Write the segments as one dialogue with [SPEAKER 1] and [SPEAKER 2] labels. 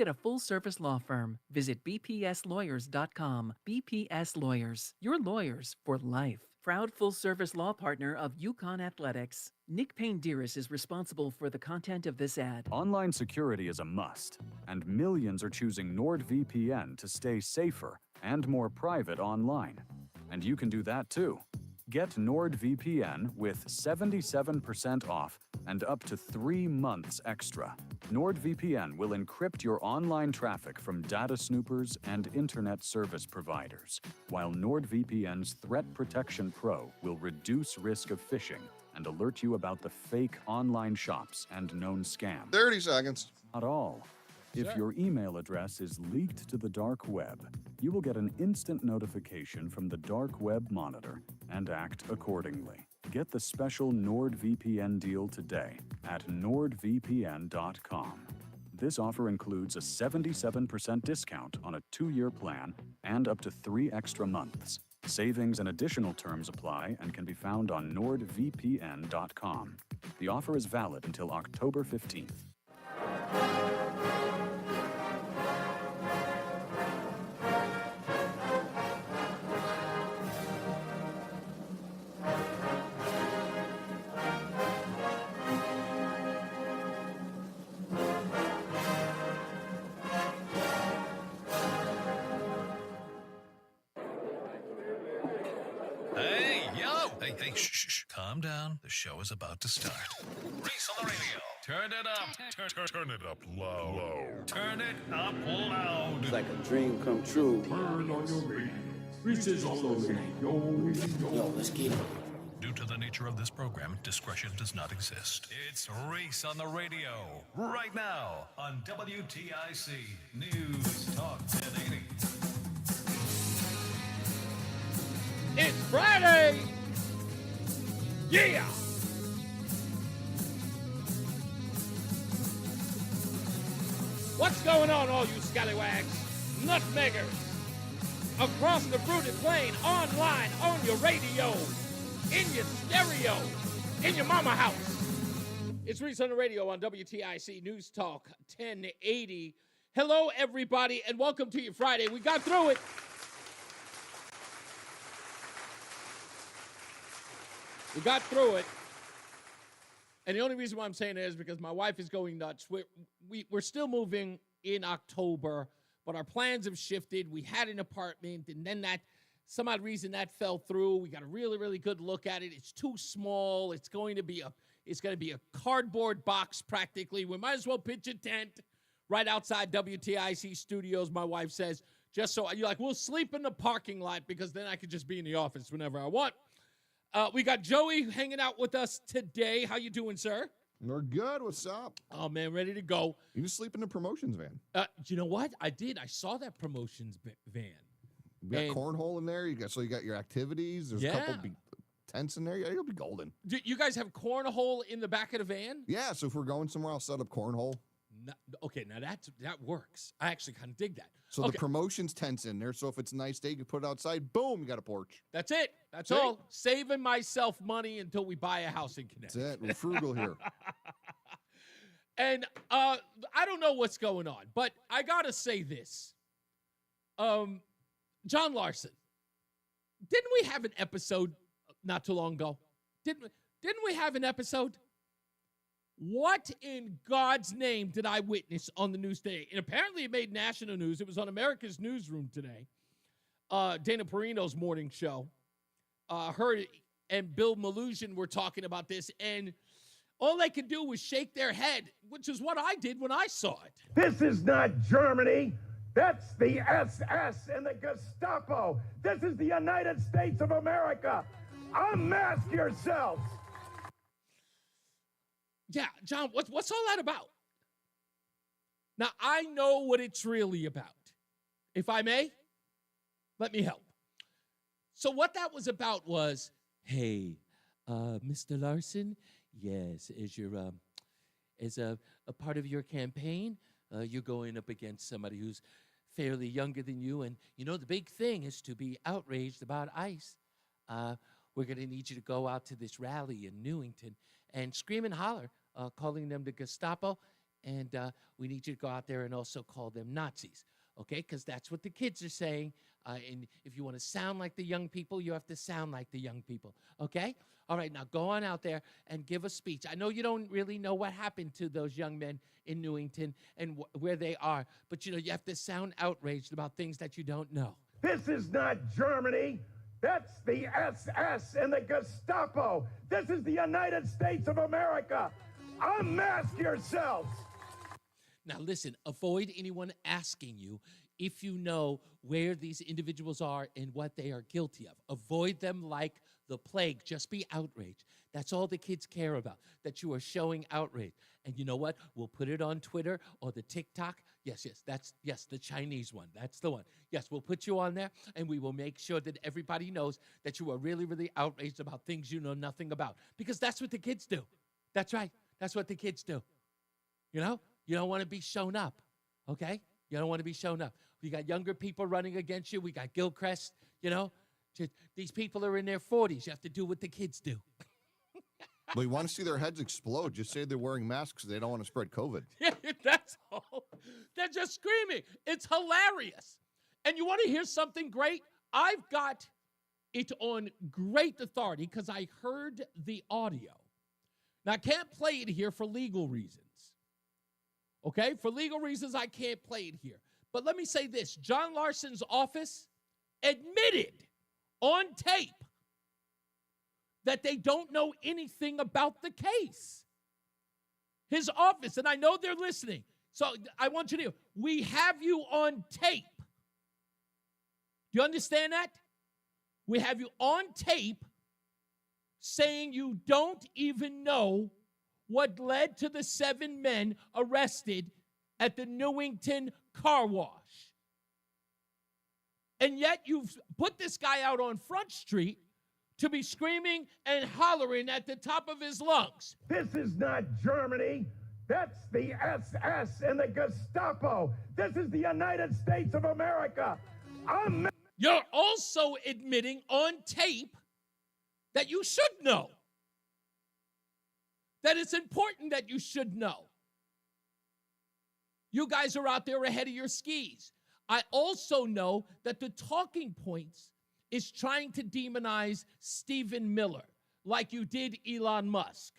[SPEAKER 1] at a full-service law firm. Visit bpslawyers.com. BPS Lawyers, your lawyers for life. Proud full-service law partner of Yukon Athletics. Nick Payne-Dearis is responsible for the content of this ad.
[SPEAKER 2] Online security is a must, and millions are choosing NordVPN to stay safer and more private online. And you can do that too. Get NordVPN with 77% off and up to 3 months extra. NordVPN will encrypt your online traffic from data snoopers and internet service providers, while NordVPN's Threat Protection Pro will reduce risk of phishing and alert you about the fake online shops and known scams.
[SPEAKER 3] 30 seconds.
[SPEAKER 2] Not all. If your email address is leaked to the dark web, you will get an instant notification from the Dark Web Monitor and act accordingly. Get the special NordVPN deal today at nordvpn.com. This offer includes a 77% discount on a 2-year plan and up to 3 extra months. Savings and additional terms apply and can be found on nordvpn.com. The offer is valid until October 15th.
[SPEAKER 4] Hey, shh. Calm down. The show is about to start. Reese on the radio. Turn it up. Turn it up low. Turn it up loud.
[SPEAKER 5] It's like a dream come true.
[SPEAKER 6] Turn on your radio. Reese is on the radio.
[SPEAKER 5] Yo, let's get it.
[SPEAKER 4] Due to the nature of this program, discretion does not exist. It's Reese on the radio. Right now on WTIC News Talk 1080.
[SPEAKER 7] It's Friday! Yeah! What's going on, all you scallywags, nutmeggers, across the fruited plain, online, on your radio, in your stereo, in your mama house? It's Reese on the radio on WTIC News Talk 1080. Hello, everybody, and welcome to your Friday. We got through it. We got through it. And the only reason why I'm saying it is because my wife is going nuts. We're still moving in October, but our plans have shifted. We had an apartment, and then some odd reason that fell through. We got a really, really good look at it. It's too small. It's going to be a cardboard box practically. We might as well pitch a tent right outside WTIC studios, my wife says, just so you're like, we'll sleep in the parking lot because then I could just be in the office whenever I want. We got Joey hanging out with us today. How you doing, sir?
[SPEAKER 3] We're good. What's up?
[SPEAKER 7] Oh, man, ready to go.
[SPEAKER 3] You just sleep in the promotions van.
[SPEAKER 7] You know what? I did. I saw that promotions van.
[SPEAKER 3] You got cornhole in there. You got your activities. There's a couple tents in there. Yeah, you'll be golden.
[SPEAKER 7] Do you guys have cornhole in the back of the van?
[SPEAKER 3] Yeah, so if we're going somewhere, I'll set up cornhole.
[SPEAKER 7] No, okay, now that works. I actually kind of dig that.
[SPEAKER 3] So the promotions tent's in there. So if it's a nice day, you can put it outside. Boom, you got a porch.
[SPEAKER 7] That's it. That's all. Saving myself money until we buy a house in Connecticut.
[SPEAKER 3] That's it. We're frugal here.
[SPEAKER 7] And I don't know what's going on, but I gotta say this. John Larson, didn't we have an episode not too long ago? Didn't we have an episode? What in God's name did I witness on the news today? And apparently it made national news. It was on America's Newsroom today. Dana Perino's morning show. Her and Bill Malugin were talking about this, and all they could do was shake their head, which is what I did when I saw it.
[SPEAKER 6] This is not Germany. That's the SS and the Gestapo. This is the United States of America. Unmask yourselves.
[SPEAKER 7] Yeah, John, what's all that about? Now, I know what it's really about. If I may, let me help. So what that was about was, hey, Mr. Larson, yes, as a part of your campaign, you're going up against somebody who's fairly younger than you, and you know the big thing is to be outraged about ICE. We're going to need you to go out to this rally in Newington and scream and holler, calling them the Gestapo and we need you to go out there and also call them Nazis, okay? Because that's what the kids are saying. And if you want to sound like the young people, you have to sound like the young people, okay? All right, now go on out there and give a speech. I know you don't really know what happened to those young men in Newington and where they are, but, you have to sound outraged about things that you don't know.
[SPEAKER 6] This is not Germany. That's the SS and the Gestapo. This is the United States of America. Unmask yourselves.
[SPEAKER 7] Now, listen, avoid anyone asking you if you know where these individuals are and what they are guilty of. Avoid them like the plague. Just be outraged. That's all the kids care about, that you are showing outrage. And you know what? We'll put it on Twitter or the TikTok. Yes, the Chinese one. That's the one. Yes, we'll put you on there, and we will make sure that everybody knows that you are really, really outraged about things you know nothing about. Because that's what the kids do. That's right. That's what the kids do. You don't want to be shown up, okay? You don't want to be shown up. We got younger people running against you. We got Gilchrist, These people are in their 40s. You have to do what the kids do.
[SPEAKER 3] Well, you want to see their heads explode. Just say they're wearing masks. They don't want to spread COVID.
[SPEAKER 7] Yeah, that's all. They're just screaming. It's hilarious. And you want to hear something great? I've got it on great authority because I heard the audio. Now, I can't play it here for legal reasons. Okay? For legal reasons, I can't play it here. But let me say this. John Larson's office admitted on tape that they don't know anything about the case. His office, and I know they're listening, so I want you to know, we have you on tape. Do you understand that? We have you on tape saying you don't even know what led to the 7 men arrested at the Newington car wash. And yet you've put this guy out on Front Street to be screaming and hollering at the top of his lungs.
[SPEAKER 6] This is not Germany. That's the SS and the Gestapo. This is the United States of America.
[SPEAKER 7] You're also admitting on tape that you should know. That it's important that you should know. You guys are out there ahead of your skis. I also know that the talking points is trying to demonize Stephen Miller like you did Elon Musk.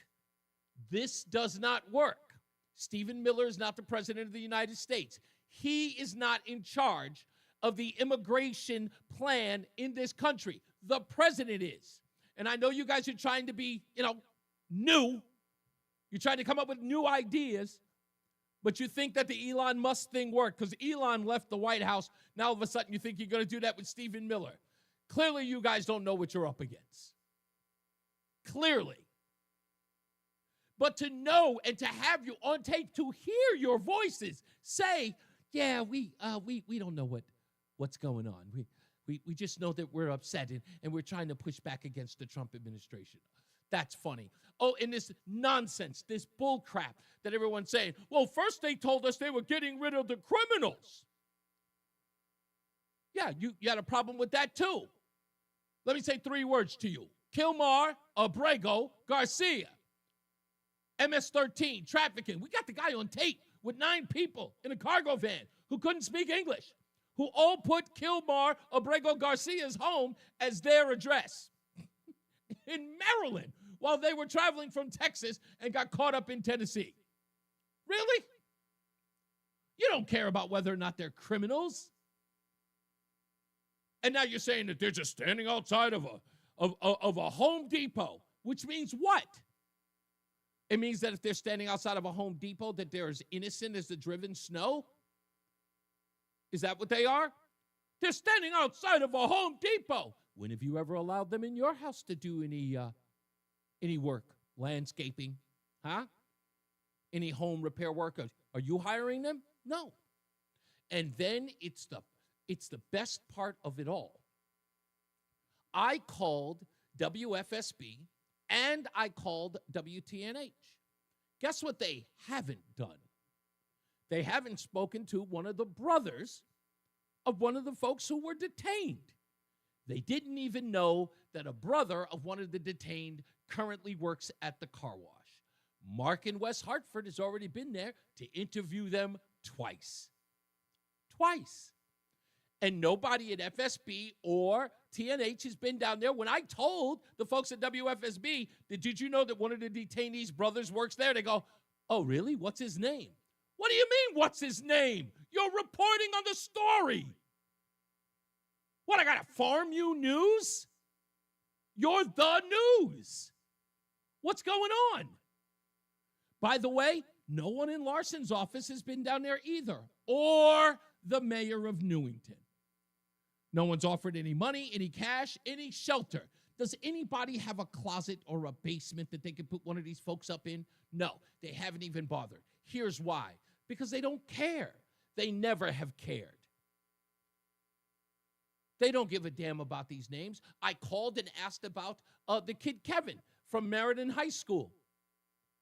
[SPEAKER 7] This does not work. Stephen Miller is not the president of the United States. He is not in charge of the immigration plan in this country. The president is. And I know you guys are trying to be, new. You're trying to come up with new ideas, but you think that the Elon Musk thing worked because Elon left the White House. Now all of a sudden you think you're going to do that with Stephen Miller. Clearly you guys don't know what you're up against. Clearly. But to know and to have you on tape, to hear your voices say, yeah, we don't know what's going on. We just know that we're upset and we're trying to push back against the Trump administration. That's funny. Oh, and this nonsense, this bull crap that everyone's saying, well, first they told us they were getting rid of the criminals. Yeah, you had a problem with that too. Let me say 3 words to you. Kilmar, Abrego, Garcia. MS-13, trafficking. We got the guy on tape with 9 people in a cargo van who couldn't speak English, who all put Kilmar, Abrego, Garcia's home as their address in Maryland while they were traveling from Texas and got caught up in Tennessee. Really? You don't care about whether or not they're criminals. And now you're saying that they're just standing outside of a Home Depot, which means what? It means that if they're standing outside of a Home Depot, that they're as innocent as the driven snow? Is that what they are? They're standing outside of a Home Depot. When have you ever allowed them in your house to do any work? Landscaping? Huh? Any home repair work? Are you hiring them? No. And then it's the best part of it all. I called WFSB and I called WTNH. Guess what they haven't done? They haven't spoken to one of the brothers of one of the folks who were detained. They didn't even know that a brother of one of the detained currently works at the car wash. Mark in West Hartford has already been there to interview them twice. Twice. And nobody at FSB or TNH has been down there. When I told the folks at WFSB, did you know that one of the detainees' brothers works there? They go, oh, really? What's his name? What do you mean, what's his name? You're reporting on the story. What, I got to farm you news? You're the news. What's going on? By the way, no one in Larson's office has been down there either, or the mayor of Newington. No one's offered any money, any cash, any shelter. Does anybody have a closet or a basement that they could put one of these folks up in? No, they haven't even bothered. Here's why. Because they don't care. They never have cared. They don't give a damn about these names. I called and asked about the kid Kevin from Meriden High School.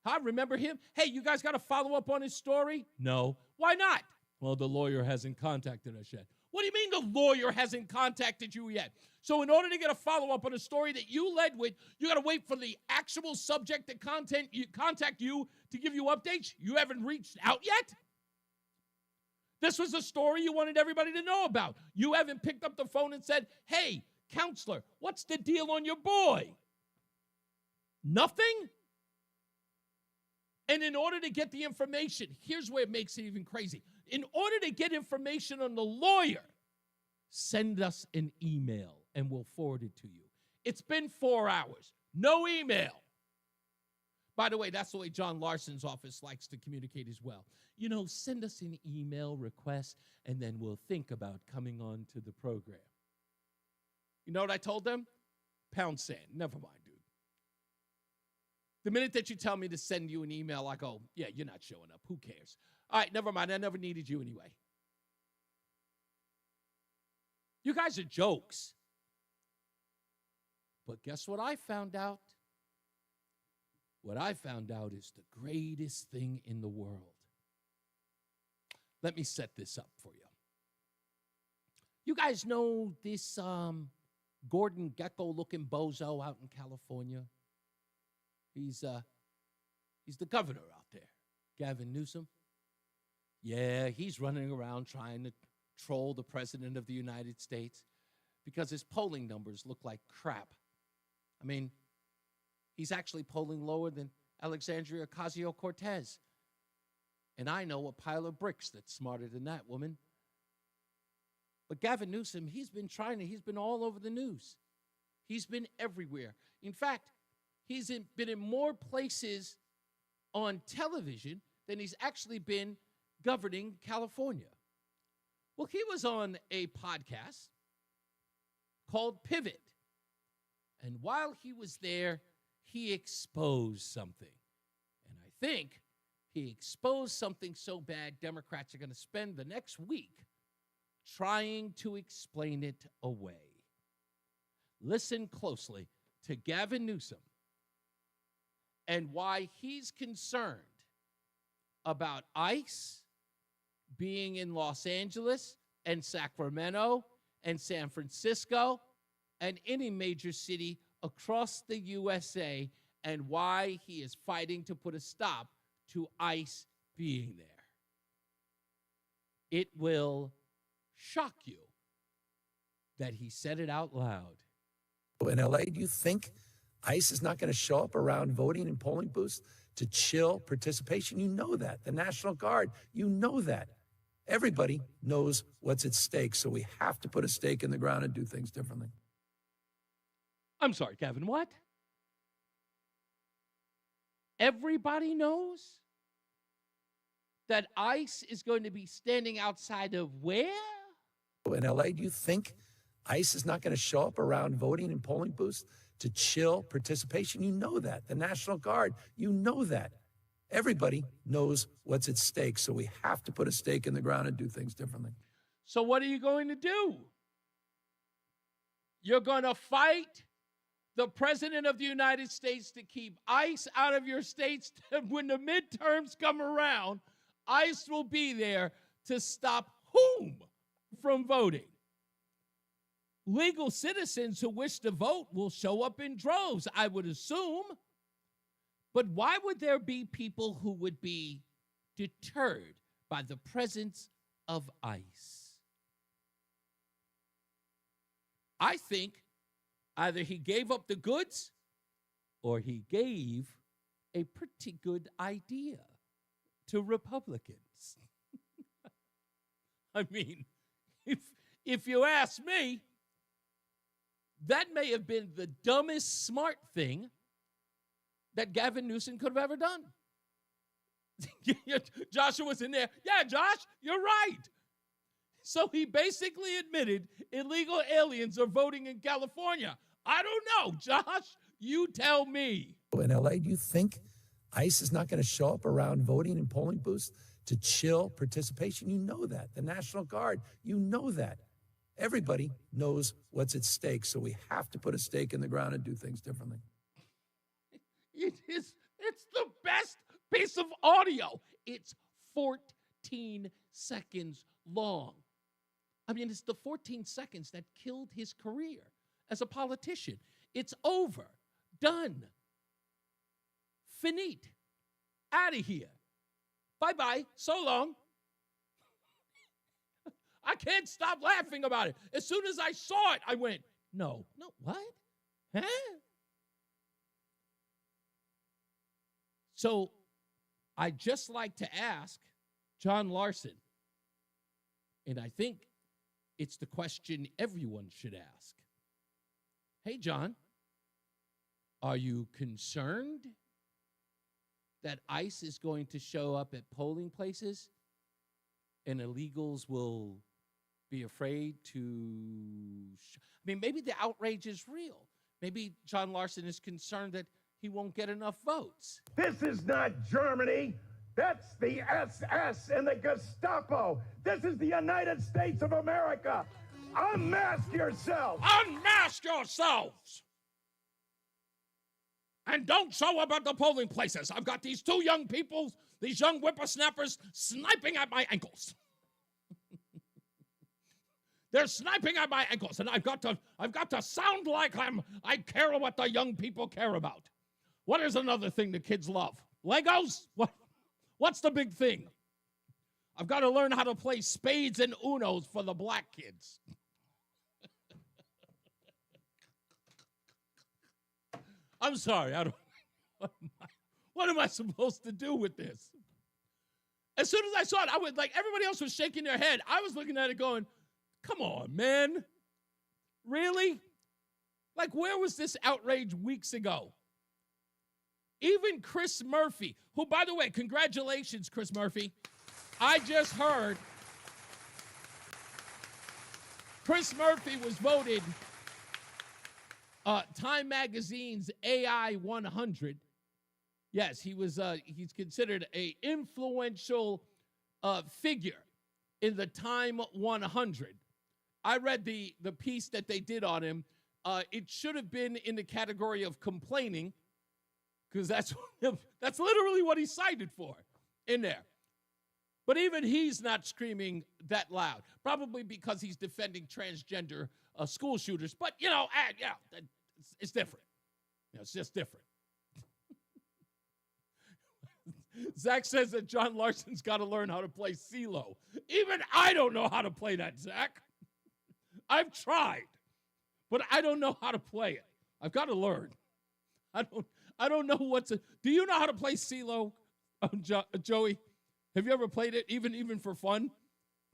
[SPEAKER 7] Huh? Remember him? Hey, you guys got to follow up on his story? No. Why not? Well, the lawyer hasn't contacted us yet. What do you mean the lawyer hasn't contacted you yet? So in order to get a follow-up on a story that you led with, you got to wait for the actual subject to contact you to give you updates? You haven't reached out yet? This was a story you wanted everybody to know about. You haven't picked up the phone and said, hey, counselor, what's the deal on your boy? Nothing? And in order to get the information, here's where it makes it even crazy. In order to get information on the lawyer, send us an email and we'll forward it to you. It's been 4 hours. No email. By the way, that's the way John Larson's office likes to communicate as well. You know, send us an email request and then we'll think about coming on to the program. You know what I told them? Pound sand. Never mind, dude. The minute that you tell me to send you an email, I go, yeah, you're not showing up. Who cares? All right, never mind. I never needed you anyway. You guys are jokes. But guess what I found out? What I found out is the greatest thing in the world. Let me set this up for you. You guys know this Gordon Gekko-looking bozo out in California? He's the governor out there, Gavin Newsom. Yeah, he's running around trying to troll the president of the United States because his polling numbers look like crap. I mean, he's actually polling lower than Alexandria Ocasio-Cortez. And I know a pile of bricks that's smarter than that woman. But Gavin Newsom, he's been all over the news. He's been everywhere. In fact, he's been in more places on television than he's actually been governing California. Well, he was on a podcast called Pivot. And while he was there, he exposed something. And I think he exposed something so bad, Democrats are going to spend the next week trying to explain it away. Listen closely to Gavin Newsom and why he's concerned about ICE being in Los Angeles and Sacramento and San Francisco and any major city across the USA, and why he is fighting to put a stop to ICE being there. It will shock you that he said it out loud.
[SPEAKER 8] In LA, do you think ICE is not going to show up around voting and polling booths to chill participation? You know that. The National Guard, you know that. Everybody knows what's at stake, so we have to put a stake in the ground and do things differently.
[SPEAKER 7] I'm sorry, Kevin, what? Everybody knows that ICE is going to be standing outside of where?
[SPEAKER 8] In LA, do you think ICE is not going to show up around voting and polling booths to chill participation? You know that. The National Guard, you know that. Everybody knows what's at stake, so we have to put a stake in the ground and do things differently.
[SPEAKER 7] So what are you going to do? You're going to fight the president of the United States to keep ICE out of your states. When the midterms come around, ICE will be there to stop whom from voting? Legal citizens who wish to vote will show up in droves, I would assume. But why would there be people who would be deterred by the presence of ICE? I think either he gave up the goods or he gave a pretty good idea to Republicans. I mean, if you ask me, that may have been the dumbest smart thing that Gavin Newsom could have ever done. Joshua was in there. Yeah, Josh, you're right. So he basically admitted illegal aliens are voting in California. I don't know, Josh. You tell me.
[SPEAKER 8] In LA, do you think ICE is not going to show up around voting and polling booths to chill participation? You know that. The National Guard, you know that. Everybody knows what's at stake, so we have to put a stake in the ground and do things differently.
[SPEAKER 7] It's the best piece of audio. It's 14 seconds long. I mean, it's the 14 seconds that killed his career as a politician. It's over. Done. Finite. Out of here. Bye-bye. So long. I can't stop laughing about it. As soon as I saw it, I went, no, what? Huh? So I'd just like to ask John Larson, and I think it's the question everyone should ask. Hey, John, are you concerned that ICE is going to show up at polling places and illegals will be afraid to... I mean, maybe the outrage is real. Maybe John Larson is concerned that he won't get enough votes.
[SPEAKER 6] This is not Germany. That's the SS and the Gestapo. This is the United States of America. Unmask yourself.
[SPEAKER 7] Unmask yourselves! And don't show up at the polling places. I've got these two young people, these young whippersnappers, sniping at my ankles. They're sniping at my ankles, and I've got to sound like I care what the young people care about. What is another thing the kids love? Legos? What's the big thing? I've got to learn how to play spades and unos for the black kids. I'm sorry. What am I supposed to do with this? As soon as I saw it, I was like, everybody else was shaking their head. I was looking at it going, come on, man. Really? Like, where was this outrage weeks ago? Even Chris Murphy, who, by the way, congratulations, Chris Murphy. I just heard Chris Murphy was voted Time Magazine's AI 100. Yes, he's considered an influential figure in the Time 100. I read the piece that they did on him. It should have been in the category of complaining, because that's literally what he's cited for in there. But even he's not screaming that loud, probably because he's defending transgender school shooters. But, it's different. It's just different. Zach says that John Larson's got to learn how to play CeeLo. Even I don't know how to play that, Zach. I've tried, but I don't know how to play it. I've got to learn. I don't know do you know how to play CeeLo, Joey? Have you ever played it, even for fun?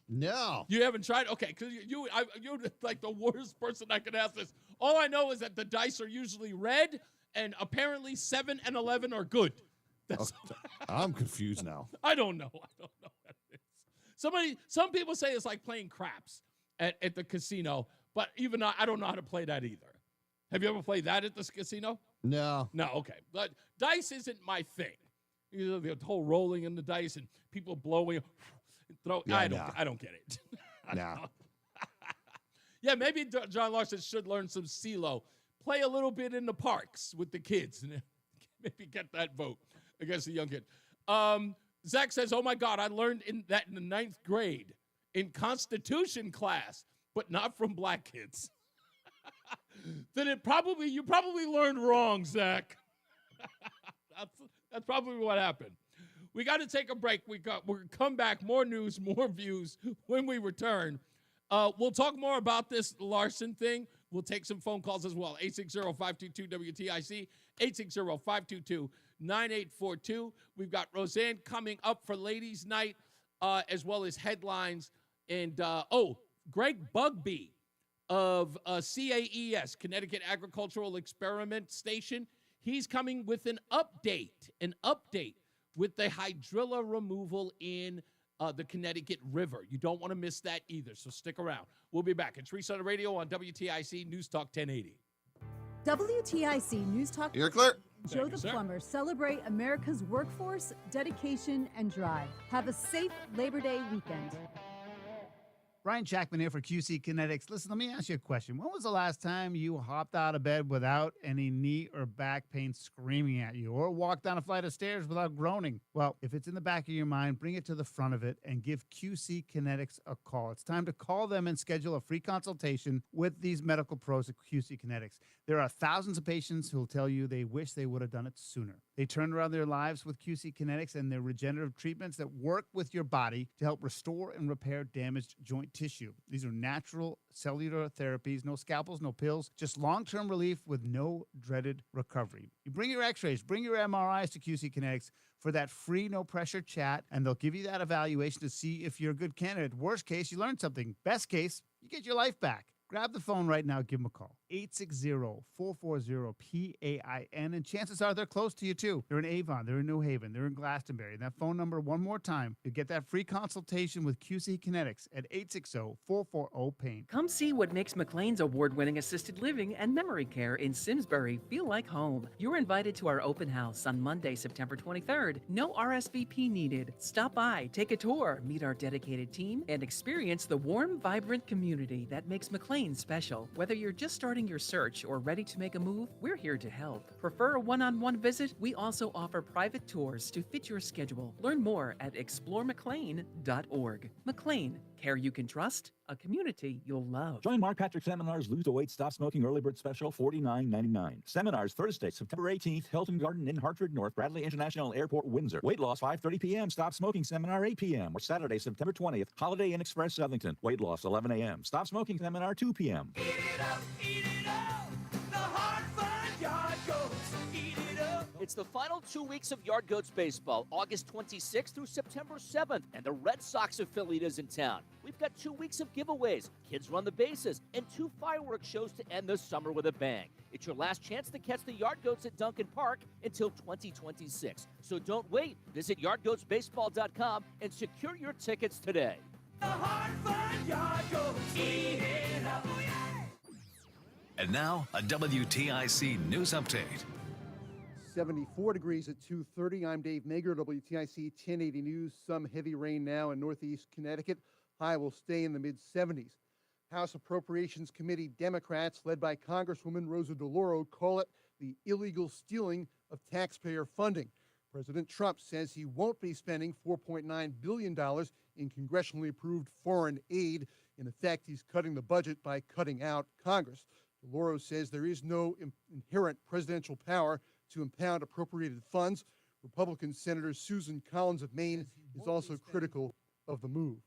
[SPEAKER 3] No.
[SPEAKER 7] You haven't tried? Okay, because you're like the worst person I could ask this. All I know is that the dice are usually red, and apparently 7 and 11 are good.
[SPEAKER 3] I'm confused now.
[SPEAKER 7] I don't know what it is. Some people say it's like playing craps at the casino, but even I don't know how to play that either. Have you ever played that at this casino?
[SPEAKER 3] No.
[SPEAKER 7] No, okay. But dice isn't my thing. The whole rolling in the dice and people blowing, throw. Yeah, I don't get it.
[SPEAKER 3] No.
[SPEAKER 7] Yeah, maybe John Larson should learn some CeeLo. Play a little bit in the parks with the kids and maybe get that vote against the young kid. Zach says, oh, my God, I learned that in the 9th grade in Constitution class, but not from black kids. Then you probably learned wrong, Zach. That's probably what happened. We got to take a break. We're going to come back. More news, more views when we return. We'll talk more about this Larson thing. We'll take some phone calls as well. 860-522-WTIC, 860-522-9842. We've got Roseanne coming up for Ladies' Night, as well as headlines. And, Greg Bugbee of CAES, Connecticut Agricultural Experiment Station. He's coming with an update with the hydrilla removal in the Connecticut River. You don't want to miss that either, so stick around. We'll be back. It's Reese on the Radio on WTIC News Talk 1080.
[SPEAKER 9] WTIC News Talk.
[SPEAKER 3] You're clear.
[SPEAKER 9] Joe the Plumber celebrate America's workforce, dedication, and drive. Have a safe Labor Day weekend.
[SPEAKER 10] Brian Jackman here for QC Kinetics. Listen, let me ask you a question. When was the last time you hopped out of bed without any knee or back pain screaming at you, or walked down a flight of stairs without groaning? Well, if it's in the back of your mind, bring it to the front of it and give QC Kinetics a call. It's time to call them and schedule a free consultation with these medical pros at QC Kinetics. There are thousands of patients who will tell you they wish they would have done it sooner. They turned around their lives with QC Kinetics and their regenerative treatments that work with your body to help restore and repair damaged joint tissue. These are natural cellular therapies, no scalpels, no pills, just long-term relief with no dreaded recovery. You bring your x-rays, bring your MRIs to QC Kinetics for that free, no-pressure chat, and they'll give you that evaluation to see if you're a good candidate. Worst case, you learn something. Best case, you get your life back. Grab the phone right now. Give them a call. 860-440-PAIN. And chances are they're close to you, too. They're in Avon. They're in New Haven. They're in Glastonbury. That phone number, one more time, to get that free consultation with QC Kinetics at 860-440-PAIN.
[SPEAKER 1] Come see what makes McLean's award-winning assisted living and memory care in Simsbury feel like home. You're invited to our open house on Monday, September 23rd. No RSVP needed. Stop by, take a tour, meet our dedicated team, and experience the warm, vibrant community that makes McLean special. Whether you're just starting your search or ready to make a move, we're here to help. Prefer a one-on-one visit? We also offer private tours to fit your schedule. Learn more at exploremclean.org. McLean, care you can trust, a community you'll love.
[SPEAKER 11] Join Mark Patrick Seminars Lose the Weight, Stop Smoking Early Bird Special, $49.99. Seminars Thursday, September 18th, Hilton Garden in Hartford North, Bradley International Airport, Windsor. Weight loss 5:30 p.m. Stop Smoking Seminar 8 p.m. Or Saturday, September 20th, Holiday Inn Express, Southington. Weight loss 11 a.m. Stop Smoking Seminar 2 p.m.
[SPEAKER 12] Eat it up, eat it up. The Hartford Yard Goats, eat it up.
[SPEAKER 13] It's the final 2 weeks of Yard Goats baseball, August 26th through September 7th, and the Red Sox affiliate is in town. We've got 2 weeks of giveaways, kids run the bases, and 2 fireworks shows to end the summer with a bang. It's your last chance to catch the Yard Goats at Duncan Park until 2026. So don't wait. Visit yardgoatsbaseball.com and secure your tickets today.
[SPEAKER 12] The Hartford Yard Goats, eat it up. Oh, yeah.
[SPEAKER 4] And now, a WTIC news update.
[SPEAKER 14] 74 degrees at 2:30. I'm Dave Mager, WTIC 1080 News. Some heavy rain now in northeast Connecticut. High will stay in the mid-70s. House Appropriations Committee Democrats, led by Congresswoman Rosa DeLauro, call it the illegal stealing of taxpayer funding. President Trump says he won't be spending $4.9 billion in congressionally approved foreign aid. In effect, he's cutting the budget by cutting out Congress. DeLauro says there is no inherent presidential power to impound appropriated funds. Republican Senator Susan Collins of Maine is also critical of the move.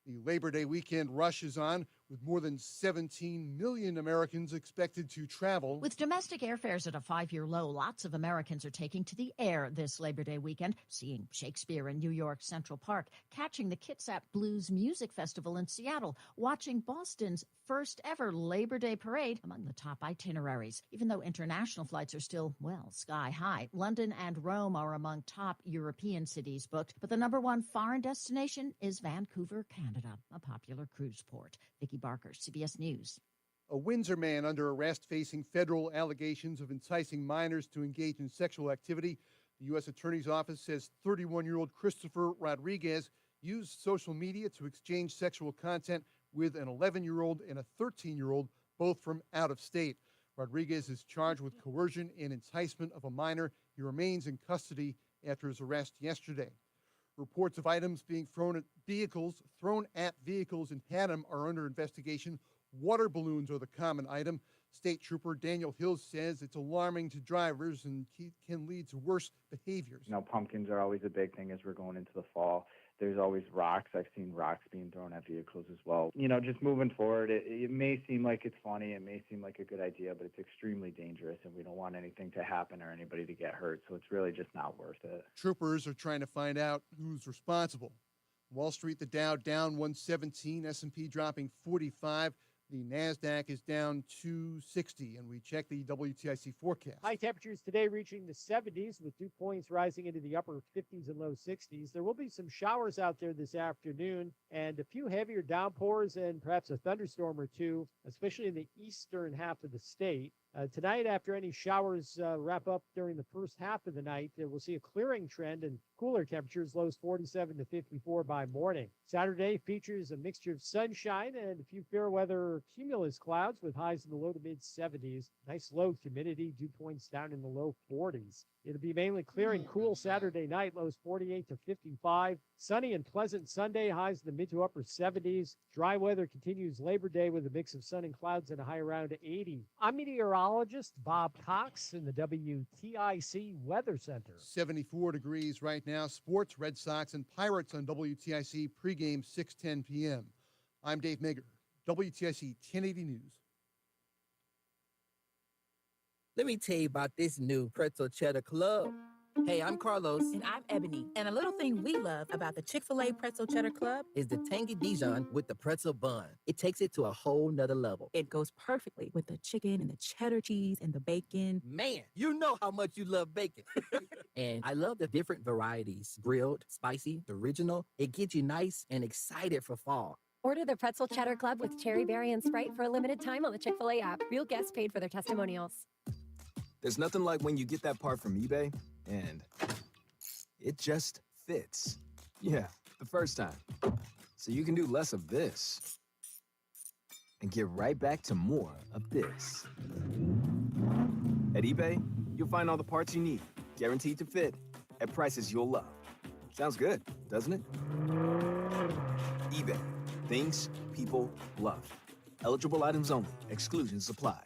[SPEAKER 14] The Labor Day weekend rush is on, with more than 17 million Americans expected to travel.
[SPEAKER 15] With domestic airfares at a 5-year low, lots of Americans are taking to the air this Labor Day weekend, seeing Shakespeare in New York's Central Park, catching the Kitsap Blues Music Festival in Seattle, watching Boston's first ever Labor Day parade among the top itineraries. Even though international flights are still, well, sky high, London and Rome are among top European cities booked, but the number one foreign destination is Vancouver, Canada, a popular cruise port. Vicki Barker, CBS News.
[SPEAKER 14] A Windsor man under arrest facing federal allegations of enticing minors to engage in sexual activity. The U.S. Attorney's Office says 31-year-old Christopher Rodriguez used social media to exchange sexual content with an 11-year-old and a 13-year-old, both from out of state. Rodriguez is charged with coercion and enticement of a minor. He remains in custody after his arrest yesterday. Reports of items being thrown at vehicles in Haddam are under investigation. Water balloons are the common item. State Trooper Daniel Hill says it's alarming to drivers and can lead to worse behaviors.
[SPEAKER 16] Pumpkins are always a big thing as we're going into the fall. There's always rocks. I've seen rocks being thrown at vehicles as well. Just moving forward, it may seem like it's funny. It may seem like a good idea, but it's extremely dangerous, and we don't want anything to happen or anybody to get hurt. So it's really just not worth it.
[SPEAKER 14] Troopers are trying to find out who's responsible. Wall Street, the Dow down 117, S&P dropping 45. The NASDAQ is down 260, and we check the WTIC forecast.
[SPEAKER 17] High temperatures today reaching the 70s, with dew points rising into the upper 50s and low 60s. There will be some showers out there this afternoon and a few heavier downpours and perhaps a thunderstorm or two, especially in the eastern half of the state. Tonight, after any showers wrap up during the first half of the night, we'll see a clearing trend and cooler temperatures, lows 47 to 54 by morning. Saturday features a mixture of sunshine and a few fair weather cumulus clouds with highs in the low to mid 70s. Nice low humidity, dew points down in the low 40s. It'll be mainly clear and cool Saturday night, lows 48 to 55. Sunny and pleasant Sunday, highs in the mid to upper 70s. Dry weather continues Labor Day with a mix of sun and clouds and a high around 80. I'm meteorologist Bob Cox in the WTIC Weather Center.
[SPEAKER 14] 74 degrees right now. Sports, Red Sox and Pirates on WTIC pregame 6:10 p.m. I'm Dave Mager, WTIC 1080 News.
[SPEAKER 18] Let me tell you about this new pretzel cheddar club. Hey, I'm Carlos.
[SPEAKER 19] And I'm Ebony. And a little thing we love about the Chick-fil-A Pretzel Cheddar Club
[SPEAKER 18] is the tangy Dijon with the pretzel bun. It takes it to a whole nother level.
[SPEAKER 19] It goes perfectly with the chicken and the cheddar cheese and the bacon.
[SPEAKER 18] Man, you know how much you love bacon. And I love the different varieties. Grilled, spicy, original. It gets you nice and excited for fall.
[SPEAKER 20] Order the Pretzel Cheddar Club with cherry berry and Sprite for a limited time on the Chick-fil-A app. Real guests paid for their testimonials.
[SPEAKER 21] There's nothing like when you get that part from eBay and it just fits. Yeah, the first time. So you can do less of this and get right back to more of this. At eBay, you'll find all the parts you need, guaranteed to fit, at prices you'll love. Sounds good, doesn't it? eBay. Things people love. Eligible items only. Exclusions apply.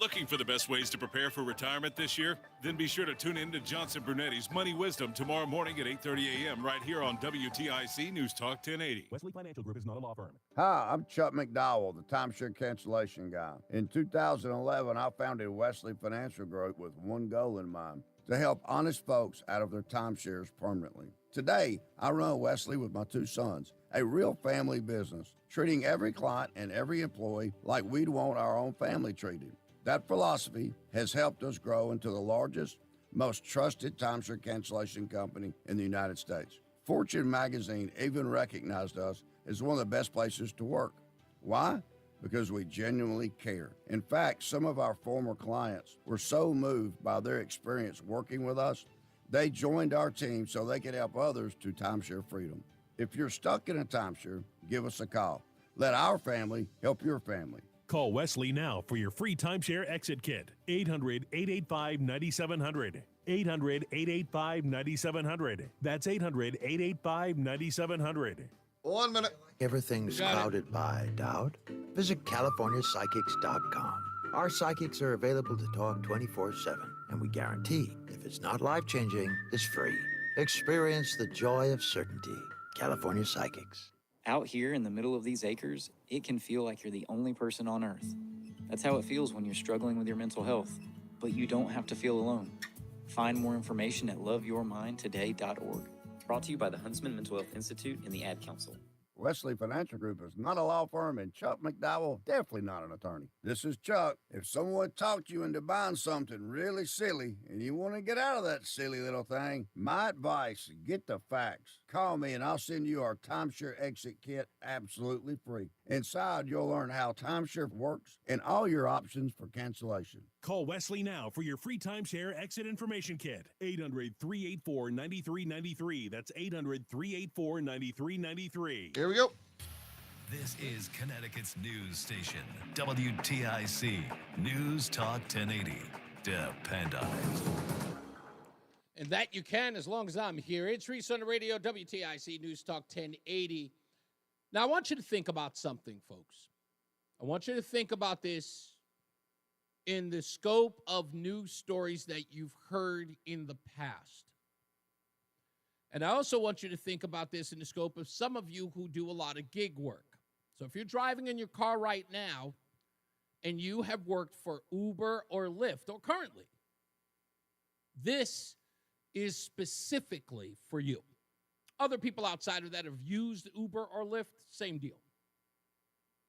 [SPEAKER 22] Looking for the best ways to prepare for retirement this year? Then be sure to tune in to Johnson Brunetti's Money Wisdom tomorrow morning at 8:30 a.m. right here on WTIC News Talk 1080.
[SPEAKER 23] Wesley Financial Group is not a law firm.
[SPEAKER 24] Hi, I'm Chuck McDowell, the timeshare cancellation guy. In 2011, I founded Wesley Financial Group with one goal in mind: to help honest folks out of their timeshares permanently. Today, I run Wesley with my two sons, a real family business, treating every client and every employee like we'd want our own family treated. That philosophy has helped us grow into the largest, most trusted timeshare cancellation company in the United States. Fortune magazine even recognized us as one of the best places to work. Why? Because we genuinely care. In fact, some of our former clients were so moved by their experience working with us, they joined our team so they could help others to timeshare freedom. If you're stuck in a timeshare, give us a call. Let our family help your family.
[SPEAKER 23] Call Wesley now for your free timeshare exit kit. 800-885-9700. 800-885-9700. That's 800-885-9700.
[SPEAKER 3] 1 minute.
[SPEAKER 25] Everything's clouded by doubt? Visit CaliforniaPsychics.com. Our psychics are available to talk 24/7, and we guarantee if it's not life-changing, it's free. Experience the joy of certainty. California Psychics.
[SPEAKER 26] Out here in the middle of these acres, it can feel like you're the only person on Earth. That's how it feels when you're struggling with your mental health. But you don't have to feel alone. Find more information at loveyourmindtoday.org. Brought to you by the Huntsman Mental Health Institute and the Ad Council.
[SPEAKER 24] Wesley Financial Group is not a law firm, and Chuck McDowell, definitely not an attorney. This is Chuck. If someone talked you into buying something really silly and you want to get out of that silly little thing, my advice, get the facts. Call me and I'll send you our timeshare exit kit absolutely free. Inside, you'll learn how timeshare works and all your options for cancellation.
[SPEAKER 23] Call Wesley now for your free timeshare exit information kit. 800-384-9393. That's 800-384-9393.
[SPEAKER 3] Here we go.
[SPEAKER 4] This is Connecticut's news station, WTIC News Talk 1080. Depend on it.
[SPEAKER 7] And that you can as long as I'm here. It's Reese on the Radio, WTIC News Talk 1080. Now, I want you to think about something, folks. I want you to think about this in the scope of news stories that you've heard in the past. And I also want you to think about this in the scope of some of you who do a lot of gig work. So if you're driving in your car right now and you have worked for Uber or Lyft, or currently, this is specifically for you. Other people outside of that have used Uber or Lyft, same deal.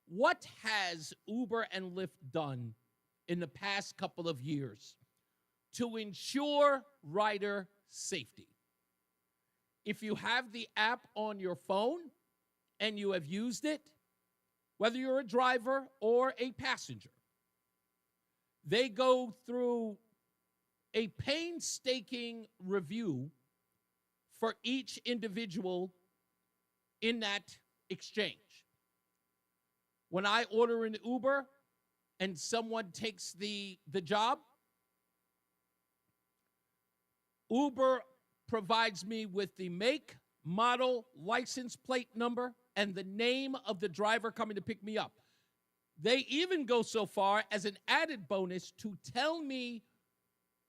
[SPEAKER 7] What has Uber and Lyft done in the past couple of years to ensure rider safety? If you have the app on your phone and you have used it, whether you're a driver or a passenger, they go through a painstaking review for each individual in that exchange. When I order an Uber and someone takes the job, Uber provides me with the make, model, license plate number, and the name of the driver coming to pick me up. They even go so far as an added bonus to tell me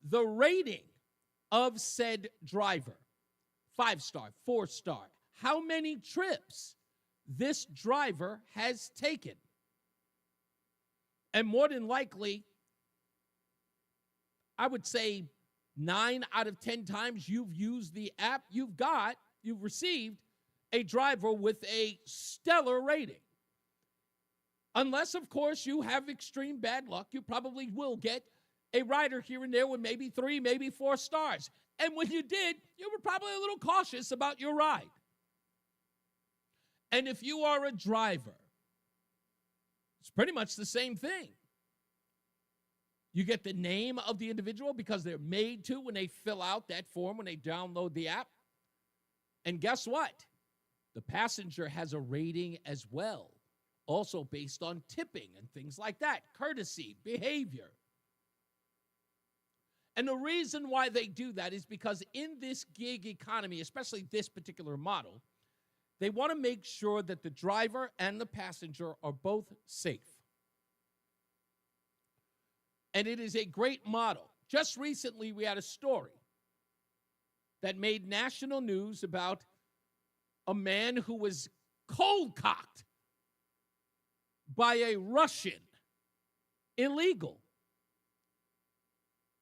[SPEAKER 7] the rating of said driver. 5-star, 4-star. How many trips this driver has taken. And more than likely, I would say 9 out of 10 times you've used the app, you've received a driver with a stellar rating. Unless, of course, you have extreme bad luck, you probably will get a rider here and there with maybe 3, maybe 4 stars. And when you did, you were probably a little cautious about your ride. And if you are a driver, it's pretty much the same thing. You get the name of the individual because they're made to when they fill out that form, when they download the app. And guess what? The passenger has a rating as well, also based on tipping and things like that, courtesy, behavior. And the reason why they do that is because in this gig economy, especially this particular model, they want to make sure that the driver and the passenger are both safe. And it is a great model. Just recently, we had a story that made national news about a man who was cold-cocked by a Russian illegal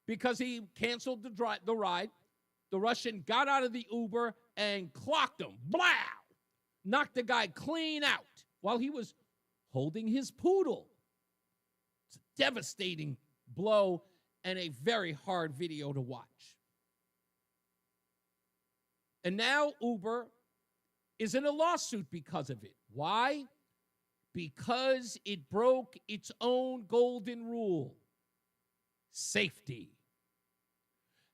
[SPEAKER 7] because he canceled the ride. The Russian got out of the Uber and clocked him. Blow! Knocked the guy clean out while he was holding his poodle. It's a devastating blow and a very hard video to watch. And now Uber is in a lawsuit because of it. Why? Because it broke its own golden rule: safety.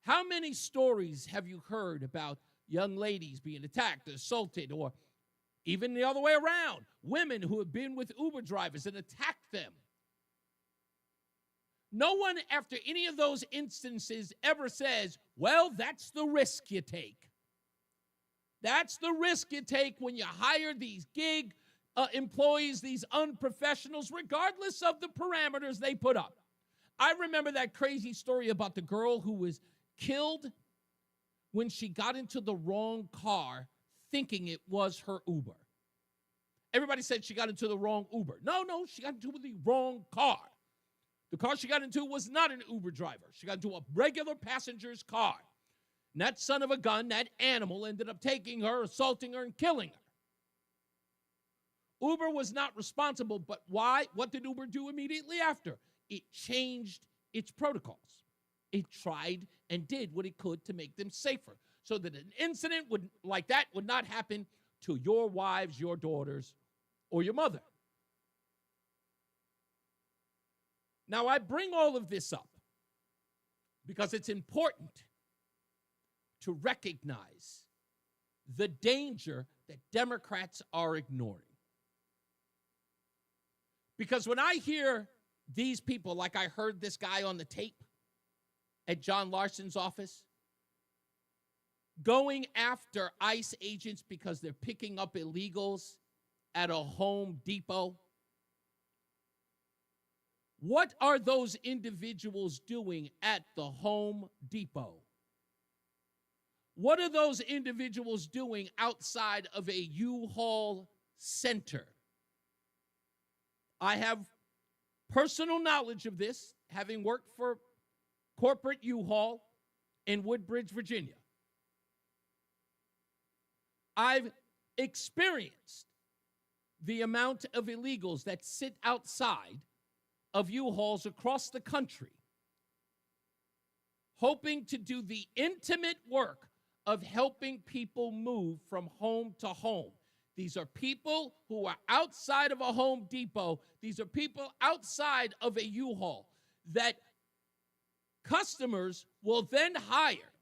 [SPEAKER 7] How many stories have you heard about young ladies being attacked, assaulted, or even the other way around, women who have been with Uber drivers and attacked them? No one after any of those instances ever says, well, that's the risk you take. That's the risk you take when you hire these gig employees, these unprofessionals, regardless of the parameters they put up. I remember that crazy story about the girl who was killed when she got into the wrong car thinking it was her Uber. Everybody said she got into the wrong Uber. No, she got into the wrong car. The car she got into was not an Uber driver. She got into a regular passenger's car. And that son of a gun, that animal, ended up taking her, assaulting her, and killing her. Uber was not responsible, but why? What did Uber do immediately after? It changed its protocols. It tried and did what it could to make them safer so that an incident like that would not happen to your wives, your daughters, or your mother. Now, I bring all of this up because it's important to recognize the danger that Democrats are ignoring. Because when I hear these people, like I heard this guy on the tape at John Larson's office, going after ICE agents because they're picking up illegals at a Home Depot, What are those individuals doing at the Home Depot? What are those individuals doing outside of a U-Haul center? I have personal knowledge of this, having worked for corporate U-Haul in Woodbridge, Virginia. I've experienced the amount of illegals that sit outside of U-Hauls across the country, hoping to do the intimate work of helping people move from home to home. These are people who are outside of a Home Depot. These are people outside of a U-Haul that customers will then hire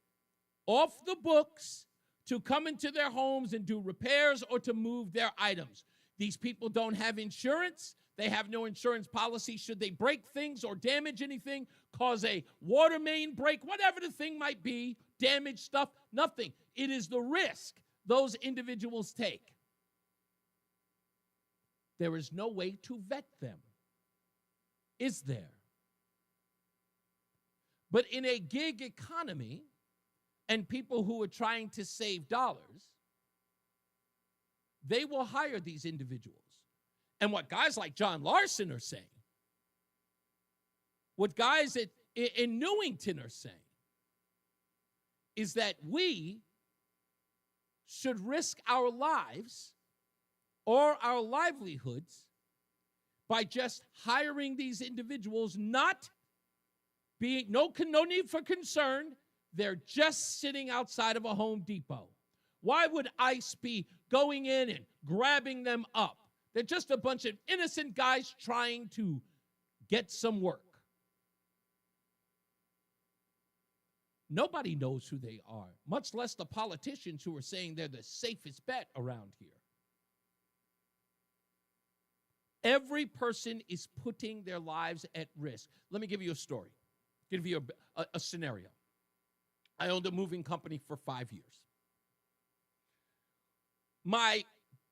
[SPEAKER 7] off the books to come into their homes and do repairs or to move their items. These people don't have insurance. They have no insurance policy. Should they break things or damage anything, cause a water main break, whatever the thing might be, damage stuff, nothing. It is the risk those individuals take. There is no way to vet them, is there? But in a gig economy and people who are trying to save dollars, they will hire these individuals. And what guys like John Larson are saying, what guys in Newington are saying, is that we should risk our lives or our livelihoods by just hiring these individuals, not being, no need for concern. They're just sitting outside of a Home Depot. Why would ICE be going in and grabbing them up? They're just a bunch of innocent guys trying to get some work. Nobody knows who they are, much less the politicians who are saying they're the safest bet around here. Every person is putting their lives at risk. Let me give you a story, give you a scenario. I owned a moving company for 5 years. My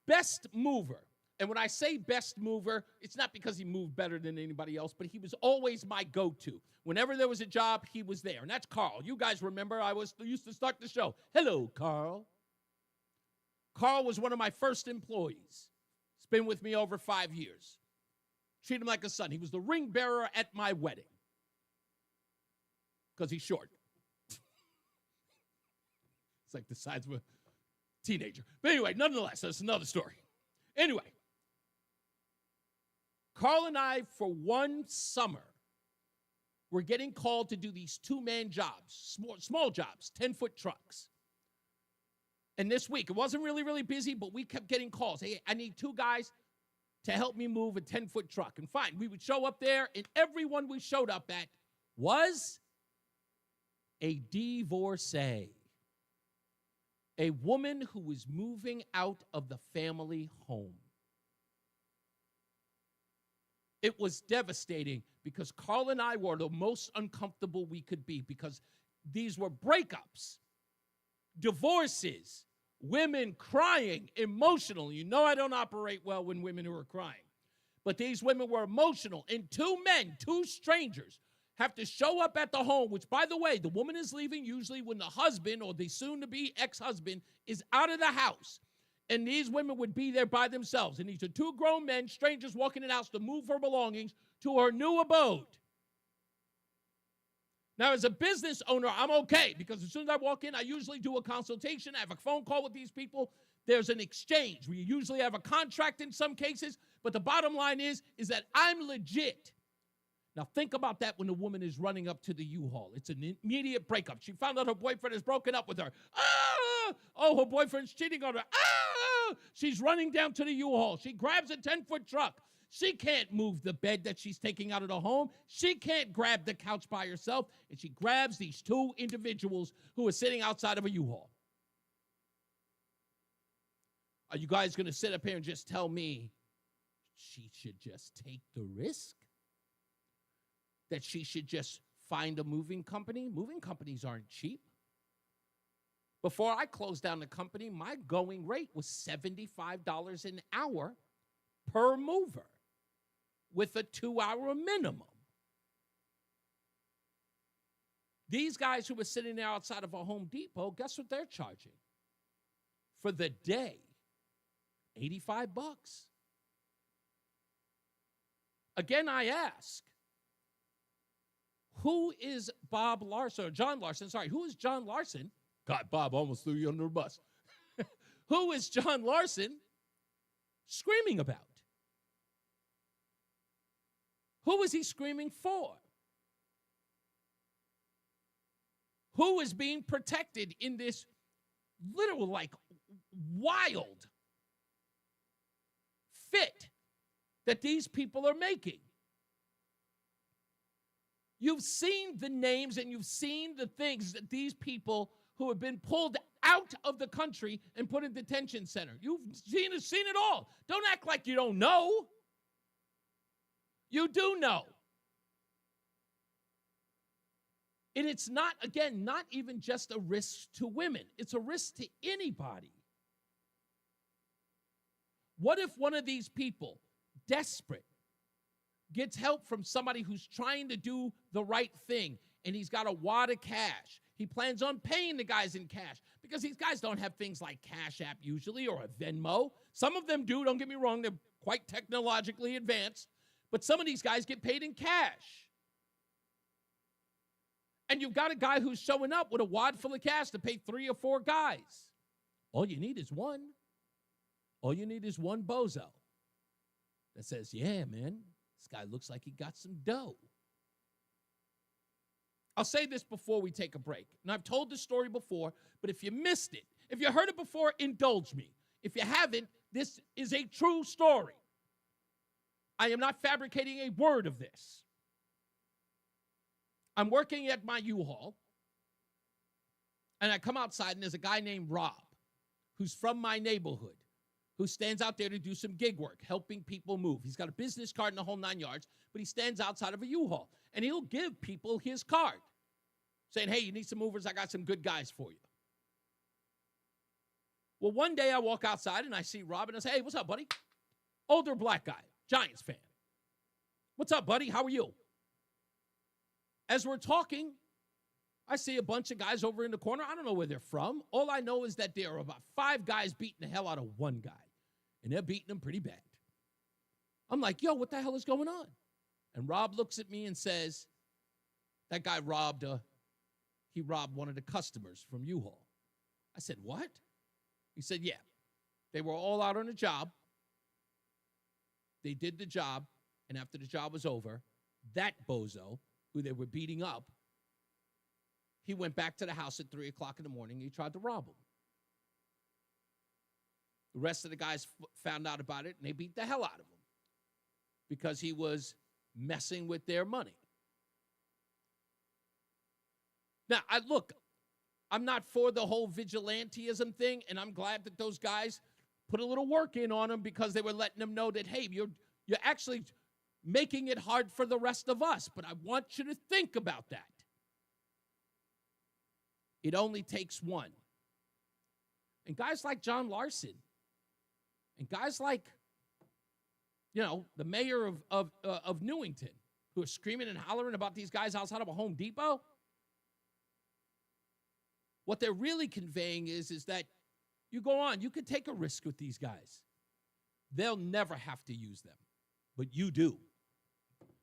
[SPEAKER 7] best mover, and when I say best mover, it's not because he moved better than anybody else, but he was always my go-to. Whenever there was a job, he was there. And that's Carl. You guys remember I used to start the show. Hello, Carl. Carl was one of my first employees. He's been with me over 5 years. Treat him like a son. He was the ring bearer at my wedding because he's short. It's like the size of a teenager. But anyway, nonetheless, that's another story. Anyway, Carl and I, for one summer, were getting called to do these two-man jobs, small jobs, 10-foot trucks. And this week, it wasn't really busy, but we kept getting calls. Hey, I need 2 guys to help me move a 10-foot truck. And fine, we would show up there, and everyone we showed up at was a divorcee. A woman who was moving out of the family home. It was devastating because Carl and I were the most uncomfortable we could be because these were breakups, divorces, women crying, emotional. You know I don't operate well when women who are crying. But these women were emotional. And 2 men, 2 strangers, have to show up at the home, which, by the way, the woman is leaving usually when the husband or the soon-to-be ex-husband is out of the house. And these women would be there by themselves. And these are 2 grown men, strangers, walking in the house to move her belongings to her new abode. Now, as a business owner, I'm okay because as soon as I walk in, I usually do a consultation. I have a phone call with these people. There's an exchange. We usually have a contract in some cases. But the bottom line is that I'm legit. Now, think about that when the woman is running up to the U-Haul. It's an immediate breakup. She found out her boyfriend has broken up with her. Ah! Oh, her boyfriend's cheating on her. Ah! She's running down to the U-Haul. She grabs a 10-foot truck. She can't move the bed that she's taking out of the home. She can't grab the couch by herself. And she grabs these 2 individuals who are sitting outside of a U-Haul. Are you guys going to sit up here and just tell me she should just take the risk? That she should just find a moving company? Moving companies aren't cheap. Before I closed down the company, my going rate was $75 an hour per mover with a 2-hour minimum. These guys who were sitting there outside of a Home Depot, guess what they're charging? For the day, $85. Again, I ask, who is Bob Larson, or John Larson? Sorry, who is John Larson? God, Bob almost threw you under a bus. Who is John Larson screaming about? Who is he screaming for? Who is being protected in this literal, like, wild fit that these people are making? You've seen the names and you've seen the things that these people who have been pulled out of the country and put in detention center. You've seen it all. Don't act like you don't know. You do know. And it's not, again, not even just a risk to women. It's a risk to anybody. What if one of these people, desperate, gets help from somebody who's trying to do the right thing, and he's got a wad of cash? He plans on paying the guys in cash because these guys don't have things like Cash App usually or a Venmo. Some of them do, don't get me wrong. They're quite technologically advanced. But some of these guys get paid in cash. And you've got a guy who's showing up with a wad full of cash to pay 3 or 4 guys. All you need is one. All you need is one bozo that says, yeah, man, this guy looks like he got some dough. I'll say this before we take a break. And I've told this story before, but if you missed it, if you heard it before, indulge me. If you haven't, this is a true story. I am not fabricating a word of this. I'm working at my U-Haul, and I come outside, and there's a guy named Rob, who's from my neighborhood, who stands out there to do some gig work, helping people move. He's got a business card in the whole 9 yards, but he stands outside of a U-Haul, and he'll give people his card, saying, hey, you need some movers? I got some good guys for you. Well, one day I walk outside, and I see Rob, and I say, hey, what's up, buddy? Older black guy, Giants fan. What's up, buddy? How are you? As we're talking, I see a bunch of guys over in the corner. I don't know where they're from. All I know is that there are about 5 guys beating the hell out of one guy, and they're beating him pretty bad. I'm like, yo, what the hell is going on? And Rob looks at me and says, that guy robbed one of the customers from U-Haul. I said, what? He said, yeah. They were all out on a job. They did the job, and after the job was over, that bozo, who they were beating up, he went back to the house at 3 o'clock in the morning, and he tried to rob him. The rest of the guys found out about it, and they beat the hell out of him because he was messing with their money. Now, I'm not for the whole vigilantism thing, and I'm glad that those guys put a little work in on him because they were letting them know that, hey, you're actually making it hard for the rest of us. But I want you to think about that. It only takes one. And guys like John Larson, and guys like, the mayor of Newington, who are screaming and hollering about these guys outside of a Home Depot, what they're really conveying is that you go on, you can take a risk with these guys. They'll never have to use them, but you do.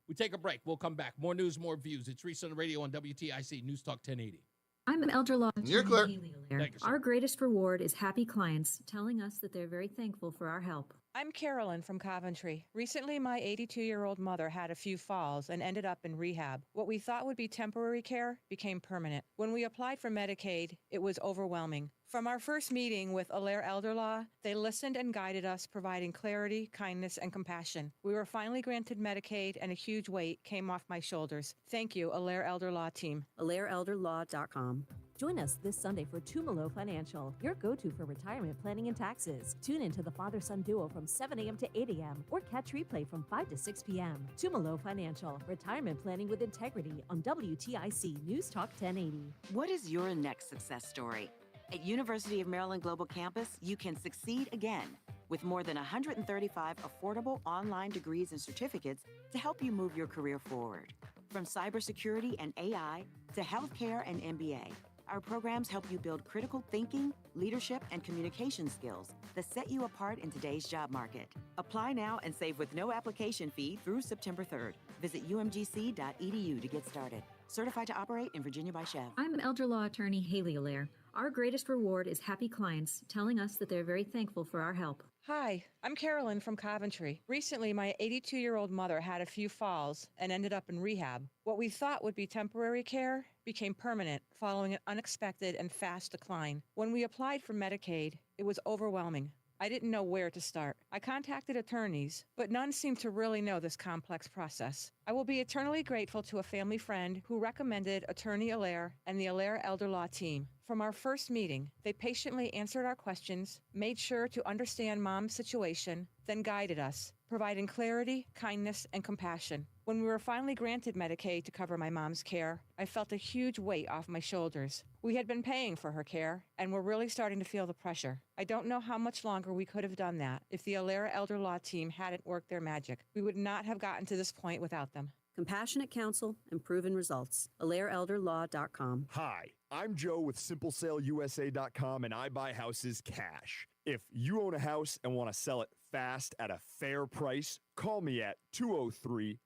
[SPEAKER 7] We take a break. We'll come back. More news, more views. It's Reese on the Radio on WTIC, News Talk 1080.
[SPEAKER 2] I'm Elder Law.
[SPEAKER 3] You're clear.
[SPEAKER 7] Thank you, sir.
[SPEAKER 2] Our greatest reward is happy clients telling us that they're very thankful for our help.
[SPEAKER 5] I'm Carolyn from Coventry. Recently, my 82-year-old mother had a few falls and ended up in rehab. What we thought would be temporary care became permanent. When we applied for Medicaid, it was overwhelming. From our first meeting with Alair Elder Law, they listened and guided us, providing clarity, kindness, and compassion. We were finally granted Medicaid, and a huge weight came off my shoulders. Thank you, Alair Elder Law team.
[SPEAKER 6] AlairElderLaw.com. Join us this Sunday for Tumalo Financial, your go-to for retirement planning and taxes. Tune in to the father-son duo from 7 a.m. to 8 a.m. or catch replay from 5 to 6 p.m. Tumalo Financial, retirement planning with integrity on WTIC News Talk 1080.
[SPEAKER 8] What is your next success story? At University of Maryland Global Campus, you can succeed again with more than 135 affordable online degrees and certificates to help you move your career forward. From cybersecurity and AI to healthcare and MBA, our programs help you build critical thinking, leadership, and communication skills that set you apart in today's job market. Apply now and save with no application fee through September 3rd. Visit umgc.edu to get started. Certified to operate in Virginia by Chev.
[SPEAKER 2] I'm elder law attorney Haley Allaire. Our greatest reward is happy clients telling us that they're very thankful for our help.
[SPEAKER 5] Hi, I'm Carolyn from Coventry. Recently, my 82-year-old mother had a few falls and ended up in rehab. What we thought would be temporary care became permanent following an unexpected and fast decline. When we applied for Medicaid, it was overwhelming. I didn't know where to start. I contacted attorneys, but none seemed to really know this complex process. I will be eternally grateful to a family friend who recommended Attorney Allaire and the Allaire Elder Law team. From our first meeting, they patiently answered our questions, made sure to understand Mom's situation, then guided us, providing clarity, kindness, and compassion. When we were finally granted Medicaid to cover my mom's care, I felt a huge weight off my shoulders. We had been paying for her care, and were really starting to feel the pressure. I don't know how much longer we could have done that if the Allaire Elder Law team hadn't worked their magic. We would not have gotten to this point without them.
[SPEAKER 1] Compassionate counsel and proven results. AllaireElderLaw.com.
[SPEAKER 9] Hi, I'm Joe with SimpleSaleUSA.com, and I buy houses cash. If you own a house and want to sell it fast at a fair price, call me at 203-896-4000.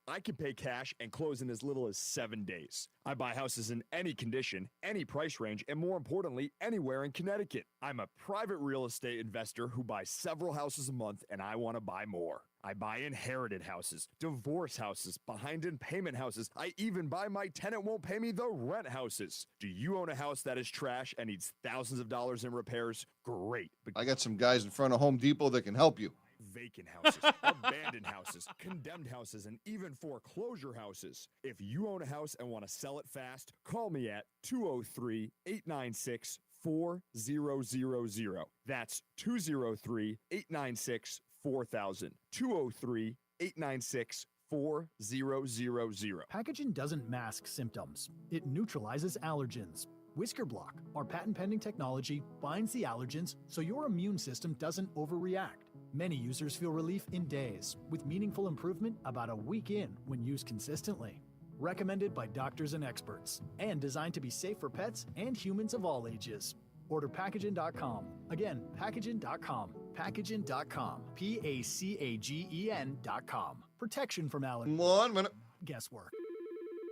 [SPEAKER 9] I can pay cash and close in as little as 7 days. I buy houses in any condition, any price range, and more importantly, anywhere in Connecticut. I'm a private real estate investor who buys several houses a month, and I want to buy more. I buy inherited houses, divorce houses, behind in payment houses. I even buy my tenant won't pay me the rent houses. Do you own a house that is trash and needs thousands of dollars in repairs? Great.
[SPEAKER 3] I got some guys in front of Home Depot that can help you.
[SPEAKER 9] Vacant houses, abandoned houses, condemned houses, and even foreclosure houses. If you own a house and want to sell it fast, call me at 203-896-4000. That's 203-896-4000. 203-896-4000.
[SPEAKER 10] Packaging doesn't mask symptoms. It neutralizes allergens. Whisker Block, our patent-pending technology, binds the allergens so your immune system doesn't overreact. Many users feel relief in days, with meaningful improvement about a week in when used consistently. Recommended by doctors and experts, and designed to be safe for pets and humans of all ages. Order Packaging.com. Again, Packaging.com. Packaging.com. Pacagen.com. Protection from allergies.
[SPEAKER 3] 1 minute.
[SPEAKER 10] Guesswork.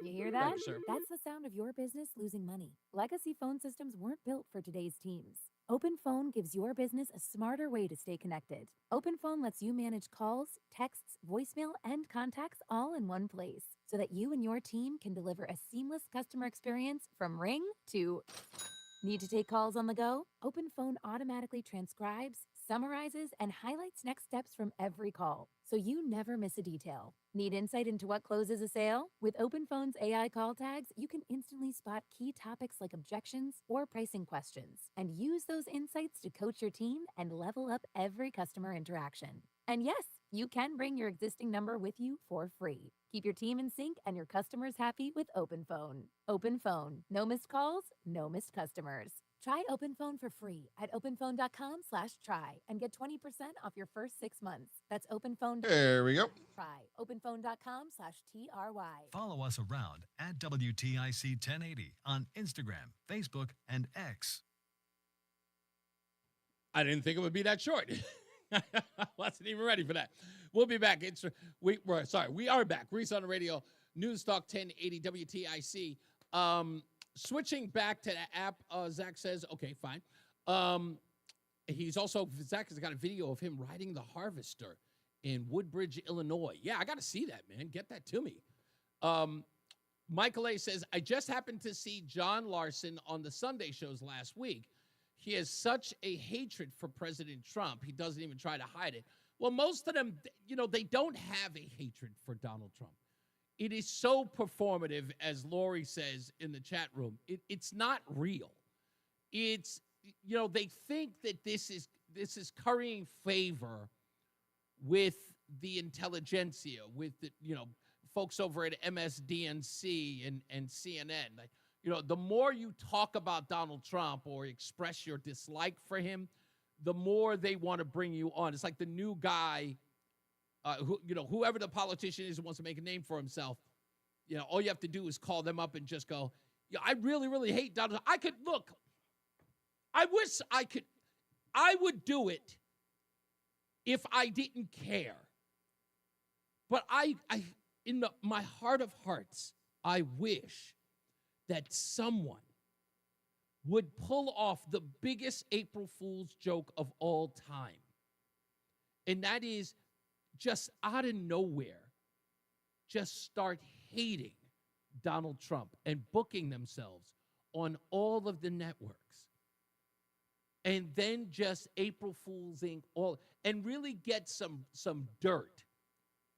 [SPEAKER 6] You hear that?
[SPEAKER 7] Thank you, sir.
[SPEAKER 6] That's the sound of your business losing money. Legacy phone systems weren't built for today's teams. OpenPhone gives your business a smarter way to stay connected. OpenPhone lets you manage calls, texts, voicemail, and contacts all in one place so that you and your team can deliver a seamless customer experience from ring to... Need to take calls on the go? OpenPhone automatically transcribes, summarizes, and highlights next steps from every call, so you never miss a detail. Need insight into what closes a sale? With OpenPhone's AI call tags, you can instantly spot key topics like objections or pricing questions, and use those insights to coach your team and level up every customer interaction. And yes, you can bring your existing number with you for free. Keep your team in sync and your customers happy with OpenPhone. OpenPhone. No missed calls, no missed customers. Try OpenPhone for free at openphone.com/try and get 20% off your first 6 months. That's OpenPhone.
[SPEAKER 3] There we go.
[SPEAKER 6] Try openphone.com/TRY.
[SPEAKER 4] Follow us around at WTIC 1080 on Instagram, Facebook, and X.
[SPEAKER 7] I didn't think it would be that short. Wasn't even ready for that. We'll be back. We are back. Reese on the Radio, NewsTalk 1080 WTIC. Switching back to the app, Zach says, okay, fine. Zach has got a video of him riding the Harvester in Woodbridge, Illinois. Yeah, I got to see that, man. Get that to me. Michael A. says, I just happened to see John Larson on the Sunday shows last week. He has such a hatred for President Trump, he doesn't even try to hide it. Well, most of them, they don't have a hatred for Donald Trump. It is so performative, as Lori says in the chat room. It's not real. It's, they think that this is currying favor with the intelligentsia, with the, folks over at MSDNC and CNN. The more you talk about Donald Trump or express your dislike for him, the more they want to bring you on. It's like the new guy whoever the politician is who wants to make a name for himself, all you have to do is call them up and just go, I really, really hate Donald Trump. I wish I would do it if I didn't care. But my heart of hearts, I wish that someone would pull off the biggest April Fool's joke of all time. And that is just out of nowhere, just start hating Donald Trump and booking themselves on all of the networks. And then just April Fool's Inc. and really get some dirt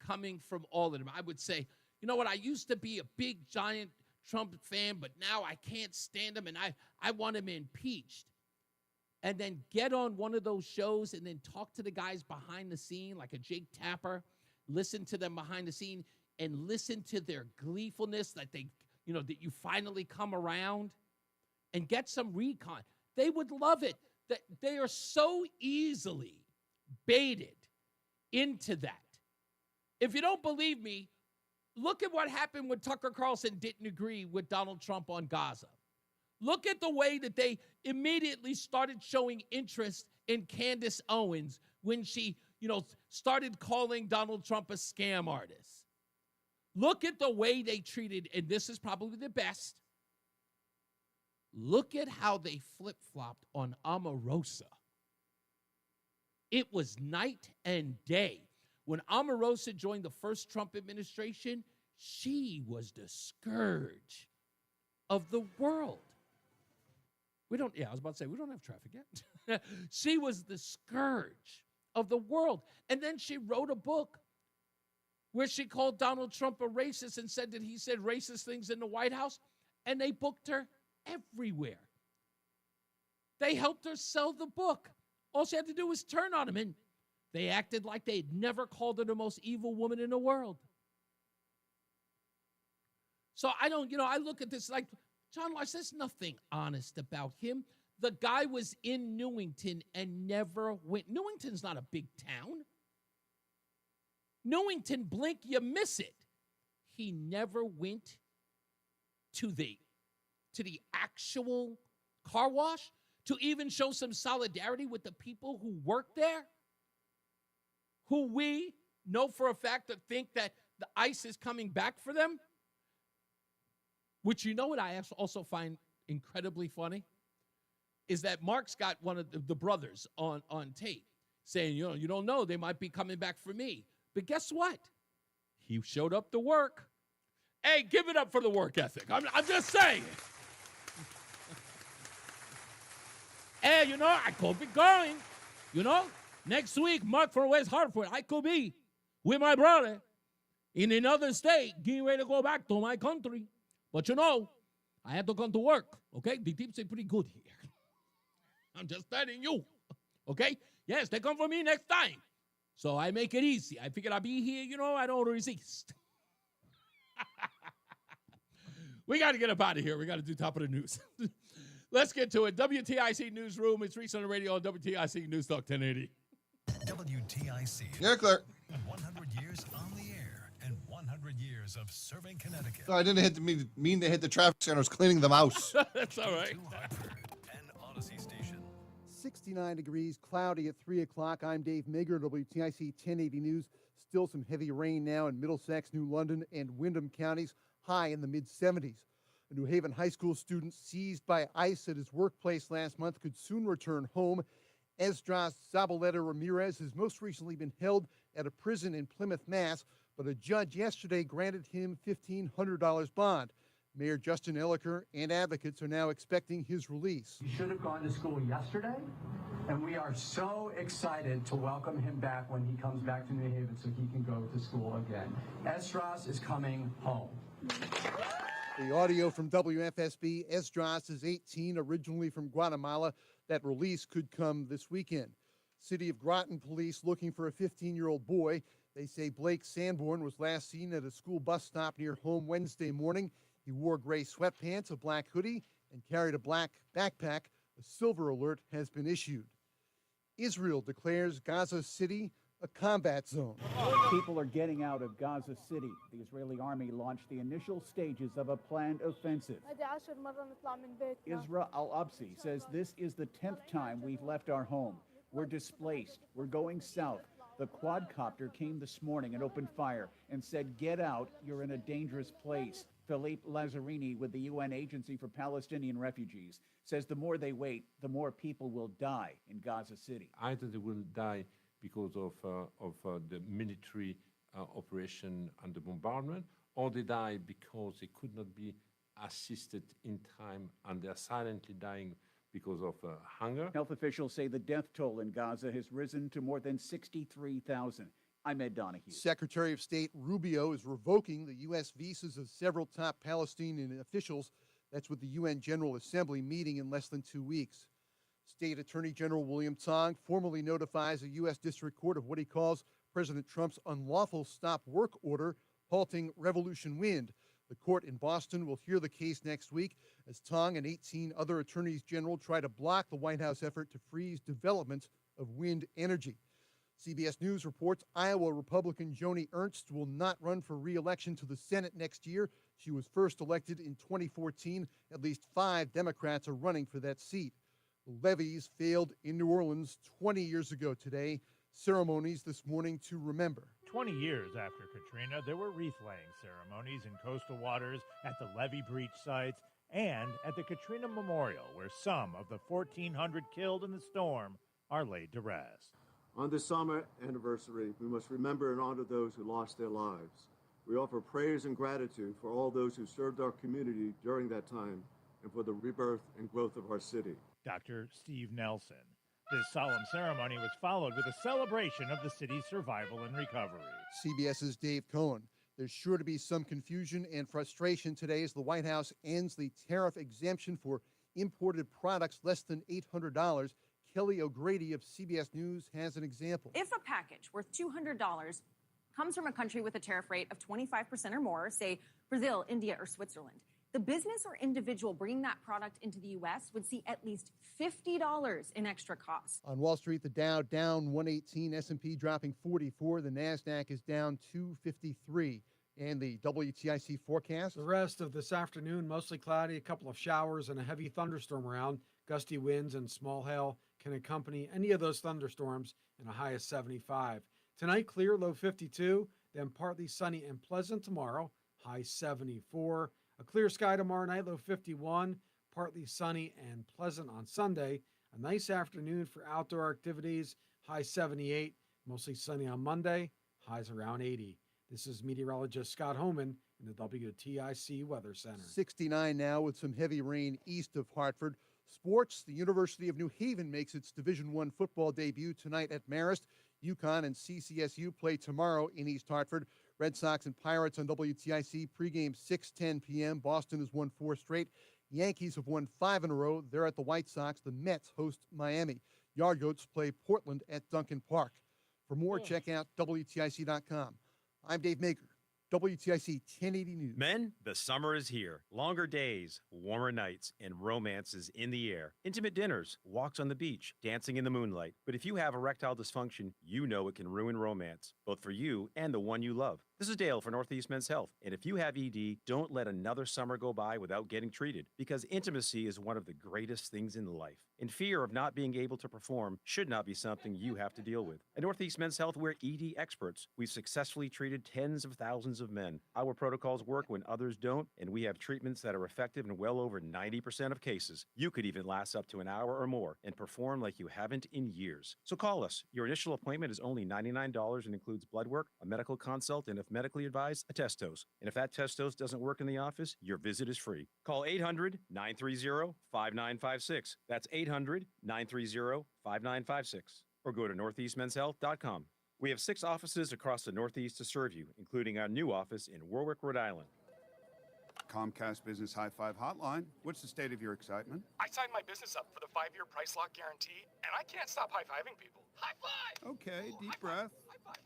[SPEAKER 7] coming from all of them. I would say, you know what, I used to be a big, giant Trump fan, but now I can't stand him, and I want him impeached. And then get on one of those shows and then talk to the guys behind the scene, like a Jake Tapper, listen to them behind the scene and listen to their gleefulness that that you finally come around and get some recon. They would love it. That they are so easily baited into that. If you don't believe me, look at what happened when Tucker Carlson didn't agree with Donald Trump on Gaza. Look at the way that they immediately started showing interest in Candace Owens when she, started calling Donald Trump a scam artist. Look at the way they treated, and this is probably the best. Look at how they flip-flopped on Omarosa. It was night and day. When Omarosa joined the first Trump administration, she was the scourge of the world. I was about to say, we don't have traffic yet. She was the scourge of the world. And then she wrote a book where she called Donald Trump a racist and said that he said racist things in the White House, and they booked her everywhere. They helped her sell the book. All she had to do was turn on him, and they acted like they'd never called her the most evil woman in the world. So I look at this like, John Lodge, there's nothing honest about him. The guy was in Newington and never went. Newington's not a big town. Newington, blink, you miss it. He never went to the actual car wash to even show some solidarity with the people who work there, who we know for a fact that think that the ICE is coming back for them. Which, what I also find incredibly funny is that Mark's got one of the brothers on tape saying, you don't know, they might be coming back for me. But guess what? He showed up to work. Hey, give it up for the work ethic. I'm just saying. Hey, I could be going. Next week, Mark from West Hartford, I could be with my brother in another state getting ready to go back to my country. But I have to come to work, okay? The tips are pretty good here. I'm just telling you, okay? Yes, they come for me next time. So I make it easy. I figured I'll be here, I don't resist. We got to get up out of here. We got to do top of the news. Let's get to it. WTIC Newsroom. It's Reese on the Radio on WTIC NewsTalk 1080.
[SPEAKER 4] WTIC.
[SPEAKER 3] You're clear.
[SPEAKER 4] 100 years on the air and 100 years of serving Connecticut.
[SPEAKER 3] No, I didn't mean to hit the traffic sign. I was cleaning the mouse.
[SPEAKER 7] That's all right.
[SPEAKER 4] And Odyssey Station.
[SPEAKER 14] 69 degrees, cloudy at 3 o'clock. I'm Dave Mager, WTIC 1080 News. Still some heavy rain now in Middlesex, New London, and Windham counties, high in the mid-70s. A New Haven high school student seized by ICE at his workplace last month could soon return home. Esdras Zabaleta Ramirez has most recently been held at a prison in Plymouth, Mass., but a judge yesterday granted him $1,500 bond. Mayor Justin Elliker and advocates are now expecting his release.
[SPEAKER 11] He should have gone to school yesterday, and we are so excited to welcome him back when he comes back to New Haven so he can go to school again. Esdras is coming home.
[SPEAKER 14] The audio from WFSB, Esdras is 18, originally from Guatemala. That release could come this weekend. City of Groton police looking for a 15-year-old boy. They say Blake Sanborn was last seen at a school bus stop near home Wednesday morning. He wore gray sweatpants, a black hoodie, and carried a black backpack. A silver alert has been issued. Israel declares Gaza City a combat zone.
[SPEAKER 12] People are getting out of Gaza City. The Israeli army launched the initial stages of a planned offensive. Isra al-Absi says this is the 10th time we've left our home. We're displaced. We're going south. The quadcopter came this morning and opened fire and said, "Get out, you're in a dangerous place." Philippe Lazzarini with the UN Agency for Palestinian Refugees says the more they wait, the more people will die in Gaza City.
[SPEAKER 13] Either they will die because of the military operation and the bombardment, or they die because they could not be assisted in time and they are silently dying because of hunger.
[SPEAKER 12] Health officials say the death toll in Gaza has risen to more than 63,000. I'm Ed Donahue.
[SPEAKER 14] Secretary of State Rubio is revoking the U.S. visas of several top Palestinian officials. That's with the UN General Assembly meeting in less than 2 weeks. State Attorney General William Tong formally notifies a U.S. District Court of what he calls President Trump's unlawful stop work order halting Revolution Wind. The court in Boston will hear the case next week as Tong and 18 other attorneys general try to block the White House effort to freeze development of wind energy. CBS News reports Iowa Republican Joni Ernst will not run for re-election to the Senate next year. She was first elected in 2014. At least 5 Democrats are running for that seat. The levees failed in New Orleans 20 years ago today. Ceremonies this morning to remember.
[SPEAKER 15] 20 years after Katrina, there were wreath-laying ceremonies in coastal waters at the levee breach sites and at the Katrina Memorial, where some of the 1,400 killed in the storm are laid to rest.
[SPEAKER 16] On this summer anniversary, we must remember and honor those who lost their lives. We offer praise and gratitude for all those who served our community during that time and for the rebirth and growth of our city.
[SPEAKER 15] Dr. Steve Nelson. This solemn ceremony was followed with a celebration of the city's survival and recovery.
[SPEAKER 14] CBS's Dave Cohen. There's sure to be some confusion and frustration today as the White House ends the tariff exemption for imported products less than $800. Kelly O'Grady of CBS News has an example.
[SPEAKER 17] If a package worth $200 comes from a country with a tariff rate of 25% or more, say Brazil, India, or Switzerland, the business or individual bringing that product into the U.S. would see at least $50 in extra costs.
[SPEAKER 14] On Wall Street, the Dow down 118, S&P dropping 44, the NASDAQ is down 253. And the WTIC forecast?
[SPEAKER 19] The rest of this afternoon, mostly cloudy, a couple of showers and a heavy thunderstorm around. Gusty winds and small hail can accompany any of those thunderstorms and a high of 75. Tonight, clear, low 52, then partly sunny and pleasant tomorrow, high 74. A clear sky tomorrow night, low 51, partly sunny and pleasant on Sunday. A nice afternoon for outdoor activities, high 78, mostly sunny on Monday, highs around 80. This is meteorologist Scott Homan in the WTIC Weather Center.
[SPEAKER 14] 69 now with some heavy rain east of Hartford. Sports, the University of New Haven makes its Division I football debut tonight at Marist. UConn and CCSU play tomorrow in East Hartford. Red Sox and Pirates on WTIC pregame 6:10 p.m. Boston has won 4 straight. Yankees have won 5 in a row. They're at the White Sox. The Mets host Miami. Yard Goats play Portland at Duncan Park. For more, check out WTIC.com. I'm Dave Maker, WTIC 1080 News.
[SPEAKER 27] Men, the summer is here. Longer days, warmer nights, and romances in the air. Intimate dinners, walks on the beach, dancing in the moonlight. But if you have erectile dysfunction, you know it can ruin romance, both for you and the one you love. This is Dale for Northeast Men's Health. And if you have ED, don't let another summer go by without getting treated, because intimacy is one of the greatest things in life. And fear of not being able to perform should not be something you have to deal with. At Northeast Men's Health, we're ED experts. We've successfully treated tens of thousands of men. Our protocols work when others don't, and we have treatments that are effective in well over 90% of cases. You could even last up to an hour or more and perform like you haven't in years. So call us. Your initial appointment is only $99 and includes blood work, a medical consult, and if medically advised, a test dose. And if that test dose doesn't work in the office, your visit is free. Call 800-930-5956. That's 800-930-5956. Or go to northeastmenshealth.com. We have 6 offices across the Northeast to serve you, including our new office in Warwick, Rhode Island.
[SPEAKER 28] Comcast Business High Five Hotline. What's the state of your excitement?
[SPEAKER 29] I signed my business up for the 5-year price lock guarantee, and I can't stop high-fiving people. High five!
[SPEAKER 28] Okay, deep breath.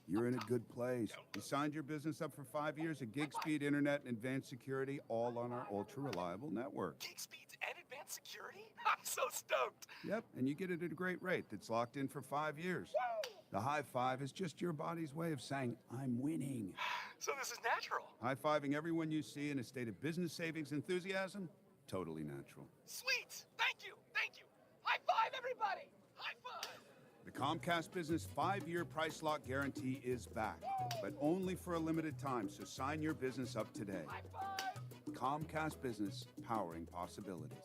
[SPEAKER 28] You're in a good place. You signed your business up for 5 years of gig speed internet and advanced security, all on our ultra-reliable network.
[SPEAKER 29] Gig speeds and advanced security? I'm so stoked.
[SPEAKER 28] Yep, and you get it at a great rate that's locked in for 5 years.
[SPEAKER 29] Woo!
[SPEAKER 28] The high five is just your body's way of saying, I'm winning.
[SPEAKER 29] So this is natural.
[SPEAKER 28] High-fiving everyone you see in a state of business savings enthusiasm, totally natural.
[SPEAKER 29] Sweet. Thank you. Thank you. High five, everybody. High five.
[SPEAKER 28] The Comcast Business 5-year price lock guarantee is back, but only for a limited time, so sign your business up today.
[SPEAKER 29] High five.
[SPEAKER 28] Comcast Business, powering possibilities.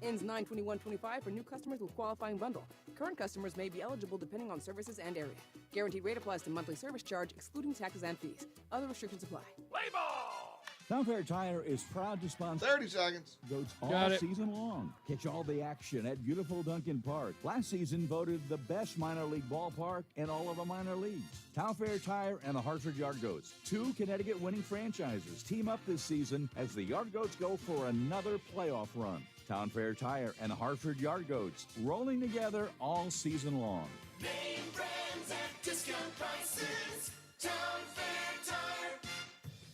[SPEAKER 8] Ends 9/21/25 for new customers with qualifying bundle. Current customers may be eligible depending on services and area. Guaranteed rate applies to monthly service charge, excluding taxes and fees. Other restrictions apply.
[SPEAKER 29] Play ball.
[SPEAKER 18] Town Fair Tire is proud to sponsor
[SPEAKER 3] 30 seconds.
[SPEAKER 18] Goats
[SPEAKER 7] Got
[SPEAKER 18] all
[SPEAKER 7] it.
[SPEAKER 18] season long. Catch all the action at beautiful Duncan Park. Last season voted the best minor league ballpark in all of the minor leagues. Town Fair Tire and the Hartford Yard Goats, 2 Connecticut winning franchises, team up this season as the Yard Goats go for another playoff run. Town Fair Tire and the Hartford Yard Goats, rolling together all season long.
[SPEAKER 20] Name brands at discount prices. Town Fair Tire.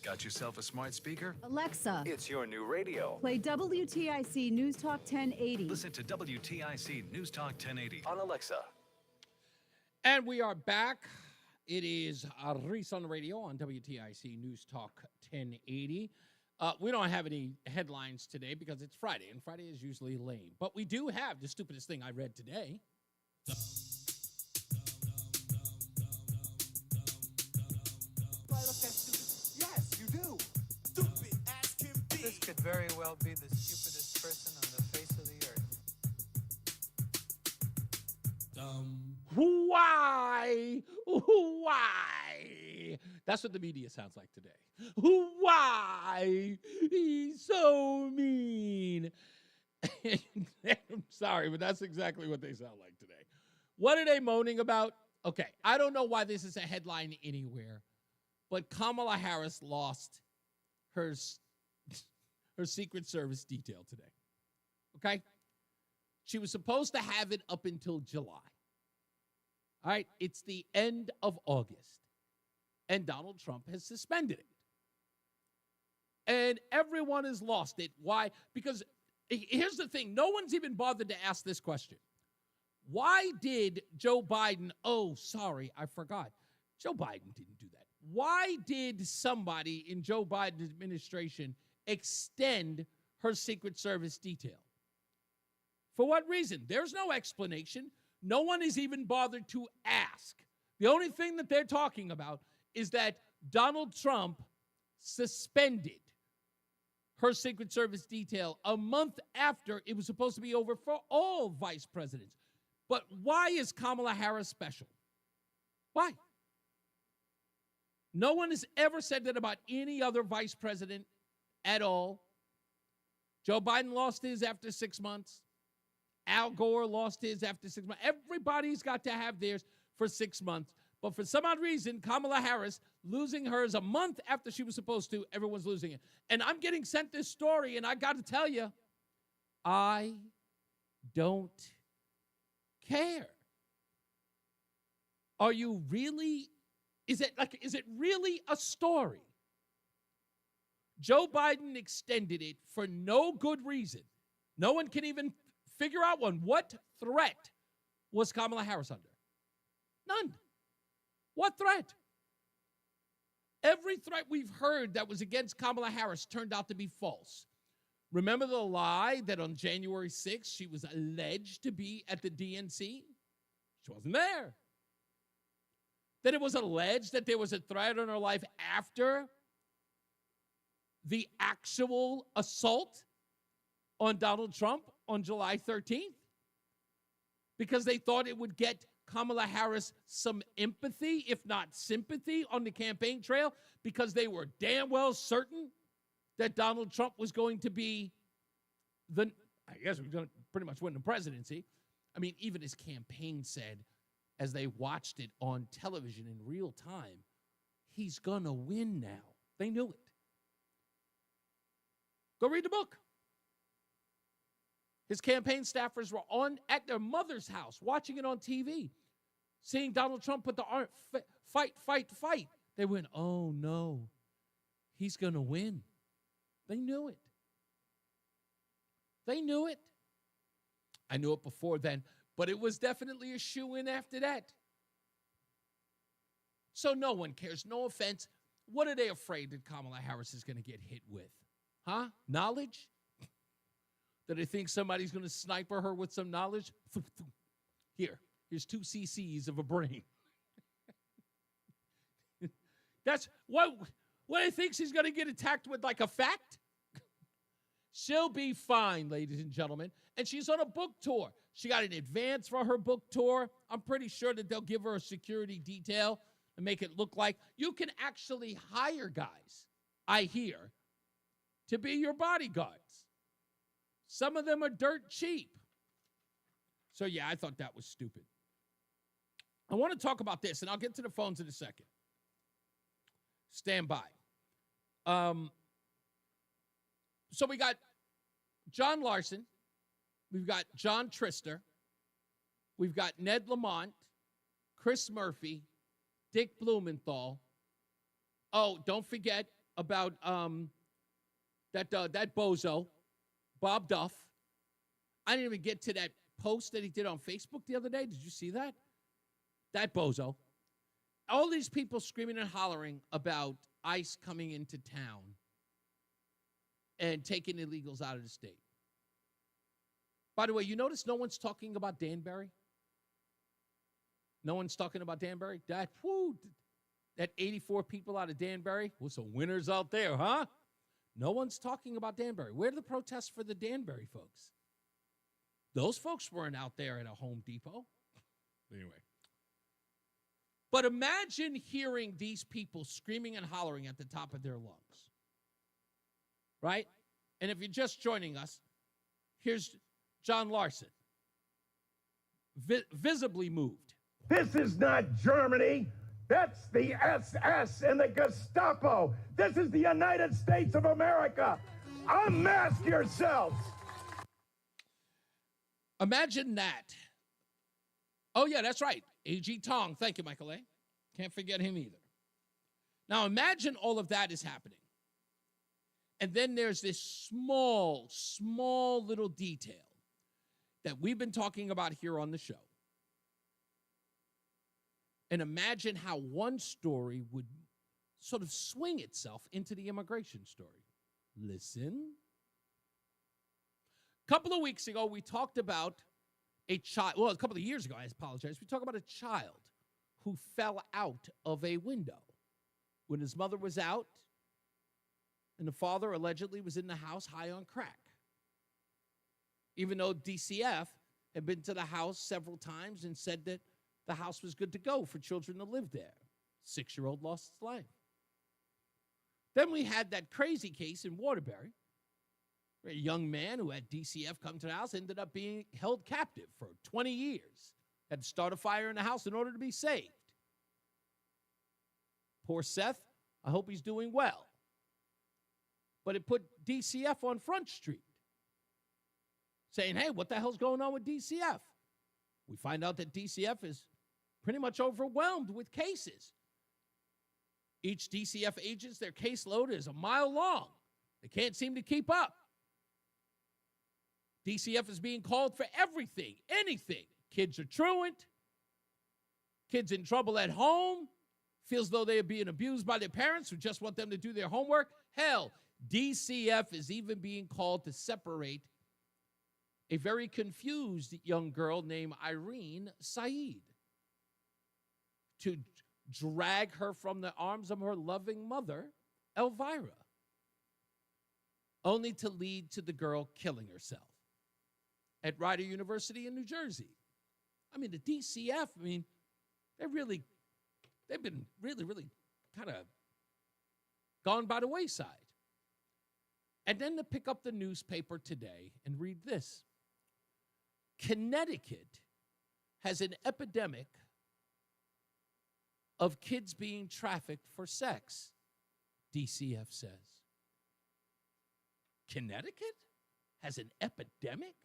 [SPEAKER 4] Got yourself a smart speaker?
[SPEAKER 21] Alexa,
[SPEAKER 4] It's your new radio.
[SPEAKER 21] play WTIC News Talk 1080.
[SPEAKER 4] Listen to WTIC News Talk 1080 on Alexa.
[SPEAKER 7] And we are back. It is Reese on the Radio on WTIC News Talk 1080. We don't have any headlines today because it's Friday, and Friday is usually lame. But we do have the stupidest thing I read today.
[SPEAKER 22] Yes, you do. Stupid as can be. This could very well be the stupidest person on the face of the earth.
[SPEAKER 7] Why? Why? That's what the media sounds like today. Why? He's so mean. I'm sorry, but that's exactly what they sound like today. What are they moaning about? Okay, I don't know why this is a headline anywhere, but Kamala Harris lost her Secret Service detail today. Okay? She was supposed to have it up until July. All right, it's the end of August, and Donald Trump has suspended it. And everyone has lost it. Why? Because here's the thing. No one's even bothered to ask this question. Why did Joe Biden, oh, sorry, I forgot. Joe Biden didn't do that. Why did somebody in Joe Biden's administration extend her Secret Service detail? For what reason? There's no explanation. No one is even bothered to ask. The only thing that they're talking about is that Donald Trump suspended her Secret Service detail a month after it was supposed to be over for all vice presidents. But why is Kamala Harris special? Why? No one has ever said that about any other vice president at all. Joe Biden lost his after 6 months. Al Gore lost his after 6 months. Everybody's got to have theirs for 6 months. But for some odd reason, Kamala Harris losing hers a month after she was supposed to, everyone's losing it. And I'm getting sent this story, and I got to tell you, I don't care. Are you really, is it really a story? Joe Biden extended it for no good reason. No one can even figure out one. What threat was Kamala Harris under? None. What threat? Every threat we've heard that was against Kamala Harris turned out to be false. Remember the lie that on January 6th, she was alleged to be at the DNC? She wasn't there. That it was alleged that there was a threat on her life after the actual assault on Donald Trump on July 13th? Because they thought it would get Kamala Harris some empathy, if not sympathy, on the campaign trail, because they were damn well certain that Donald Trump was going to be I guess we're going to pretty much win the presidency. I mean, even his campaign said, as they watched it on television in real time, he's going to win now. They knew it. Go read the book. His campaign staffers were at their mother's house, watching it on TV, seeing Donald Trump put the fight. They went, oh, no, he's going to win. They knew it. They knew it. I knew it before then, but it was definitely a shoo-in after that. So no one cares. No offense. What are they afraid that Kamala Harris is going to get hit with? Huh? Knowledge? Do they think somebody's going to sniper her with some knowledge? Here's 2 cc's of a brain. That's what he thinks he's going to get attacked with, like a fact? She'll be fine, ladies and gentlemen. And she's on a book tour. She got an advance for her book tour. I'm pretty sure that they'll give her a security detail and make it look like you can actually hire guys, I hear, to be your bodyguards. Some of them are dirt cheap. So, yeah, I thought that was stupid. I want to talk about this, and I'll get to the phones in a second. Stand by. So we got John Larson. We've got John Trister. We've got Ned Lamont, Chris Murphy, Dick Blumenthal. Oh, don't forget about that bozo, Bob Duff. I didn't even get to that post that he did on Facebook the other day. Did you see that? That bozo. All these people screaming and hollering about ICE coming into town and taking illegals out of the state. By the way, you notice no one's talking about Danbury? No one's talking about Danbury? That 84 people out of Danbury was some winners out there, huh? No one's talking about Danbury. Where are the protests for the Danbury folks? Those folks weren't out there at a Home Depot. Anyway. But imagine hearing these people screaming and hollering at the top of their lungs. Right? And if you're just joining us, here's John Larson. Visibly moved.
[SPEAKER 1] This is not Germany. That's the SS and the Gestapo. This is the United States of America. Unmask yourselves.
[SPEAKER 7] Imagine that. Oh, yeah, that's right. A.G. Tong. Thank you, Michael A. Can't forget him either. Now, imagine all of that is happening. And then there's this small little detail that we've been talking about here on the show. And imagine how one story would sort of swing itself into the immigration story. Listen. A couple of weeks ago, we talked about a child. Well, a couple of years ago, I apologize. We talked about a child who fell out of a window when his mother was out and the father allegedly was in the house high on crack. Even though DCF had been to the house several times and said that the house was good to go for children to live there. 6-year-old lost his life. Then we had that crazy case in Waterbury, where a young man who had DCF come to the house ended up being held captive for 20 years. Had to start a fire in the house in order to be saved. Poor Seth, I hope he's doing well. But it put DCF on Front Street, saying, hey, what the hell's going on with DCF? We find out that DCF is pretty much overwhelmed with cases. Each DCF agent, their caseload is a mile long. They can't seem to keep up. DCF is being called for everything, anything. Kids are truant. Kids in trouble at home. Feels though they are being abused by their parents who just want them to do their homework. Hell, DCF is even being called to separate a very confused young girl named Irene Saeed, to drag her from the arms of her loving mother, Elvira, only to lead to the girl killing herself at Rider University in New Jersey. I mean, the DCF, they've been really kind of gone by the wayside. And then to pick up the newspaper today and read this. Connecticut has an epidemic of kids being trafficked for sex, DCF says. Connecticut has an epidemic?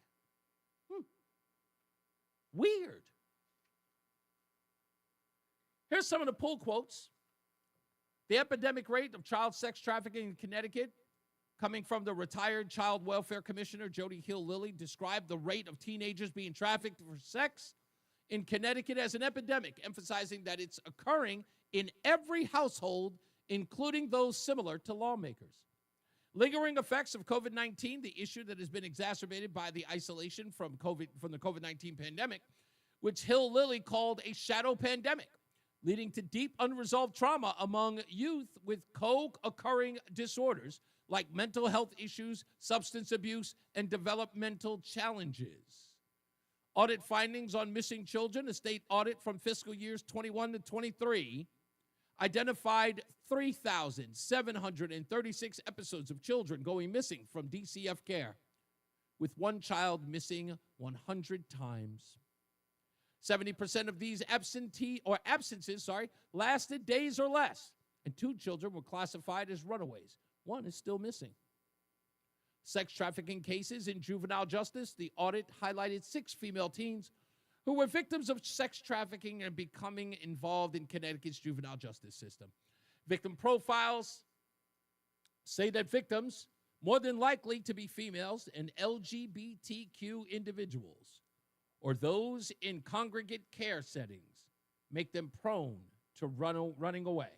[SPEAKER 7] Weird. Here's some of the pull quotes. The epidemic rate of child sex trafficking in Connecticut, coming from the retired Child Welfare Commissioner Jody Hill Lilly, described the rate of teenagers being trafficked for sex in Connecticut as an epidemic, emphasizing that it's occurring in every household, including those similar to lawmakers. Lingering effects of COVID-19, the issue that has been exacerbated by the isolation from the COVID-19 pandemic, which Hill Lilly called a shadow pandemic, leading to deep unresolved trauma among youth with co-occurring disorders like mental health issues, substance abuse, and developmental challenges. Audit findings on missing children, a state audit from fiscal years 21 to 23, identified 3,736 episodes of children going missing from DCF care, with one child missing 100 times. 70% of these absences lasted days or less, and 2 children were classified as runaways. 1 is still missing. Sex trafficking cases in juvenile justice, the audit highlighted 6 female teens who were victims of sex trafficking and becoming involved in Connecticut's juvenile justice system. Victim profiles say that victims, more than likely to be females and LGBTQ individuals, or those in congregate care settings, make them prone to running away.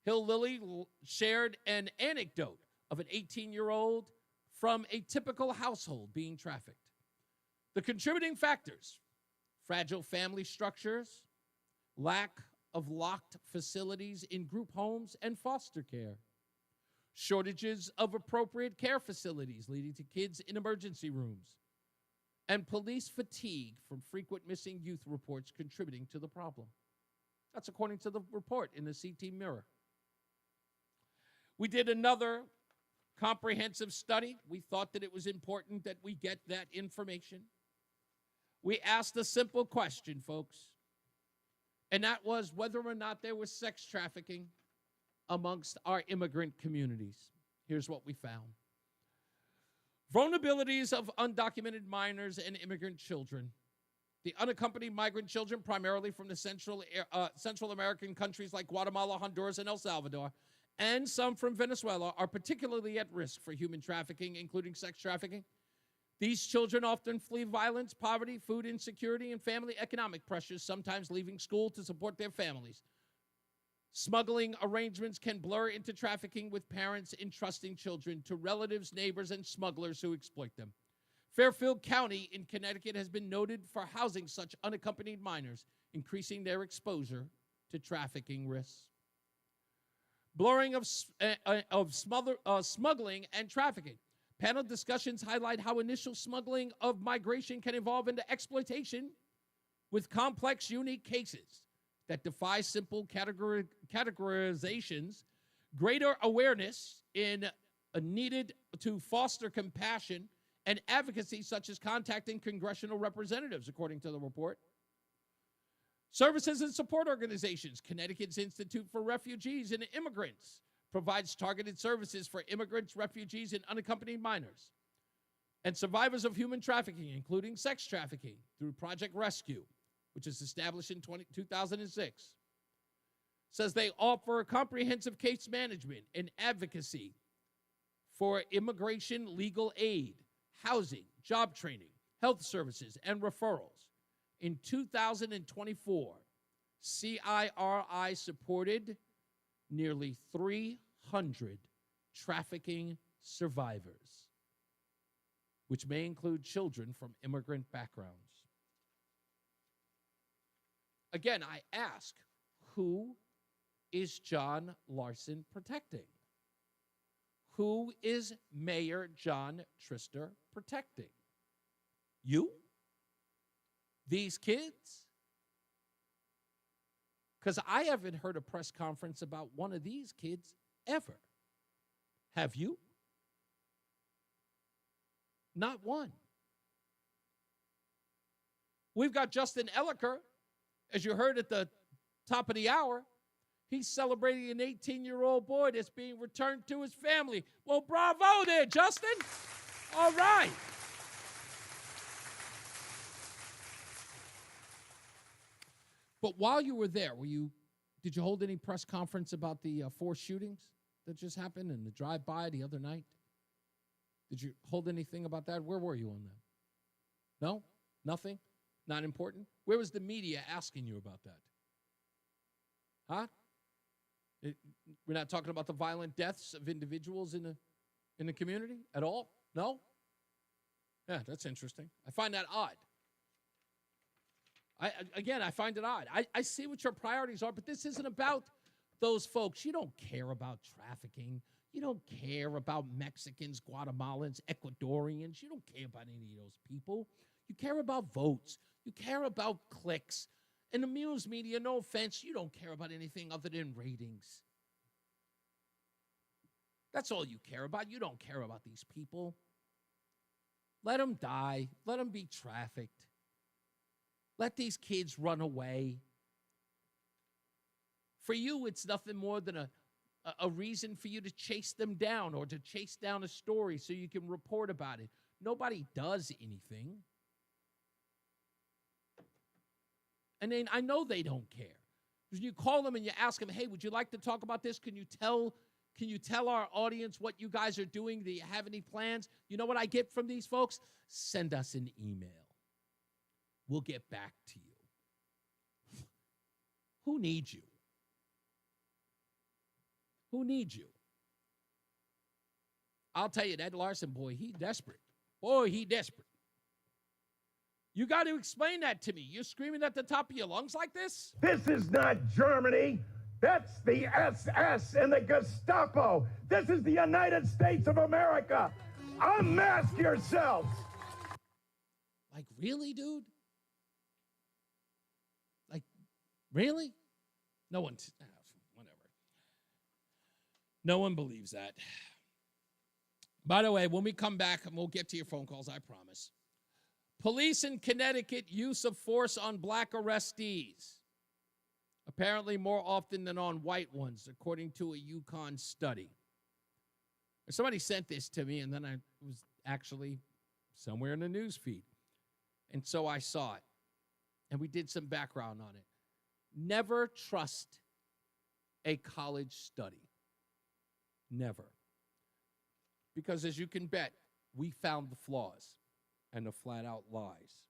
[SPEAKER 7] Hill Lilly shared an anecdote of an 18-year-old from a typical household being trafficked. The contributing factors: fragile family structures, lack of locked facilities in group homes and foster care, shortages of appropriate care facilities leading to kids in emergency rooms, and police fatigue from frequent missing youth reports contributing to the problem. That's according to the report in the CT Mirror. We did another comprehensive study. We thought that it was important that we get that information. We asked a simple question, folks, and that was whether or not there was sex trafficking amongst our immigrant communities. Here's what we found. Vulnerabilities of undocumented minors and immigrant children. The unaccompanied migrant children, primarily from the Central American countries like Guatemala, Honduras, and El Salvador, and some from Venezuela, are particularly at risk for human trafficking, including sex trafficking. These children often flee violence, poverty, food insecurity, and family economic pressures, sometimes leaving school to support their families. Smuggling arrangements can blur into trafficking, with parents entrusting children to relatives, neighbors, and smugglers who exploit them. Fairfield County in Connecticut has been noted for housing such unaccompanied minors, increasing their exposure to trafficking risks. Blurring of smuggling and trafficking. Panel discussions highlight how initial smuggling of migration can evolve into exploitation, with complex, unique cases that defy simple categorizations. Greater awareness needed to foster compassion and advocacy, such as contacting congressional representatives, according to the report. Services and support organizations. Connecticut's Institute for Refugees and Immigrants provides targeted services for immigrants, refugees, and unaccompanied minors, and survivors of human trafficking, including sex trafficking, through Project Rescue, which is established in 2006. Says they offer comprehensive case management and advocacy for immigration legal aid, housing, job training, health services, and referrals. In 2024, CIRI supported nearly 300 trafficking survivors, which may include children from immigrant backgrounds. Again, I ask, who is John Larson protecting? Who is Mayor John Trister protecting? You? These kids? Because I haven't heard a press conference about one of these kids ever. Have you? Not one. We've got Justin Elliker, as you heard at the top of the hour. He's celebrating an 18-year-old boy that's being returned to his family. Well, bravo there, Justin. All right. But while you were there, did you hold any press conference about the 4 shootings that just happened and the drive-by the other night? Did you hold anything about that? Where were you on that? No? Nothing? Not important? Where was the media asking you about that? Huh? We're not talking about the violent deaths of individuals in the community at all? No? Yeah, that's interesting. I find that odd. I find it odd. I see what your priorities are, but this isn't about those folks. You don't care about trafficking. You don't care about Mexicans, Guatemalans, Ecuadorians. You don't care about any of those people. You care about votes. You care about clicks. And the news media, no offense, you don't care about anything other than ratings. That's all you care about. You don't care about these people. Let them die. Let them be trafficked. Let these kids run away. For you, it's nothing more than a reason for you to chase them down or to chase down a story so you can report about it. Nobody does anything. And then I know they don't care. When you call them and you ask them, hey, would you like to talk about this? Can you tell our audience what you guys are doing? Do you have any plans? You know what I get from these folks? Send us an email. We'll get back to you. Who needs you? Who needs you? I'll tell you, that Larson boy, he desperate. Boy, he desperate. You got to explain that to me. You're screaming at the top of your lungs like this?
[SPEAKER 1] This is not Germany. That's the SS and the Gestapo. This is the United States of America. Unmask yourselves.
[SPEAKER 7] Like, really, dude? Like, really? No one, whatever. No one believes that. By the way, when we come back, and we'll get to your phone calls, I promise. Police in Connecticut, use of force on black arrestees. Apparently more often than on white ones, according to a UConn study. Somebody sent this to me, and then I was actually somewhere in the news feed. And so I saw it, and we did some background on it. Never trust a college study. Never. Because as you can bet, we found the flaws and the flat-out lies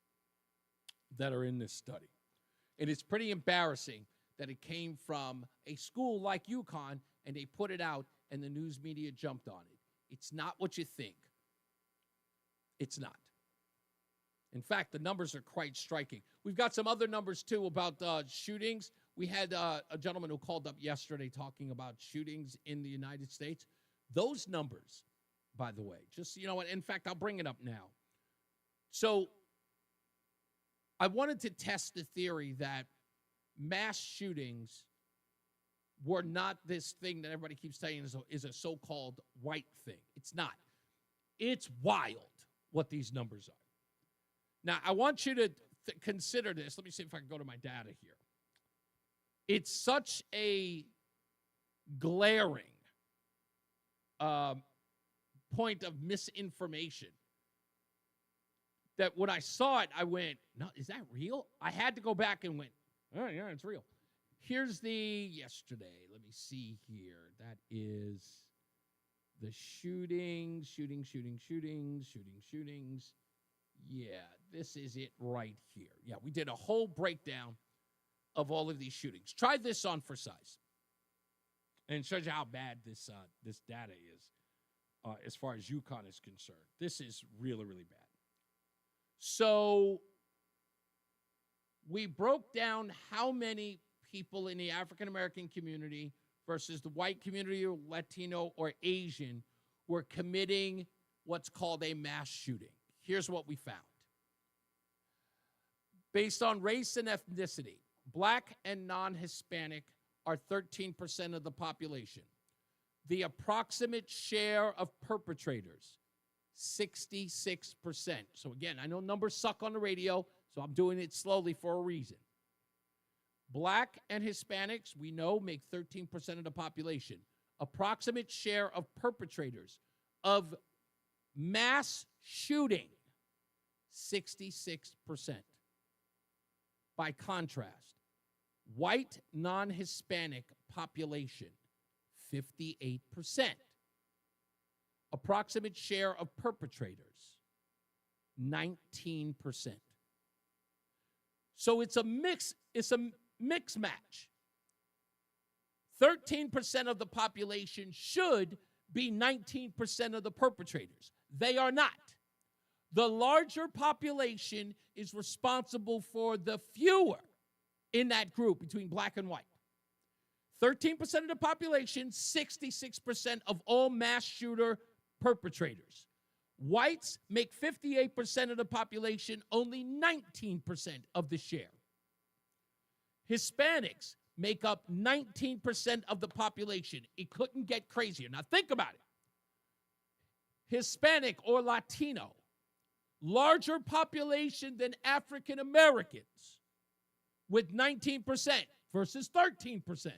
[SPEAKER 7] that are in this study. And it's pretty embarrassing that it came from a school like UConn, and they put it out, and the news media jumped on it. It's not what you think. It's not. In fact, the numbers are quite striking. We've got some other numbers, too, about shootings. We had a gentleman who called up yesterday talking about shootings in the United States. Those numbers, by the way, just, you know what, in fact, I'll bring it up now. So I wanted to test the theory that mass shootings were not this thing that everybody keeps saying is a so-called white thing. It's not. It's wild what these numbers are. Now, I want you to consider this. Let me see if I can go to my data here. It's such a glaring point of misinformation that when I saw it, I went, no, is that real? I had to go back and went, oh, yeah, it's real. Here's the yesterday. Let me see here. That is the shootings. Yeah, this is it right here. Yeah, we did a whole breakdown of all of these shootings. Try this on for size. And it shows you how bad this data is as far as UConn is concerned. This is really, really bad. So we broke down how many people in the African-American community versus the white community or Latino or Asian were committing what's called a mass shooting. Here's what we found. Based on race and ethnicity, black and non-Hispanic are 13% of the population. The approximate share of perpetrators, 66%. So again, I know numbers suck on the radio, so I'm doing it slowly for a reason. Black and Hispanics, we know, make 13% of the population. Approximate share of perpetrators of mass shooting, 66%. By contrast, white non-Hispanic population, 58%. Approximate share of perpetrators, 19%. So it's a mix match. 13% of the population should be 19% of the perpetrators. They are not. The larger population is responsible for the fewer in that group between black and white. 13% of the population, 66% of all mass shooter perpetrators. Whites make 58% of the population, only 19% of the share. Hispanics make up 19% of the population. It couldn't get crazier. Now think about it. Hispanic or Latino, larger population than African Americans with 19% versus 13%.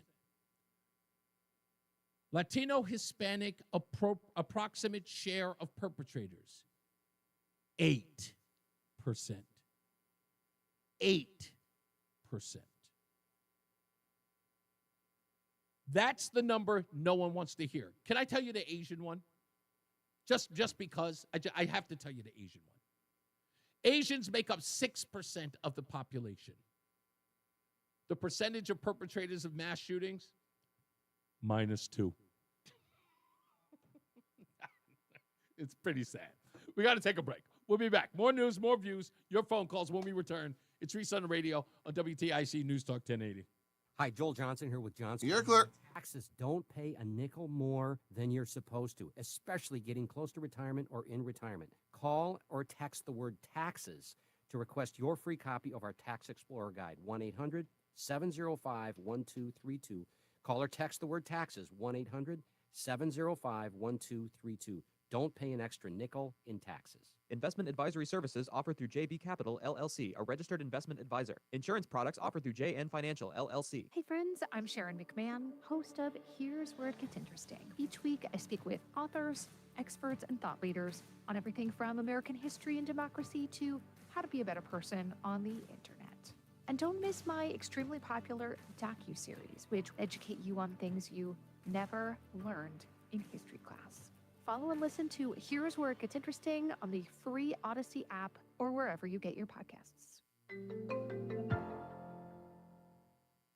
[SPEAKER 7] Latino, Hispanic, approximate share of perpetrators, 8%. 8%. That's the number no one wants to hear. Can I tell you the Asian one? Just because I have to tell you the Asian one. Asians make up 6% of the population. The percentage of perpetrators of mass shootings, -2. It's pretty sad. We got to take a break. We'll be back. More news, more views, your phone calls when we return. It's Reese on the Radio on WTIC News Talk 1080.
[SPEAKER 2] Hi, Joel Johnson here with Johnson.
[SPEAKER 3] You're clear.
[SPEAKER 2] Taxes don't pay a nickel more than you're supposed to, especially getting close to retirement or in retirement. Call or text the word taxes to request your free copy of our Tax Explorer Guide, 1-800-705-1232. Call or text the word taxes, 1-800-705-1232. Don't pay an extra nickel in taxes.
[SPEAKER 5] Investment advisory services offered through JB Capital, LLC, a registered investment advisor. Insurance products offered through JN Financial, LLC.
[SPEAKER 6] Hey friends, I'm Sharon McMahon, host of Here's Where It Gets Interesting. Each week, I speak with authors, experts, and thought leaders on everything from American history and democracy to how to be a better person on the internet. And don't miss my extremely popular docuseries, which educate you on things you never learned in history class. Follow and listen to Here's Where It Gets Interesting on the free Odyssey app or wherever you get your podcasts.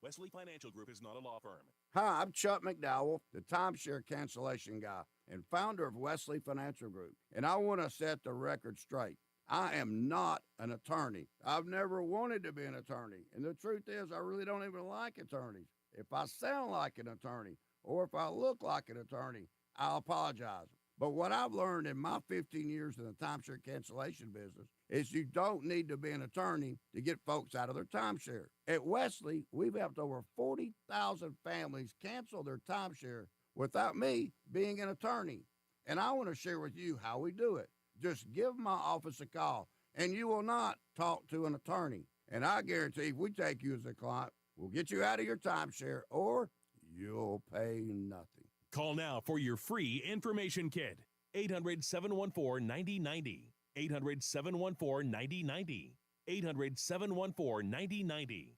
[SPEAKER 9] Wesley Financial Group is not a law firm.
[SPEAKER 10] Hi, I'm Chuck McDowell, the timeshare cancellation guy and founder of Wesley Financial Group. And I want to set the record straight. I am not an attorney. I've never wanted to be an attorney. And the truth is, I really don't even like attorneys. If I sound like an attorney or if I look like an attorney, I'll apologize. But what I've learned in my 15 years in the timeshare cancellation business is you don't need to be an attorney to get folks out of their timeshare. At Wesley, we've helped over 40,000 families cancel their timeshare without me being an attorney. And I want to share with you how we do it. Just give my office a call, and you will not talk to an attorney. And I guarantee if we take you as a client, we'll get you out of your timeshare, or you'll pay nothing.
[SPEAKER 9] Call now for your free information kit. 800-714-9090. 800-714-9090. 800-714-9090.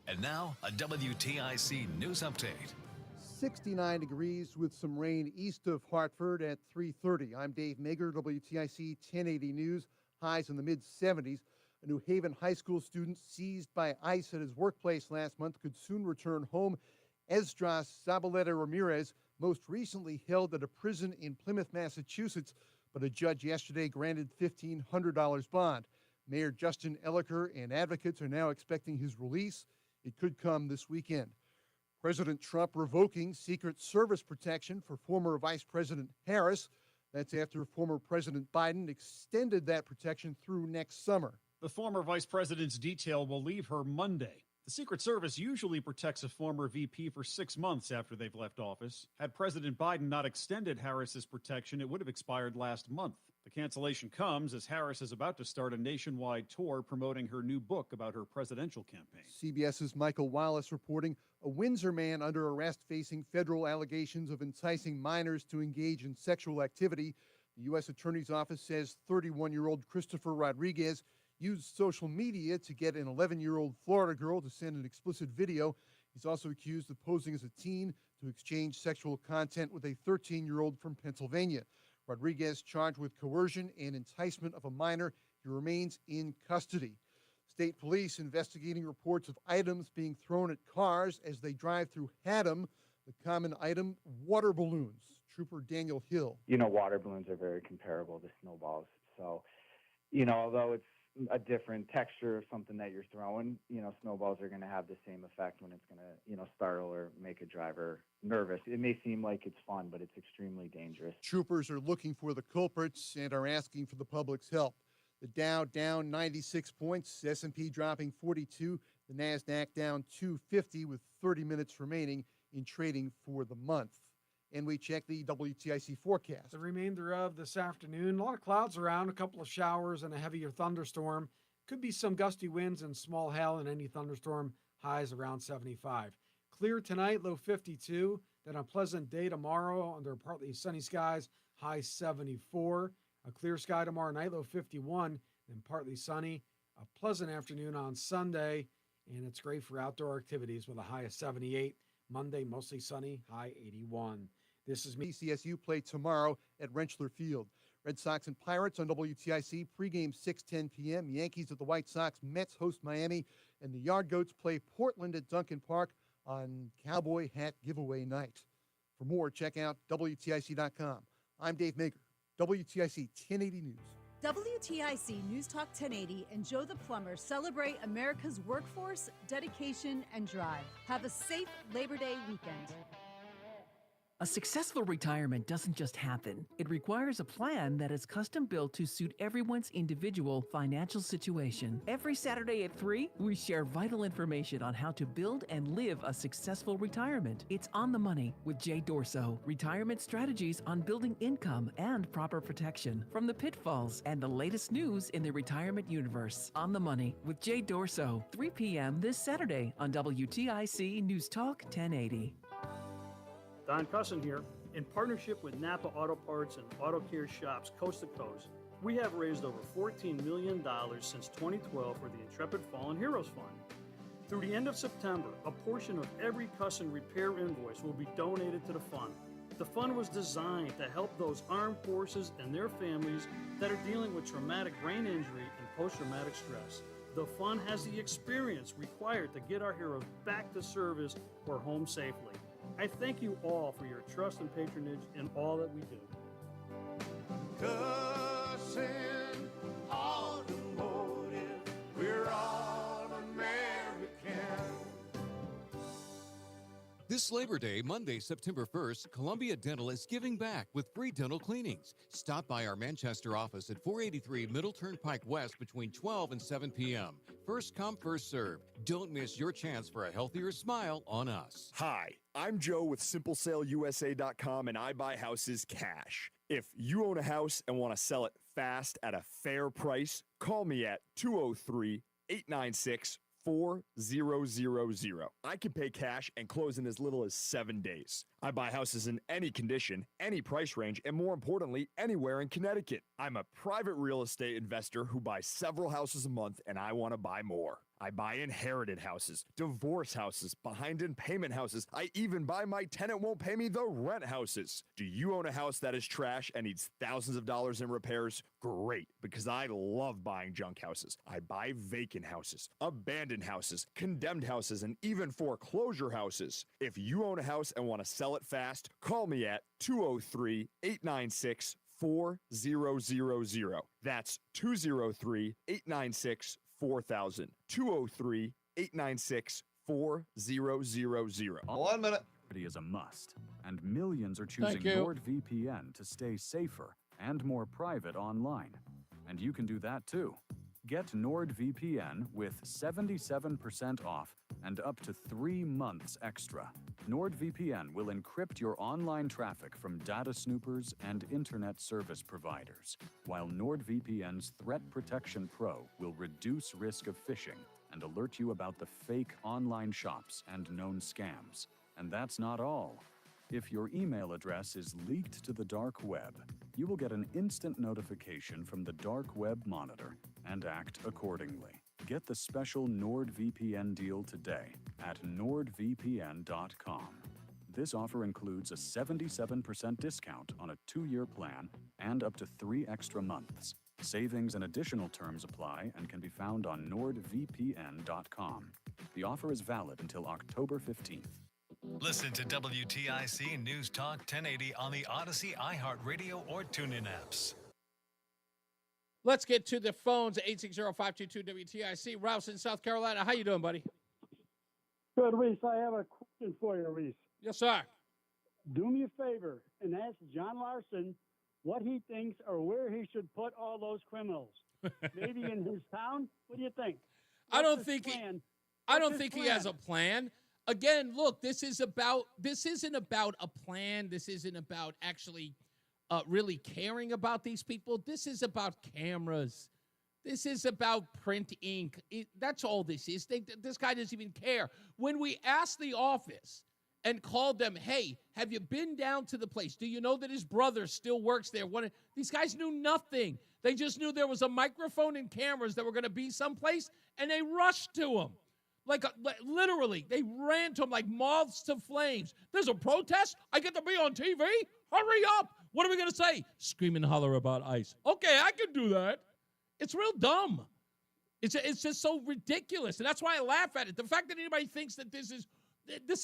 [SPEAKER 4] And now, a WTIC news update.
[SPEAKER 14] 69 degrees with some rain east of Hartford at 3:30. I'm Dave Mager, WTIC 1080 News. Highs in the mid-70s. A New Haven high school student seized by ICE at his workplace last month could soon return home. Esdras Zabaleta Ramirez, most recently held at a prison in Plymouth, Massachusetts, but a judge yesterday granted $1,500 bond. Mayor Justin Elliker and advocates are now expecting his release. It could come this weekend. President Trump revoking Secret Service protection for former Vice President Harris. That's after former President Biden extended that protection through next summer.
[SPEAKER 23] The former vice president's detail will leave her Monday. The Secret Service usually protects a former VP for 6 months after they've left office. Had President Biden not extended Harris's protection, it would have expired last month. The cancellation comes as Harris is about to start a nationwide tour promoting her new book about her presidential campaign.
[SPEAKER 14] CBS's Michael Wallace reporting a Windsor man under arrest facing federal allegations of enticing minors to engage in sexual activity. The U.S. Attorney's Office says 31-year-old Christopher Rodriguez used social media to get an 11-year-old Florida girl to send an explicit video. He's also accused of posing as a teen to exchange sexual content with a 13-year-old from Pennsylvania. Rodriguez charged with coercion and enticement of a minor. He remains in custody. State police investigating reports of items being thrown at cars as they drive through Haddam. The common item, water balloons. Trooper Daniel Hill.
[SPEAKER 11] Water balloons are very comparable to snowballs. So, although it's a different texture of something that you're throwing, snowballs are going to have the same effect when it's going to, startle or make a driver nervous. It may seem like it's fun, but it's extremely dangerous.
[SPEAKER 14] Troopers are looking for the culprits and are asking for the public's help. The Dow down 96 points, S&P dropping 42, the NASDAQ down 250 with 30 minutes remaining in trading for the month. And we check the WTIC forecast.
[SPEAKER 19] The remainder of this afternoon, a lot of clouds around, a couple of showers and a heavier thunderstorm. Could be some gusty winds and small hail in any thunderstorm, highs around 75. Clear tonight, low 52. Then a pleasant day tomorrow under partly sunny skies, high 74. A clear sky tomorrow night, low 51, then partly sunny. A pleasant afternoon on Sunday, and it's great for outdoor activities with a high of 78. Monday, mostly sunny, high 81. This is me. CSU play tomorrow at Rentschler Field. Red Sox and Pirates on WTIC, pregame 6:10 p.m. Yankees at the White Sox, Mets host Miami, and the Yard Goats play Portland at Duncan Park on Cowboy Hat Giveaway night. For more, check out WTIC.com. I'm Dave Maker. WTIC 1080 News.
[SPEAKER 21] WTIC News Talk 1080 and Joe the Plumber celebrate America's workforce, dedication, and drive. Have a safe Labor Day weekend.
[SPEAKER 12] A successful retirement doesn't just happen. It requires a plan that is custom built to suit everyone's individual financial situation. Every Saturday at 3, we share vital information on how to build and live a successful retirement. It's On the Money with Jay Dorso. Retirement strategies on building income and proper protection from the pitfalls and the latest news in the retirement universe. On the Money with Jay Dorso, 3 p.m. this Saturday on WTIC News Talk 1080.
[SPEAKER 13] Don Cusson here. In partnership with Napa Auto Parts and Auto Care Shops Coast to Coast, we have raised over $14 million since 2012 for the Intrepid Fallen Heroes Fund. Through the end of September, a portion of every Cusson repair invoice will be donated to the fund. The fund was designed to help those armed forces and their families that are dealing with traumatic brain injury and post-traumatic stress. The fund has the experience required to get our heroes back to service or home safely. I thank you all for your trust and patronage in all that we do.
[SPEAKER 20] Cussin Automotive, we're all American.
[SPEAKER 15] This Labor Day, Monday, September 1st, Columbia Dental is giving back with free dental cleanings. Stop by our Manchester office at 483 Middle Turnpike West between 12 and 7 p.m. First come, first served. Don't miss your chance for a healthier smile on us.
[SPEAKER 16] Hi, I'm Joe with SimpleSaleUSA.com, and I buy houses cash. If you own a house and want to sell it fast at a fair price, call me at 203-896-4000. I can pay cash and close in as little as 7 days. I buy houses in any condition, any price range, and more importantly, anywhere in Connecticut. I'm a private real estate investor who buys several houses a month, and I want to buy more. I buy inherited houses, divorce houses, behind in payment houses. I even buy my tenant won't pay me the rent houses. Do you own a house that is trash and needs thousands of dollars in repairs? Great, because I love buying junk houses. I buy vacant houses, abandoned houses, condemned houses, and even foreclosure houses. If you own a house and want to sell it fast, call me at 203-896-4000. That's 203-896-4000. 203-896-4000.
[SPEAKER 18] 1 minute. Is a must, and millions are choosing
[SPEAKER 7] Thank you.
[SPEAKER 18] NordVPN to stay safer and more private online. And you can do that too. Get NordVPN with 77% off and up to 3 months extra. NordVPN will encrypt your online traffic from data snoopers and internet service providers, while NordVPN's Threat Protection Pro will reduce risk of phishing and alert you about the fake online shops and known scams. And that's not all. If your email address is leaked to the dark web, you will get an instant notification from the Dark Web Monitor and act accordingly. Get the special NordVPN deal today at nordvpn.com. This offer includes a 77% discount on a 2-year plan and up to 3 extra months.
[SPEAKER 8] Savings and additional terms apply and can be found on nordvpn.com. The offer is valid until October 15th.
[SPEAKER 4] Listen to WTIC News Talk 1080 on the Odyssey, iHeartRadio, or TuneIn apps.
[SPEAKER 7] Let's get to the phones, 860-522-WTIC. Ralph's in South Carolina. How you doing, buddy?
[SPEAKER 17] Good, Reese. I have a question for you, Reese.
[SPEAKER 7] Yes, sir.
[SPEAKER 17] Do me a favor and ask John Larson what he thinks or where he should put all those criminals. Maybe in his town? What do you think?
[SPEAKER 7] I don't think he has a plan. Again, look, this isn't about a plan. This isn't about actually really caring about these people. This is about cameras. This is about print ink. That's all this is. This guy doesn't even care. When we asked the office and called them, hey, have you been down to the place? Do you know that his brother still works there? These guys knew nothing. They just knew there was a microphone and cameras that were going to be someplace, and they rushed to him. Like literally, they ran to him like moths to flames. There's a protest? I get to be on TV? Hurry up. What are we going to say? Scream and holler about ICE. Okay, I can do that. It's real dumb. It's just so ridiculous, and that's why I laugh at it. The fact that anybody thinks that this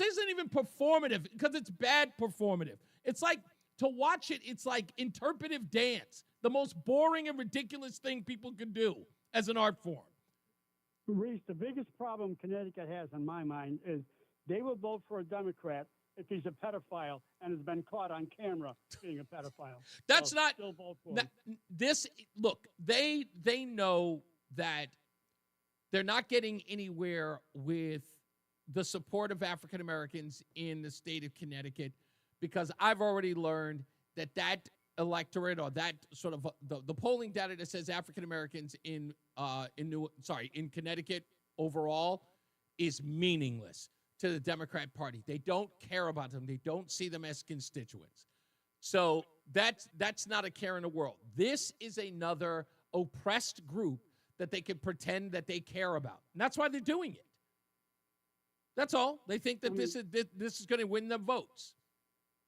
[SPEAKER 7] isn't even performative, because it's bad performative. It's like, to watch it, it's like interpretive dance, the most boring and ridiculous thing people can do as an art form.
[SPEAKER 17] Reese, the biggest problem Connecticut has, in my mind, is they will vote for a Democrat if he's a pedophile and has been caught on camera being a pedophile.
[SPEAKER 7] That's
[SPEAKER 17] So
[SPEAKER 7] not
[SPEAKER 17] still vote for him.
[SPEAKER 7] this. Look, they know that they're not getting anywhere with the support of African Americans in the state of Connecticut, because I've already learned that electorate, or that sort of the polling data that says African Americans in Connecticut overall is meaningless to the Democrat Party. They don't care about them. They don't see them as constituents. So that's not a care in the world. This is another oppressed group that they can pretend that they care about. And that's why they're doing it. That's all. They think that this is going to win them votes.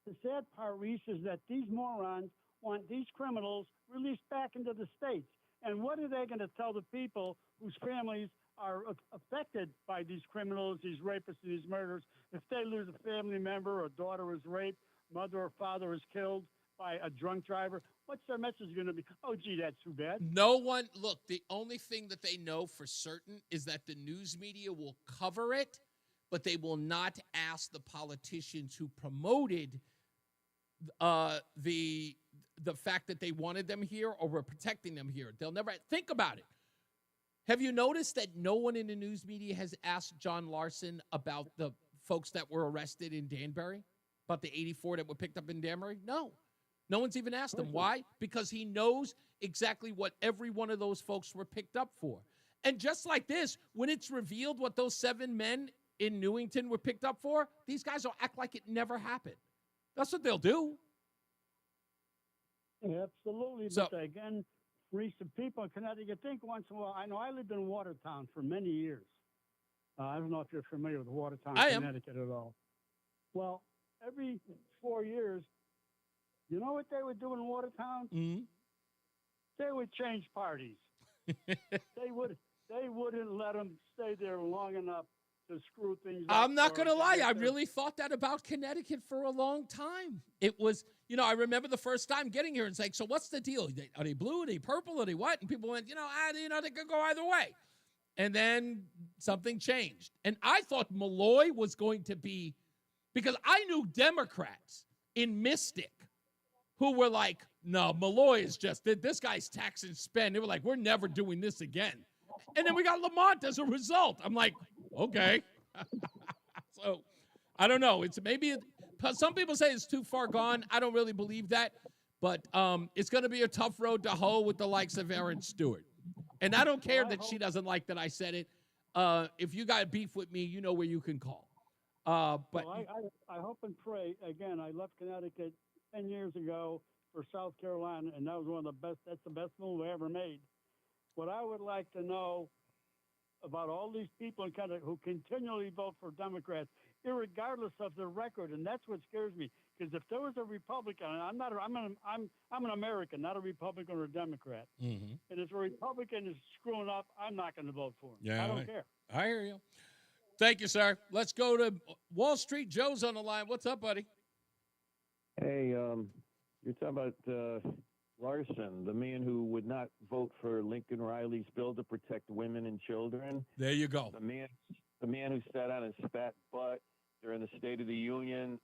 [SPEAKER 17] The sad part, Reese, is that these morons want these criminals released back into the states. And what are they going to tell the people whose families are affected by these criminals, these rapists, and these murders? If they lose a family member, or a daughter is raped, mother or father is killed by a drunk driver, what's their message going to be? Oh, gee, that's too bad.
[SPEAKER 7] No one, look, the only thing that they know for certain is that the news media will cover it, but they will not ask the politicians who promoted the fact that they wanted them here or were protecting them here. They'll never think about it. Have you noticed that no one in the news media has asked John Larson about the folks that were arrested in Danbury, about the 84 that were picked up in Danbury? No. No one's even asked him. Why? Because he knows exactly what every one of those folks were picked up for. And just like this, when it's revealed what those 7 men in Newington were picked up for, these guys will act like it never happened. That's what they'll do.
[SPEAKER 17] Absolutely.
[SPEAKER 7] So-
[SPEAKER 17] But again, Reese, the people in Connecticut think once in a while. I know I lived in Watertown for many years. I don't know if you're familiar with Watertown,
[SPEAKER 7] I am.
[SPEAKER 17] Connecticut at all. Well, every 4 years, you know what they would do in Watertown?
[SPEAKER 7] Mm-hmm.
[SPEAKER 17] They would change parties. They wouldn't let them stay there long enough to screw things up.
[SPEAKER 7] I'm not
[SPEAKER 17] or
[SPEAKER 7] going to lie.
[SPEAKER 17] get
[SPEAKER 7] I
[SPEAKER 17] their-
[SPEAKER 7] really thought that about Connecticut for a long time. It was, I remember the first time getting here and saying, so what's the deal? Are they blue? Are they purple? Are they what? And people went, they could go either way. And then something changed. And I thought Malloy was going to be, because I knew Democrats in Mystic who were like, no, Malloy is just, this guy's tax and spend. They were like, we're never doing this again. And then we got Lamont as a result. I'm like, okay. So I don't know. It's maybe some people say it's too far gone. I don't really believe that. But it's going to be a tough road to hoe with the likes of Aaron Stewart. And I don't care that she doesn't like that I said it. If you got beef with me, you know where you can call. But
[SPEAKER 17] Well, I hope and pray. Again, I left Connecticut 10 years ago for South Carolina, and that was one of the best. That's the best move I ever made. What I would like to know about all these people in kind of who continually vote for Democrats, irregardless of their record, and that's what scares me. Because if there was a Republican, and I'm an American, not a Republican or a Democrat,
[SPEAKER 7] Mm-hmm.
[SPEAKER 17] and if a Republican is screwing up, I'm not going to vote for him.
[SPEAKER 7] Yeah,
[SPEAKER 17] I don't care.
[SPEAKER 7] I hear you. Thank you, sir. Let's go to Wall Street. Joe's on the line. What's up, buddy?
[SPEAKER 1] Hey, you're talking about Larson, the man who would not vote for Lincoln Riley's bill to protect women and children.
[SPEAKER 7] There you go.
[SPEAKER 1] The man who sat on his fat butt during the State of the Union.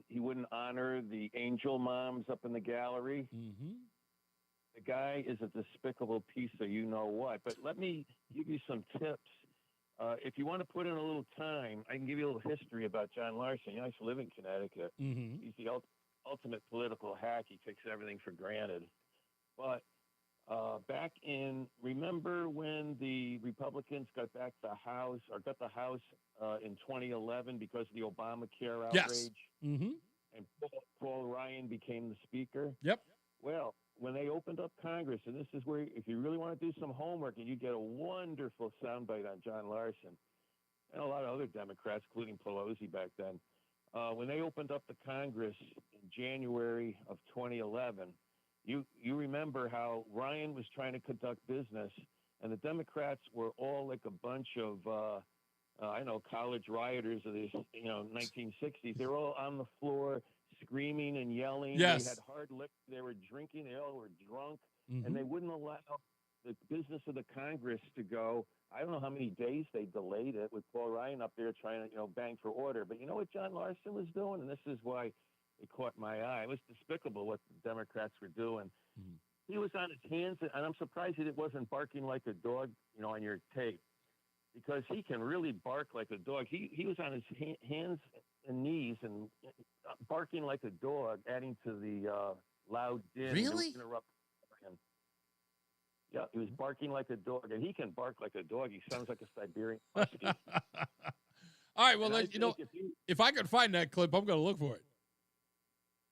[SPEAKER 1] He wouldn't honor the angel moms up in the gallery.
[SPEAKER 7] Mm-hmm.
[SPEAKER 1] The guy is a despicable piece of you-know-what. But let me give you some tips. If you want to put in a little time, I can give you a little history about John Larson. I used to live in Connecticut.
[SPEAKER 7] Mm-hmm.
[SPEAKER 1] He's the ultimate political hack. He takes everything for granted. But remember when the Republicans got the House in 2011 because of the Obamacare outrage?
[SPEAKER 7] Yes. Mm-hmm.
[SPEAKER 1] And Paul Ryan became the speaker?
[SPEAKER 7] Yep.
[SPEAKER 1] Well, when they opened up Congress, and this is where, if you really want to do some homework, and you get a wonderful soundbite on John Larson and a lot of other Democrats, including Pelosi back then, when they opened up the Congress in January of 2011, you remember how Ryan was trying to conduct business, and the Democrats were all like a bunch of, college rioters of the 1960s. They were all on the floor screaming and yelling.
[SPEAKER 7] Yes.
[SPEAKER 1] They had hard liquor. They were drinking. They all were drunk,
[SPEAKER 7] Mm-hmm.
[SPEAKER 1] and they wouldn't allow the business of the Congress to go. I don't know how many days they delayed it with Paul Ryan up there trying to, bang for order. But you know what John Larson was doing? And this is why it caught my eye. It was despicable what the Democrats were doing.
[SPEAKER 7] Mm-hmm.
[SPEAKER 1] He was on his hands, and I'm surprised he wasn't barking like a dog, on your tape, because he can really bark like a dog. He was on his hands and knees and barking like a dog, adding to the loud din.
[SPEAKER 7] Really?
[SPEAKER 1] Interrupt him. Yeah, he was barking like a dog, and he can bark like a dog. He sounds like a Siberian husky.
[SPEAKER 7] All right, well,
[SPEAKER 1] And I think
[SPEAKER 7] if I could find that clip, I'm going to look for it.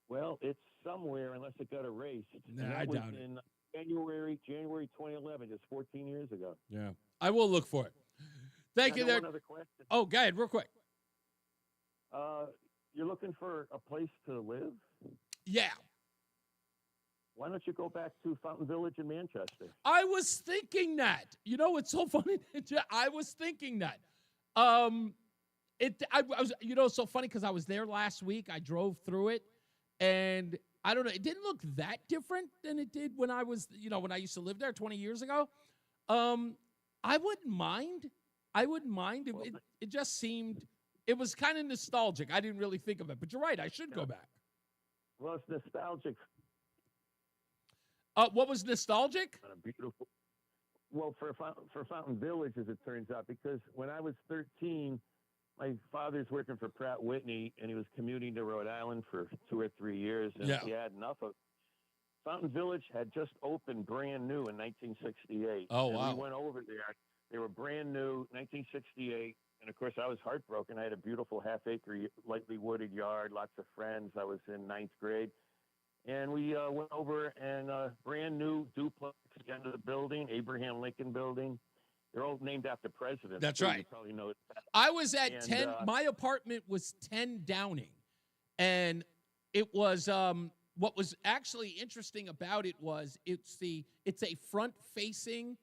[SPEAKER 1] Well, it's somewhere unless it got erased.
[SPEAKER 7] Nah,
[SPEAKER 1] And that
[SPEAKER 7] I
[SPEAKER 1] was
[SPEAKER 7] doubt it.
[SPEAKER 1] in January 2011, just 14 years ago.
[SPEAKER 7] Yeah. I will look for it. Thank you
[SPEAKER 1] I got
[SPEAKER 7] there.
[SPEAKER 1] one other question.
[SPEAKER 7] Oh, go ahead, real quick.
[SPEAKER 1] You're looking for a place to live?
[SPEAKER 7] Yeah.
[SPEAKER 1] Why don't you go back to Fountain Village in Manchester?
[SPEAKER 7] I was thinking that. It's so funny. I was thinking that. I was, it's so funny because I was there last week. I drove through it, and I don't know. It didn't look that different than it did when I was, when I used to live there 20 years ago. I wouldn't mind. It just seemed, it was kind of nostalgic. I didn't really think of it, but you're right. I should go back.
[SPEAKER 1] Well, it's nostalgic.
[SPEAKER 7] What was nostalgic?
[SPEAKER 1] Beautiful. Well, for Fountain Village, as it turns out, because when I was 13, my father's working for Pratt Whitney, and he was commuting to Rhode Island for 2 or 3 years, and he had enough of. Fountain Village had just opened brand new in 1968.
[SPEAKER 7] Oh,
[SPEAKER 1] and
[SPEAKER 7] wow.
[SPEAKER 1] We went over there. They were brand new, 1968. And, of course, I was heartbroken. I had a beautiful half-acre, lightly wooded yard, lots of friends. I was in 9th grade. And we went over and brand new duplex at the end of the building, Abraham Lincoln Building. They're all named after presidents.
[SPEAKER 7] That's
[SPEAKER 1] too.
[SPEAKER 7] right.
[SPEAKER 1] You probably know it.
[SPEAKER 7] I was at
[SPEAKER 1] And,
[SPEAKER 7] 10. My apartment was 10 Downing. And it was what was actually interesting about it was it's a front-facing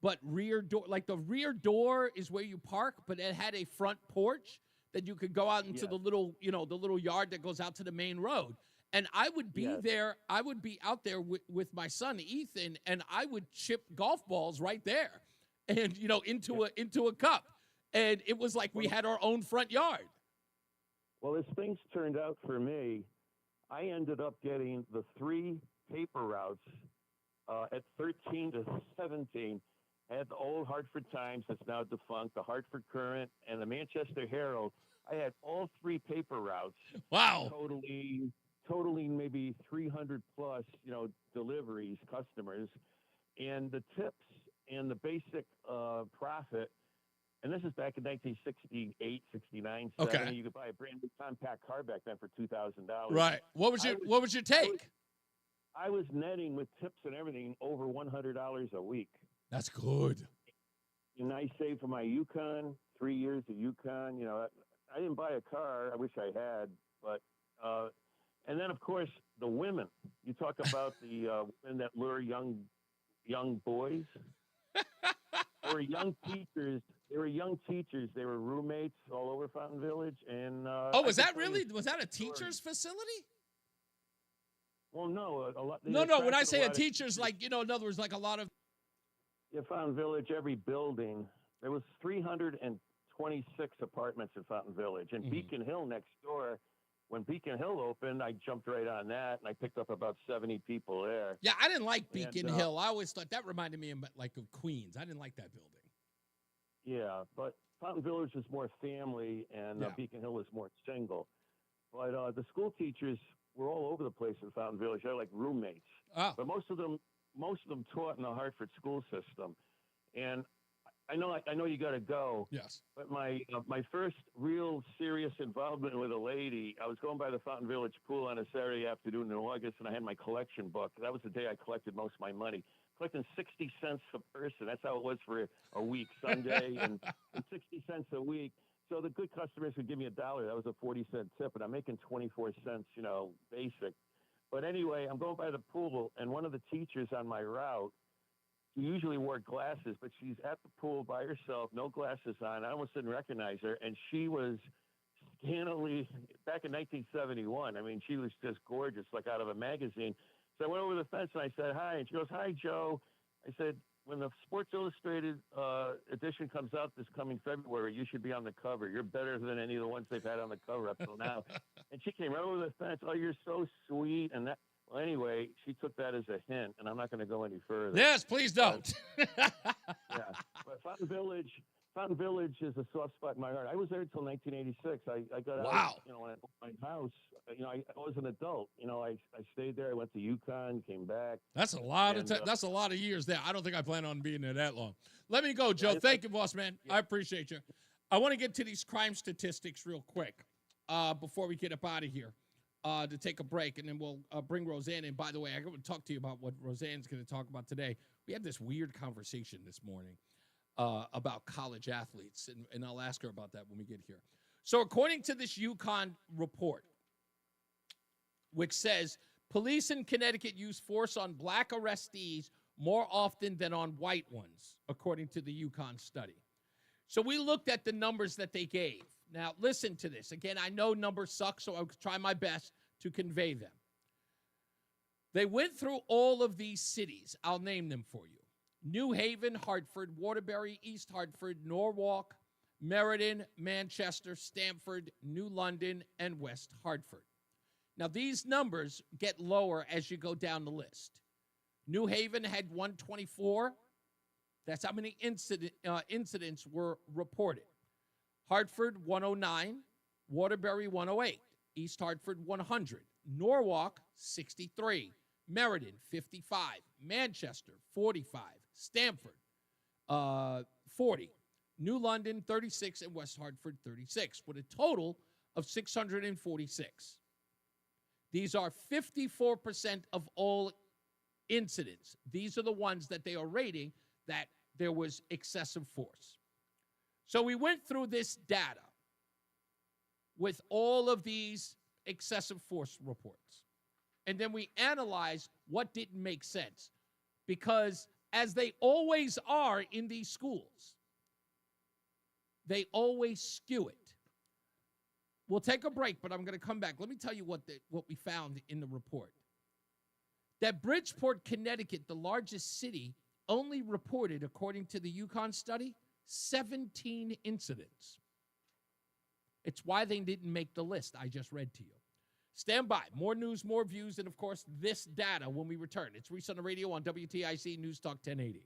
[SPEAKER 7] but rear door. Like the rear door is where you park, but it had a front porch that you could go out into the little, the little yard that goes out to the main road. And I would be there. I would be out there with my son Ethan, and I would chip golf balls right there, and into a cup. And it was like we had our own front yard.
[SPEAKER 1] Well, as things turned out for me, I ended up getting the 3 paper routes at 13 to 17. I had the old Hartford Times, that's now defunct, the Hartford Courant, and the Manchester Herald. I had all 3 paper routes.
[SPEAKER 7] Wow.
[SPEAKER 1] Totaling maybe 300 plus, deliveries, customers, and the tips and the basic profit. And this is back in 1968, 69, 70.
[SPEAKER 7] Okay.
[SPEAKER 1] You could buy a brand new compact car back then for $2,000.
[SPEAKER 7] Right. What was your take?
[SPEAKER 1] I was netting with tips and everything over $100 a week.
[SPEAKER 7] That's good.
[SPEAKER 1] And I saved for my Yukon, 3 years of Yukon. You know, I didn't buy a car. I wish I had, but and then of course the women. You talk about the women that lure young boys. They were young teachers. They were roommates all over Fountain Village. And
[SPEAKER 7] was that a teacher's facility?
[SPEAKER 1] Well, no, a lot.
[SPEAKER 7] No. When I say a teacher's, like, you know, in other words, like a lot of.
[SPEAKER 1] Fountain Village, every building. There was 326 apartments in Fountain Village, and Beacon Hill next door. When Beacon Hill opened, I jumped right on that, and I picked up about 70 people there.
[SPEAKER 7] Yeah, I didn't like Beacon Hill. I always thought that reminded me of Queens. I didn't like that building.
[SPEAKER 1] Yeah, but Fountain Village was more family, and Beacon Hill was more single. But the school teachers were all over the place in Fountain Village. They're like roommates.
[SPEAKER 7] Oh.
[SPEAKER 1] But most of them taught in the Hartford school system. And I know you got to go.
[SPEAKER 7] Yes.
[SPEAKER 1] But my first real serious involvement with a lady, I was going by the Fountain Village pool on a Saturday afternoon in August, and I had my collection book. That was the day I collected most of my money. Collecting 60 cents per person. That's how it was for a week, Sunday, and 60 cents a week. So the good customers would give me $1. That was a 40-cent tip, and I'm making 24 cents, you know, basic. But anyway, I'm going by the pool, and one of the teachers on my route, she usually wore glasses, but she's at the pool by herself, no glasses on. I almost didn't recognize her, and she was scantily, back in 1971, I mean, she was just gorgeous, like out of a magazine. So I went over the fence, and I said, hi, and she goes, hi, Joe. I said, when the Sports Illustrated edition comes out this coming February, you should be on the cover. You're better than any of the ones they've had on the cover up till now. And she came right over the fence. Oh, you're so sweet. And that. Well, anyway, she took that as a hint, and I'm not going to go any further.
[SPEAKER 7] Yes, please don't.
[SPEAKER 1] Yeah, but Fountain Village is a soft spot in my heart. I was there until 1986. I got out, you know, when I bought my house. You know, I was an adult. You know, I stayed there. I went to Yukon, came back.
[SPEAKER 7] That's a lot that's a lot of years there. I don't think I plan on being there that long. Let me go, Joe. Thank you, boss man. I appreciate you. I want to get to these crime statistics real quick before we get up out of here. To take a break, and then we'll bring Roseanne in. By the way, I'm going to talk to you about what Roseanne's going to talk about today. We had this weird conversation this morning about college athletes, and I'll ask her about that when we get here. So according to this Yukon report, which says police in Connecticut use force on black arrestees more often than on white ones, according to the Yukon study. So we looked at the numbers that they gave. Now, listen to this. Again, I know numbers suck, so I'll try my best to convey them. They went through all of these cities. I'll name them for you. New Haven, Hartford, Waterbury, East Hartford, Norwalk, Meriden, Manchester, Stamford, New London, and West Hartford. Now, these numbers get lower as you go down the list. New Haven had 124. That's how many incidents were reported. Hartford, 109. Waterbury, 108. East Hartford, 100. Norwalk, 63. Meriden, 55. Manchester, 45. Stamford, 40. New London, 36. And West Hartford, 36. With a total of 646. These are 54% of all incidents. These are the ones that they are rating that there was excessive force. So we went through this data with all of these excessive force reports. And then we analyzed what didn't make sense. Because as they always are in these schools, they always skew it. We'll take a break, but I'm going to come back. Let me tell you what we found in the report. That Bridgeport, Connecticut, the largest city, only reported, according to the Yukon study, 17 incidents. It's why they didn't make the list I just read to you. Stand by. More news, more views, and, of course, this data when we return. It's Reese on the Radio on WTIC News Talk 1080.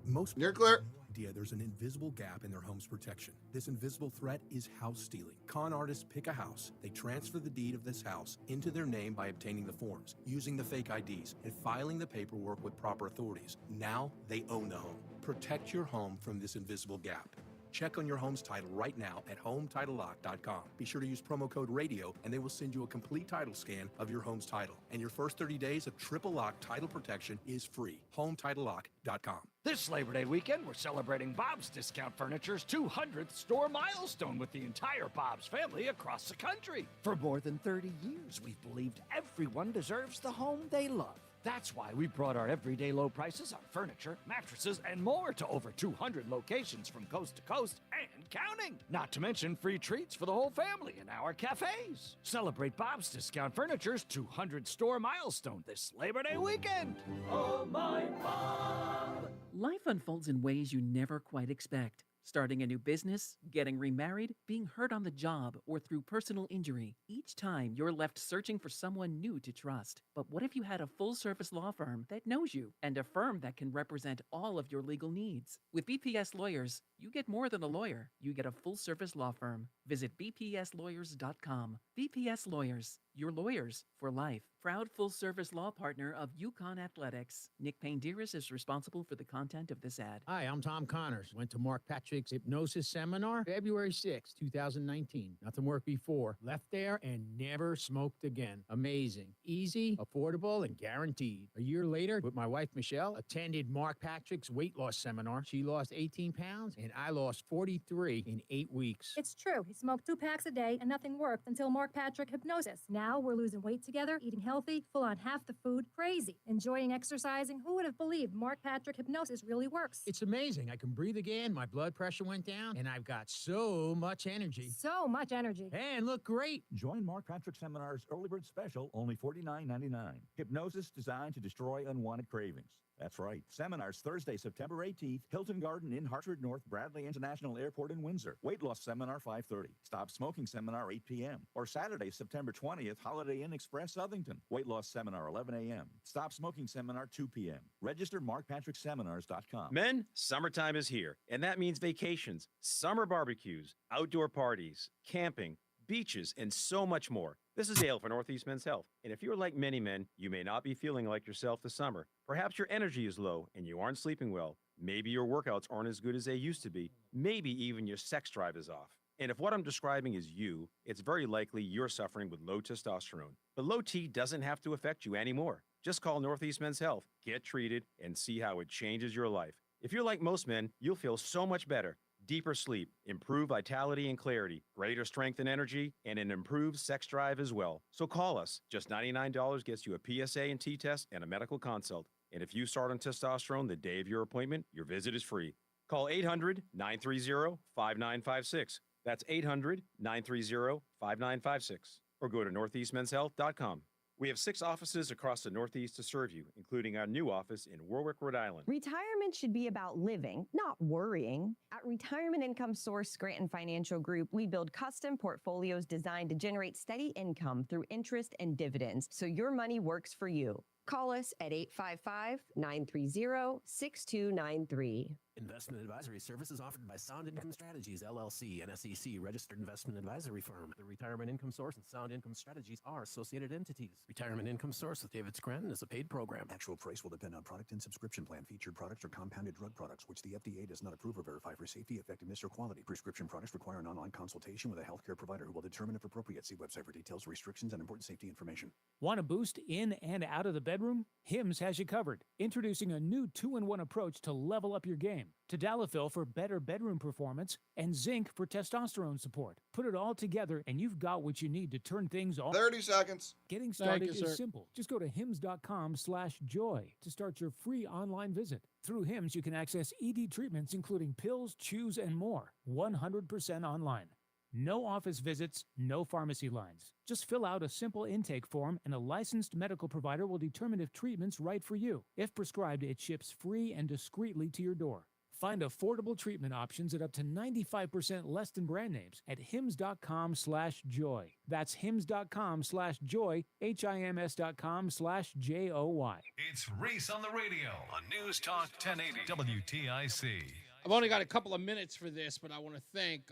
[SPEAKER 2] Most
[SPEAKER 3] You're clear.
[SPEAKER 2] idea there's an invisible gap in their home's protection. This invisible threat is house stealing. Con artists pick a house. They transfer the deed of this house into their name by obtaining the forms, using the fake IDs, and filing the paperwork with proper authorities. Now they own the home. Protect your home from this invisible gap. Check on your home's title right now at HomeTitleLock.com. Be sure to use promo code RADIO, and they will send you a complete title scan of your home's title. And your first 30 days of triple lock title protection is free. HomeTitleLock.com.
[SPEAKER 3] This Labor Day weekend, we're celebrating Bob's Discount Furniture's 200th store milestone with the entire Bob's family across the country. For more than 30 years, we've believed everyone deserves the home they love. That's why we brought our everyday low prices on furniture, mattresses, and more to over 200 locations from coast to coast and counting. Not to mention free treats for the whole family in our cafes. Celebrate Bob's Discount Furniture's 200 store milestone this Labor Day weekend. Oh, my Bob!
[SPEAKER 12] Life unfolds in ways you never quite expect. Starting a new business, getting remarried, being hurt on the job, or through personal injury. Each time, you're left searching for someone new to trust. But what if you had a full-service law firm that knows you and a firm that can represent all of your legal needs? With BPS Lawyers, you get more than a lawyer. You get a full-service law firm. Visit bpslawyers.com. BPS Lawyers, your lawyers for life. Proud full-service law partner of Yukon Athletics. Nick Payne-Dearis is responsible for the content of this ad.
[SPEAKER 5] Hi, I'm Tom Connors. Went to Mark Patrick's hypnosis seminar February 6, 2019. Nothing worked before. Left there and never smoked again. Amazing. Easy, affordable, and guaranteed. A year later, with my wife Michelle, attended Mark Patrick's weight loss seminar. She lost 18 pounds, and I lost 43 in 8 weeks.
[SPEAKER 22] It's true. He smoked 2 packs a day, and nothing worked until Mark Patrick hypnosis. Now we're losing weight together, eating healthy, full on half the food, crazy, enjoying exercising. Who would have believed Mark Patrick hypnosis really works?
[SPEAKER 5] It's amazing. I can breathe again. My blood pressure went down, and I've got so much energy.
[SPEAKER 22] So much energy.
[SPEAKER 5] And look great.
[SPEAKER 18] Join Mark Patrick Seminar's early bird special, only $49.99. Hypnosis designed to destroy unwanted cravings. That's right. Seminars Thursday, September 18th, Hilton Garden in Hartford North, Bradley International Airport in Windsor. Weight loss seminar 5:30. Stop smoking seminar 8 p.m. Or Saturday, September 20th, Holiday Inn Express, Southington. Weight loss seminar 11 a.m. Stop smoking seminar 2 p.m. Register markpatrickseminars.com.
[SPEAKER 24] Men, summertime is here, and that means vacations, summer barbecues, outdoor parties, camping, beaches, and so much more. This is Dale for Northeast Men's Health, and if you're like many men, you may not be feeling like yourself this summer. Perhaps your energy is low and you aren't sleeping well. Maybe your workouts aren't as good as they used to be. Maybe even your sex drive is off. And if what I'm describing is you, it's very likely you're suffering with low testosterone. But low T doesn't have to affect you anymore. Just call Northeast Men's Health, get treated, and see how it changes your life. If you're like most men, you'll feel so much better. Deeper sleep, improved vitality and clarity, greater strength and energy, and an improved sex drive as well. So call us. Just $99 gets you a PSA and T-test and a medical consult. And if you start on testosterone the day of your appointment, your visit is free. Call 800-930-5956. That's 800-930-5956. Or go to northeastmenshealth.com. We have 6 offices across the Northeast to serve you, including our new office in Warwick, Rhode Island.
[SPEAKER 25] Retirement should be about living, not worrying. At Retirement Income Source Scranton Financial Group, we build custom portfolios designed to generate steady income through interest and dividends, so your money works for you. Call us at 855-930-6293.
[SPEAKER 26] Investment advisory services offered by Sound Income Strategies, LLC, an SEC registered investment advisory firm. The Retirement Income Source and Sound Income Strategies are associated entities. Retirement Income Source with David Scranton is a paid program.
[SPEAKER 27] Actual price will depend on product and subscription plan. Featured products are compounded drug products, which the FDA does not approve or verify for safety, effectiveness, or quality. Prescription products require an online consultation with a healthcare provider who will determine if appropriate. See website for details, restrictions, and important safety information.
[SPEAKER 28] Want a boost in and out of the bedroom? Hims has you covered. Introducing a new 2-in-1 approach to level up your game. Tadalafil for better bedroom performance and zinc for testosterone support. Put it all together and you've got what you need to turn things on.
[SPEAKER 29] 30 seconds.
[SPEAKER 28] Getting started is simple. Just go to hims.com/joy to start your free online visit. Through Hims, you can access ED treatments including pills, chews, and more. 100% online. No office visits, no pharmacy lines. Just fill out a simple intake form and a licensed medical provider will determine if treatment's right for you. If prescribed, it ships free and discreetly to your door. Find affordable treatment options at up to 95% less than brand names at hims.com/joy. That's hims.com/joy, HIMS.com/JOY.
[SPEAKER 4] It's Reese on the Radio on News Talk 1080 WTIC.
[SPEAKER 7] I've only got a couple of minutes for this, but I want to thank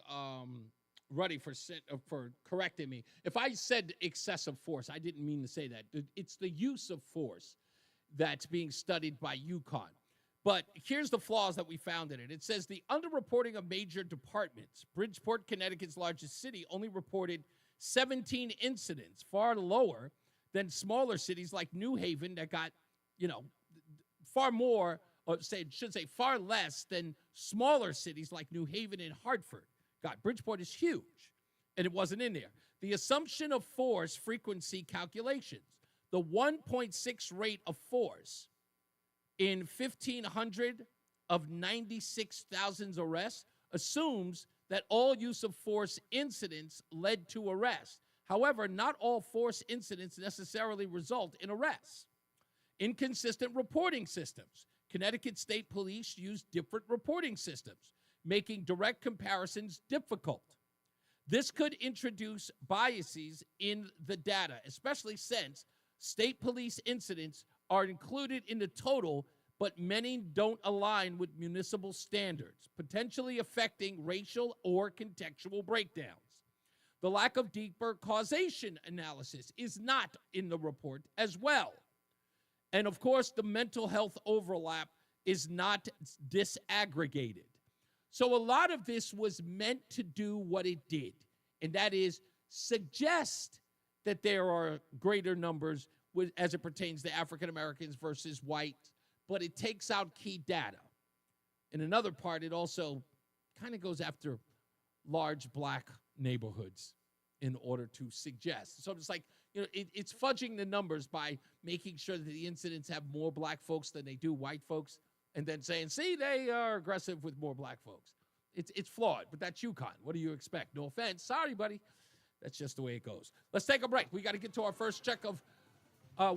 [SPEAKER 7] Ruddy for correcting me. If I said excessive force, I didn't mean to say that. It's the use of force that's being studied by UConn. But here's the flaws that we found in it. It says the underreporting of major departments. Bridgeport, Connecticut's largest city, only reported 17 incidents, far lower than smaller cities like New Haven that got, far more, or should say far less than smaller cities like New Haven and Hartford. God, Bridgeport is huge, and it wasn't in there. The assumption of force frequency calculations. The 1.6 rate of force in 1,500 of 96,000 arrests assumes that all use of force incidents led to arrest. However, not all force incidents necessarily result in arrests. Inconsistent reporting systems. Connecticut State Police use different reporting systems, making direct comparisons difficult. This could introduce biases in the data, especially since state police incidents are included in the total, but many don't align with municipal standards, potentially affecting racial or contextual breakdowns. The lack of deeper causation analysis is not in the report as well. And of course, the mental health overlap is not disaggregated. So a lot of this was meant to do what it did, and that is suggest that there are greater numbers as it pertains to African Americans versus whites, but it takes out key data. In another part, it also kind of goes after large black neighborhoods in order to suggest. So it's like, it's fudging the numbers by making sure that the incidents have more black folks than they do white folks, and then saying, see, they are aggressive with more black folks. It's flawed, but that's UConn. What do you expect? No offense. Sorry, buddy. That's just the way it goes. Let's take a break. We got to get to our first check of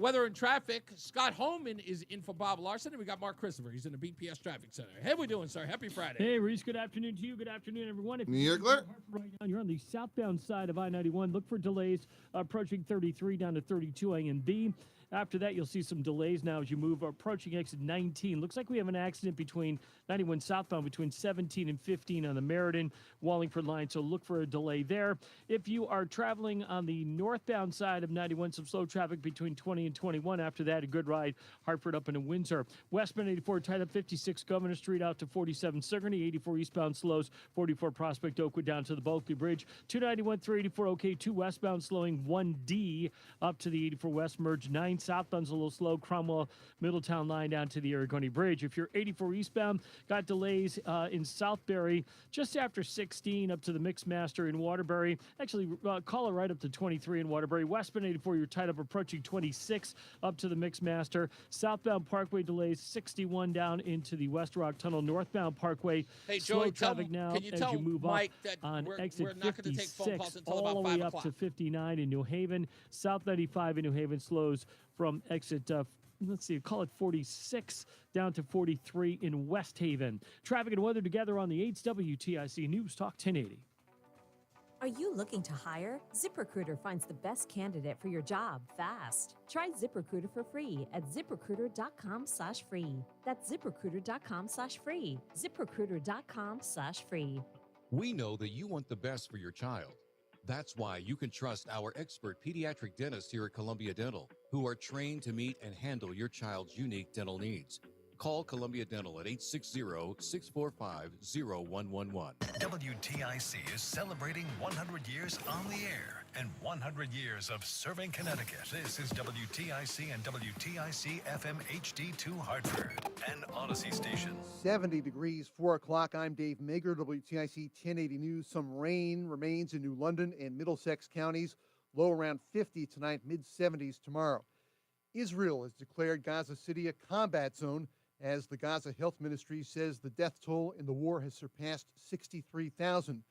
[SPEAKER 7] weather and traffic. Scott Holman is in for Bob Larson, and we got Mark Christopher. He's in the BPS Traffic Center. How we doing, sir? Happy Friday.
[SPEAKER 6] Hey, Reese. Good afternoon to you. Good afternoon, everyone. If
[SPEAKER 9] New York.
[SPEAKER 6] Right now, you're on the southbound side of I-91. Look for delays approaching 33 down to 32 A and B. After that, you'll see some delays now as you move approaching exit 19. Looks like we have an accident between 91 southbound between 17 and 15 on the Meriden Wallingford line, so look for a delay there. If you are traveling on the northbound side of 91, some slow traffic between 20 and 21. After that, a good ride Hartford up into Windsor. Westbound 84 tied up 56 Governor Street out to 47 Sigourney. 84 eastbound slows 44 Prospect Oakwood down to the Bulkley Bridge. 291 384 OK, 2 westbound slowing 1D up to the 84 West merge 9 southbound's a little slow. Cromwell Middletown line down to the Aragoni Bridge. If you're 84 eastbound, got delays in Southbury just after 16 up to the Mixmaster in Waterbury. Actually, call it right up to 23 in Waterbury. Westbound 84, you're tied up approaching 26 up to the Mixmaster. Southbound Parkway delays 61 down into the West Rock Tunnel. Northbound Parkway,
[SPEAKER 7] hey,
[SPEAKER 6] slow
[SPEAKER 7] Joey,
[SPEAKER 6] traffic now
[SPEAKER 7] can you
[SPEAKER 6] as
[SPEAKER 7] tell
[SPEAKER 6] you move
[SPEAKER 7] Mike
[SPEAKER 6] up
[SPEAKER 7] that
[SPEAKER 6] on
[SPEAKER 7] we're
[SPEAKER 6] exit
[SPEAKER 7] not going to take phone
[SPEAKER 6] 56
[SPEAKER 7] calls until
[SPEAKER 6] all
[SPEAKER 7] about
[SPEAKER 6] the
[SPEAKER 7] 5
[SPEAKER 6] way up
[SPEAKER 7] o'clock.
[SPEAKER 6] to 59 in New Haven. South 95 in New Haven slows from exit let's see, call it 46 down to 43 in West Haven. Traffic and weather together on the 8's WTIC News Talk 1080.
[SPEAKER 10] Are you looking to hire? ZipRecruiter finds the best candidate for your job fast. Try ZipRecruiter for free at ZipRecruiter.com/free. That's ZipRecruiter.com/free. ZipRecruiter.com/free.
[SPEAKER 15] We know that you want the best for your child. That's why you can trust our expert pediatric dentists here at Columbia Dental, who are trained to meet and handle your child's unique dental needs. Call Columbia Dental at 860-645-0111.
[SPEAKER 4] WTIC is celebrating 100 years on the air and 100 years of serving Connecticut. This is WTIC and WTIC FM HD2 Hartford, an Odyssey station.
[SPEAKER 11] 70 degrees, 4 o'clock. I'm Dave Mager, WTIC 1080 News. Some rain remains in New London and Middlesex counties. Low around 50 tonight, mid-70s tomorrow. Israel has declared Gaza City a combat zone as the Gaza Health Ministry says the death toll in the war has surpassed 63,000.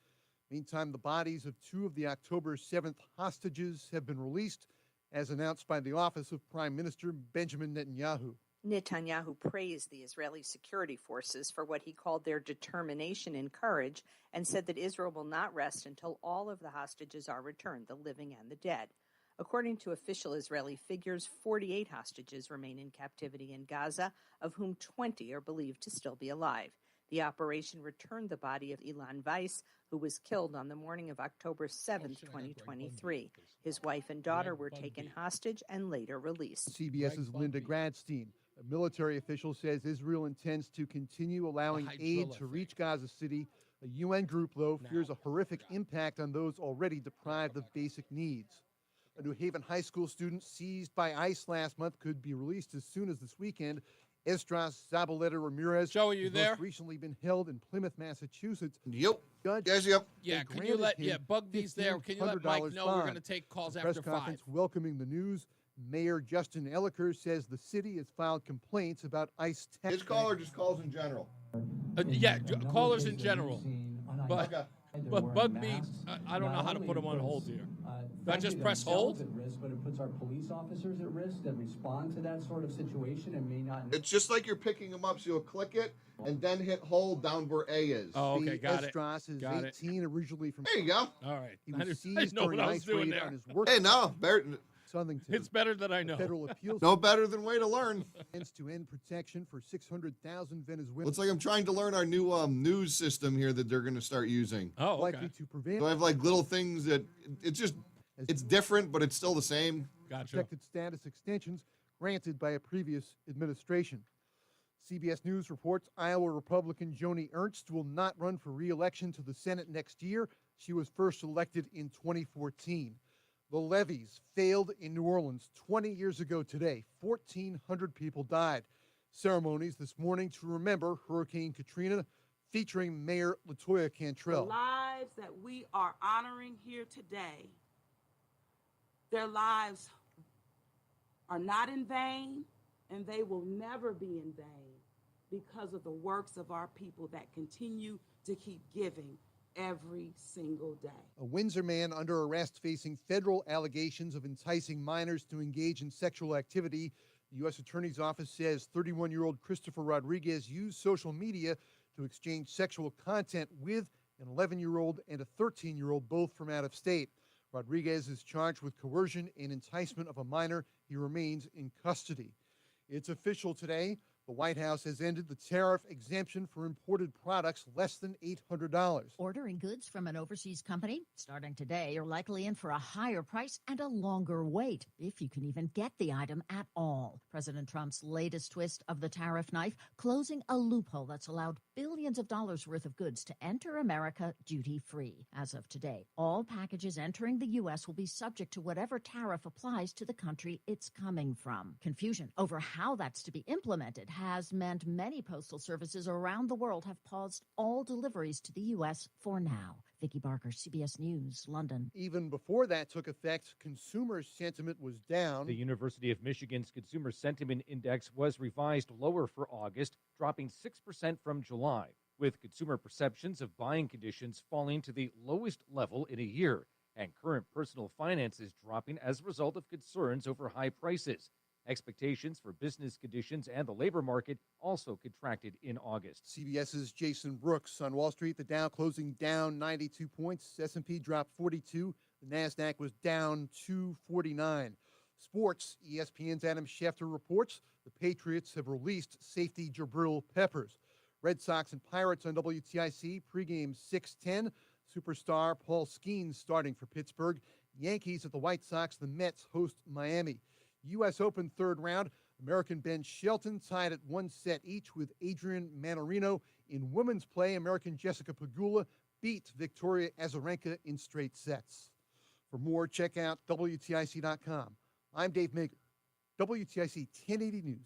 [SPEAKER 11] Meantime, the bodies of 2 of the October 7th hostages have been released, as announced by the office of Prime Minister Benjamin Netanyahu.
[SPEAKER 14] Netanyahu praised the Israeli security forces for what he called their determination and courage and said that Israel will not rest until all of the hostages are returned, the living and the dead. According to official Israeli figures, 48 hostages remain in captivity in Gaza, of whom 20 are believed to still be alive. The operation returned the body of Ilan Weiss, who was killed on the morning of October 7, 2023. His wife and daughter were taken hostage and later released.
[SPEAKER 11] CBS's Linda Gradstein. A military official says Israel intends to continue allowing aid to reach Gaza City. A UN group, though, fears a horrific impact on those already deprived of basic needs. A New Haven high school student seized by ICE last month could be released as soon as this weekend. Estras Zabaleta Ramirez has most recently been held in Plymouth, Massachusetts.
[SPEAKER 8] Yep.
[SPEAKER 11] Judge
[SPEAKER 7] Yeah, can you let Bugby's there? Can you let Mike know we're going to take calls after 5?
[SPEAKER 11] Press conference welcoming the news. Mayor Justin Elliker says the city has filed complaints about ICE.
[SPEAKER 8] His caller just calls in general.
[SPEAKER 7] Callers in general. But Bugby, I don't know how to put him on hold here. Do I just press hold?
[SPEAKER 9] At risk, but it puts our police officers at risk that respond to that sort of situation and may not.
[SPEAKER 8] It's just like you're picking them up, so you'll click it and then hit hold down where A is.
[SPEAKER 7] Oh, okay, got it.
[SPEAKER 11] Estras is
[SPEAKER 7] Got
[SPEAKER 11] 18, originally from.
[SPEAKER 8] There you go.
[SPEAKER 7] All right.
[SPEAKER 11] He
[SPEAKER 7] I
[SPEAKER 11] was
[SPEAKER 7] didn't
[SPEAKER 11] seized
[SPEAKER 7] know what
[SPEAKER 11] during
[SPEAKER 7] I
[SPEAKER 11] an
[SPEAKER 7] was
[SPEAKER 11] ICE
[SPEAKER 7] doing
[SPEAKER 11] raid
[SPEAKER 7] there.
[SPEAKER 11] on his work.
[SPEAKER 8] Hey, no,
[SPEAKER 7] It's better than I know.
[SPEAKER 11] Federal appeals.
[SPEAKER 8] No better than way to learn.
[SPEAKER 11] To end protection for 600,000 Venezuelans.
[SPEAKER 8] Looks like I'm trying to learn our new news system here that they're going to start using.
[SPEAKER 7] Oh, okay.
[SPEAKER 11] Likely to prevent.
[SPEAKER 8] So I have like little things that it's different, but it's still the same.
[SPEAKER 7] Gotcha.
[SPEAKER 11] Protected status extensions granted by a previous administration. CBS News reports Iowa Republican Joni Ernst will not run for re-election to the Senate next year. She was first elected in 2014. The levees failed in New Orleans 20 years ago today. 1,400 people died. Ceremonies this morning to remember Hurricane Katrina, featuring Mayor LaToya Cantrell.
[SPEAKER 13] The lives that we are honoring here today, their lives are not in vain, and they will never be in vain because of the works of our people that continue to keep giving every single day.
[SPEAKER 11] A Windsor man under arrest facing federal allegations of enticing minors to engage in sexual activity. The U.S. Attorney's Office says 31-year-old Christopher Rodriguez used social media to exchange sexual content with an 11-year-old and a 13-year-old, both from out of state. Rodriguez is charged with coercion and enticement of a minor. He remains in custody. It's official today. The White House has ended the tariff exemption for imported products less than $800.
[SPEAKER 16] Ordering goods from an overseas company starting today, you're likely in for a higher price and a longer wait, if you can even get the item at all. President Trump's latest twist of the tariff knife, closing a loophole that's allowed billions of dollars worth of goods to enter America duty-free. As of today, all packages entering the U.S. will be subject to whatever tariff applies to the country it's coming from. Confusion over how that's to be implemented has meant many postal services around the world have paused all deliveries to the U.S. for now. Vicki Barker, CBS News, London.
[SPEAKER 11] Even before that took effect, consumer sentiment was down.
[SPEAKER 19] The University of Michigan's Consumer Sentiment Index was revised lower for August, dropping 6% from July, with consumer perceptions of buying conditions falling to the lowest level in a year, and current personal finances dropping as a result of concerns over high prices. Expectations for business conditions and the labor market also contracted in August.
[SPEAKER 11] CBS's Jason Brooks. On Wall Street, the Dow closing down 92 points. S&P dropped 42. The NASDAQ was down 249. Sports, ESPN's Adam Schefter reports the Patriots have released safety Jabril Peppers. Red Sox and Pirates on WTIC, pregame 6:10. Superstar Paul Skeens starting for Pittsburgh. Yankees at the White Sox. The Mets host Miami. U.S. Open third round, American Ben Shelton tied at 1 set each with Adrian Manarino. In women's play, American Jessica Pegula beat Victoria Azarenka in straight sets. For more, check out WTIC.com. I'm Dave Mager, WTIC 1080 News.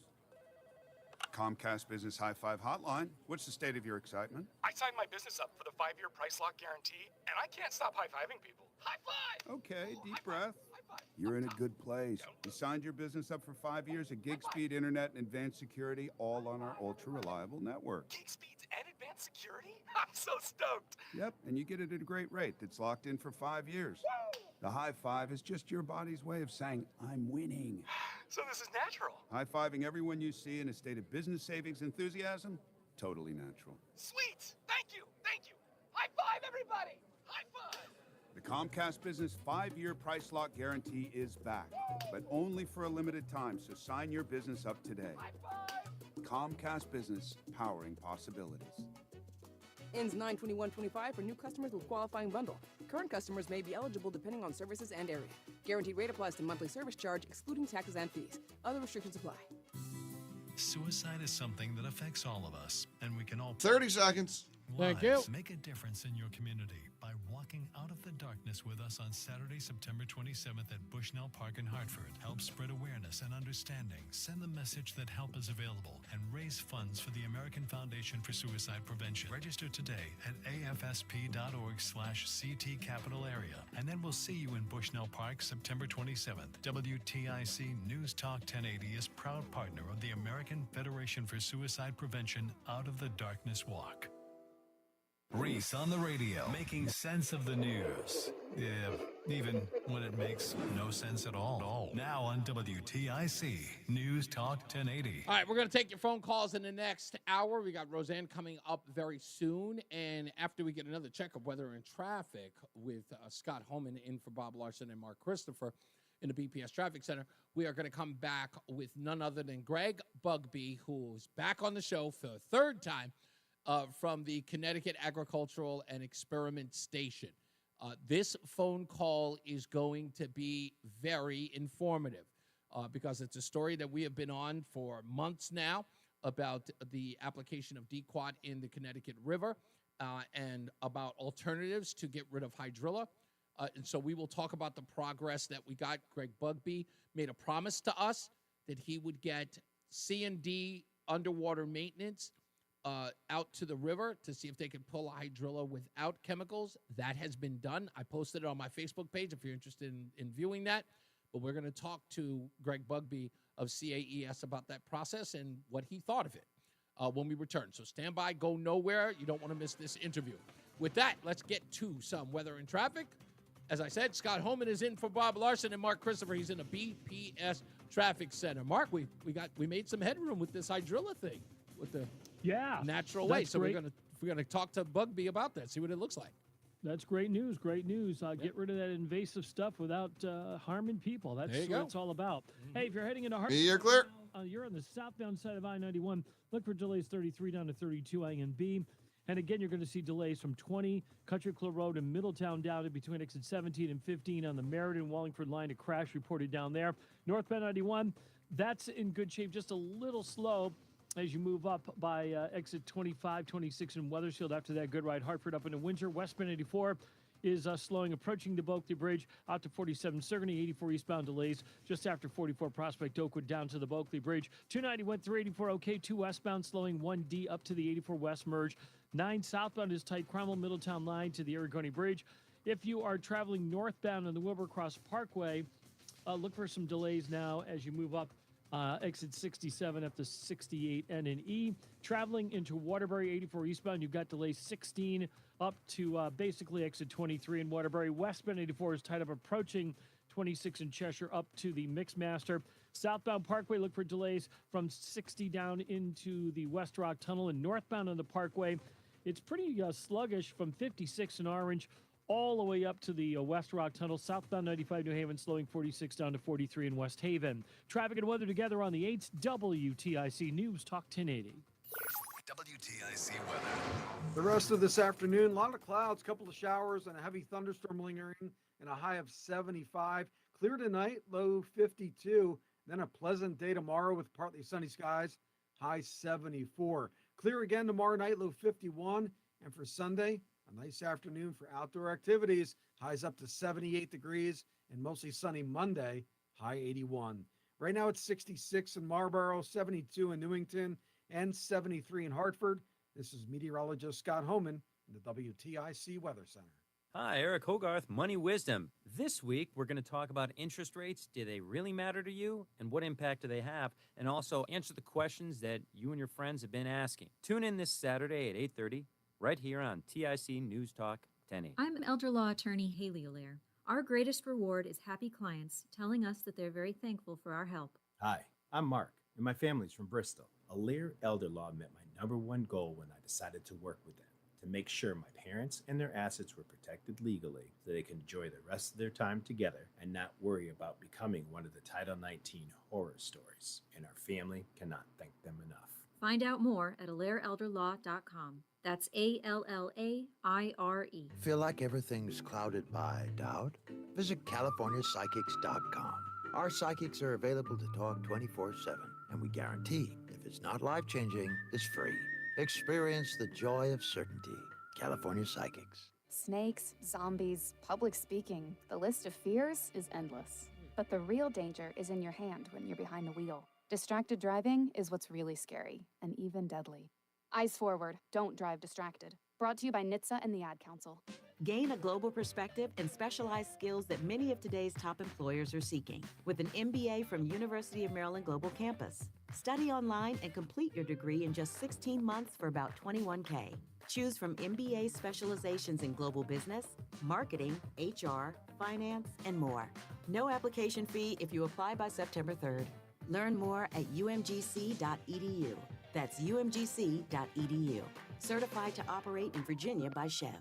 [SPEAKER 20] Comcast Business High Five Hotline. What's the state of your excitement?
[SPEAKER 21] I signed my business up for the 5-year price lock guarantee, and I can't stop high-fiving people. High five!
[SPEAKER 20] Okay, deep breath. You're in a good place. You signed your business up for 5 years of gig speed internet and advanced security, all on our ultra-reliable network.
[SPEAKER 21] Gig speeds and advanced security? I'm so stoked.
[SPEAKER 20] Yep, and you get it at a great rate that's locked in for 5 years.
[SPEAKER 21] Woo!
[SPEAKER 20] The high five is just your body's way of saying, I'm winning.
[SPEAKER 21] So this is natural.
[SPEAKER 20] High-fiving everyone you see in a state of business savings enthusiasm? Totally natural.
[SPEAKER 21] Sweet! Thank you! Thank you! High five, everybody! High five!
[SPEAKER 20] The Comcast Business 5-year price lock guarantee is back, but only for a limited time, so sign your business up today.
[SPEAKER 21] High five!
[SPEAKER 20] Comcast Business, powering possibilities.
[SPEAKER 23] Ends 9/21/25 for new customers with qualifying bundle. Current customers may be eligible depending on services and area. Guaranteed rate applies to monthly service charge, excluding taxes and fees. Other restrictions apply.
[SPEAKER 4] Suicide is something that affects all of us, and we can all
[SPEAKER 8] 30 seconds.
[SPEAKER 7] Thank you.
[SPEAKER 4] Make a difference in your community by walking out of the darkness with us on Saturday, September 27th at Bushnell Park in Hartford. Help spread awareness and understanding. Send the message that help is available and raise funds for the American Foundation for Suicide Prevention. Register today at afsp.org/CT Capital Area. And then we'll see you in Bushnell Park September 27th. WTIC News Talk 1080 is proud partner of the American Federation for Suicide Prevention Out of the Darkness Walk. Reese on the radio, making sense of the news. Yeah, even when it makes no sense at all. Now on WTIC News Talk 1080.
[SPEAKER 7] All right, we're going to take your phone calls in the next hour. We got Roseanne coming up very soon. And after we get another check of weather and traffic with Scott Holman in for Bob Larson and Mark Christopher in the BPS Traffic Center, we are going to come back with none other than Greg Bugbee, who's back on the show for the third time. From the Connecticut Agricultural and Experiment Station. This phone call is going to be very informative because it's a story that we have been on for months now about the application of DQuat in the Connecticut River and about alternatives to get rid of hydrilla. And so we will talk about the progress that we got. Greg Bugbee made a promise to us that he would get C&D underwater maintenance out to the river to see if they could pull a hydrilla without chemicals. That has been done. I posted it on my Facebook page if you're interested in viewing that. But we're going to talk to Greg Bugbee of CAES about that process and what he thought of it when we return. So stand by, go nowhere. You don't want to miss this interview. With that, let's get to some weather and traffic. As I said, Scott Holman is in for Bob Larson and Mark Christopher. He's in the BPS Traffic Center. Mark, we made some headroom with this hydrilla thing. With the natural way. So we're gonna talk to Bugbee about that, see what it looks like.
[SPEAKER 6] That's great news. Great news. Get rid of that invasive stuff without harming people. That's what it's all about. Hey, if you're heading into Hartford,
[SPEAKER 8] you're clear.
[SPEAKER 6] You're on the southbound side of I-91. Look for delays 33 down to 32 A and B. And again, you're going to see delays from 20 Country Club Road in Middletown down to between exit 17 and 15 on the Meriden-Wallingford line. A crash reported down there. Northbound 91, that's in good shape. Just a little slow as you move up by exit 25, 26 in Wethersfield. After that, good ride. Hartford up into Windsor. Westbound 84 is slowing, approaching the Bulkley Bridge out to 47 Sigourney. 84 eastbound delays just after 44 Prospect Oakwood down to the Bulkley Bridge. 290 went through 84 okay. 2 westbound slowing 1D up to the 84 West merge. 9 southbound is tight. Cromwell Middletown line to the Aragoni Bridge. If you are traveling northbound on the Wilbur-Cross Parkway, look for some delays now as you move up exit 67 up to 68 N and E. Traveling into Waterbury, 84 eastbound, you've got delays 16 up to basically exit 23 in Waterbury. Westbound 84 is tied up approaching 26 in Cheshire up to the Mixmaster. Southbound Parkway, look for delays from 60 down into the West Rock Tunnel. And northbound on the Parkway, it's pretty sluggish from 56 in Orange all the way up to the West Rock Tunnel. Southbound 95 New Haven slowing 46 down to 43 in West Haven. Traffic and weather together on the 8th WTIC News Talk 1080.
[SPEAKER 4] WTIC weather.
[SPEAKER 1] The rest of this afternoon, a lot of clouds, couple of showers, and a heavy thunderstorm lingering, and a high of 75. Clear tonight, low 52. Then a pleasant day tomorrow with partly sunny skies, high 74. Clear again tomorrow night, low 51. And for Sunday, a nice afternoon for outdoor activities. Highs up to 78 degrees and mostly sunny Monday, high 81. Right now it's 66 in Marlborough, 72 in Newington, and 73 in Hartford. This is meteorologist Scott Homan in the WTIC Weather Center.
[SPEAKER 2] Hi, Eric Hogarth, Money Wisdom. This week, we're going to talk about interest rates. Do they really matter to you? And what impact do they have? And also answer the questions that you and your friends have been asking. Tune in this Saturday at 8:30. Right here on TIC News Talk 1080.
[SPEAKER 3] I'm elder law attorney Haley Allaire. Our greatest reward is happy clients telling us that they're very thankful for our help.
[SPEAKER 5] Hi, I'm Mark, and my family's from Bristol. Allaire Elder Law met my #1 goal when I decided to work with them, to make sure my parents and their assets were protected legally so they can enjoy the rest of their time together and not worry about becoming one of the Title 19 horror stories. And our family cannot thank them enough.
[SPEAKER 3] Find out more at AllaireElderLaw.com. That's ALLAIRE.
[SPEAKER 12] Feel like everything's clouded by doubt? Visit CaliforniaPsychics.com. Our psychics are available to talk 24/7, and we guarantee if It's not life-changing, it's free. Experience the joy of certainty. California Psychics.
[SPEAKER 17] Snakes, zombies, public speaking. The list of fears is endless. But the real danger is in your hand when you're behind the wheel. Distracted driving is what's really scary and even deadly. Eyes forward, don't drive distracted. Brought to you by NHTSA and the Ad Council.
[SPEAKER 18] Gain a global perspective and specialized skills that many of today's top employers are seeking with an MBA from University of Maryland Global Campus. Study online and complete your degree in just 16 months for about $21K. Choose from MBA specializations in global business, marketing, HR, finance, and more. No application fee if you apply by September 3rd. Learn more at umgc.edu. That's umgc.edu. Certified to operate in Virginia by Chev.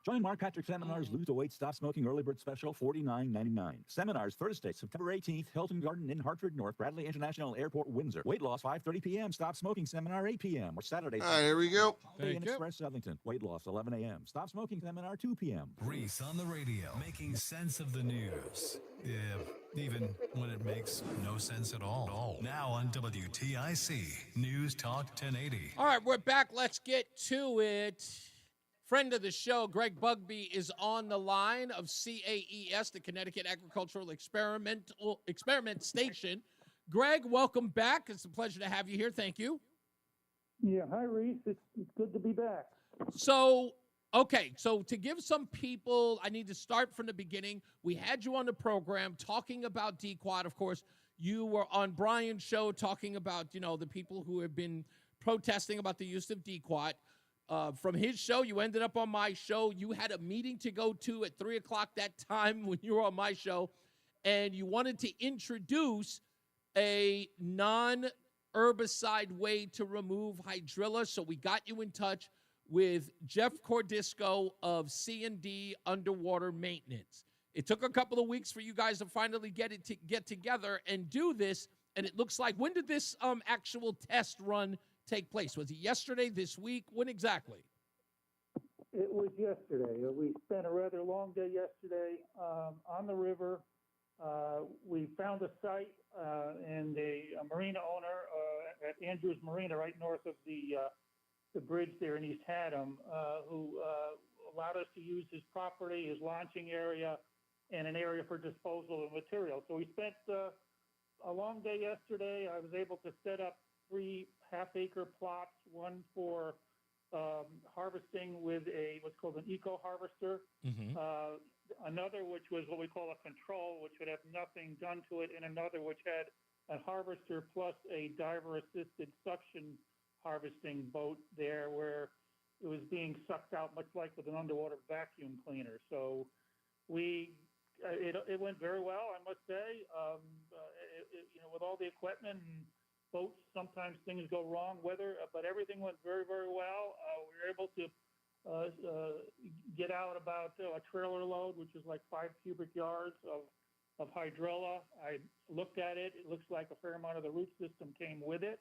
[SPEAKER 22] Join Mark Patrick Seminars Lose the Weight, Stop Smoking Early Bird Special, $49.99. Seminars Thursday, September 18th, Hilton Garden in Hartford North, Bradley International Airport, Windsor. Weight loss 5:30 p.m. Stop Smoking Seminar 8 p.m. Or Saturday.
[SPEAKER 8] All right, here we go.
[SPEAKER 22] Holiday Inn Express Southington. Weight loss 11 a.m. Stop Smoking Seminar 2 p.m.
[SPEAKER 4] Reese on the radio, making sense of the news. Yeah, even when it makes no sense at all. Now on WTIC, News Talk 1080.
[SPEAKER 7] All right, we're back. Let's get to it. Friend of the show, Greg Bugbee, is on the line of CAES, the Connecticut Agricultural Experiment Station. Greg, welcome back. It's a pleasure to have you here. Thank you.
[SPEAKER 24] Yeah, hi, Reese. It's good to be back.
[SPEAKER 7] So to give some people, I need to start from the beginning. We had you on the program talking about DQuad. Of course, you were on Brian's show talking about, the people who have been protesting about the use of DQuad. From his show, you ended up on my show. You had a meeting to go to at 3 o'clock that time when you were on my show, and you wanted to introduce a non-herbicide way to remove hydrilla. So we got you in touch with Jeff Cordisco of C&D Underwater Maintenance. It took a couple of weeks for you guys to finally get together and do this, and it looks like, when did this actual test run take place? Was it yesterday, this week? When exactly?
[SPEAKER 24] It was yesterday. We spent a rather long day yesterday on the river. We found a site and a marina owner at Andrews Marina, right north of the bridge there in East Haddam, who allowed us to use his property, his launching area, and an area for disposal of material. So we spent a long day yesterday. I was able to set up 3 half-acre plots, one for harvesting with what's called an eco-harvester, another which was what we call a control, which would have nothing done to it, and another which had a harvester plus a diver-assisted suction harvesting boat there where it was being sucked out, much like with an underwater vacuum cleaner. So it went very well, I must say. With all the equipment and boats, sometimes things go wrong, but everything went very, very well. We were able to get out about a trailer load, which is like 5 cubic yards of hydrilla. I looked at it. It looks like a fair amount of the root system came with it,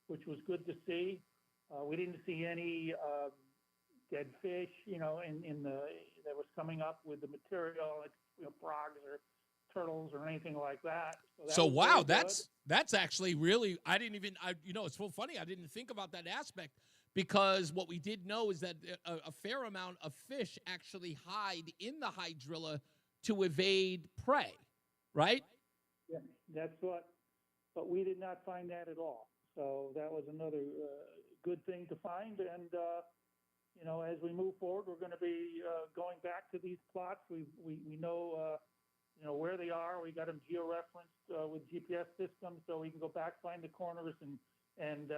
[SPEAKER 24] which was good to see. We didn't see any dead fish, that was coming up with the material, like frogs or turtles or anything like that.
[SPEAKER 7] So wow, that's actually really, it's so funny. I didn't think about that aspect, because what we did know is that a fair amount of fish actually hide in the hydrilla to evade prey, right?
[SPEAKER 24] Yeah, but we did not find that at all. So that was another good thing to find. And, as we move forward, we're going to be going back to these plots. We know, where they are. We got them georeferenced with GPS systems, so we can go back, find the corners, and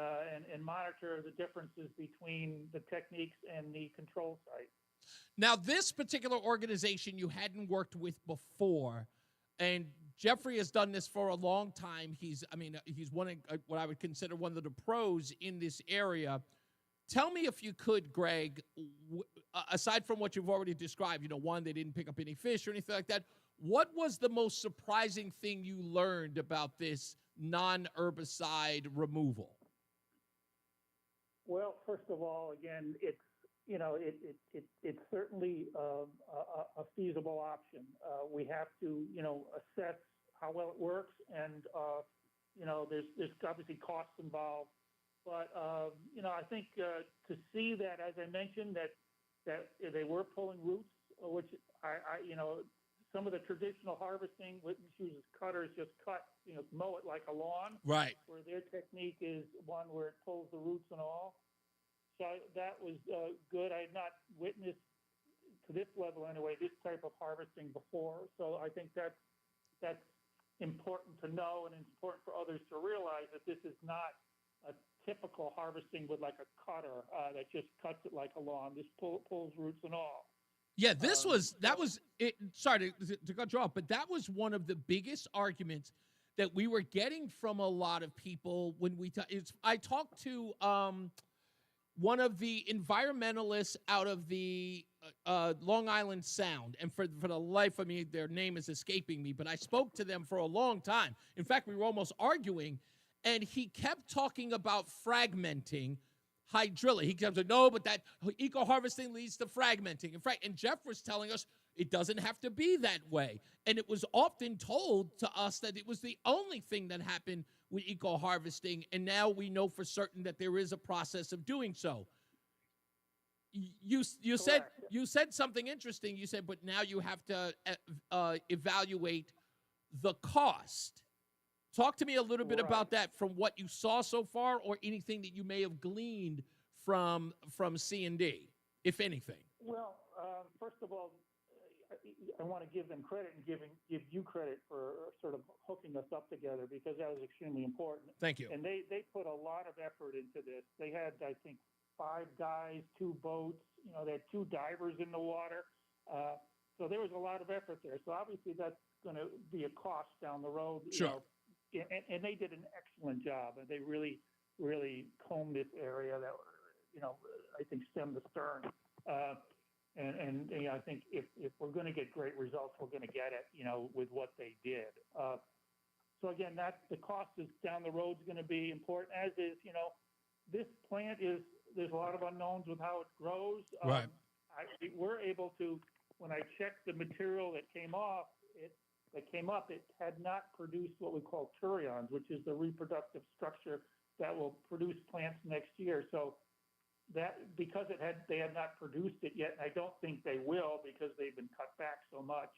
[SPEAKER 24] monitor the differences between the techniques and the control site.
[SPEAKER 7] Now, this particular organization you hadn't worked with before, and Jeffrey has done this for a long time. He's one of what I would consider one of the pros in this area. Tell me, if you could, Greg, aside from what you've already described, one, they didn't pick up any fish or anything like that. What was the most surprising thing you learned about this non-herbicide removal?
[SPEAKER 24] Well, first of all, again, it's certainly a feasible option. We have to, assess how well it works, and there's obviously costs involved But I think to see that, as I mentioned, that they were pulling roots, which some of the traditional harvesting, wouldn't use cutters, just mow it like a lawn.
[SPEAKER 7] Right.
[SPEAKER 24] Where their technique is one where it pulls the roots and all. So that was good. I had not witnessed, to this level anyway, this type of harvesting before. So I think that's important to know, and it's important for others to realize that this is not a typical harvesting with like a cutter that just cuts it like a lawn. This pulls roots and all.
[SPEAKER 7] Yeah, that was it. Sorry to cut you off, but that was one of the biggest arguments that we were getting from a lot of people when I talked to one of the environmentalists out of the Long Island Sound, and for the life of me, their name is escaping me, but I spoke to them for a long time. In fact, we were almost arguing, and he kept talking about fragmenting hydrilla. He kept saying, no, but that eco-harvesting leads to fragmenting. And Jeff was telling us it doesn't have to be that way. And it was often told to us that it was the only thing that happened with eco-harvesting, and now we know for certain that there is a process of doing so. You said something interesting. You said, but now you have to evaluate the cost. Talk to me a little bit about that from what you saw so far, or anything that you may have gleaned from C&D, if anything.
[SPEAKER 24] Well, first of all, I want to give them credit and give you credit for sort of hooking us up together, because that was extremely important.
[SPEAKER 7] Thank you.
[SPEAKER 24] And they put a lot of effort into this. They had, I think, 5 guys, 2 boats. They had 2 divers in the water. So there was a lot of effort there. So obviously that's going to be a cost down the road.
[SPEAKER 7] Sure.
[SPEAKER 24] And they did an excellent job, and they really, really combed this area that, I think stem to stern. And I think if we're going to get great results, we're going to get it, with what they did. So again, the cost is down the road is going to be important, as is, this plant there's a lot of unknowns with how it grows.
[SPEAKER 7] Right.
[SPEAKER 24] We're able to, when I checked the material that came up, it had not produced what we call turions, which is the reproductive structure that will produce plants next year. So that, because they had not produced it yet, and I don't think they will because they've been cut back so much,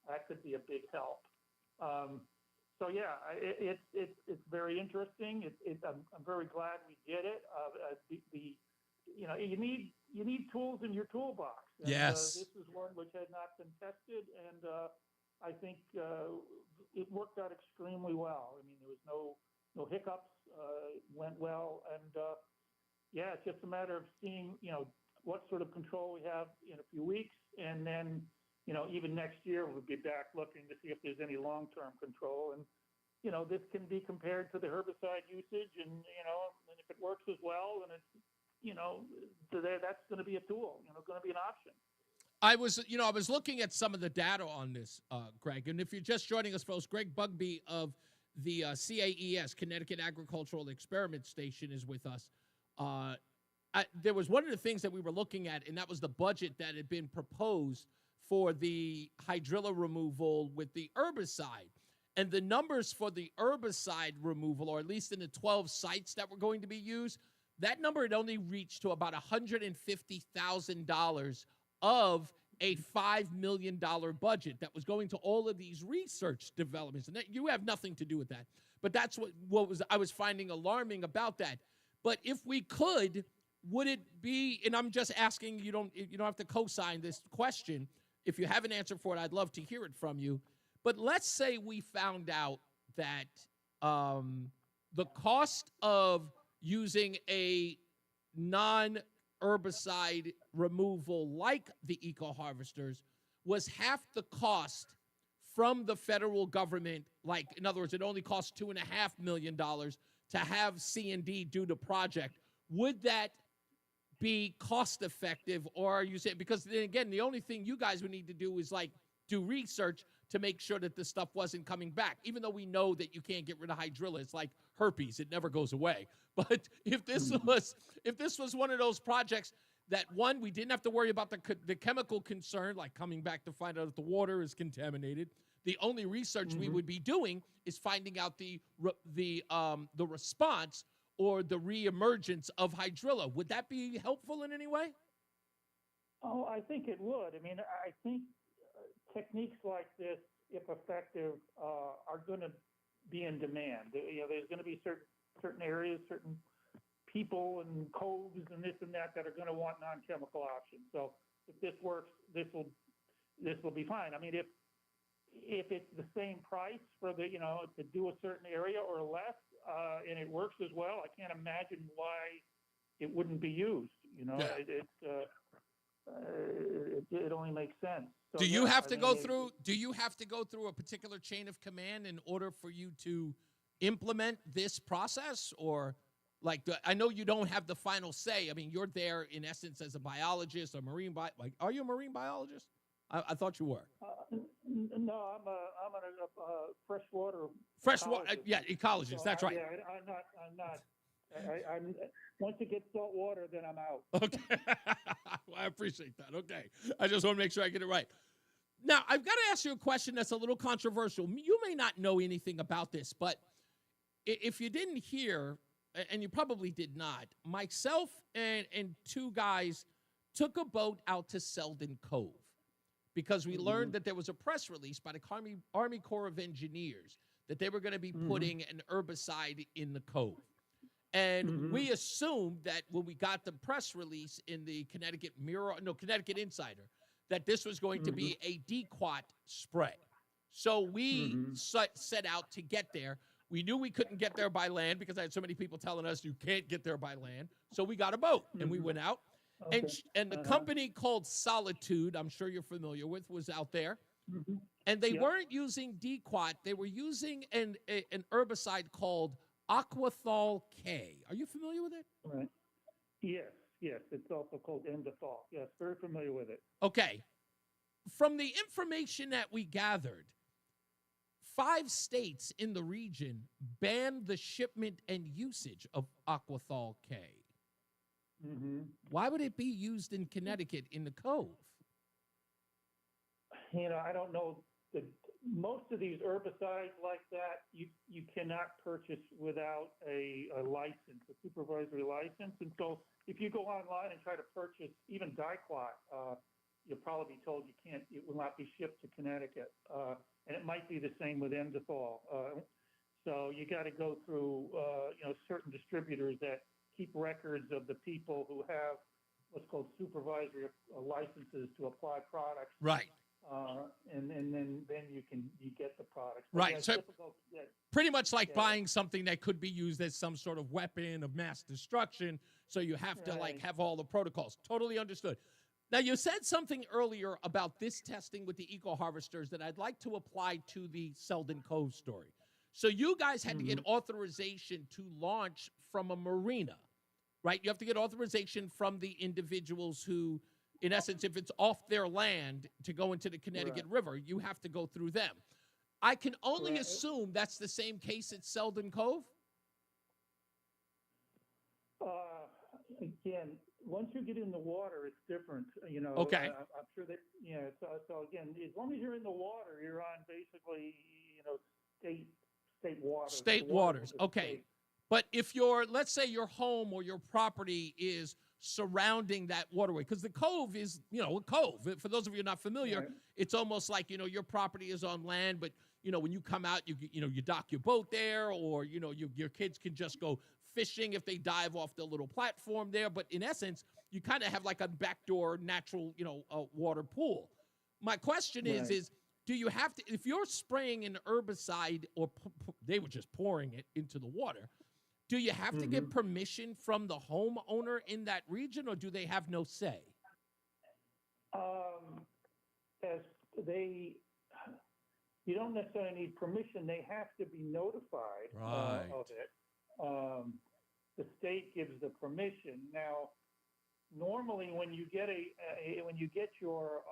[SPEAKER 24] that could be a big help. So yeah, it's very interesting. I'm very glad we did it. You need tools in your toolbox. And,
[SPEAKER 7] yes.
[SPEAKER 24] This is one which had not been tested, and I think it worked out extremely well. I mean, there was no hiccups. Went well, and yeah, it's just a matter of seeing what sort of control we have in a few weeks, and then even next year we'll be back looking to see if there's any long-term control. And this can be compared to the herbicide usage, and and if it works as well, then it's that's going to be a tool. Going to be an option.
[SPEAKER 7] I was looking at some of the data on this, Greg, and if you're just joining us, folks, Greg Bugby of the CAES, Connecticut Agricultural Experiment Station, is with us. There was one of the things that we were looking at, and that was the budget that had been proposed for the hydrilla removal with the herbicide. And the numbers for the herbicide removal, or at least in the 12 sites that were going to be used, that number had only reached to about $150,000 of a $5 million budget that was going to all of these research developments. And that, you have nothing to do with that. But that's what I was finding alarming about that. But if we could, would it be, and I'm just asking, you don't have to co-sign this question. If you have an answer for it, I'd love to hear it from you. But let's say we found out that the cost of using a non-herbicide removal like the eco-harvesters was half the cost from the federal government. Like, in other words, it only costs $2.5 million to have C&D do the project. Would that be cost effective? Or are you saying, because then again, the only thing you guys would need to do is like do research to make sure that the stuff wasn't coming back, even though we know that you can't get rid of hydrilla. It's like herpes. It never goes away. But if this was one of those projects that, one, we didn't have to worry about the chemical concern, like coming back to find out if the water is contaminated. The only research we would be doing is finding out the response or the reemergence of hydrilla. Would that be helpful in any way?
[SPEAKER 24] Oh, I think it would. I mean, I think techniques like this, if effective, are going to be in demand. There's going to be certain areas, certain people and coves and this and that are going to want non-chemical options. So if this works, this will be fine. I mean, if it's the same price for to do a certain area or less, and it works as well, I can't imagine why it wouldn't be used. It only makes sense. So,
[SPEAKER 7] Do you have to go through a particular chain of command in order for you to implement this process? Or I know you don't have the final say. I mean, you're there in essence as a biologist, a marine are you a marine biologist? I thought you were.
[SPEAKER 24] No, I'm a freshwater.
[SPEAKER 7] Ecologist.
[SPEAKER 24] So
[SPEAKER 7] that's right.
[SPEAKER 24] Yeah, I'm not. Once it gets salt water, then I'm out.
[SPEAKER 7] Okay. Well, I appreciate that. Okay. I just want to make sure I get it right. Now, I've got to ask you a question that's a little controversial. You may not know anything about this, but if you didn't hear, and you probably did not, myself and two guys took a boat out to Selden Cove because we learned that there was a press release by the Army Corps of Engineers that they were going to be putting an herbicide in the cove. And we assumed that when we got the press release in the Connecticut Insider, that this was going to be a DEQUAT spray. So we set out to get there. We knew we couldn't get there by land because I had so many people telling us you can't get there by land. So we got a boat and we went out. Okay. And the company called Solitude, I'm sure you're familiar with, was out there. And they weren't using DEQUAT. They were using an herbicide called Aquathol K. Are you familiar with it?
[SPEAKER 24] Right. Yes. It's also called Endothol. Yes, very familiar with it.
[SPEAKER 7] Okay. From the information that we gathered, 5 states in the region banned the shipment and usage of Aquathol K. Why would it be used in Connecticut in the Cove?
[SPEAKER 24] I don't know. Most of these herbicides like that, you cannot purchase without a license, a supervisory license. And so if you go online and try to purchase even DEQUAT, you'll probably be told it will not be shipped to Connecticut. And it might be the same with Endothol. So you got to go through, certain distributors that keep records of the people who have what's called supervisory licenses to apply products.
[SPEAKER 7] Right.
[SPEAKER 24] And then you get the products. But
[SPEAKER 7] Right.
[SPEAKER 24] yeah,
[SPEAKER 7] So pretty much like
[SPEAKER 24] Yeah.
[SPEAKER 7] buying something that could be used as some sort of weapon of mass destruction. So you have to have all the protocols. Totally understood. Now, you said something earlier about this testing with the eco-harvesters that I'd like to apply to the Selden Cove story. So you guys had to get authorization to launch from a marina, right? You have to get authorization from the individuals who, in essence, if it's off their land to go into the Connecticut River, you have to go through them. I can only assume that's the same case at Selden Cove?
[SPEAKER 24] Again, once you get in the water, it's different.
[SPEAKER 7] Okay.
[SPEAKER 24] I'm sure that, so again, as long as you're in the water, you're on basically, state waters.
[SPEAKER 7] State waters, okay. But if let's say your home or your property is surrounding that waterway, because the cove is, a cove. For those of you not familiar, it's almost like, your property is on land, but, when you come out, you dock your boat there, or, your kids can just go fishing if they dive off the little platform there. But in essence, you kind of have like a backdoor natural, water pool. My question is do you have to, if you're spraying an herbicide or they were just pouring it into the water, do you have to get permission from the homeowner in that region, or do they have no say?
[SPEAKER 24] You don't necessarily need permission. They have to be notified of it. The state gives the permission. Now, normally when you get your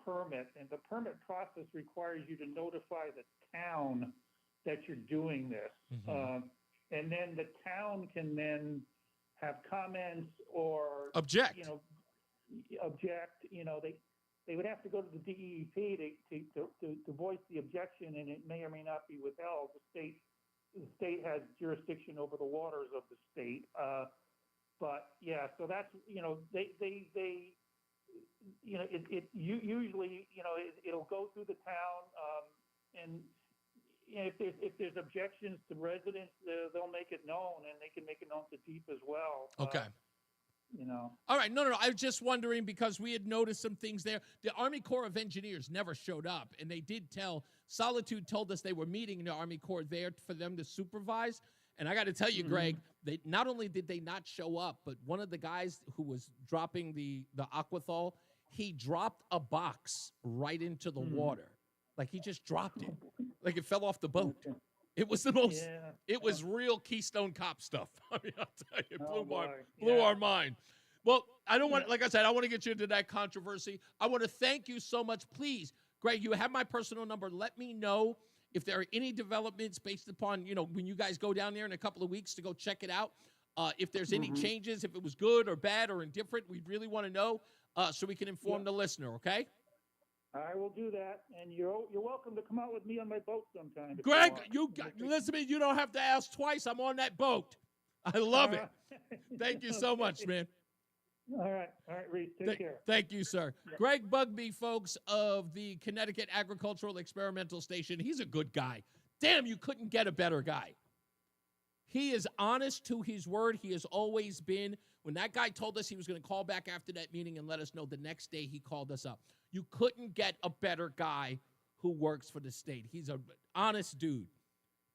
[SPEAKER 24] permit, and the permit process requires you to notify the town that you're doing this. And then the town can then have comments or
[SPEAKER 7] object.
[SPEAKER 24] They would have to go to the DEP to voice the objection, and it may or may not be withheld. The state the state has jurisdiction over the waters of the state. But yeah, so that's, usually, it'll go through the town, and if there's objections to residents, they'll make it known, and they can make it known to DEEP as well.
[SPEAKER 7] Okay.
[SPEAKER 24] All
[SPEAKER 7] right. No. I was just wondering because we had noticed some things there. The Army Corps of Engineers never showed up, and they did Solitude told us they were meeting the Army Corps there for them to supervise. And I got to tell you, Greg, they not only did they not show up, but one of the guys who was dropping the Aquathol, he dropped a box right into the water. Like he just dropped it. Like it fell off the boat. It was the most, it was real Keystone Cop stuff. I mean, I'll tell you, it blew our mind. Well, I don't want, like I said, I want to get you into that controversy. I want to thank you so much. Please, Greg, you have my personal number. Let me know if there are any developments based upon, when you guys go down there in a couple of weeks to go check it out. If there's any changes, if it was good or bad or indifferent, we really want to know so we can inform the listener, okay?
[SPEAKER 24] I will do that, and you're welcome to come out with me on my boat sometime.
[SPEAKER 7] Greg, listen to me. You don't have to ask twice. I'm on that boat. I love it. Thank you so much, man.
[SPEAKER 24] All right, Reese. Take care.
[SPEAKER 7] Thank you, sir. Greg Bugbee, folks, of the Connecticut Agricultural Experimental Station. He's a good guy. Damn, you couldn't get a better guy. He is honest to his word. He has always been. When that guy told us he was going to call back after that meeting and let us know, the next day he called us up. You couldn't get a better guy who works for the state. He's an honest dude.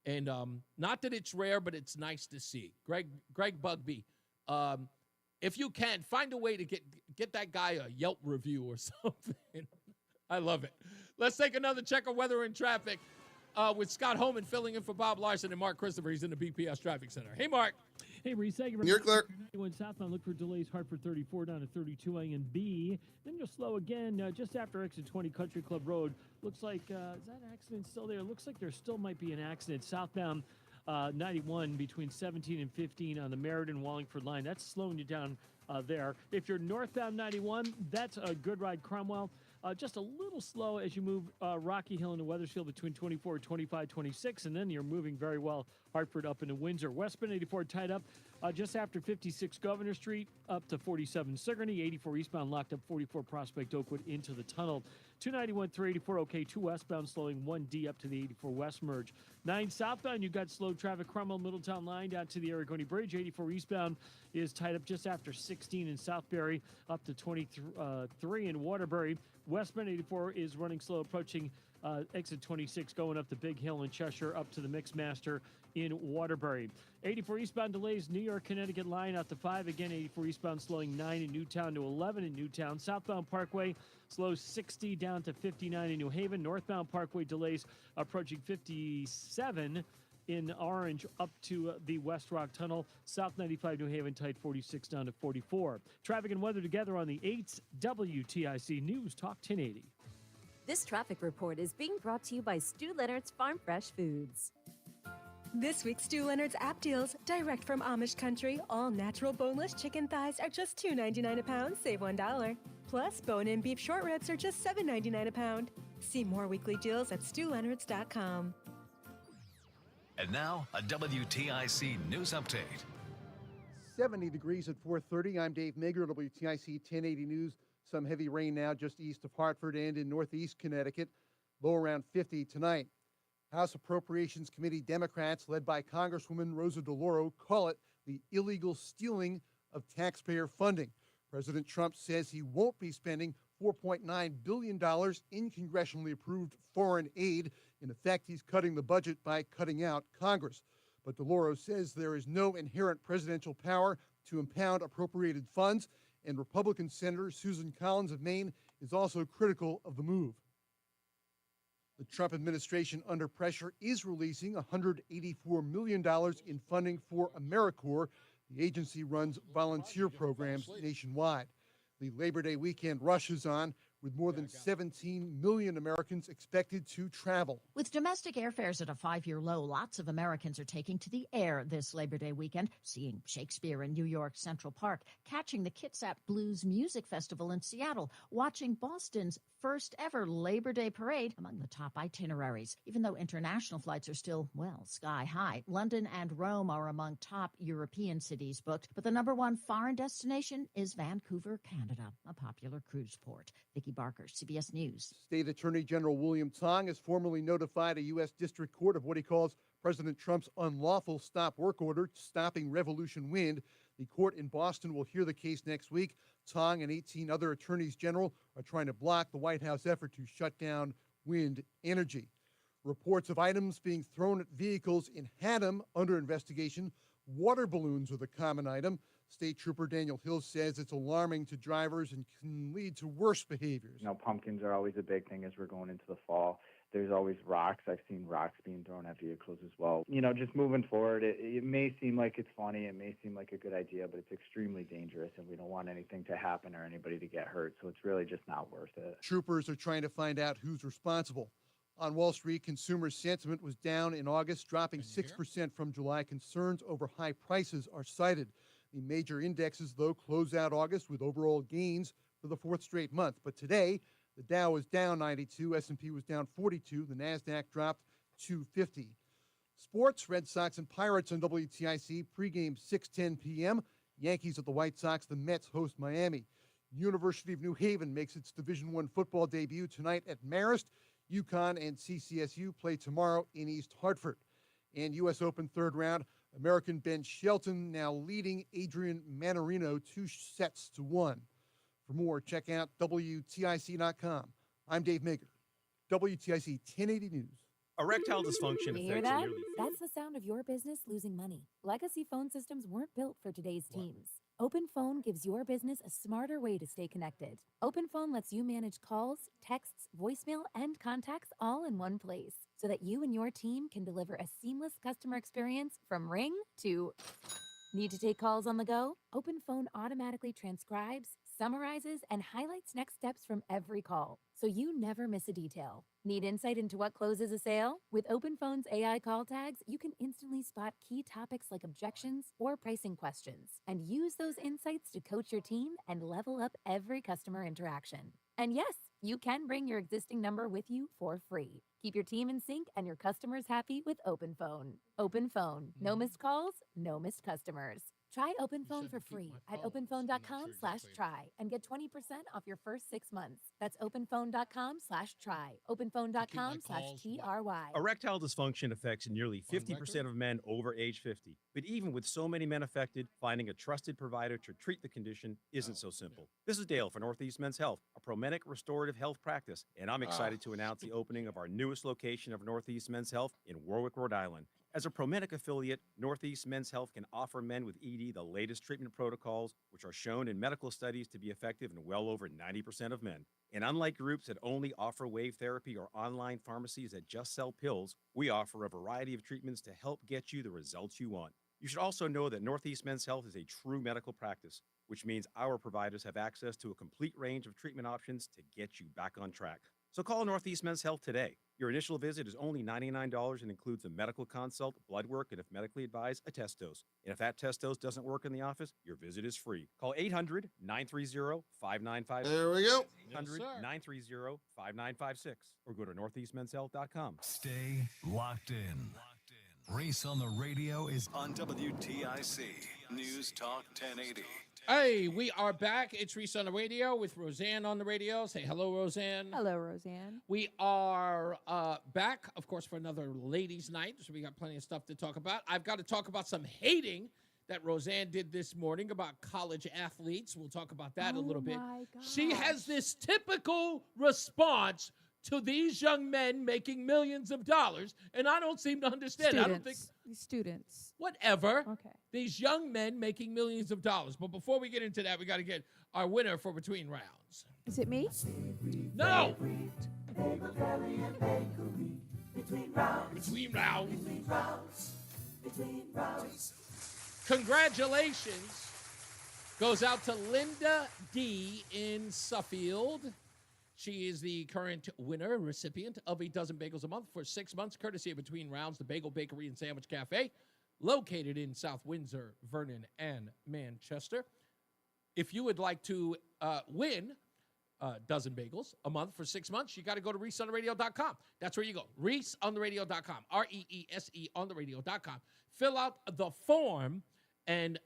[SPEAKER 7] And not that it's rare, but it's nice to see. Greg Bugbee, if you can, find a way to get that guy a Yelp review or something. I love it. Let's take another check of weather and traffic with Scott Holman filling in for Bob Larson and Mark Christopher. He's in the BPS Traffic Center. Hey, Mark.
[SPEAKER 6] Hey, Reese, thank you.
[SPEAKER 8] You're clear.
[SPEAKER 6] 91 southbound, look for delays. Hartford 34 down to 32 A and B. Then you'll slow again just after exit 20 Country Club Road. Looks like, is that accident still there? Looks like there still might be an accident. Southbound 91 between 17 and 15 on the Meriden-Wallingford line. That's slowing you down there. If you're northbound 91, that's a good ride. Cromwell. Just a little slow as you move Rocky Hill into Wethersfield between 24, 25, 26, and then you're moving very well Hartford up into Windsor. Westbound 84 tied up just after 56 Governor Street up to 47 Sigourney. 84 eastbound locked up 44 Prospect Oakwood into the tunnel. 291 through 84 okay. 2 westbound slowing 1D up to the 84 West merge. 9 southbound, you've got slow traffic. Cromwell Middletown line down to the Aragoni Bridge. 84 eastbound is tied up just after 16 in Southbury up to 23 in Waterbury. Westbound 84 is running slow approaching exit 26 going up the Big Hill in Cheshire up to the Mixmaster in Waterbury. 84 eastbound delays New York Connecticut line out to 5 again. 84 eastbound slowing 9 in Newtown to 11 in Newtown. Southbound Parkway slows 60 down to 59 in New Haven. Northbound Parkway delays approaching 57 in Orange up to the West Rock Tunnel. South 95 New Haven tight 46 down to 44. Traffic and weather together on the 8th WTIC News Talk 1080.
[SPEAKER 9] This traffic report is being brought to you by Stu Leonard's Farm Fresh Foods.
[SPEAKER 10] This week's Stu Leonard's app deals, direct from Amish country, all natural boneless chicken thighs are just $2.99 a pound, save $1. Plus, bone-in beef short ribs are just $7.99 a pound. See more weekly deals at StuLeonards.com.
[SPEAKER 4] And now, a WTIC news update.
[SPEAKER 11] 70 degrees at 4:30. I'm Dave Mager, WTIC 1080 News. Some heavy rain now just east of Hartford and in northeast Connecticut. Low around 50 tonight. House Appropriations Committee Democrats, led by Congresswoman Rosa DeLauro, call it the illegal stealing of taxpayer funding. President Trump says he won't be spending $4.9 billion in congressionally approved foreign aid. In effect, he's cutting the budget by cutting out Congress. But DeLauro says there is no inherent presidential power to impound appropriated funds, and Republican Senator Susan Collins of Maine is also critical of the move. The Trump administration, under pressure, is releasing $184 million in funding for AmeriCorps. The agency runs volunteer programs nationwide. The Labor Day weekend rush is on. with more than 17 million Americans expected to travel.
[SPEAKER 13] With domestic airfares at a 5-year low, lots of Americans are taking to the air this Labor Day weekend, seeing Shakespeare in New York's Central Park, catching the Kitsap Blues Music Festival in Seattle, watching Boston's first ever Labor Day parade among the top itineraries. Even though international flights are still, well, sky high, London and Rome are among top European cities booked, but the number one foreign destination is Vancouver, Canada, a popular cruise port. Vicki Barker, CBS News.
[SPEAKER 11] State Attorney General William Tong has formally notified a U.S. District Court of what he calls President Trump's unlawful stop work order stopping Revolution Wind. The court in Boston will hear the case next week. Tong and 18 other attorneys general are trying to block the White House effort to shut down wind energy. Reports of items being thrown at vehicles in Haddam under investigation. Water balloons are the common item. State Trooper Daniel Hill says it's alarming to drivers and can lead to worse behaviors.
[SPEAKER 14] You know, pumpkins are always a big thing as we're going into the fall. There's always rocks. I've seen rocks being thrown at vehicles as well. You know, just moving forward, it may seem like it's funny, it may seem like a good idea, but it's extremely dangerous, and we don't want anything to happen or anybody to get hurt, so it's really just not worth it.
[SPEAKER 11] Troopers are trying to find out who's responsible. On Wall Street, consumer sentiment was down in August, dropping 6% from July. Concerns over high prices are cited. The major indexes, though, close out August with overall gains for the fourth straight month. But today, the Dow was down 92, S&P was down 42, the NASDAQ dropped 250. Sports, Red Sox and Pirates on WTIC, pregame 6:10 p.m. Yankees at the White Sox, the Mets host Miami. University of New Haven makes its Division I football debut tonight at Marist. UConn and CCSU play tomorrow in East Hartford. And U.S. Open third round, American Ben Shelton now leading Adrian Manarino 2-1. For more, check out WTIC.com. I'm Dave Mager, WTIC 1080 News.
[SPEAKER 15] Erectile dysfunction
[SPEAKER 16] You hear
[SPEAKER 15] affects
[SPEAKER 16] that?
[SPEAKER 15] nearly
[SPEAKER 16] That's the sound of your business losing money. Legacy phone systems weren't built for today's teams. OpenPhone gives your business a smarter way to stay connected. OpenPhone lets you manage calls, texts, voicemail, and contacts all in one place so that you and your team can deliver a seamless customer experience from ring to... Need to take calls on the go? OpenPhone automatically transcribes, summarizes, and highlights next steps from every call, so you never miss a detail. Need insight into what closes a sale? With OpenPhone's AI call tags, you can instantly spot key topics like objections or pricing questions, and use those insights to coach your team and level up every customer interaction. And yes, you can bring your existing number with you for free. Keep your team in sync and your customers happy with OpenPhone. OpenPhone. No missed calls, no missed customers. Try OpenPhone for free at openphone.com/try and get 20% off your first 6 months. That's openphone.com/try. Openphone.com/TRY.
[SPEAKER 15] Erectile dysfunction affects nearly 50% of men over age 50. But even with so many men affected, finding a trusted provider to treat the condition isn't so simple. This is Dale for Northeast Men's Health, a Promenic restorative health practice, and I'm excited to announce the opening of our newest location of Northeast Men's Health in Warwick, Rhode Island. As a Promenic affiliate, Northeast Men's Health can offer men with ED the latest treatment protocols, which are shown in medical studies to be effective in well over 90% of men. And unlike groups that only offer wave therapy or online pharmacies that just sell pills, we offer a variety of treatments to help get you the results you want. You should also know that Northeast Men's Health is a true medical practice, which means our providers have access to a complete range of treatment options to get you back on track. So call Northeast Men's Health today. Your initial visit is only $99 and includes a medical consult, blood work, and if medically advised, a test dose. And if that test dose doesn't work in the office, your visit is free. Call 800-930-5956.
[SPEAKER 8] There we go.
[SPEAKER 15] 800-930-5956 or go to northeastmenshealth.com.
[SPEAKER 4] Stay locked in. Reese on the Radio is on WTIC News Talk 1080.
[SPEAKER 7] Hey, we are back. It's Reese on the Radio with Roseanne on the radio. Say hello, Roseanne.
[SPEAKER 25] Hello, Roseanne.
[SPEAKER 7] We are back, of course, for another ladies' night, so we got plenty of stuff to talk about. I've got to talk about some hating that Roseanne did this morning about college athletes. We'll talk about that a little bit. She has this typical response to these young men making millions of dollars, and I don't seem to understand.
[SPEAKER 25] Students.
[SPEAKER 7] I don't think
[SPEAKER 25] students.
[SPEAKER 7] Whatever.
[SPEAKER 25] Okay.
[SPEAKER 7] These young men making millions of dollars. But before we get into that, we got to get our winner for Between Rounds.
[SPEAKER 25] Is it me?
[SPEAKER 7] No.
[SPEAKER 26] Between rounds.
[SPEAKER 7] Between rounds.
[SPEAKER 26] Between rounds. Between rounds.
[SPEAKER 7] Congratulations goes out to Linda D. in Suffield. She is the current winner and recipient of a dozen bagels a month for 6 months, courtesy of Between Rounds, the Bagel Bakery and Sandwich Cafe, located in South Windsor, Vernon, and Manchester. If you would like to win a dozen bagels a month for 6 months, you got to go to ReeseOnTheRadio.com. That's where you go. ReeseOnTheRadio.com. REESE on the radio.com. Fill out the form, and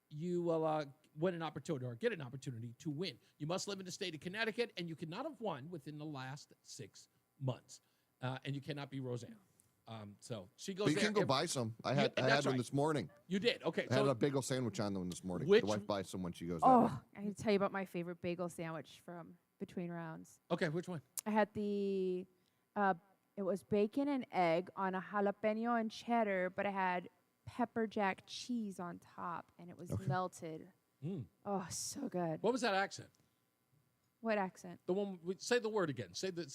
[SPEAKER 7] you will win an opportunity or get an opportunity to win. You must live in the state of Connecticut, and you cannot have won within the last 6 months. And you cannot be Roseanne. So she goes.
[SPEAKER 8] But you
[SPEAKER 7] there
[SPEAKER 8] can go buy some. I had one this morning.
[SPEAKER 7] You did? Okay.
[SPEAKER 8] I had a bagel sandwich on them this morning.
[SPEAKER 7] Which-
[SPEAKER 8] The wife buys some when she goes
[SPEAKER 25] Oh,
[SPEAKER 8] that way.
[SPEAKER 25] I can tell you about my favorite bagel sandwich from Between Rounds.
[SPEAKER 7] Okay, which one?
[SPEAKER 25] I had the, it was bacon and egg on a jalapeno and cheddar, but it had pepper jack cheese on top, and it was melted.
[SPEAKER 7] Mm.
[SPEAKER 25] Oh, so good.
[SPEAKER 7] What was that accent?
[SPEAKER 25] What accent?
[SPEAKER 7] The one. Say the word again. Say the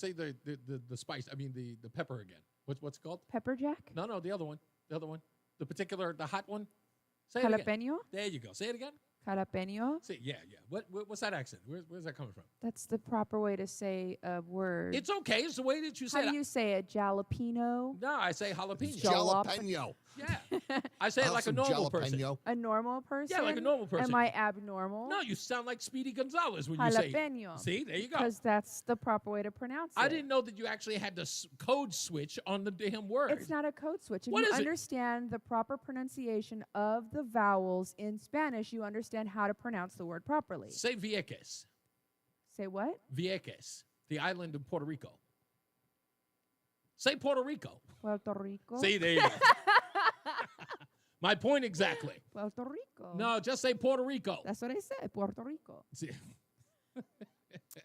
[SPEAKER 7] spice. I mean the pepper again. What's it called?
[SPEAKER 25] Pepper jack?
[SPEAKER 7] No, the other one. The other one. The hot one. Say it again.
[SPEAKER 25] Jalapeno?
[SPEAKER 7] There you go. Say it again.
[SPEAKER 25] Jalapeno?
[SPEAKER 7] See, yeah. What's that accent? Where's that coming from?
[SPEAKER 25] That's the proper way to say a word.
[SPEAKER 7] It's okay. It's the way that you say
[SPEAKER 25] How
[SPEAKER 7] it.
[SPEAKER 25] do you say it? Jalapeno?
[SPEAKER 7] No, I say jalapeno.
[SPEAKER 8] Jalapeno.
[SPEAKER 7] Yeah. I say it like a normal person.
[SPEAKER 25] A normal person?
[SPEAKER 7] Yeah, like a normal person.
[SPEAKER 25] Am I abnormal?
[SPEAKER 7] No, you sound like Speedy Gonzalez when you say
[SPEAKER 25] Jalapeno.
[SPEAKER 7] See, there you go.
[SPEAKER 25] Because that's the proper way to pronounce it.
[SPEAKER 7] I didn't know that you actually had to code switch on the damn word.
[SPEAKER 25] It's not a code switch. If
[SPEAKER 7] What
[SPEAKER 25] you
[SPEAKER 7] is it?
[SPEAKER 25] understand the proper pronunciation of the vowels in Spanish, you understand how to pronounce the word properly.
[SPEAKER 7] Say Vieques.
[SPEAKER 25] Say what?
[SPEAKER 7] Vieques, the island of Puerto Rico. Say Puerto Rico.
[SPEAKER 25] Puerto Rico.
[SPEAKER 7] See, there you go. My point exactly.
[SPEAKER 25] Puerto Rico.
[SPEAKER 7] No, just say Puerto Rico.
[SPEAKER 25] That's what I said, Puerto Rico.
[SPEAKER 7] See,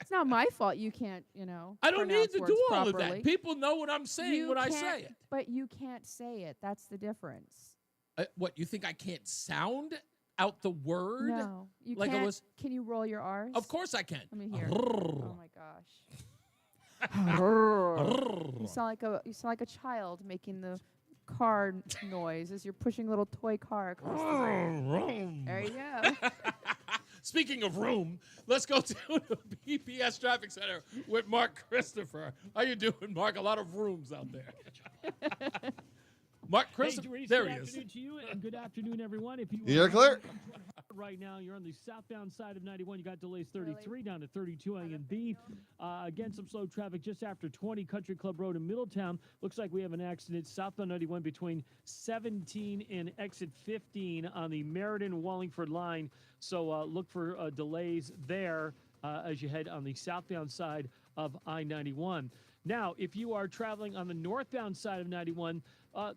[SPEAKER 25] It's not my fault you can't,
[SPEAKER 7] I don't need
[SPEAKER 25] pronounce
[SPEAKER 7] to
[SPEAKER 25] words
[SPEAKER 7] do all of
[SPEAKER 25] properly.
[SPEAKER 7] that. People know what I'm saying
[SPEAKER 25] You
[SPEAKER 7] when I
[SPEAKER 25] can't-
[SPEAKER 7] say it.
[SPEAKER 25] But you can't say it. That's the difference.
[SPEAKER 7] What, you think I can't sound out the word?
[SPEAKER 25] No. You
[SPEAKER 7] like
[SPEAKER 25] can't.
[SPEAKER 7] it was.
[SPEAKER 25] Can you roll your R's?
[SPEAKER 7] Of course I can.
[SPEAKER 25] Let me hear. Oh my gosh. You sound like a child making the car noise as you're pushing a little toy car across the road. There you go.
[SPEAKER 7] Speaking of room, let's go to the BPS Traffic Center with Mark Christopher. How you doing, Mark? A lot of rooms out there. Mark Christopher,
[SPEAKER 6] Hey, Reese,
[SPEAKER 7] there
[SPEAKER 6] good
[SPEAKER 7] he is.
[SPEAKER 6] afternoon to you, and good afternoon, everyone. If
[SPEAKER 8] You're clear.
[SPEAKER 6] Right now, you're on the southbound side of 91. You got delays 33 down to 32 A and B. Again, some slow traffic just after 20 Country Club Road in Middletown. Looks like we have an accident southbound 91 between 17 and exit 15 on the Meriden-Wallingford line. So look for delays there as you head on the southbound side of I-91. Now, if you are traveling on the northbound side of 91,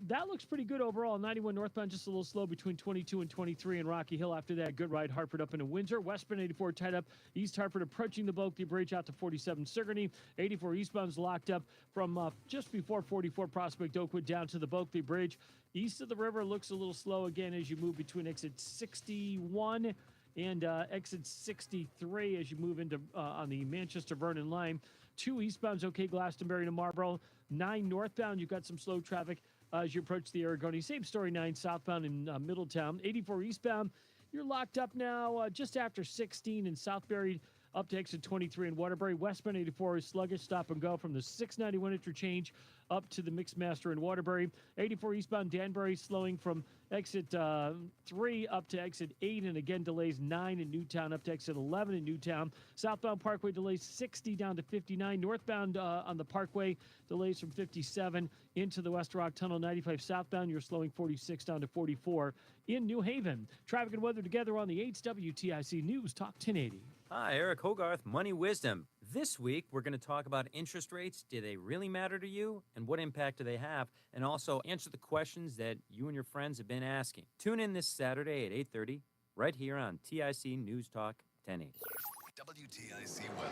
[SPEAKER 6] that looks pretty good overall. 91 northbound, just a little slow between 22 and 23 in Rocky Hill. After that, good ride, Hartford up into Windsor. Westbound 84 tied up. East Hartford approaching the Bulkley Bridge out to 47 Sigourney. 84 eastbound's locked up from just before 44 Prospect Oakwood down to the Bulkley Bridge. East of the river looks a little slow again as you move between exit 61 and exit 63 as you move into on the Manchester-Vernon line. 2 eastbound's okay, Glastonbury to Marlborough. 9 northbound, you've got some slow traffic as you approach the Aragoni. Same story, 9 southbound in Middletown. 84 eastbound, you're locked up now just after 16 in Southbury up to exit 23 in Waterbury. Westbound 84 is sluggish, stop and go from the 691 interchange up to the Mixmaster in Waterbury. 84 eastbound Danbury slowing from exit 3 up to exit 8, and again delays 9 in Newtown up to exit 11 in Newtown. Southbound Parkway delays 60 down to 59. Northbound on the Parkway delays from 57 into the West Rock Tunnel. 95 southbound, you're slowing 46 down to 44 in New Haven. Traffic and weather together on the 8's WTIC News Talk 1080.
[SPEAKER 1] Hi, Eric Hogarth, Money Wisdom. This week, we're going to talk about interest rates. Do they really matter to you? And what impact do they have? And also answer the questions that you and your friends have been asking. Tune in this Saturday at 8:30, right here on TIC News Talk 1080.
[SPEAKER 4] WTIC weather.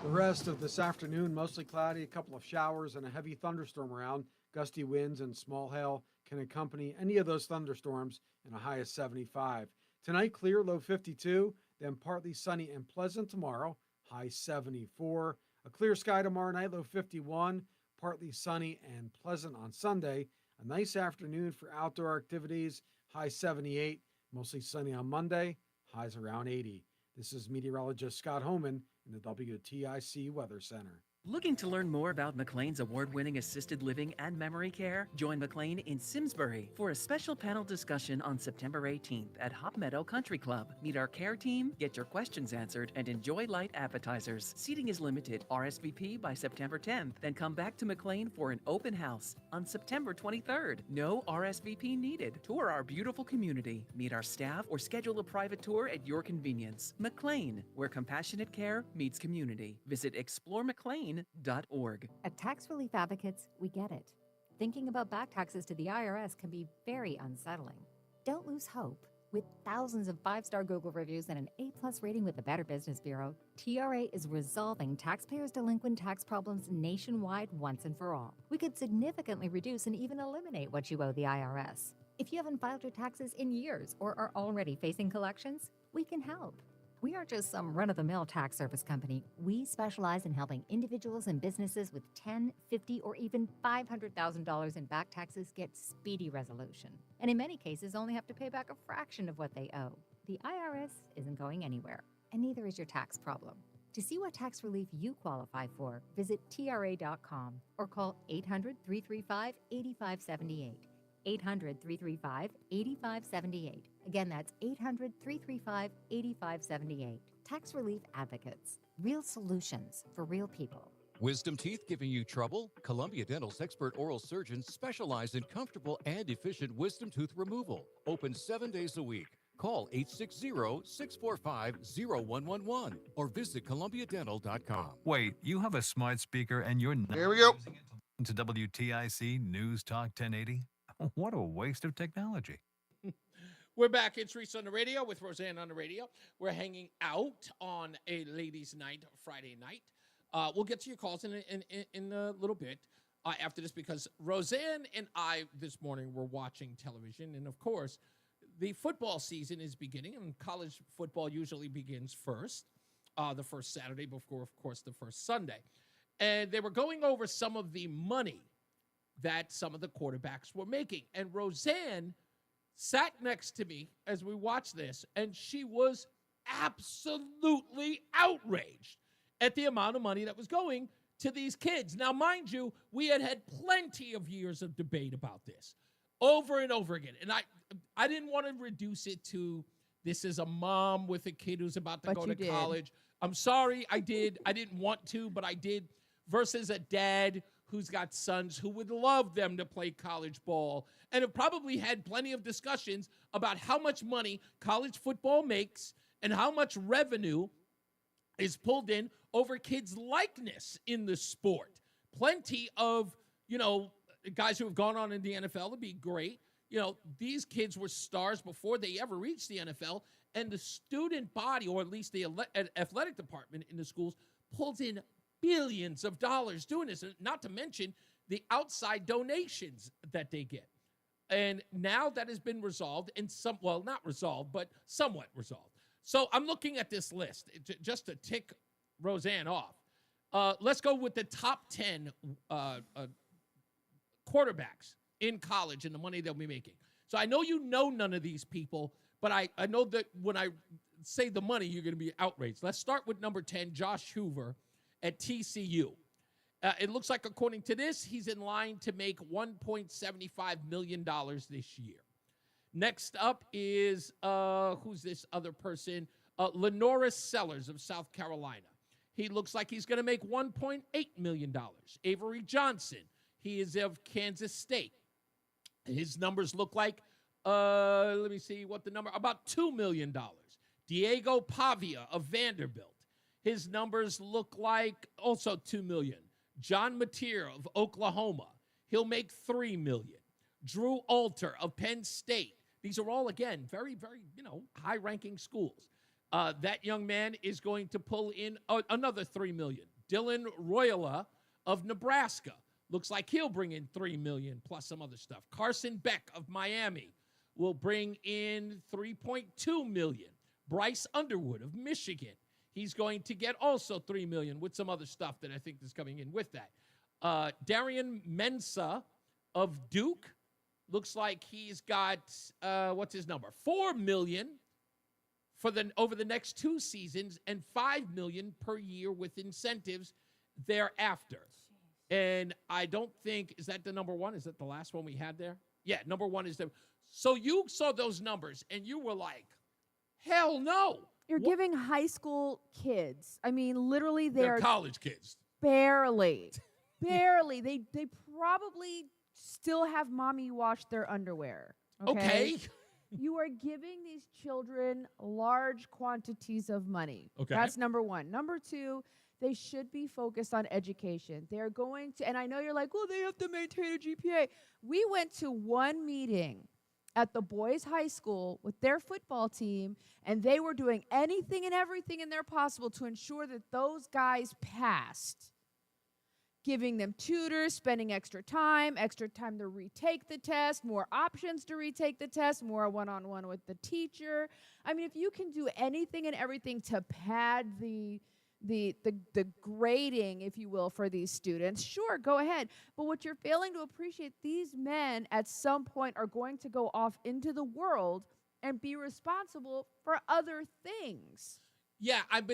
[SPEAKER 2] The rest of this afternoon, mostly cloudy, a couple of showers and a heavy thunderstorm around. Gusty winds and small hail can accompany any of those thunderstorms and a high of 75. Tonight, clear, low 52. Then partly sunny and pleasant tomorrow, high 74. A clear sky tomorrow night, low 51. Partly sunny and pleasant on Sunday. A nice afternoon for outdoor activities, high 78. Mostly sunny on Monday, highs around 80. This is meteorologist Scott Homan in the WTIC Weather Center.
[SPEAKER 3] Looking to learn more about McLean's award-winning assisted living and memory care? Join McLean in Simsbury for a special panel discussion on September 18th at Hop Meadow Country Club. Meet our care team, get your questions answered, and enjoy light appetizers. Seating is limited. RSVP by September 10th. Then come back to McLean for an open house on September 23rd. No RSVP needed. Tour our beautiful community. Meet our staff or schedule a private tour at your convenience. McLean, where compassionate care meets community. Visit exploremclean.org.
[SPEAKER 9] At Tax Relief Advocates, we get it. Thinking about back taxes to the IRS can be very unsettling. Don't lose hope. With thousands of 5-star Google reviews and an A+ rating with the Better Business Bureau, TRA is resolving taxpayers' delinquent tax problems nationwide once and for all. We could significantly reduce and even eliminate what you owe the IRS. If you haven't filed your taxes in years or are already facing collections, we can help. We aren't just some run-of-the-mill tax service company. We specialize in helping individuals and businesses with $10, $50, or even $500,000 in back taxes get speedy resolution. And in many cases, only have to pay back a fraction of what they owe. The IRS isn't going anywhere, and neither is your tax problem. To see what tax relief you qualify for, visit TRA.com or call 800-335-8578. 800-335-8578. Again, that's 800-335-8578. Tax Relief Advocates. Real solutions for real people.
[SPEAKER 5] Wisdom Teeth giving you trouble? Columbia Dental's expert oral surgeons specialize in comfortable and efficient wisdom tooth removal. Open 7 days a week. Call 860-645-0111 or visit columbiadental.com.
[SPEAKER 4] Wait, you have a smart speaker and you're not
[SPEAKER 8] Here we go.
[SPEAKER 4] using it to WTIC News Talk 1080? What a waste of technology.
[SPEAKER 7] We're back. It's Reese on the Radio with Roseanne on the Radio. We're hanging out on a ladies' night, Friday night. We'll get to your calls in a little bit after this because Roseanne and I this morning were watching television. And, of course, the football season is beginning, and college football usually begins first, the first Saturday before, of course, the first Sunday. And they were going over some of the money that some of the quarterbacks were making. And Roseanne sat next to me as we watched this, and she was absolutely outraged at the amount of money that was going to these kids. Now, mind you, we had plenty of years of debate about this over and over again. And I didn't want to reduce it to this is a mom with a kid who's about to go to college. I'm sorry, I did. I didn't want to, but I did. Versus a dad who's got sons who would love them to play college ball and have probably had plenty of discussions about how much money college football makes and how much revenue is pulled in over kids' likeness in the sport. Plenty of, guys who have gone on in the NFL would be great. These kids were stars before they ever reached the NFL, and the student body, or at least the athletic department in the schools, pulls in billions of dollars doing this, not to mention the outside donations that they get. And now that has been resolved, and not resolved, but somewhat resolved. So I'm looking at this list just to tick Roseanne off. Let's go with the top 10 quarterbacks in college and the money they'll be making. So I know you know none of these people, but I know that when I say the money, you're going to be outraged. Let's start with number 10, Josh Hoover at TCU. It looks like, according to this, he's in line to make $1.75 million this year. Next up is, who's this other person? Lenoris Sellers of South Carolina. He looks like he's going to make $1.8 million. Avery Johnson, he is of Kansas State. His numbers look like, let me see what the number, about $2 million. Diego Pavia of Vanderbilt. His numbers look like also $2 million. John Mateer of Oklahoma. He'll make $3 million. Drew Alter of Penn State. These are all, again, very, very, high-ranking schools. That young man is going to pull in another $3 million. Dylan Royala of Nebraska. Looks like he'll bring in $3 million plus some other stuff. Carson Beck of Miami will bring in $3.2 million. Bryce Underwood of Michigan. He's going to get also $3 million with some other stuff that I think is coming in with that. Darian Mensah of Duke. Looks like he's got, what's his number? $4 million. over the next 2 seasons, and $5 million per year with incentives thereafter. And I don't think, is that the number one? Is that the last one we had there? Yeah, number one is so you saw those numbers and you were like, hell no.
[SPEAKER 25] You're giving high school kids. I mean, literally
[SPEAKER 7] They're college kids.
[SPEAKER 25] Barely. They probably still have mommy wash their underwear. Okay. You are giving these children large quantities of money.
[SPEAKER 7] Okay.
[SPEAKER 25] That's number one. Number two, they should be focused on education. They're going to, and I know you're like, well, they have to maintain a GPA. We went to one meeting at the boys' high school with their football team, and they were doing anything and everything in their possible to ensure that those guys passed. Giving them tutors, spending extra time to retake the test, more options to retake the test, more one-on-one with the teacher. I mean, if you can do anything and everything to pad the grading, if you will, for these students, sure, go ahead. But what you're failing to appreciate, these men at some point are going to go off into the world and be responsible for other things.
[SPEAKER 7] Yeah, I'm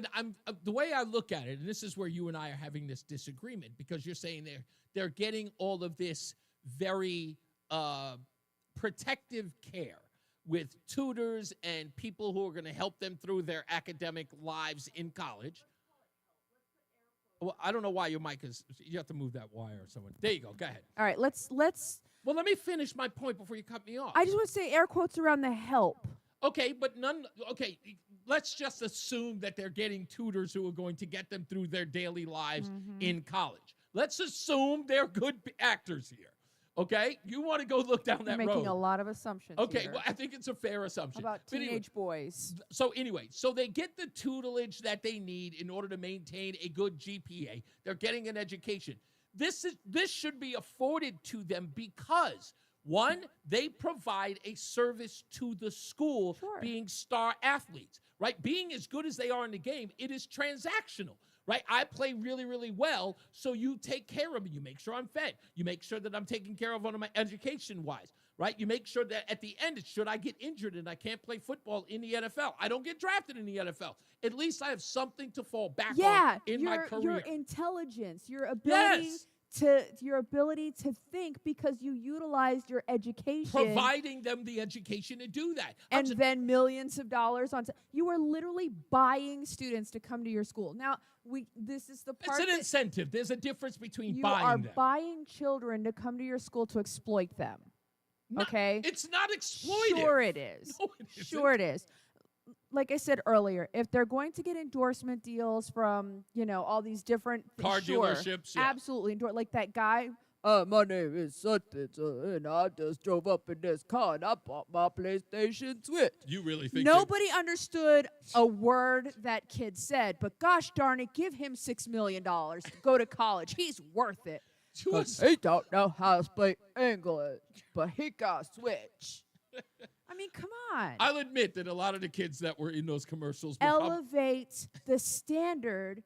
[SPEAKER 7] the way I look at it, and this is where you and I are having this disagreement, because you're saying they're getting all of this very protective care with tutors and people who are going to help them through their academic lives in college. Well, I don't know why your mic is. You have to move that wire or someone. There you go. Go ahead.
[SPEAKER 25] All right, let's.
[SPEAKER 7] Well, let me finish my point before you cut me off.
[SPEAKER 25] I just want to say air quotes around the help.
[SPEAKER 7] Okay, but let's just assume that they're getting tutors who are going to get them through their daily lives in college. Let's assume they're good actors here. Okay? You want to go look down that road.
[SPEAKER 25] You're making a lot of assumptions
[SPEAKER 7] Okay,
[SPEAKER 25] here.
[SPEAKER 7] well, I think it's a fair assumption.
[SPEAKER 25] About teenage boys.
[SPEAKER 7] So anyway, so they get the tutelage that they need in order to maintain a good GPA. They're getting an education. This should be afforded to them because, one, they provide a service to the school, being star athletes, right? Being as good as they are in the game, it is transactional, right? I play really, really well, so you take care of me. You make sure I'm fed. You make sure that I'm taken care of on my education-wise, right? You make sure that at the end, should I get injured and I can't play football in the NFL, I don't get drafted in the NFL. At least I have something to fall back on in my career.
[SPEAKER 25] Your intelligence, your ability to think, because you utilized your education,
[SPEAKER 7] providing them the education to do that,
[SPEAKER 25] and then millions of dollars on. You are literally buying students to come to your school. Now, this is the part.
[SPEAKER 7] It's an incentive. There's a difference between
[SPEAKER 25] you
[SPEAKER 7] buying
[SPEAKER 25] are
[SPEAKER 7] them.
[SPEAKER 25] buying children to come to your school to exploit them. Okay,
[SPEAKER 7] it's not exploitive.
[SPEAKER 25] Sure, it is.
[SPEAKER 7] No, it isn't.
[SPEAKER 25] Sure, it is. Like I said earlier, if they're going to get endorsement deals from, all these different
[SPEAKER 7] car dealerships,
[SPEAKER 25] absolutely, like that guy. My name is Sutton, and I just drove up in this car and I bought my PlayStation Switch.
[SPEAKER 7] You really think
[SPEAKER 25] nobody understood a word that kid said? But gosh darn it, give him $6 million to go to college. He's worth it. He don't know how to speak English, but he got a Switch. I mean, come on.
[SPEAKER 7] I'll admit that a lot of the kids that were in those commercials
[SPEAKER 25] elevate the standard.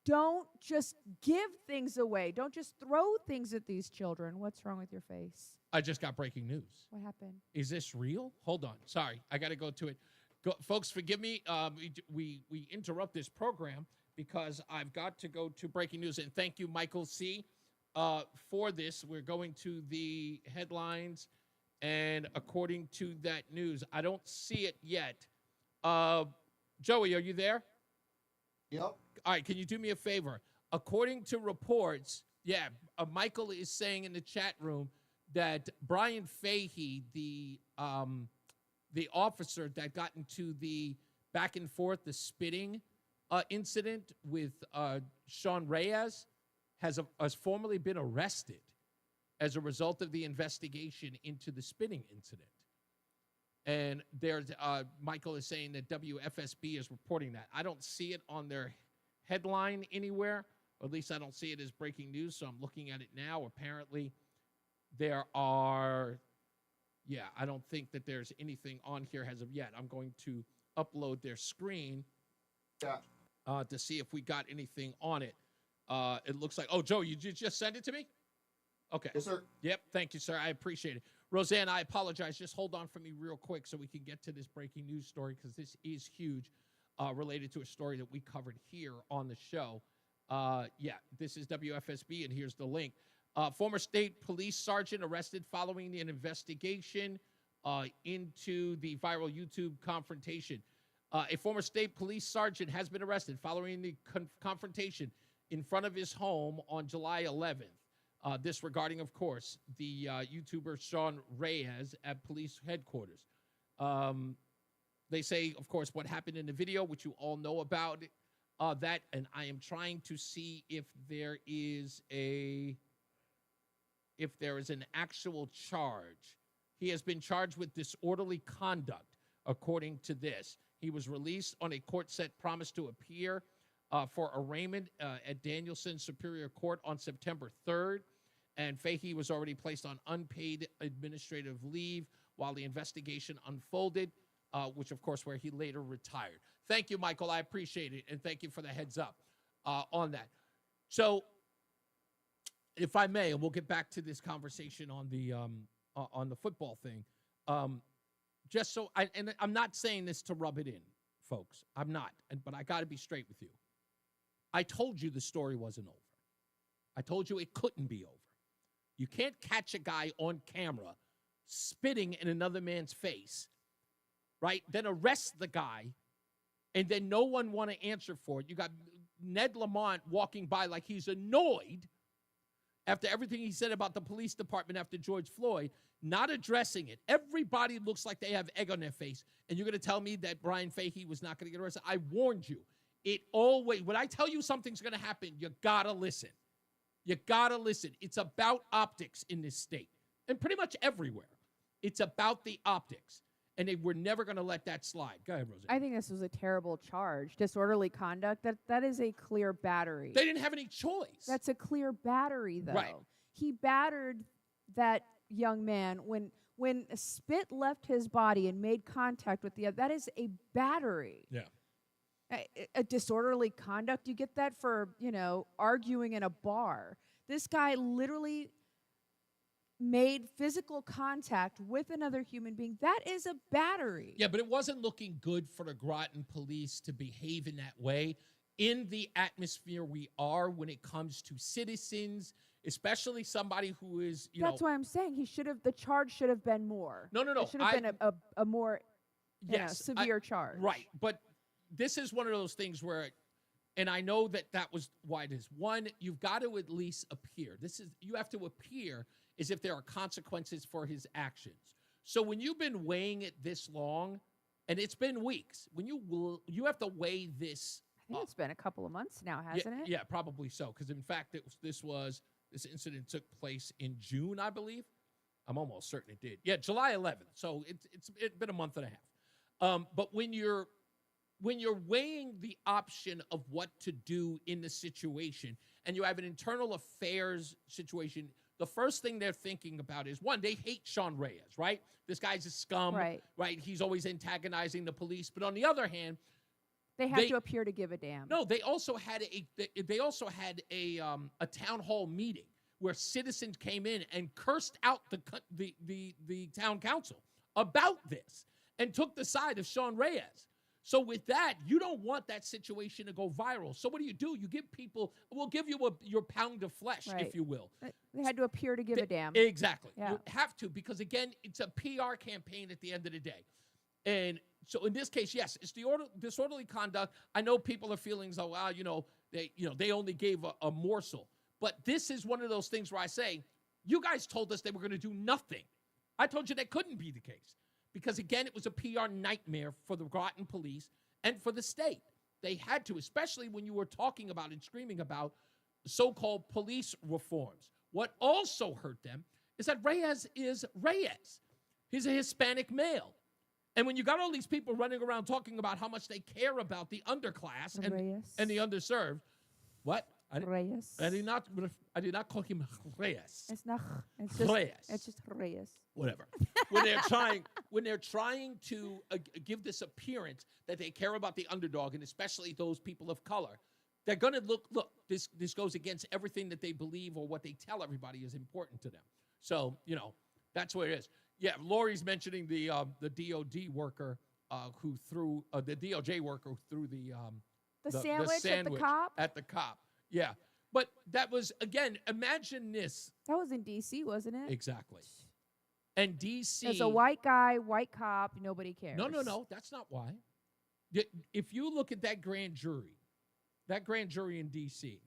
[SPEAKER 25] Don't just give things away. Don't just throw things at these children. What's wrong with your face?
[SPEAKER 7] I just got breaking news.
[SPEAKER 25] What happened?
[SPEAKER 7] Is this real? Hold on. Sorry. I got to go to it. Folks, forgive me. We interrupt this program because I've got to go to breaking news. And thank you, Michael C., for this. We're going to the headlines. And according to that news, I don't see it yet. Joey, are you there?
[SPEAKER 8] Yep.
[SPEAKER 7] All right, can you do me a favor? According to reports, Michael is saying in the chat room that Brian Fahey, the officer that got into the back and forth, the spitting incident with Sean Reyes, has formally been arrested as a result of the investigation into the spitting incident. And there's Michael is saying that WFSB is reporting that. I don't see it on their headline anywhere, or at least I don't see it as breaking news, so I'm looking at it now. Apparently, there are, I don't think that there's anything on here as of yet. I'm going to upload their screen to see if we got anything on it. It looks like, Joe, you just send it to me? Okay.
[SPEAKER 8] Yes, sir.
[SPEAKER 7] Yep. Thank you, sir. I appreciate it. Roseanne, I apologize. Just hold on for me real quick so we can get to this breaking news story because this is huge, related to a story that we covered here on the show. This is WFSB, and here's the link. Former state police sergeant arrested following an investigation into the viral YouTube confrontation. A former state police sergeant has been arrested following the confrontation in front of his home on July 11th. This regarding, of course, the YouTuber Sean Reyes at police headquarters. They say, of course, what happened in the video, which you all know about that, and I am trying to see if there is an actual charge. He has been charged with disorderly conduct, according to this. He was released on a court-set promise to appear for arraignment at Danielson Superior Court on September 3rd. And Fahey was already placed on unpaid administrative leave while the investigation unfolded, which, of course, where he later retired. Thank you, Michael. I appreciate it, and thank you for the heads up on that. So, if I may, and we'll get back to this conversation on the football thing, just so, and I'm not saying this to rub it in, folks. I'm not, but I got to be straight with you. I told you the story wasn't over. I told you it couldn't be over. You can't catch a guy on camera spitting in another man's face, right? Then arrest the guy, and then no one want to answer for it. You got Ned Lamont walking by like he's annoyed after everything he said about the police department after George Floyd, not addressing it. Everybody looks like they have egg on their face, and you're going to tell me that Brian Fahey was not going to get arrested? I warned you. When I tell you something's going to happen, you got to listen. You got to listen. It's about optics in this state and pretty much everywhere. It's about the optics, and they were never going to let that slide. Go ahead, Rosie.
[SPEAKER 25] I think this was a terrible charge. Disorderly conduct, that is a clear battery.
[SPEAKER 7] They didn't have any choice.
[SPEAKER 25] That's a clear battery, though.
[SPEAKER 7] Right.
[SPEAKER 25] He battered that young man when spit left his body and made contact with the other. That is a battery.
[SPEAKER 7] Yeah.
[SPEAKER 25] A disorderly conduct, you get that for, arguing in a bar. This guy literally made physical contact with another human being. That is a battery.
[SPEAKER 7] Yeah, but it wasn't looking good for the Groton police to behave in that way in the atmosphere we are when it comes to citizens, especially somebody who is,
[SPEAKER 25] That's why I'm saying the charge should have been more.
[SPEAKER 7] No.
[SPEAKER 25] It should have been a more severe charge.
[SPEAKER 7] Right, but this is one of those things where, and I know that was why it is. One, you've got to at least appear. You have to appear as if there are consequences for his actions. So when you've been weighing it this long, and it's been weeks, when you have to weigh this.
[SPEAKER 25] I think it's been a couple of months now, hasn't it?
[SPEAKER 7] Yeah, probably so. Because in fact, this incident took place in June, I believe. I'm almost certain it did. Yeah, July 11th. So it's been a month and a half. But when you're weighing the option of what to do in the situation, and you have an internal affairs situation, the first thing they're thinking about is, one, they hate Sean Reyes, right? This guy's a scum, right? He's always antagonizing the police. But on the other hand,
[SPEAKER 25] they have to appear to give a damn.
[SPEAKER 7] No, they also had a town hall meeting where citizens came in and cursed out the town council about this and took the side of Sean Reyes. So with that, you don't want that situation to go viral. So what do? You give people, we'll give you your pound of flesh, if you will.
[SPEAKER 25] They had to appear to give a damn.
[SPEAKER 7] Exactly.
[SPEAKER 25] Yeah.
[SPEAKER 7] You have to, because again, it's a PR campaign at the end of the day. And so in this case, yes, it's disorderly conduct. I know people are feeling, they only gave a morsel. But this is one of those things where I say, you guys told us they were going to do nothing. I told you that couldn't be the case. Because, again, it was a PR nightmare for the Groton police and for the state. They had to, especially when you were talking about and screaming about so-called police reforms. What also hurt them is that Reyes is Reyes. He's a Hispanic male. And when you got all these people running around talking about how much they care about the underclass and the underserved, what?
[SPEAKER 25] Reyes.
[SPEAKER 7] I did not call him Reyes.
[SPEAKER 25] It's not. It's just
[SPEAKER 7] Reyes.
[SPEAKER 25] It's just Reyes.
[SPEAKER 7] Whatever. when they're trying to give this appearance that they care about the underdog, and especially those people of color, they're going to look. This goes against everything that they believe or what they tell everybody is important to them. So That's what it is. Yeah, Lori's mentioning the DOD worker who threw the DOJ worker who threw the
[SPEAKER 25] sandwich at the cop.
[SPEAKER 7] At the cop. Yeah, but that was again. Imagine this.
[SPEAKER 25] That was in D.C., wasn't it?
[SPEAKER 7] Exactly. And D.C.
[SPEAKER 25] As a white guy, white cop, nobody cares.
[SPEAKER 7] No. That's not why. If you look at that grand jury in D.C.,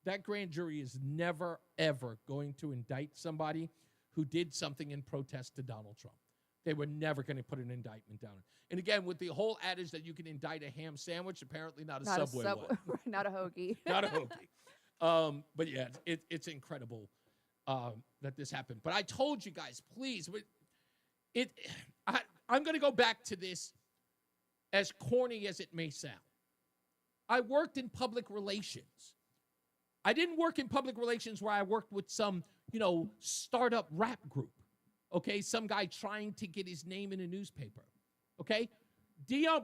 [SPEAKER 7] that grand jury is never, ever going to indict somebody who did something in protest to Donald Trump. They were never going to put an indictment down. And again, with the whole adage that you can indict a ham sandwich, apparently not a Subway one.
[SPEAKER 25] Not a hoagie.
[SPEAKER 7] Not a hoagie. But yeah, it's incredible that this happened. But I told you guys, please, I'm going to go back to this, as corny as it may sound. I worked in public relations. I didn't work in public relations where I worked with some, startup rap group. Okay, some guy trying to get his name in a newspaper. Okay,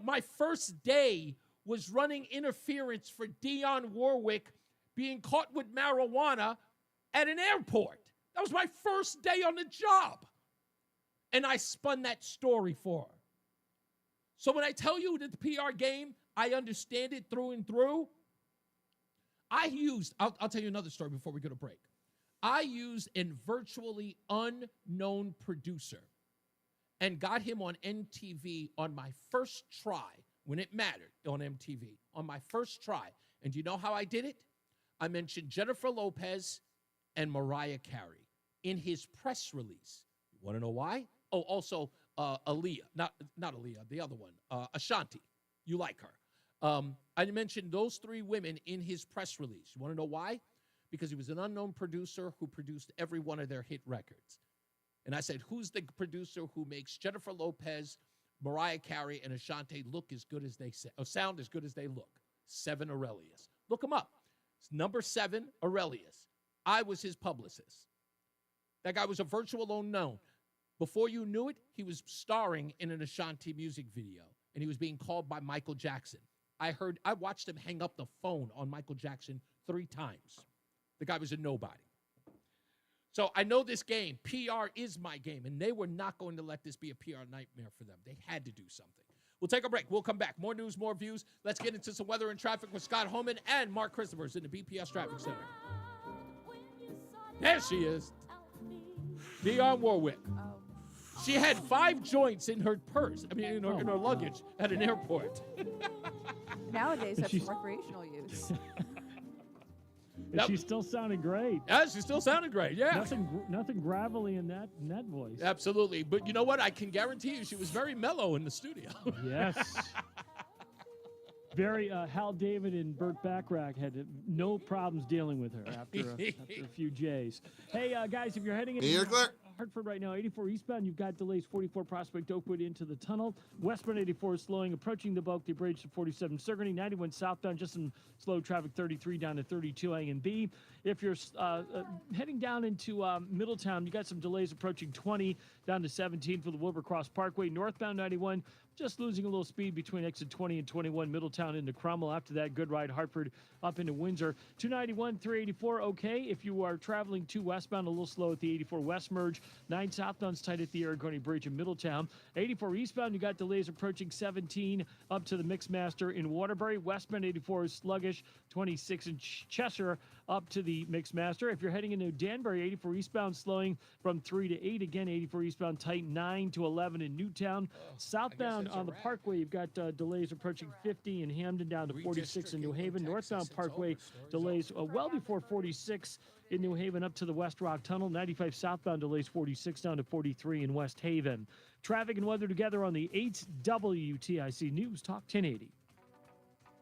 [SPEAKER 7] my first day was running interference for Dionne Warwick being caught with marijuana at an airport. That was my first day on the job. And I spun that story for her. So when I tell you that the PR game, I understand it through and through. I'll tell you another story before we go to break. I used a virtually unknown producer and got him on MTV on my first try when it mattered on MTV, on my first try. And do you know how I did it? I mentioned Jennifer Lopez and Mariah Carey in his press release. You want to know why? Oh, also Aaliyah, not Aaliyah, the other one, Ashanti. You like her. I mentioned those three women in his press release. You want to know why? Because he was an unknown producer who produced every one of their hit records. And I said, who's the producer who makes Jennifer Lopez, Mariah Carey, and Ashanti look as good as they sound as good as they look? 7 Aurelius. Look him up. It's number 7 Aurelius. I was his publicist. That guy was a virtual unknown. Before you knew it, he was starring in an Ashanti music video, and he was being called by Michael Jackson. I watched him hang up the phone on Michael Jackson 3 times. The guy was a nobody. So I know this game. PR is my game, and they were not going to let this be a PR nightmare for them. They had to do something. We'll take a break. We'll come back. More news, more views. Let's get into some weather and traffic with Scott Homan and Mark Christophers in the BPS Traffic Center. There she is. Dionne Warwick. She had 5 joints in her purse. In her luggage at an airport.
[SPEAKER 25] Nowadays, that's recreational use.
[SPEAKER 6] And she still sounded great.
[SPEAKER 7] Yeah, she still sounded great. Yeah,
[SPEAKER 6] nothing gravelly in that voice.
[SPEAKER 7] Absolutely, but you know what? I can guarantee you, she was very mellow in the studio.
[SPEAKER 6] Yes. Very. Hal David and Burt Bacharach had no problems dealing with her after a few J's. Hey, guys, if you're heading into Hartford right now, 84 eastbound, you've got delays 44 Prospect Oakwood into the tunnel. Westbound 84 is slowing, approaching the Bulkley Bridge to 47 Sigourney. 91 southbound, just some slow traffic, 33 down to 32 A and B. If you're heading down into Middletown, you got some delays approaching 20 down to 17 for the Wilbur-Cross Parkway. Northbound 91, just losing a little speed between exit 20 and 21, Middletown into Cromwell. After that, good ride, Hartford up into Windsor. 291, 384, okay. If you are traveling to westbound, a little slow at the 84 West Merge. 9 southbound's tight at the Aragoni Bridge in Middletown. 84 eastbound, you got delays approaching 17 up to the Mixmaster in Waterbury. Westbound 84 is sluggish. 26 in Cheshire up to the Mixmaster. If you're heading into Danbury, 84 eastbound slowing from 3 to 8. Again, 84 eastbound tight 9 to 11 in Newtown. Southbound on the Parkway, you've got delays approaching 50 in Hamden down to 46 in New Haven. Northbound Parkway delays well before 46 in New Haven up to the West Rock Tunnel. 95 southbound delays 46 down to 43 in West Haven. Traffic and weather together on the 8 WTIC News Talk 1080.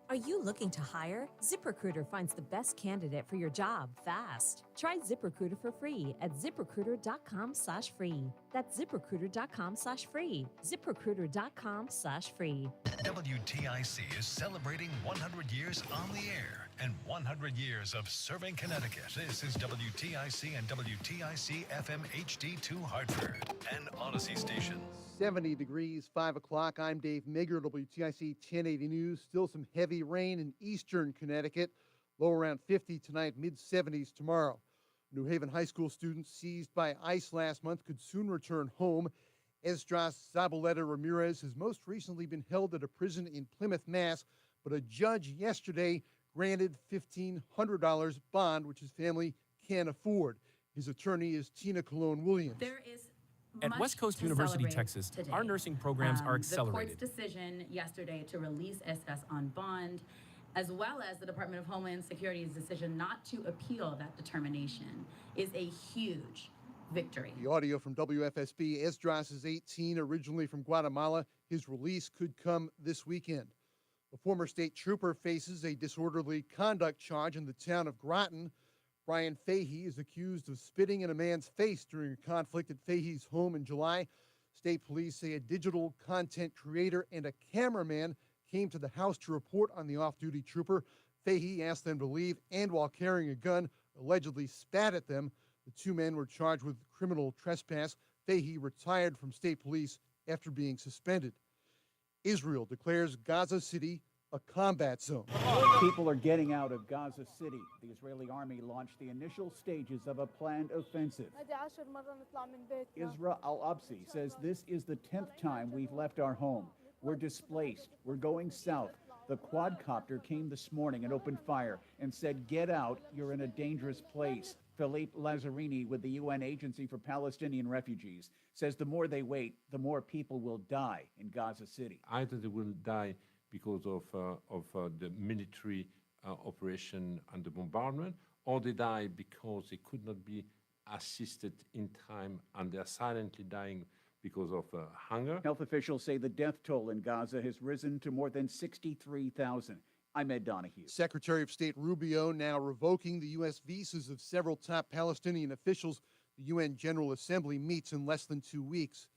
[SPEAKER 16] Are you looking to hire? ZipRecruiter finds the best candidate for your job fast. Try ZipRecruiter for free at ZipRecruiter.com/free. That's ZipRecruiter.com/free. ZipRecruiter.com/free.
[SPEAKER 4] WTIC is celebrating 100 years on the air and 100 years of serving Connecticut. This is WTIC and WTIC FM HD2 Hartford and Odyssey Station.
[SPEAKER 11] 70 degrees, 5 o'clock. I'm Dave Migger, WTIC 1080 News. Still some heavy rain in eastern Connecticut. Low around 50 tonight, mid-70s tomorrow. New Haven High School student seized by ICE last month could soon return home. Esdras Zabaleta Ramirez has most recently been held at a prison in Plymouth, Mass., but a judge yesterday granted $1,500 bond, which his family can't afford. His attorney is Tina Colon Williams.
[SPEAKER 12] There is
[SPEAKER 17] At West Coast University, Texas,
[SPEAKER 12] today.
[SPEAKER 17] our nursing programs are accelerated.
[SPEAKER 12] The court's decision yesterday to release Estes on bond, as well as the Department of Homeland Security's decision not to appeal that determination, is a huge victory.
[SPEAKER 11] The audio from WFSB. Esdras is 18, originally from Guatemala. His release could come this weekend. The former state trooper faces a disorderly conduct charge in the town of Groton. Brian Fahey is accused of spitting in a man's face during a conflict at Fahey's home in July. State police say a digital content creator and a cameraman came to the house to report on the off-duty trooper. Fahey asked them to leave and, while carrying a gun, allegedly spat at them. The two men were charged with criminal trespass. Fahey retired from state police after being suspended. Israel declares Gaza City a combat zone.
[SPEAKER 19] People are getting out of Gaza City. The Israeli army launched the initial stages of a planned offensive. Isra al-Absi says this is the 10th time we've left our home. We're displaced. We're going south. The quadcopter came this morning and opened fire and said, "Get out. You're in a dangerous place." Philippe Lazzarini with the UN Agency for Palestinian Refugees says the more they wait, the more people will die in Gaza City.
[SPEAKER 20] Either they will die because of the military operation and the bombardment, or they die because they could not be assisted in time and they're silently dying because of hunger.
[SPEAKER 19] Health officials say the death toll in Gaza has risen to more than 63,000. I'm Ed Donahue.
[SPEAKER 11] Secretary of State Rubio now revoking the U.S. visas of several top Palestinian officials. The UN General Assembly meets in less than 2 weeks.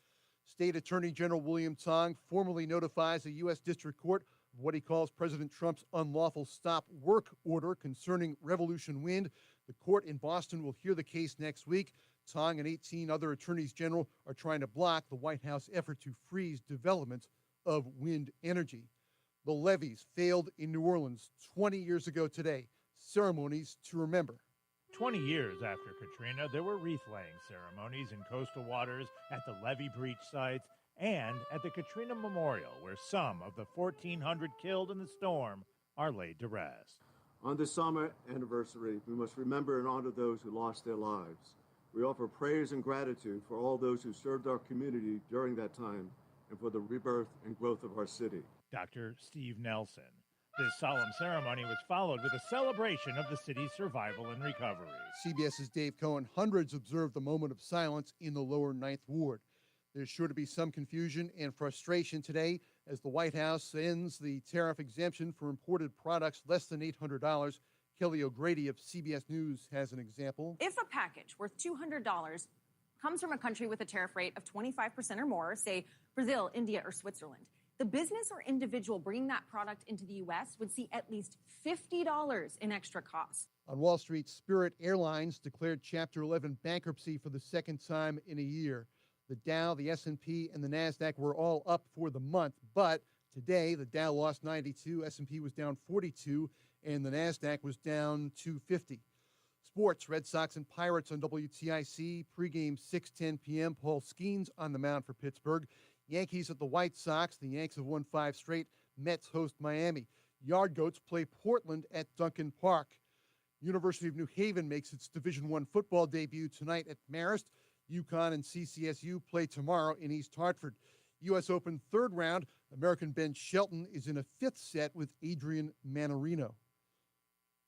[SPEAKER 11] State Attorney General William Tong formally notifies a U.S. District Court of what he calls President Trump's unlawful stop work order concerning Revolution Wind. The court in Boston will hear the case next week. Tong and 18 other attorneys general are trying to block the White House effort to freeze development of wind energy. The levees failed in New Orleans 20 years ago today. Ceremonies to remember.
[SPEAKER 21] 20 years after Katrina, there were wreath-laying ceremonies in coastal waters, at the levee breach sites, and at the Katrina Memorial, where some of the 1,400 killed in the storm are laid to rest.
[SPEAKER 23] On this summer anniversary, we must remember and honor those who lost their lives. We offer praise and gratitude for all those who served our community during that time and for the rebirth and growth of our city.
[SPEAKER 21] Dr. Steve Nelson. This solemn ceremony was followed with a celebration of the city's survival and recovery.
[SPEAKER 11] CBS's Dave Cohen. Hundreds observed the moment of silence in the lower Ninth Ward. There's sure to be some confusion and frustration today as the White House ends the tariff exemption for imported products less than $800. Kelly O'Grady of CBS News has an example.
[SPEAKER 27] If a package worth $200 comes from a country with a tariff rate of 25% or more, say Brazil, India, or Switzerland, the business or individual bringing that product into the U.S. would see at least $50 in extra costs.
[SPEAKER 11] On Wall Street, Spirit Airlines declared Chapter 11 bankruptcy for the second time in a year. The Dow, the S&P, and the NASDAQ were all up for the month, but today the Dow lost 92, S&P was down 42, and the NASDAQ was down 250. Sports, Red Sox and Pirates on WTIC, pregame 6:10 p.m. Paul Skeens on the mound for Pittsburgh. Yankees at the White Sox. The Yanks have won 5 straight. Mets host Miami. Yard Goats play Portland at Duncan Park. University of New Haven makes its Division I football debut tonight at Marist. UConn and CCSU play tomorrow in East Hartford. U.S. Open third round. American Ben Shelton is in a 5th set with Adrian Manarino.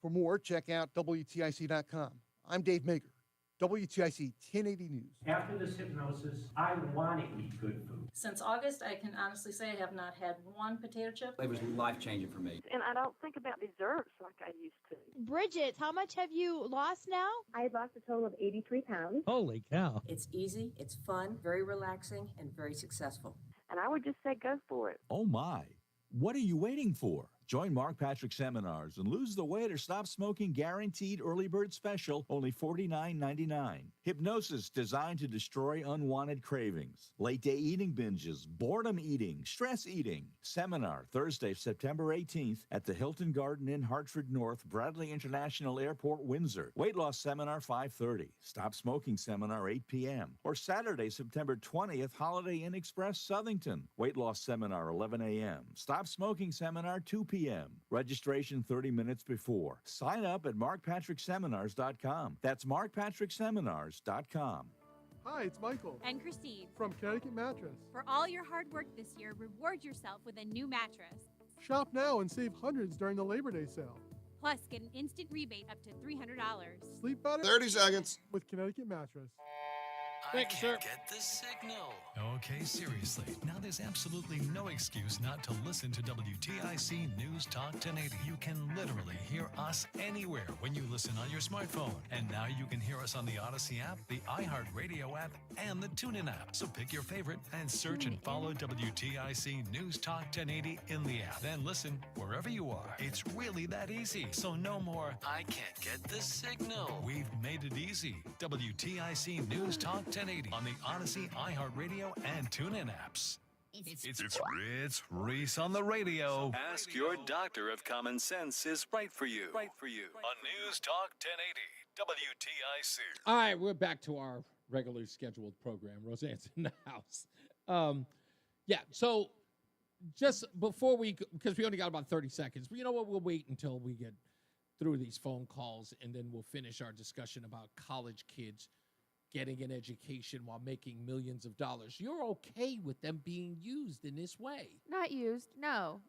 [SPEAKER 11] For more, check out WTIC.com. I'm Dave Mager, WTIC 1080 News.
[SPEAKER 28] After this hypnosis, I want to eat good food.
[SPEAKER 29] Since August, I can honestly say I have not had one potato chip.
[SPEAKER 30] It was life-changing for me.
[SPEAKER 31] And I don't think about desserts like I used to.
[SPEAKER 32] Bridget, how much have you lost now?
[SPEAKER 31] I had lost a total of 83 pounds.
[SPEAKER 33] Holy cow.
[SPEAKER 29] It's easy, it's fun, very relaxing, and very successful.
[SPEAKER 31] And I would just say go for it.
[SPEAKER 34] Oh my. What are you waiting for?
[SPEAKER 1] Join Mark Patrick Seminars and lose the weight or stop smoking guaranteed early bird special, only $49.99. Hypnosis designed to destroy unwanted cravings, late day eating binges, boredom eating, stress eating. Seminar Thursday, September 18th at the Hilton Garden Inn, Hartford North, Bradley International Airport, Windsor. Weight loss seminar 5:30. Stop smoking seminar 8 p.m. Or Saturday, September 20th, Holiday Inn Express, Southington. Weight loss seminar 11 a.m. Stop smoking seminar 2 p.m. Registration 30 minutes before. Sign up at markpatrickseminars.com. That's markpatrickseminars.com.
[SPEAKER 2] Hi, it's Michael.
[SPEAKER 3] And Christine.
[SPEAKER 2] From Connecticut Mattress.
[SPEAKER 3] For all your hard work this year, reward yourself with a new mattress.
[SPEAKER 2] Shop now and save hundreds during the Labor Day sale.
[SPEAKER 3] Plus, get an instant rebate up to $300.
[SPEAKER 2] Sleep better.
[SPEAKER 8] 30 seconds.
[SPEAKER 2] With Connecticut Mattress.
[SPEAKER 4] I can't get the signal. Okay, seriously. Now there's absolutely no excuse not to listen to WTIC News Talk 1080. You can literally hear us anywhere when you listen on your smartphone. And now you can hear us on the Odyssey app, the iHeartRadio app, and the TuneIn app. So pick your favorite and search and follow WTIC News Talk 1080 in the app. Then listen wherever you are. It's really that easy. So no more, I can't get the signal. We've made it easy. WTIC News Talk 1080 on the Odyssey, iHeartRadio, and TuneIn apps. It's Reese on the radio. Ask your doctor if common sense is right for you. On News Talk 1080, WTIC.
[SPEAKER 7] All right, we're back to our regularly scheduled program. Roseanne's in the house. So just before because we only got about 30 seconds, but you know what? We'll wait until we get through these phone calls, and then we'll finish our discussion about college kids getting an education while making millions of dollars. You're okay with them being used in this way?
[SPEAKER 25] Not used, no.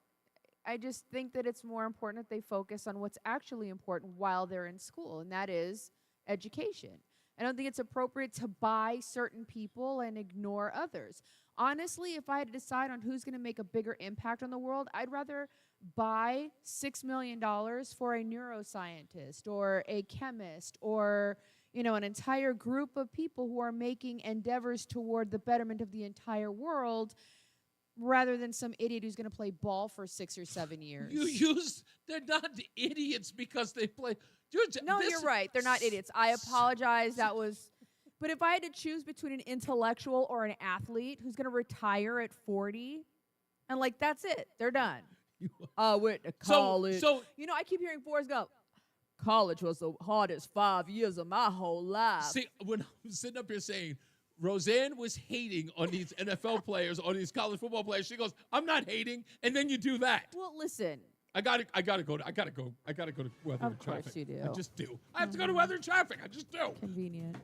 [SPEAKER 25] I just think that it's more important that they focus on what's actually important while they're in school, and that is education. I don't think it's appropriate to buy certain people and ignore others. Honestly, if I had to decide on who's going to make a bigger impact on the world, I'd rather buy $6 million for a neuroscientist or a chemist or an entire group of people who are making endeavors toward the betterment of the entire world rather than some idiot who's going to play ball for 6 or 7 years.
[SPEAKER 7] They're not idiots because they play.
[SPEAKER 25] You're right. They're not idiots. I apologize. But if I had to choose between an intellectual or an athlete who's going to retire at 40, and that's it. They're done. I went to college. I keep hearing Forrest Gump. College was the hardest 5 years of my whole life.
[SPEAKER 7] See, when I'm sitting up here saying Roseanne was hating on these NFL players, on these college football players, she goes, "I'm not hating," and then you do that.
[SPEAKER 25] Well, listen.
[SPEAKER 7] I gotta go to weather and traffic.
[SPEAKER 25] Of course you do.
[SPEAKER 7] I just do. I have to go to weather and traffic. I just do.
[SPEAKER 25] Convenient.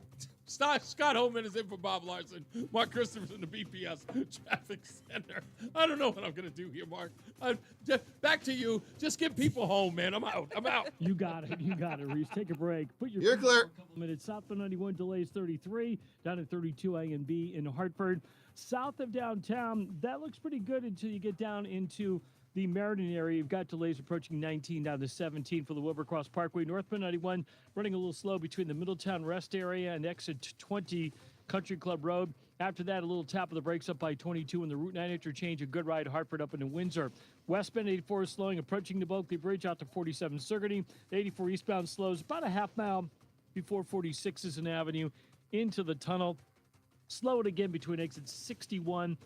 [SPEAKER 7] Scott Holman is in for Bob Larson. Mark Christopher's in the BPS Traffic Center. I don't know what I'm going to do here, Mark. Back to you. Just get people home, man. I'm out.
[SPEAKER 6] You got it, Reese. Take a break.
[SPEAKER 8] You're clear.
[SPEAKER 6] A couple minutes. Southbound 91 delays 33, down at 32 A and B in Hartford. South of downtown, that looks pretty good until you get down into the Meriden area. You've got delays approaching 19 down to 17 for the Wilbercross Parkway. Northbound 91 running a little slow between the Middletown Rest area and exit 20 Country Club Road. After that, a little tap of the brakes up by 22 in the Route 9 interchange. A good ride Hartford up into Windsor. Westbound 84 is slowing, approaching the Bulkley Bridge out to 47 Sigourney. The 84 eastbound slows about a half mile before 46 is an avenue into the tunnel. Slow it again between exit 61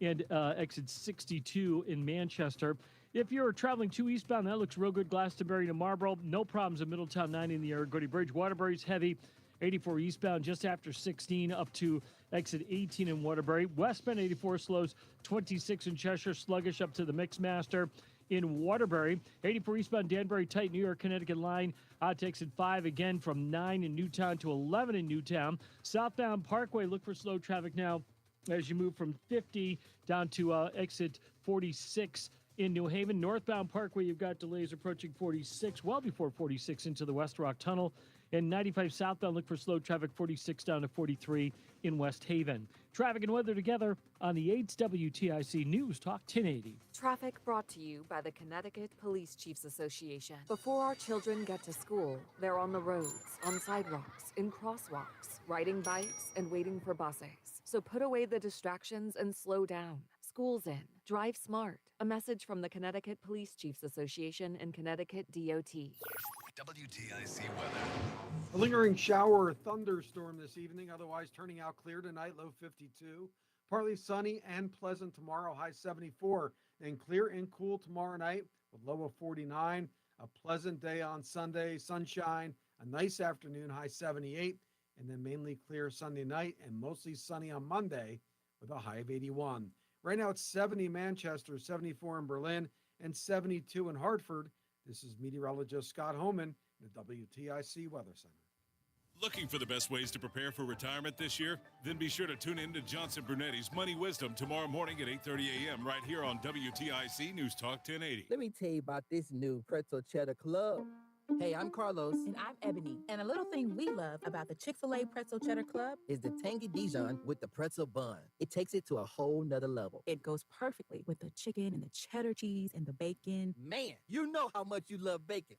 [SPEAKER 6] and exit 62 in Manchester. If you're traveling 2 eastbound, that looks real good. Glastonbury to Marlborough. No problems at Middletown 9 in the Aragodi Bridge. Waterbury's heavy. 84 eastbound just after 16 up to exit 18 in Waterbury. Westbound 84 slows 26 in Cheshire. Sluggish up to the Mixmaster in Waterbury. 84 eastbound Danbury tight New York Connecticut line out to exit 5 again from 9 in Newtown to 11 in Newtown. Southbound Parkway, look for slow traffic now as you move from 50 down to exit 46 in New Haven. Northbound Parkway, you've got delays approaching 46, well before 46 into the West Rock Tunnel. And 95 southbound, look for slow traffic 46 down to 43 in West Haven. Traffic and weather together on the 8's WTIC News Talk 1080.
[SPEAKER 10] Traffic brought to you by the Connecticut Police Chiefs Association. Before our children get to school, they're on the roads, on sidewalks, in crosswalks, riding bikes, and waiting for buses. So put away the distractions and slow down. School's in. Drive smart. A message from the Connecticut Police Chiefs Association and Connecticut DOT.
[SPEAKER 4] WTIC weather.
[SPEAKER 5] A lingering shower or thunderstorm this evening, otherwise turning out clear tonight, low 52. Partly sunny and pleasant tomorrow, high 74. Then clear and cool tomorrow night with low of 49. A pleasant day on Sunday, sunshine, a nice afternoon, high 78. And then mainly clear Sunday night and mostly sunny on Monday with a high of 81. Right now it's 70 in Manchester, 74 in Berlin, and 72 in Hartford. This is meteorologist Scott Homan in the WTIC Weather Center.
[SPEAKER 9] Looking for the best ways to prepare for retirement this year? Then be sure to tune in to Johnson Brunetti's Money Wisdom tomorrow morning at 8:30 a.m. right here on WTIC News Talk 1080.
[SPEAKER 13] Let me tell you about this new pretzel cheddar club. Hey, I'm Carlos.
[SPEAKER 14] And I'm Ebony. And a little thing we love about the Chick-fil-A Pretzel Cheddar Club
[SPEAKER 13] is the tangy Dijon with the pretzel bun. It takes it to a whole nother level.
[SPEAKER 14] It goes perfectly with the chicken and the cheddar cheese and the bacon.
[SPEAKER 13] Man, you know how much you love bacon.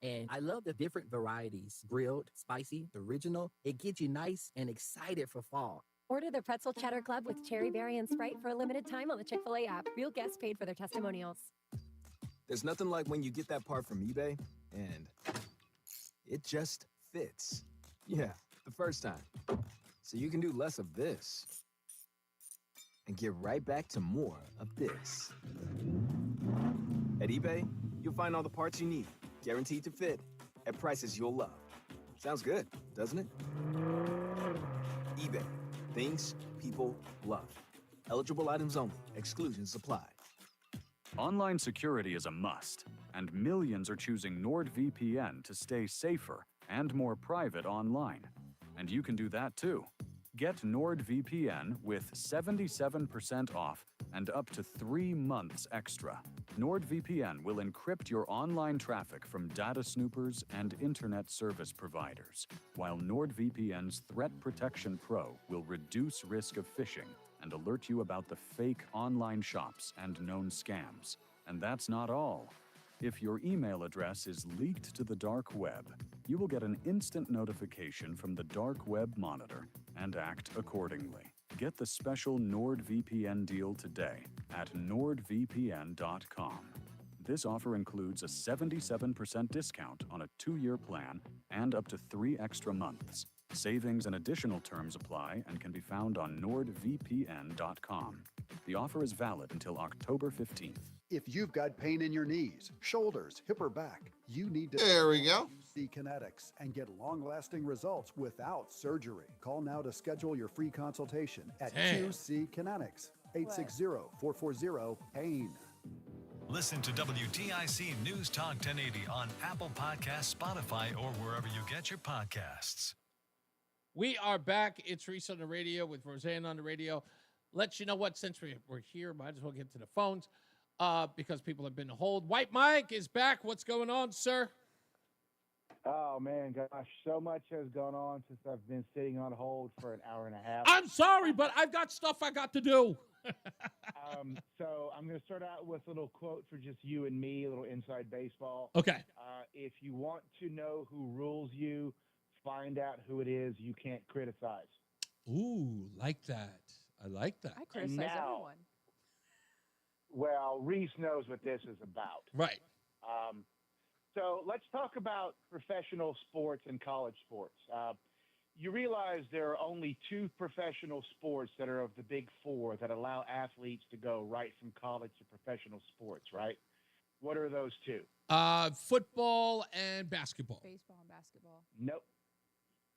[SPEAKER 13] And I love the different varieties. Grilled, spicy, original. It gets you nice and excited for fall.
[SPEAKER 15] Order the Pretzel Cheddar Club with Cherry Berry and Sprite for a limited time on the Chick-fil-A app. Real guests paid for their testimonials.
[SPEAKER 16] There's nothing like when you get that part from eBay and it just fits. Yeah, the first time. So you can do less of this and get right back to more of this. At eBay, you'll find all the parts you need, guaranteed to fit, at prices you'll love. Sounds good, doesn't it? eBay, things people love. Eligible items only. Exclusions apply.
[SPEAKER 17] Online security is a must, and millions are choosing NordVPN to stay safer and more private online. And you can do that too. Get NordVPN with 77% off and up to 3 months extra. NordVPN will encrypt your online traffic from data snoopers and internet service providers, while NordVPN's Threat Protection Pro will reduce risk of phishing and alert you about the fake online shops and known scams. And that's not all. If your email address is leaked to the dark web, you will get an instant notification from the Dark Web Monitor and act accordingly. Get the special NordVPN deal today at nordvpn.com. This offer includes a 77% discount on a 2-year plan and up to 3 extra months. Savings and additional terms apply and can be found on nordvpn.com. The offer is valid until October 15th.
[SPEAKER 18] If you've got pain in your knees, shoulders, hip, or back, you need to
[SPEAKER 8] There we go.
[SPEAKER 18] see Kinetics and get long-lasting results without surgery. Call now to schedule your free consultation at
[SPEAKER 7] Damn.
[SPEAKER 18] QC Kinetics, 860-440-PAIN.
[SPEAKER 4] Listen to WTIC News Talk 1080 on Apple Podcasts, Spotify, or wherever you get your podcasts.
[SPEAKER 7] We are back. It's Reese on the Radio with Roseanne on the radio. Let you know what, since we're here, might as well get to the phones because people have been on hold. White Mike is back. What's going on, sir?
[SPEAKER 22] Oh, man, gosh, so much has gone on since I've been sitting on hold for an hour and a half.
[SPEAKER 7] I'm sorry, but I've got stuff I got to do.
[SPEAKER 22] So I'm going to start out with a little quote for just you and me, a little inside baseball.
[SPEAKER 7] Okay.
[SPEAKER 22] If you want to know who rules you, find out who it is you can't criticize.
[SPEAKER 7] Ooh, like that. I like that.
[SPEAKER 25] I criticize
[SPEAKER 22] now-
[SPEAKER 25] everyone.
[SPEAKER 22] Well, Reese knows what this is about.
[SPEAKER 7] Right.
[SPEAKER 22] So let's talk about professional sports and college sports. You realize there are only 2 professional sports that are of the big 4 that allow athletes to go right from college to professional sports, right? What are those 2?
[SPEAKER 7] Football and basketball.
[SPEAKER 25] Baseball and basketball.
[SPEAKER 22] Nope.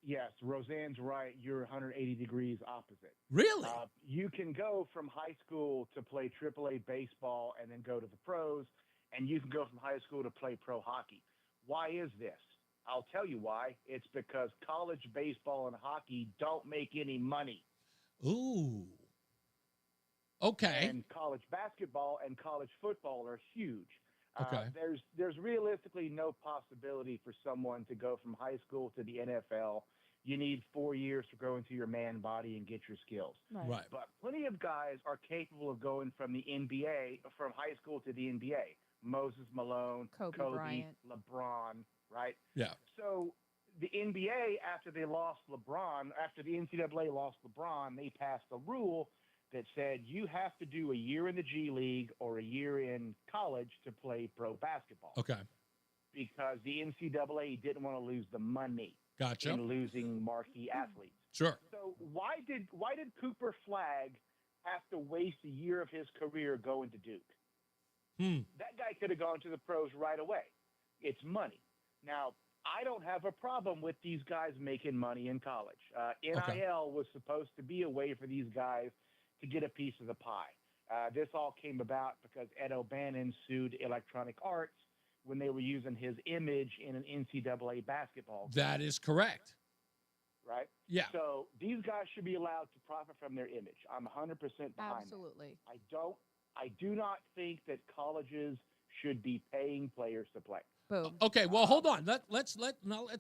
[SPEAKER 22] Yes, Roseanne's right. You're 180 degrees opposite.
[SPEAKER 7] Really?
[SPEAKER 22] You can go from high school to play AAA baseball and then go to the pros, and you can go from high school to play pro hockey. Why is this? I'll tell you why. It's because college baseball and hockey don't make any money.
[SPEAKER 7] Ooh. Okay.
[SPEAKER 22] And college basketball and college football are huge.
[SPEAKER 7] Okay.
[SPEAKER 22] There's realistically no possibility for someone to go from high school to the NFL. You need 4 years to grow into your man body and get your skills.
[SPEAKER 7] Right.
[SPEAKER 22] But plenty of guys are capable of going from the NBA, from high school to the NBA. Moses Malone,
[SPEAKER 25] Kobe Bryant.
[SPEAKER 22] LeBron, right?
[SPEAKER 7] Yeah.
[SPEAKER 22] So the NBA, after the NCAA lost LeBron, they passed a rule that said you have to do a year in the G League or a year in college to play pro basketball.
[SPEAKER 7] Okay.
[SPEAKER 22] Because the NCAA didn't want to lose the money
[SPEAKER 7] Gotcha.
[SPEAKER 22] in losing marquee athletes.
[SPEAKER 7] Sure.
[SPEAKER 22] So why did Cooper Flagg have to waste a year of his career going to Duke? That guy could have gone to the pros right away. It's money. Now, I don't have a problem with these guys making money in college. NIL was supposed to be a way for these guys to get a piece of the pie. This all came about because Ed O'Bannon sued Electronic Arts when they were using his image in an NCAA basketball game.
[SPEAKER 7] That is correct.
[SPEAKER 22] Right?
[SPEAKER 7] Yeah.
[SPEAKER 22] So these guys should be allowed to profit from their image. I'm 100% behind that.
[SPEAKER 25] Absolutely.
[SPEAKER 22] I do not think that colleges should be paying players to play.
[SPEAKER 25] Boom.
[SPEAKER 7] Okay, well, hold on. Let's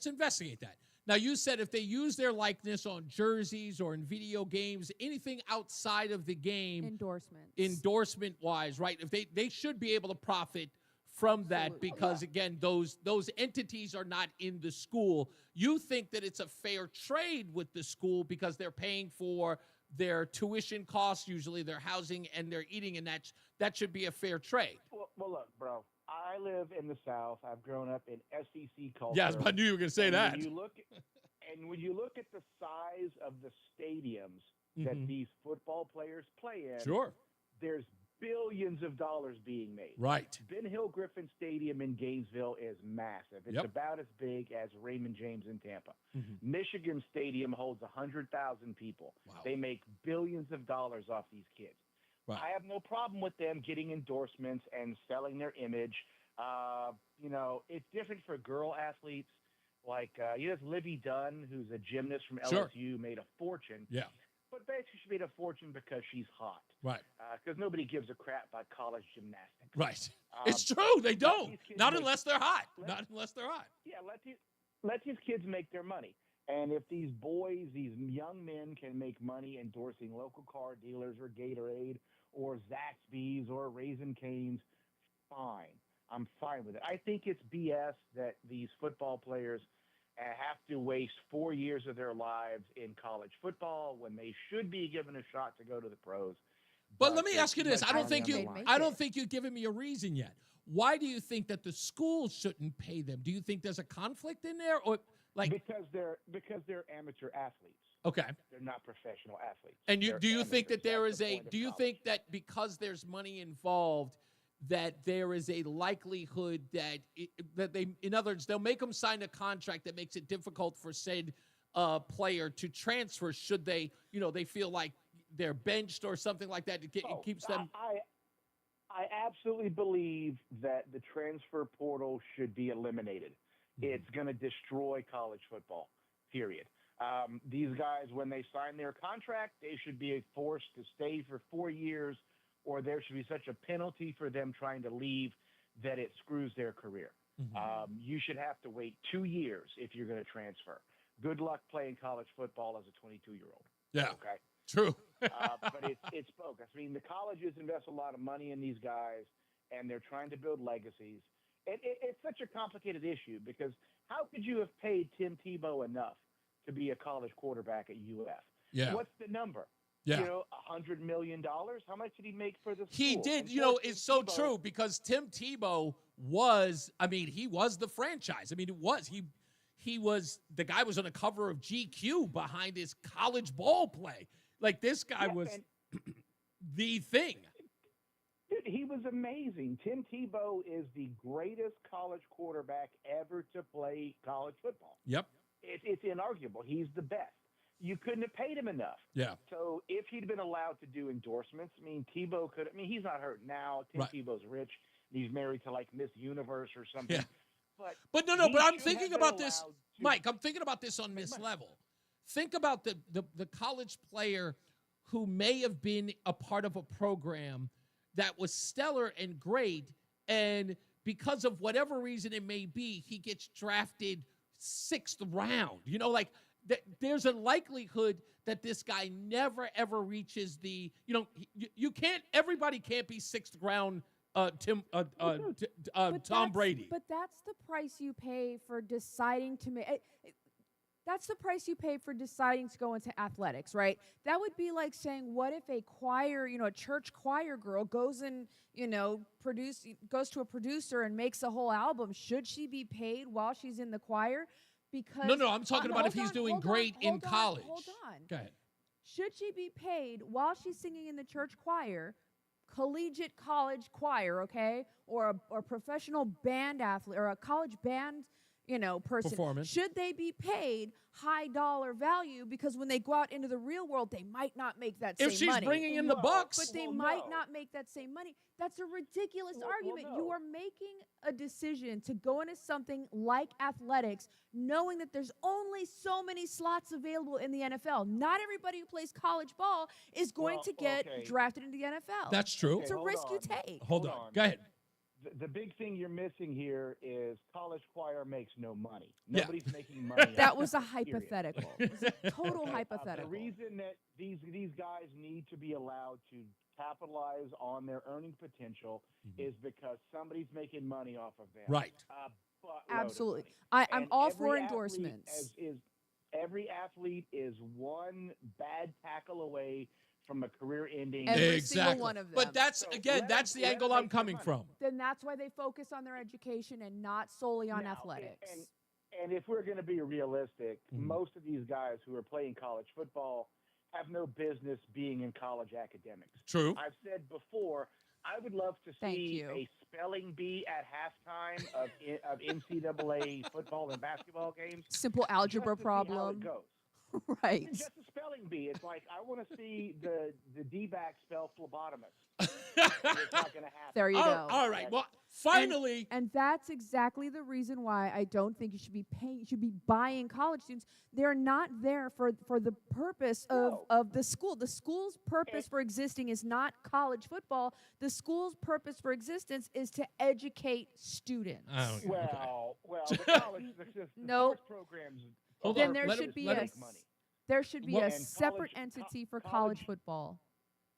[SPEAKER 7] investigate that. Now, you said if they use their likeness on jerseys or in video games, anything outside of the game, endorsement-wise, right? If they should be able to profit from that because, again, those entities are not in the school. You think that it's a fair trade with the school because they're paying for their tuition costs, usually their housing and their eating, and that should be a fair trade.
[SPEAKER 22] Well, look, bro. I live in the South. I've grown up in SEC culture.
[SPEAKER 7] Yes, I knew you were going to say that.
[SPEAKER 22] When you look at the size of the stadiums that these football players play in,
[SPEAKER 7] sure,
[SPEAKER 22] there's billions of dollars being made.
[SPEAKER 7] Right.
[SPEAKER 22] Ben Hill Griffin Stadium in Gainesville is massive. It's about as big as Raymond James in Tampa. Michigan Stadium holds 100,000 people.
[SPEAKER 7] Wow.
[SPEAKER 22] They make billions of dollars off these kids.
[SPEAKER 7] Right.
[SPEAKER 22] I have no problem with them getting endorsements and selling their image. It's different for girl athletes. Like, there's Livy Dunn, who's a gymnast from LSU, made a fortune.
[SPEAKER 7] Yeah.
[SPEAKER 22] But basically she made a fortune because she's hot.
[SPEAKER 7] Right.
[SPEAKER 22] Because nobody gives a crap about college gymnastics.
[SPEAKER 7] Right. It's true. They don't. Not unless they're hot. Not unless they're hot.
[SPEAKER 22] Yeah, let these kids make their money. And if these boys, these young men can make money endorsing local car dealers or Gatorade or Zaxby's or Raisin Cane's, fine. I'm fine with it. I think it's BS that these football players have to waste 4 years of their lives in college football when they should be given a shot to go to the pros.
[SPEAKER 7] But let me ask you this. I don't think you've given me a reason yet. Why do you think that the schools shouldn't pay them? Do you think there's a conflict in there, or
[SPEAKER 22] because they're amateur athletes?
[SPEAKER 7] Okay.
[SPEAKER 22] They're not professional athletes.
[SPEAKER 7] And do you think that there is do you think that because there's money involved that there is a likelihood that they, in other words, they'll make them sign a contract that makes it difficult for said player to transfer should they, they feel like they're benched or something like that. It keeps them.
[SPEAKER 22] I absolutely believe that the transfer portal should be eliminated. It's going to destroy college football, period. These guys, when they sign their contract, they should be forced to stay for 4 years, or there should be such a penalty for them trying to leave that it screws their career. You should have to wait 2 years if you're going to transfer. Good luck playing college football as a 22-year-old.
[SPEAKER 7] Yeah.
[SPEAKER 22] Okay.
[SPEAKER 7] True.
[SPEAKER 22] But it's bogus. I mean, the colleges invest a lot of money in these guys, and they're trying to build legacies. It's such a complicated issue because how could you have paid Tim Tebow enough to be a college quarterback at UF?
[SPEAKER 7] Yeah.
[SPEAKER 22] What's the number?
[SPEAKER 7] Yeah.
[SPEAKER 22] $100 million? How much did he make for the school?
[SPEAKER 7] He did. It's so true because Tim Tebow was the franchise. I mean, he was the guy was on the cover of GQ behind his college ball play. Like this guy was the thing.
[SPEAKER 22] Dude, he was amazing. Tim Tebow is the greatest college quarterback ever to play college football.
[SPEAKER 7] Yep.
[SPEAKER 22] It's inarguable. He's the best. You couldn't have paid him enough.
[SPEAKER 7] Yeah.
[SPEAKER 22] So if he'd been allowed to do endorsements, Tebow could. He's not hurt now. Tim Tebow's rich. He's married to like Miss Universe or something.
[SPEAKER 7] Yeah. But I'm thinking about this, Mike. I'm thinking about this on this level. Think about the college player who may have been a part of a program that was stellar and great, and because of whatever reason it may be, he gets drafted 6th round. There's a likelihood that this guy never ever reaches the. You can't. Everybody can't be 6th round. Tom Brady.
[SPEAKER 25] But that's the price you pay for deciding to make. that's the price you pay for deciding to go into athletics, right? That would be like saying, what if a choir, a church choir girl goes and, goes to a producer and makes a whole album? Should she be paid while she's in the choir? Because
[SPEAKER 7] No, I'm talking about if he's doing great in college.
[SPEAKER 25] Hold on.
[SPEAKER 7] Go ahead.
[SPEAKER 25] Should she be paid while she's singing in the church choir, collegiate college choir, okay, or a professional band athlete or a college band, person?
[SPEAKER 7] Performance.
[SPEAKER 25] Should they be paid high dollar value because when they go out into the real world, they might not make that same money?
[SPEAKER 7] If she's bringing in the bucks,
[SPEAKER 25] but they might not make that same money. That's a ridiculous argument. You are making a decision to go into something like athletics, knowing that there's only so many slots available in the NFL. Not everybody who plays college ball is going to get drafted into the NFL.
[SPEAKER 7] That's true.
[SPEAKER 25] It's a risk you take.
[SPEAKER 7] Hold on. Go ahead.
[SPEAKER 22] The big thing you're missing here is college choir makes no money. Nobody's making money.
[SPEAKER 25] That was a hypothetical. It was a total hypothetical.
[SPEAKER 22] The reason that these guys need to be allowed to capitalize on their earning potential is because somebody's making money off of them.
[SPEAKER 7] Right.
[SPEAKER 25] Absolutely. I'm all for endorsements.
[SPEAKER 22] Every athlete is one bad tackle away from a career-ending.
[SPEAKER 25] Every single one of them.
[SPEAKER 7] But that's the angle I'm coming from.
[SPEAKER 25] Then that's why they focus on their education and not solely on athletics.
[SPEAKER 22] And if we're going to be realistic, most of these guys who are playing college football have no business being in college academics.
[SPEAKER 7] True.
[SPEAKER 22] I've said before, I would love to see a spelling bee at halftime of NCAA football and basketball games.
[SPEAKER 25] Simple algebra problem.
[SPEAKER 22] How it goes.
[SPEAKER 25] Right.
[SPEAKER 22] Just a spelling bee. It's like I want to see the D-back spell phlebotomist. It's not going to happen.
[SPEAKER 25] There you go.
[SPEAKER 7] All right. Well, finally.
[SPEAKER 25] And that's exactly the reason why I don't think you should be paying. You should be buying college students. They're not there for the purpose of the school. The school's purpose for existing is not college football. The school's purpose for existence is to educate students.
[SPEAKER 22] Well, the college, the sports programs.
[SPEAKER 25] Then there should be a separate entity for college football.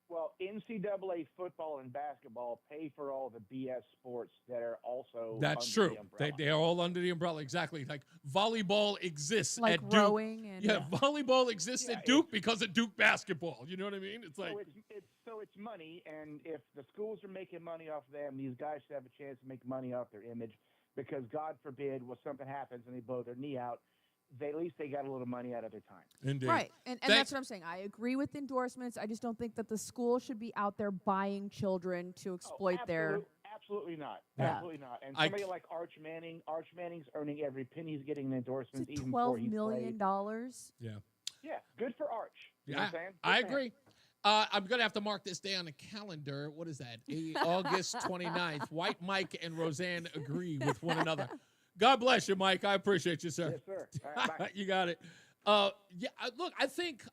[SPEAKER 22] Well, NCAA football and basketball pay for all the BS sports that are also
[SPEAKER 7] That's
[SPEAKER 22] under
[SPEAKER 7] true.
[SPEAKER 22] the umbrella.
[SPEAKER 7] They are all under the umbrella. Exactly. Like volleyball exists
[SPEAKER 25] Like
[SPEAKER 7] at Duke.
[SPEAKER 25] rowing and
[SPEAKER 7] volleyball exists at Duke because of Duke basketball. You know what I mean? It's like
[SPEAKER 22] so it's money, and if the schools are making money off them, these guys should have a chance to make money off their image. Because God forbid, something happens and they blow their knee out. At least they got a little money out of their time.
[SPEAKER 7] Indeed.
[SPEAKER 25] Right. And that's what I'm saying. I agree with endorsements. I just don't think that the school should be out there buying children to exploit their...
[SPEAKER 22] Absolutely not.
[SPEAKER 25] Yeah.
[SPEAKER 22] Absolutely not. And somebody like Arch Manning's earning every penny he's getting in endorsements.
[SPEAKER 25] It's
[SPEAKER 22] even before
[SPEAKER 25] $12
[SPEAKER 22] he's
[SPEAKER 25] million.
[SPEAKER 7] Yeah.
[SPEAKER 22] Yeah, good for Arch. You know what I'm saying? Good
[SPEAKER 7] I
[SPEAKER 22] for him.
[SPEAKER 7] agree. I'm going to have to mark this day on the calendar. What is that? August 29th. White Mike and Roseanne agree with one another. God bless you, Mike. I appreciate you, sir.
[SPEAKER 22] Yes, sir. All right, bye.
[SPEAKER 7] You got it. Look, I think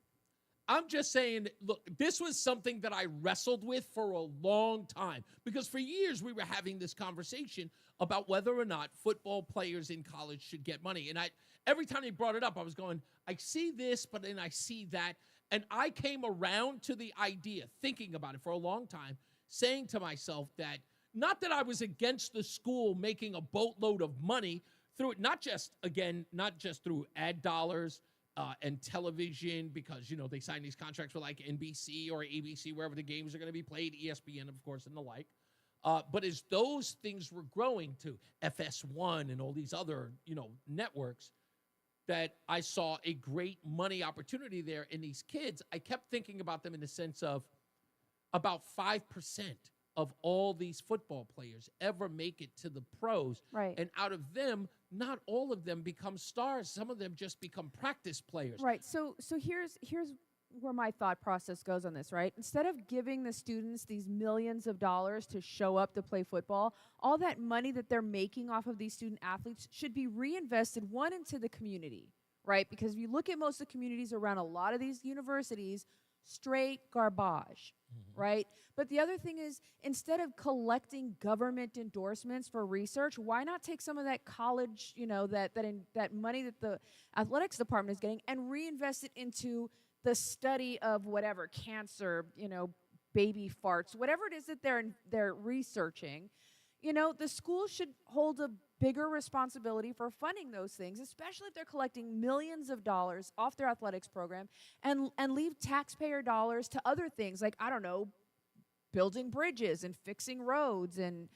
[SPEAKER 7] I'm just saying, look, this was something that I wrestled with for a long time because for years we were having this conversation about whether or not football players in college should get money. And every time he brought it up, I was going, I see this, but then I see that. And I came around to the idea, thinking about it for a long time, saying to myself that not that I was against the school making a boatload of money through it, not just through ad dollars and television, because, they sign these contracts with like NBC or ABC, wherever the games are going to be played, ESPN, of course, and the like. But as those things were growing to FS1 and all these other, networks, that I saw a great money opportunity there in these kids, I kept thinking about them in the sense of about 5% of all these football players ever make it to the pros.
[SPEAKER 25] Right.
[SPEAKER 7] And out of them, not all of them become stars. Some of them just become practice players.
[SPEAKER 25] Right. So here's where my thought process goes on this, right? Instead of giving the students these millions of dollars to show up to play football, all that money that they're making off of these student athletes should be reinvested, one, into the community, right? Because if you look at most of the communities around a lot of these universities, straight garbage, right? But the other thing is, instead of collecting government endorsements for research, why not take some of that college, that money that the athletics department is getting and reinvest it into the study of whatever, cancer, baby farts, whatever it is that they're researching. The school should hold bigger responsibility for funding those things, especially if they're collecting millions of dollars off their athletics program and leave taxpayer dollars to other things like, I don't know, building bridges and fixing roads and,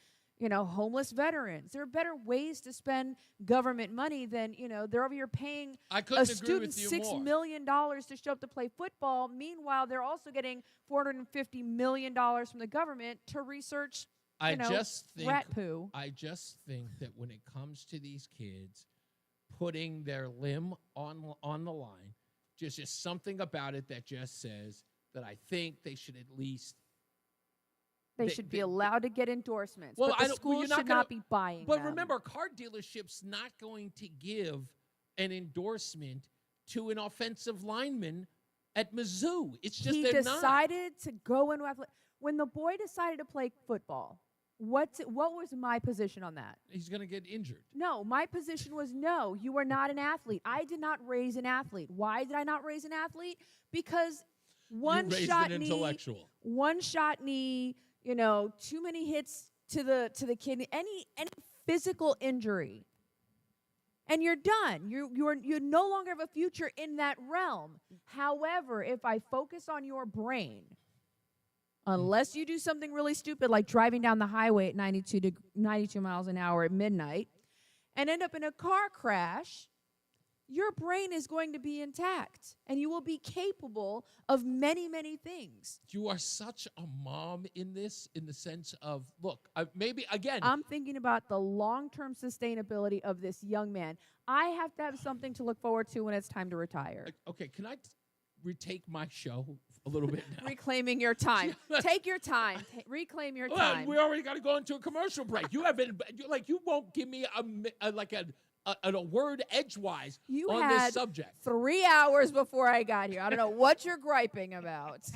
[SPEAKER 25] homeless veterans. There are better ways to spend government money than, they're over here paying a student $6 million to show up to play football. Meanwhile, they're also getting $450 million from the government to research, rat poo.
[SPEAKER 7] I just think that when it comes to these kids putting their limb on the line, just something about it that just says that I think they should at least
[SPEAKER 25] They should be allowed to get endorsements,
[SPEAKER 7] well,
[SPEAKER 25] but the schools should not be buying
[SPEAKER 7] But
[SPEAKER 25] them.
[SPEAKER 7] remember, car dealership's not going to give an endorsement to an offensive lineman at Mizzou. It's just
[SPEAKER 25] he
[SPEAKER 7] they're not.
[SPEAKER 25] decided to go into athletic. When the boy decided to play football, what was my position on that?
[SPEAKER 7] He's going to get injured.
[SPEAKER 25] No, my position was no, you are not an athlete. I did not raise an athlete. Why did I not raise an athlete? Because one shot knee, too many hits to the kidney, any physical injury, and you're done. You no longer have a future in that realm. However, if I focus on your brain, unless you do something really stupid like driving down the highway at 92 miles an hour at midnight and end up in a car crash, your brain is going to be intact and you will be capable of many, many things.
[SPEAKER 7] You are such a mom in this, in the sense of, look, maybe, again.
[SPEAKER 25] I'm thinking about the long-term sustainability of this young man. I have to have something to look forward to when it's time to retire.
[SPEAKER 7] Okay, can I retake my show a little bit now?
[SPEAKER 25] Reclaiming your time. Take your time. Reclaim your time.
[SPEAKER 7] We already got to go into a commercial break. You haven't, you won't give me a word edgewise on this subject.
[SPEAKER 25] 3 hours before I got here. I don't know what you're griping about.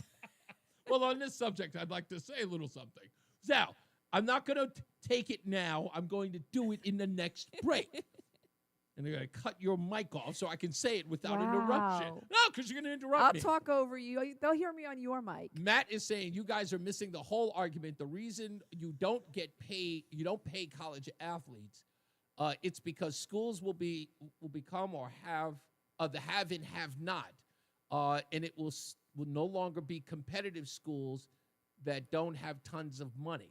[SPEAKER 7] Well, on this subject, I'd like to say a little something. Now, I'm not going to take it now. I'm going to do it in the next break. And they're going to cut your mic off so I can say it without interruption. No, because you're going to interrupt me.
[SPEAKER 25] I'll talk over you. They'll hear me on your mic.
[SPEAKER 7] Matt is saying you guys are missing the whole argument. The reason you don't pay college athletes, it's because schools will become or have the have and have not, and it will no longer be competitive schools that don't have tons of money.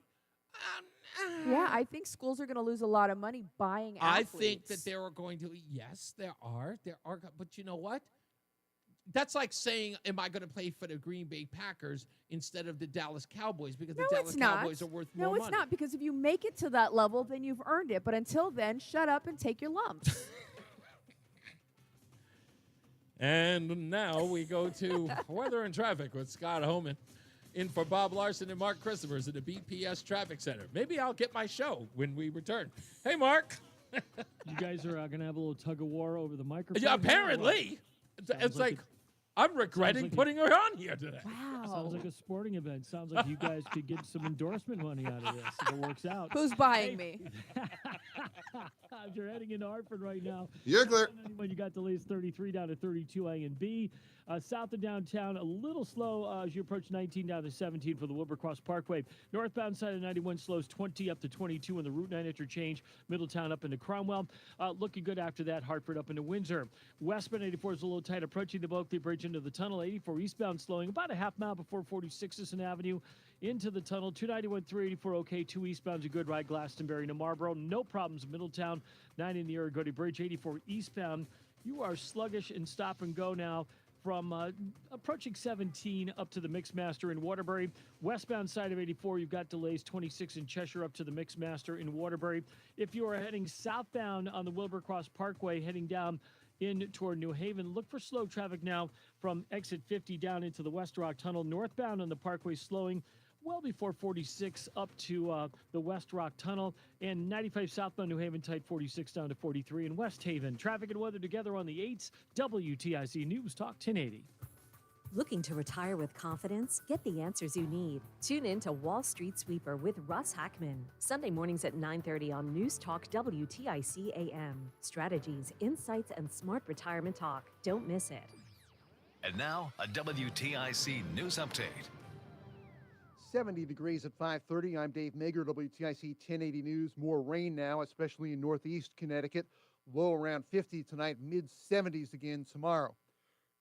[SPEAKER 25] Yeah, I think schools are going to lose a lot of money buying athletes.
[SPEAKER 7] I think that there are going to. Yes, there are. But you know what? That's like saying, am I going to play for the Green Bay Packers instead of the Dallas Cowboys? Because the Dallas Cowboys are worth more money.
[SPEAKER 25] No, it's not. Because if you make it to that level, then you've earned it. But until then, shut up and take your lumps.
[SPEAKER 7] And now we go to weather and traffic with Scott Homan. In for Bob Larson and Mark Christophers at the BPS Traffic Center. Maybe I'll get my show when we return. Hey, Mark.
[SPEAKER 6] You guys are going to have a little tug of war over the microphone?
[SPEAKER 7] Yeah, apparently. It's like I'm regretting putting her on here today.
[SPEAKER 25] Wow.
[SPEAKER 6] Sounds like a sporting event. Sounds like you guys could get some endorsement money out of this if it works out.
[SPEAKER 25] Who's buying me?
[SPEAKER 6] If you're heading into Hartford right now,
[SPEAKER 8] you're clear.
[SPEAKER 6] When you got delays 33 down to 32 A and B. South of downtown, a little slow as you approach 19 down to 17 for the Wilbercross Parkway. Northbound side of 91 slows 20 up to 22 in the Route 9 interchange. Middletown up into Cromwell. Looking good after that. Hartford up into Windsor. Westbound 84 is a little tight approaching the Bulkley Bridge into the tunnel. 84 eastbound slowing about a half mile before 46th Avenue into the tunnel. 291 384 okay. 2 eastbound's a good ride. Glastonbury to Marlboro. No problems. Middletown 9 in the Aragodi Bridge. 84 eastbound. You are sluggish and stop and go now. From approaching 17 up to the Mixmaster in Waterbury. Westbound side of 84, you've got delays 26 in Cheshire up to the Mixmaster in Waterbury. If you are heading southbound on the Wilbercross Parkway, heading down in toward New Haven, look for slow traffic now from exit 50 down into the West Rock Tunnel. Northbound on the Parkway slowing well before 46 up to the West Rock Tunnel, and 95 southbound New Haven tight 46 down to 43 in West Haven. Traffic and weather together on the 8s. WTIC News Talk 1080.
[SPEAKER 11] Looking to retire with confidence? Get the answers you need. Tune in to Wall Street Sweeper with Russ Hackman. Sunday mornings at 9:30 on News Talk WTIC AM. Strategies, insights, and smart retirement talk. Don't miss it.
[SPEAKER 4] And now, a WTIC news update.
[SPEAKER 12] 70 degrees at 5:30. I'm Dave Mager, WTIC 1080 News. More rain now, especially in northeast Connecticut. Low around 50 tonight, mid-70s again tomorrow.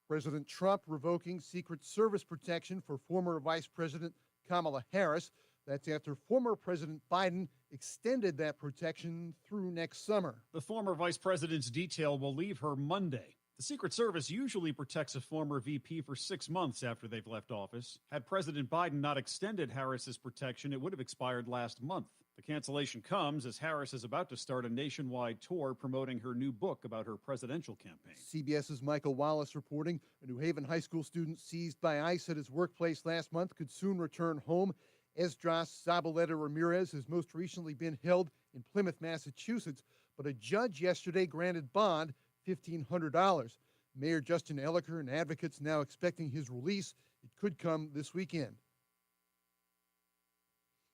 [SPEAKER 12] President Trump revoking Secret Service protection for former Vice President Kamala Harris. That's after former President Biden extended that protection through next summer.
[SPEAKER 19] The former vice president's detail will leave her Monday. The Secret Service usually protects a former VP for 6 months after they've left office. Had President Biden not extended Harris's protection, it would have expired last month. The cancellation comes as Harris is about to start a nationwide tour promoting her new book about her presidential campaign.
[SPEAKER 12] CBS's Michael Wallace reporting a New Haven high school student seized by ICE at his workplace last month could soon return home. Esdras Zabaleta Ramirez has most recently been held in Plymouth, Massachusetts, but a judge yesterday granted bond $1,500. Mayor Justin Elliker and advocates now expecting his release. It could come this weekend.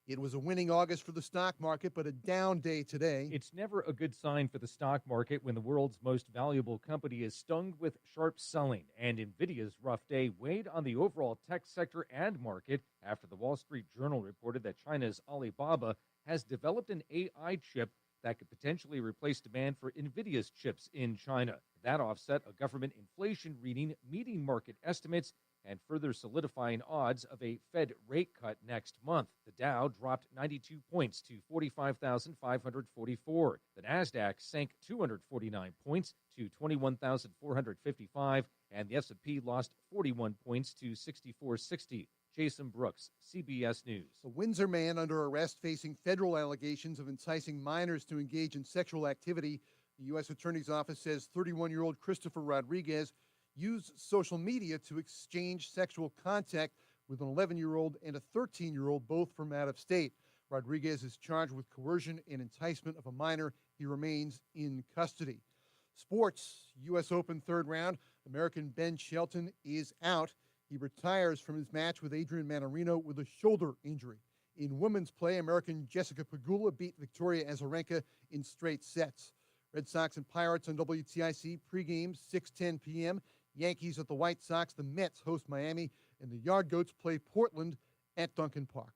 [SPEAKER 12] It was a winning August for the stock market, but a down day today.
[SPEAKER 20] It's never a good sign for the stock market when the world's most valuable company is stung with sharp selling, and Nvidia's rough day weighed on the overall tech sector and market after the Wall Street Journal reported that China's Alibaba has developed an AI chip that could potentially replace demand for Nvidia's chips in China. That offset a government inflation reading meeting market estimates and further solidifying odds of a Fed rate cut next month. The Dow dropped 92 points to 45,544. The Nasdaq sank 249 points to 21,455, and the S&P lost 41 points to 6460. Jason Brooks, CBS News.
[SPEAKER 12] A Windsor man under arrest facing federal allegations of enticing minors to engage in sexual activity. The U.S. Attorney's Office says 31-year-old Christopher Rodriguez used social media to exchange sexual contact with an 11-year-old and a 13-year-old, both from out of state. Rodriguez is charged with coercion and enticement of a minor. He remains in custody. Sports, U.S. Open third round. American Ben Shelton is out. He retires from his match with Adrian Manarino with a shoulder injury. In women's play, American Jessica Pegula beat Victoria Azarenka in straight sets. Red Sox and Pirates on WTIC pregame 6:10 p.m. Yankees at the White Sox. The Mets host Miami, and the Yard Goats play Portland at Duncan Park.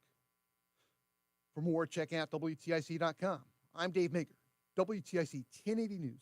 [SPEAKER 12] For more, check out WTIC.com. I'm Dave Maker, WTIC 1080 News.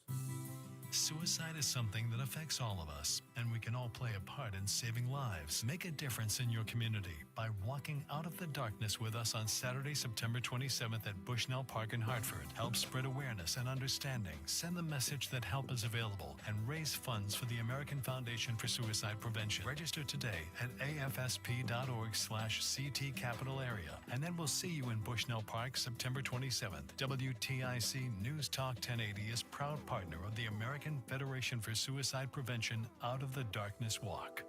[SPEAKER 4] Suicide is something that affects all of us, and we can all play a part in saving lives. Make a difference in your community by walking out of the darkness with us on Saturday, September 27th at Bushnell Park in Hartford. Help spread awareness and understanding. Send the message that help is available and raise funds for the American Foundation for Suicide Prevention. Register today at afsp.org/CT Capital Area, and then we'll see you in Bushnell Park September 27th. WTIC News Talk 1080 is proud partner of the American Federation for Suicide Prevention Out of the Darkness Walk.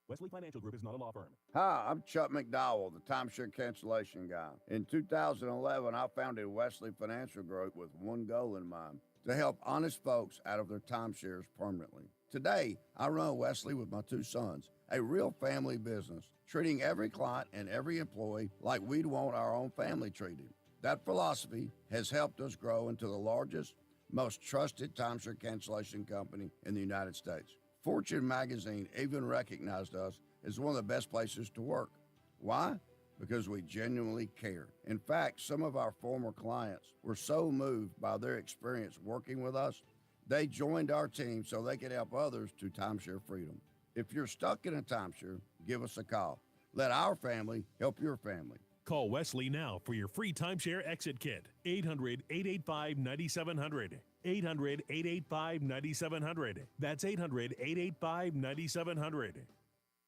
[SPEAKER 21] Wesley Financial Group is not a law firm.
[SPEAKER 23] Hi, I'm Chuck McDowell, the timeshare cancellation guy. In 2011, I founded Wesley Financial Group with one goal in mind: to help honest folks out of their timeshares permanently. Today, I run Wesley with my two sons, a real family business, treating every client and every employee like we'd want our own family treated. That philosophy has helped us grow into the largest, most trusted timeshare cancellation company in the United States. Fortune magazine even recognized us as one of the best places to work. Why? Because we genuinely care. In fact, some of our former clients were so moved by their experience working with us, they joined our team so they could help others to timeshare freedom. If you're stuck in a timeshare, give us a call. Let our family help your family.
[SPEAKER 21] Call Wesley now for your free timeshare exit kit. 800-885-9700. 800-885-9700. That's 800-885-9700.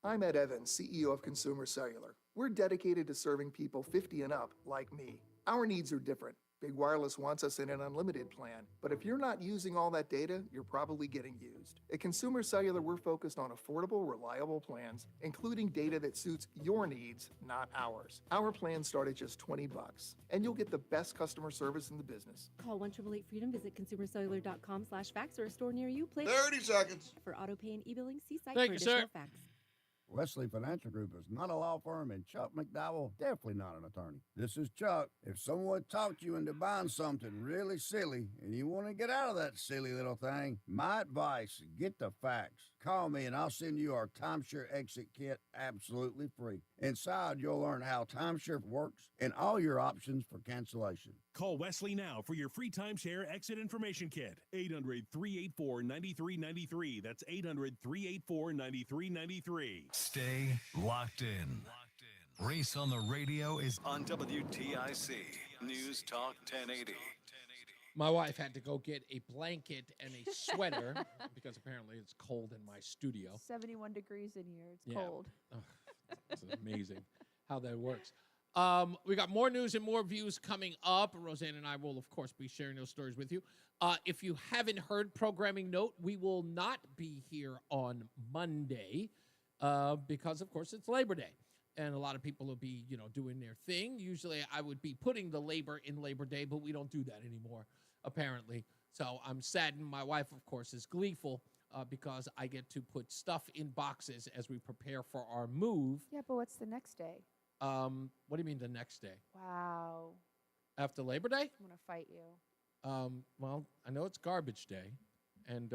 [SPEAKER 24] I'm Ed Evans, CEO of Consumer Cellular. We're dedicated to serving people 50 and up like me. Our needs are different. Big Wireless wants us in an unlimited plan, but if you're not using all that data, you're probably getting used. At Consumer Cellular, we're focused on affordable, reliable plans, including data that suits your needs, not ours. Our plans start at just $20, and you'll get the best customer service in the business.
[SPEAKER 26] Call 1-888-FREEDOM, visit consumercellular.com/fax or a store near you. Play
[SPEAKER 23] 30 seconds.
[SPEAKER 26] For auto pay and e-billing, see site
[SPEAKER 23] Thank
[SPEAKER 26] for
[SPEAKER 23] you,
[SPEAKER 26] additional
[SPEAKER 23] sir.
[SPEAKER 26] facts.
[SPEAKER 23] Wesley Financial Group is not a law firm, and Chuck McDowell, definitely not an attorney. This is Chuck. If someone talked you into buying something really silly and you want to get out of that silly little thing, my advice, get the facts. Call me and I'll send you our timeshare exit kit absolutely free. Inside, you'll learn how timeshare works and all your options for cancellation.
[SPEAKER 21] Call Wesley now for your free timeshare exit information kit. 800-384-9393. That's 800-384-9393.
[SPEAKER 4] Stay locked in. Reese on the Radio is on WTIC News Talk 1080.
[SPEAKER 7] My wife had to go get a blanket and a sweater because apparently it's cold in my studio.
[SPEAKER 25] 71 degrees in here. It's
[SPEAKER 7] Yeah.
[SPEAKER 25] cold.
[SPEAKER 7] Oh, it's amazing how that works. We got more news and more views coming up. Roseanne and I will, of course, be sharing those stories with you. If you haven't heard, programming note, we will not be here on Monday because, of course, it's Labor Day. And a lot of people will be, doing their thing. Usually I would be putting the labor in Labor Day, but we don't do that anymore, apparently. So I'm saddened. My wife, of course, is gleeful because I get to put stuff in boxes as we prepare for our move.
[SPEAKER 25] Yeah, but what's the next day?
[SPEAKER 7] What do you mean the next day?
[SPEAKER 25] Wow.
[SPEAKER 7] After Labor Day?
[SPEAKER 25] I'm going to fight you.
[SPEAKER 7] Well, I know it's garbage day. And,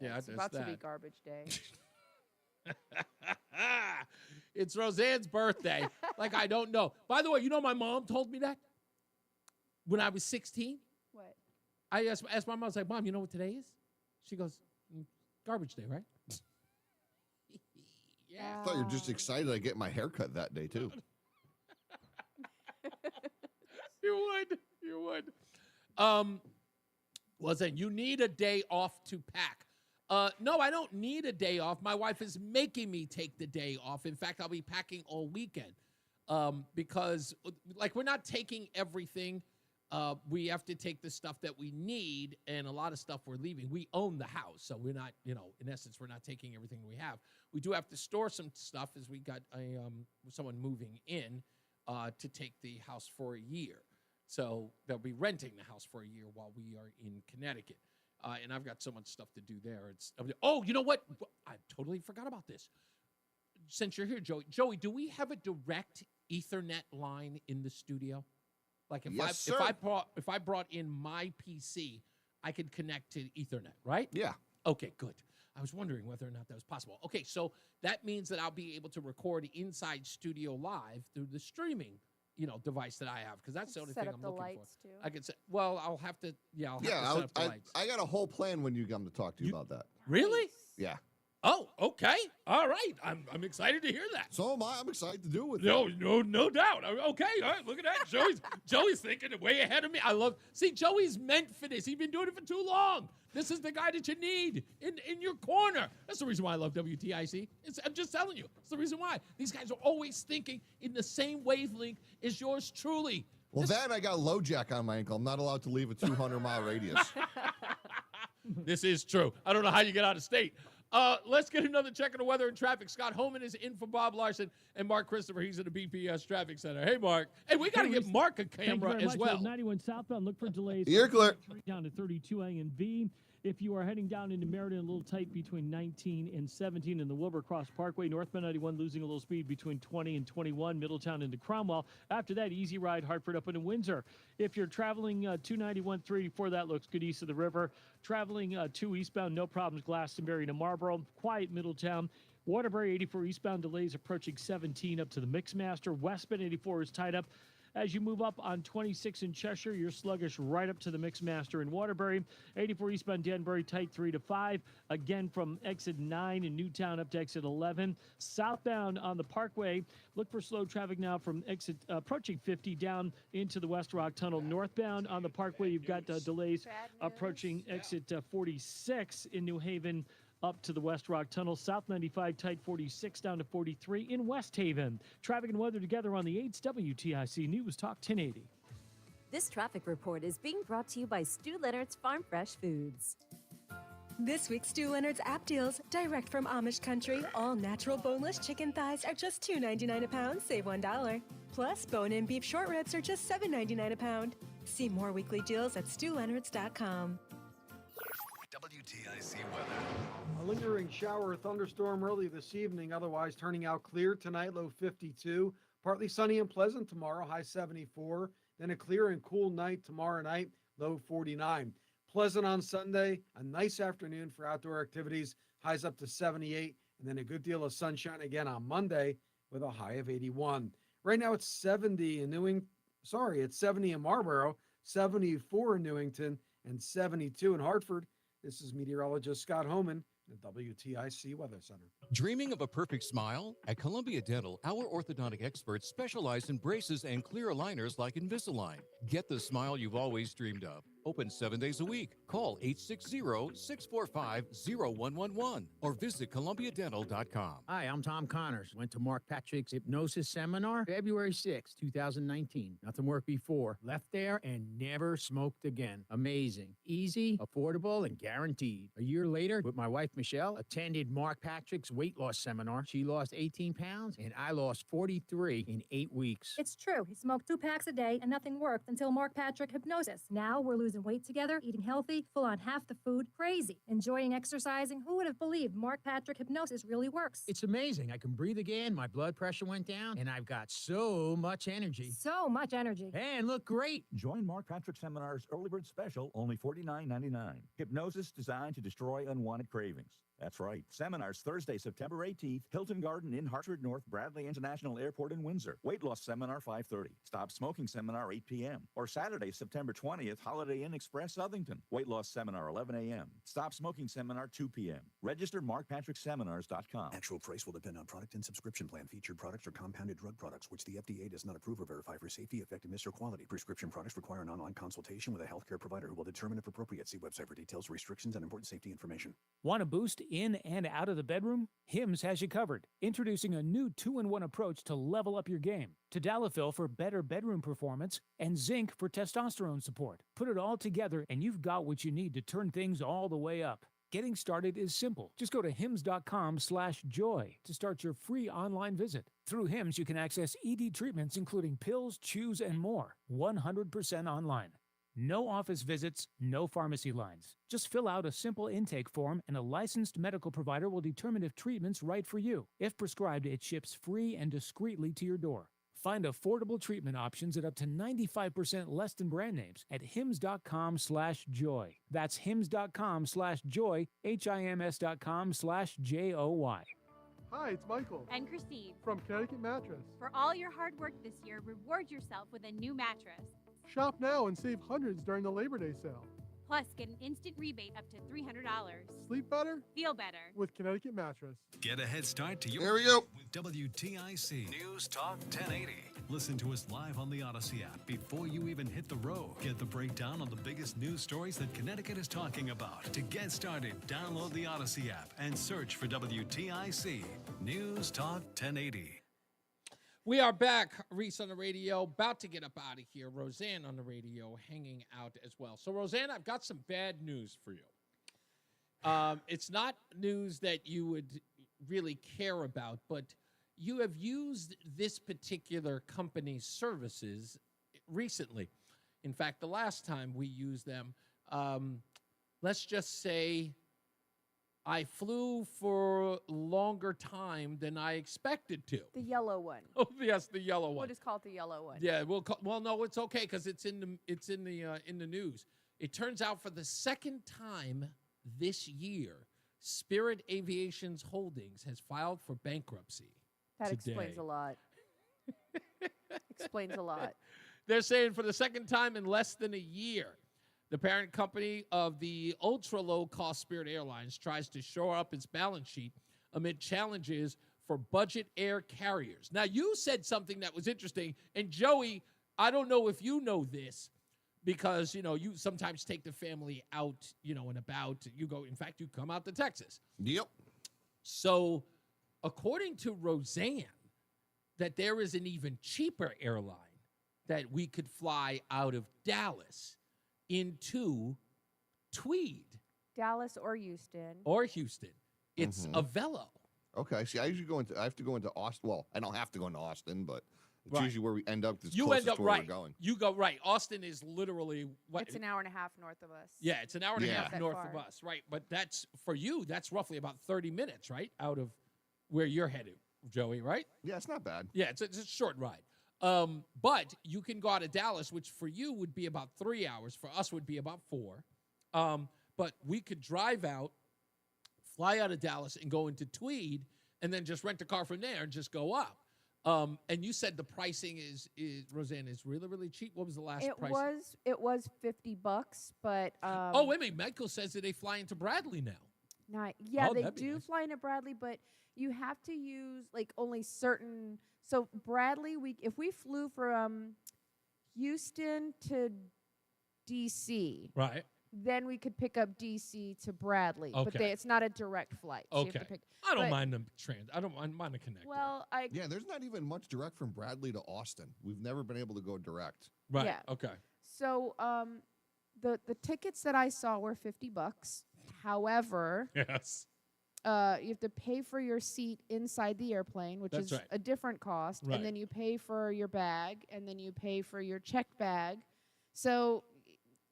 [SPEAKER 25] It's
[SPEAKER 7] there's
[SPEAKER 25] about to be
[SPEAKER 7] that.
[SPEAKER 25] garbage day.
[SPEAKER 7] It's Roseanne's birthday. Like, I don't know. By the way, my mom told me that when I was 16.
[SPEAKER 25] What?
[SPEAKER 7] I asked my mom, I was like, Mom, you know what today is? She goes, garbage day, right?
[SPEAKER 8] I thought you were just excited I get my haircut that day, too.
[SPEAKER 7] You would. Listen, you need a day off to pack. No, I don't need a day off. My wife is making me take the day off. In fact, I'll be packing all weekend because, we're not taking everything. We have to take the stuff that we need, and a lot of stuff we're leaving. We own the house, so we're not, in essence, we're not taking everything we have. We do have to store some stuff as we got someone moving in to take the house for a year. So they'll be renting the house for a year while we are in Connecticut. And I've got so much stuff to do there. You know what? I totally forgot about this. Since you're here, Joey. Joey, do we have a direct Ethernet line in the studio? Like if I brought in my PC, I could connect to Ethernet, right?
[SPEAKER 8] Yeah.
[SPEAKER 7] Okay, good. I was wondering whether or not that was possible. Okay, so that means that I'll be able to record inside Studio Live through the streaming device that I have, because that's the only thing I'm looking
[SPEAKER 25] lights
[SPEAKER 7] for.
[SPEAKER 25] too.
[SPEAKER 7] I could say, well, I'll have to set up the lights.
[SPEAKER 8] I got a whole plan when you come to talk to you about that.
[SPEAKER 7] Really?
[SPEAKER 8] Yeah.
[SPEAKER 7] Oh, okay. All right. I'm excited to hear that.
[SPEAKER 8] So am I. I'm excited to do it with you.
[SPEAKER 7] No doubt. Okay. All right. Look at that. Joey's thinking way ahead of me. See, Joey's meant for this. He's been doing it for too long. This is the guy that you need in your corner. That's the reason why I love WTIC. I'm just telling you. It's the reason why. These guys are always thinking in the same wavelength as yours truly.
[SPEAKER 8] Well, I got a low jack on my ankle. I'm not allowed to leave a 200-mile radius.
[SPEAKER 7] This is true. I don't know how you get out of state. Let's get another check of the weather and traffic. Scott Homan is in for Bob Larson, and Mark Christopher, he's at the BPS Traffic Center. Hey, Mark. Hey, we got to get Mark a camera as well.
[SPEAKER 6] 91 southbound, look for delays.
[SPEAKER 8] You're clear.
[SPEAKER 6] Down to 32 A and B. If you are heading down into Meriden, a little tight between 19 and 17 in the Wilbur-Cross Parkway. Northbound 91 losing a little speed between 20 and 21. Middletown into Cromwell. After that, easy ride Hartford up into Windsor. If you're traveling 291, 384, that looks good east of the river. Traveling 2 eastbound, no problems. Glastonbury to Marlboro. Quiet Middletown. Waterbury 84 eastbound delays approaching 17 up to the Mixmaster. Westbound 84 is tied up. As you move up on 26 in Cheshire, you're sluggish right up to the Mixmaster in Waterbury. 84 eastbound Danbury, tight 3 to 5. Again, from exit 9 in Newtown up to exit 11. Southbound on the Parkway, look for slow traffic now from exit approaching 50 down into the West Rock Tunnel. Northbound on the Parkway, you've got delays approaching exit 46 in New Haven up to the West Rock Tunnel. South 95 tight 46 down to 43 in West Haven. Traffic and weather together on the 8's WTIC News Talk 1080.
[SPEAKER 11] This traffic report is being brought to you by Stu Leonard's Farm Fresh Foods.
[SPEAKER 1] This week's Stu Leonard's app deals, direct from Amish country, all natural boneless chicken thighs are just $2.99 a pound, save $1. Plus, bone-in beef short ribs are just $7.99 a pound. See more weekly deals at StuLeonards.com.
[SPEAKER 4] WTIC weather.
[SPEAKER 2] A lingering shower or thunderstorm early this evening, otherwise turning out clear tonight, low 52. Partly sunny and pleasant tomorrow, high 74. Then a clear and cool night tomorrow night, low 49. Pleasant on Sunday, a nice afternoon for outdoor activities, highs up to 78, and then a good deal of sunshine again on Monday with a high of 81. Right now it's 70 in it's 70 in Marlboro, 74 in Newington, and 72 in Hartford. This is meteorologist Scott Homan, the WTIC Weather Center.
[SPEAKER 3] Dreaming of a perfect smile? At Columbia Dental, our orthodontic experts specialize in braces and clear aligners like Invisalign. Get the smile you've always dreamed of. Open 7 days a week. Call 860-645-0111 or visit columbiadental.com.
[SPEAKER 5] Hi, I'm Tom Connors. Went to Mark Patrick's hypnosis seminar February 6, 2019. Nothing worked before. Left there and never smoked again. Amazing. Easy, affordable, and guaranteed. A year later, with my wife Michelle, attended Mark Patrick's weight loss seminar. She lost 18 pounds and I lost 43 in 8 weeks.
[SPEAKER 9] It's true. He smoked 2 packs a day and nothing worked until Mark Patrick hypnosis. Now we're losing weight together, eating healthy, full on half the food, crazy, enjoying exercising. Who would have believed Mark Patrick hypnosis really works?
[SPEAKER 5] It's amazing. I can breathe again. My blood pressure went down and I've got so much energy.
[SPEAKER 9] So much energy.
[SPEAKER 5] And look great.
[SPEAKER 10] Join Mark Patrick Seminar's early bird special, only $49.99. Hypnosis designed to destroy unwanted cravings. That's right. Seminars Thursday, September 18th, Hilton Garden in Hartford North, Bradley International Airport in Windsor. Weight loss seminar 5:30. Stop smoking seminar 8 p.m. Or Saturday, September 20th, Holiday Inn Express, Southington. Weight loss seminar 11 a.m. Stop smoking seminar 2 p.m. Register markpatrickseminars.com.
[SPEAKER 13] Actual price will depend on product and subscription plan. Featured products are compounded drug products, which the FDA does not approve or verify for safety, effectiveness, or quality. Prescription products require an online consultation with a healthcare provider who will determine if appropriate. See website for details, restrictions, and important safety information.
[SPEAKER 14] Want to boost in and out of the bedroom? Hims has you covered. Introducing a new 2-in-1 approach to level up your game. Tadalafil for better bedroom performance and zinc for testosterone support. Put it all together and you've got what you need to turn things all the way up. Getting started is simple. Just go to hims.com/joy to start your free online visit. Through Hims, you can access ED treatments including pills, chews, and more. 100% online. No office visits, no pharmacy lines. Just fill out a simple intake form and a licensed medical provider will determine if treatment's right for you. If prescribed, it ships free and discreetly to your door. Find affordable treatment options at up to 95% less than brand names at hims.com/joy. That's hims.com/joy, hims.com/joy.
[SPEAKER 27] Hi, it's Michael.
[SPEAKER 28] And Christine.
[SPEAKER 27] From Connecticut Mattress.
[SPEAKER 28] For all your hard work this year, reward yourself with a new mattress.
[SPEAKER 27] Shop now and save hundreds during the Labor Day sale.
[SPEAKER 28] Plus, get an instant rebate up to $300.
[SPEAKER 27] Sleep better?
[SPEAKER 28] Feel better.
[SPEAKER 27] With Connecticut Mattress.
[SPEAKER 4] Get a head start to your
[SPEAKER 8] There we go.
[SPEAKER 4] with WTIC News Talk 1080. Listen to us live on the Odyssey app before you even hit the road. Get the breakdown on the biggest news stories that Connecticut is talking about. To get started, download the Odyssey app and search for WTIC News Talk 1080.
[SPEAKER 7] We are back, Reese on the radio, about to get up out of here. Roseanne on the radio, hanging out as well. So, Roseanne, I've got some bad news for you. It's not news that you would really care about, but you have used this particular company's services recently. In fact, the last time we used them, let's just say I flew for longer time than I expected to.
[SPEAKER 25] The yellow one.
[SPEAKER 7] Oh yes, the yellow one.
[SPEAKER 25] What is called the yellow one?
[SPEAKER 7] Yeah, well, no, it's okay because it's in the news. It turns out for the second time this year, Spirit Aviation's Holdings has filed for bankruptcy.
[SPEAKER 25] That
[SPEAKER 7] today.
[SPEAKER 25] explains a lot. Explains a lot.
[SPEAKER 7] They're saying for the second time in less than a year, the parent company of the ultra-low-cost Spirit Airlines tries to shore up its balance sheet amid challenges for budget air carriers. Now, you said something that was interesting, and Joey, I don't know if you know this, because, you sometimes take the family out, and about. You go, in fact, you come out to Texas.
[SPEAKER 8] Yep.
[SPEAKER 7] So, according to Roseanne, that there is an even cheaper airline that we could fly out of Dallas into Tweed.
[SPEAKER 25] Dallas or Houston.
[SPEAKER 7] It's a Velo.
[SPEAKER 8] Okay. See, I have to go into Austin. Well, I don't have to go into Austin, but it's
[SPEAKER 7] Right.
[SPEAKER 8] usually where we end up. It's
[SPEAKER 7] You
[SPEAKER 8] closest
[SPEAKER 7] end up
[SPEAKER 8] to where
[SPEAKER 7] right.
[SPEAKER 8] we're going.
[SPEAKER 7] You go right. Austin is literally what?
[SPEAKER 25] It's an hour and a half north of us.
[SPEAKER 7] Yeah, it's an hour and a half
[SPEAKER 25] Not that
[SPEAKER 7] north
[SPEAKER 25] far.
[SPEAKER 7] of us, right? But that's for you. That's roughly about 30 minutes, right, out of where you're headed, Joey. Right?
[SPEAKER 8] Yeah, it's not bad.
[SPEAKER 7] Yeah, it's a short ride. But you can go out of Dallas, which for you would be about 3 hours. For us would be about 4. But we could drive out, fly out of Dallas, and go into Tweed, and then just rent a car from there and just go up. And you said the pricing is Roseanne, is really, really cheap. What was the last price?
[SPEAKER 25] It was $50, but
[SPEAKER 7] oh, wait a minute. Michael says that they fly into Bradley now.
[SPEAKER 25] Yeah,
[SPEAKER 7] Oh,
[SPEAKER 25] they
[SPEAKER 7] that'd be
[SPEAKER 25] do
[SPEAKER 7] nice.
[SPEAKER 25] fly into Bradley, but you have to use like only certain. So Bradley, if we flew from Houston to DC,
[SPEAKER 7] Right.
[SPEAKER 25] then we could pick up DC to Bradley. But
[SPEAKER 7] Okay.
[SPEAKER 25] it's not a direct flight. So you have
[SPEAKER 7] Okay.
[SPEAKER 25] to pick,
[SPEAKER 7] I don't
[SPEAKER 25] but-
[SPEAKER 7] mind them I don't mind the connect.
[SPEAKER 25] Well,
[SPEAKER 12] Yeah, there's not even much direct from Bradley to Austin. We've never been able to go direct.
[SPEAKER 7] Right.
[SPEAKER 25] Yeah.
[SPEAKER 7] Okay.
[SPEAKER 25] So the tickets that I saw were $50. However,
[SPEAKER 7] Yes.
[SPEAKER 25] you have to pay for your seat inside the airplane, which
[SPEAKER 7] That's
[SPEAKER 25] is
[SPEAKER 7] right.
[SPEAKER 25] a different cost,
[SPEAKER 7] Right.
[SPEAKER 25] and then you pay for your bag, and then you pay for your checked bag. So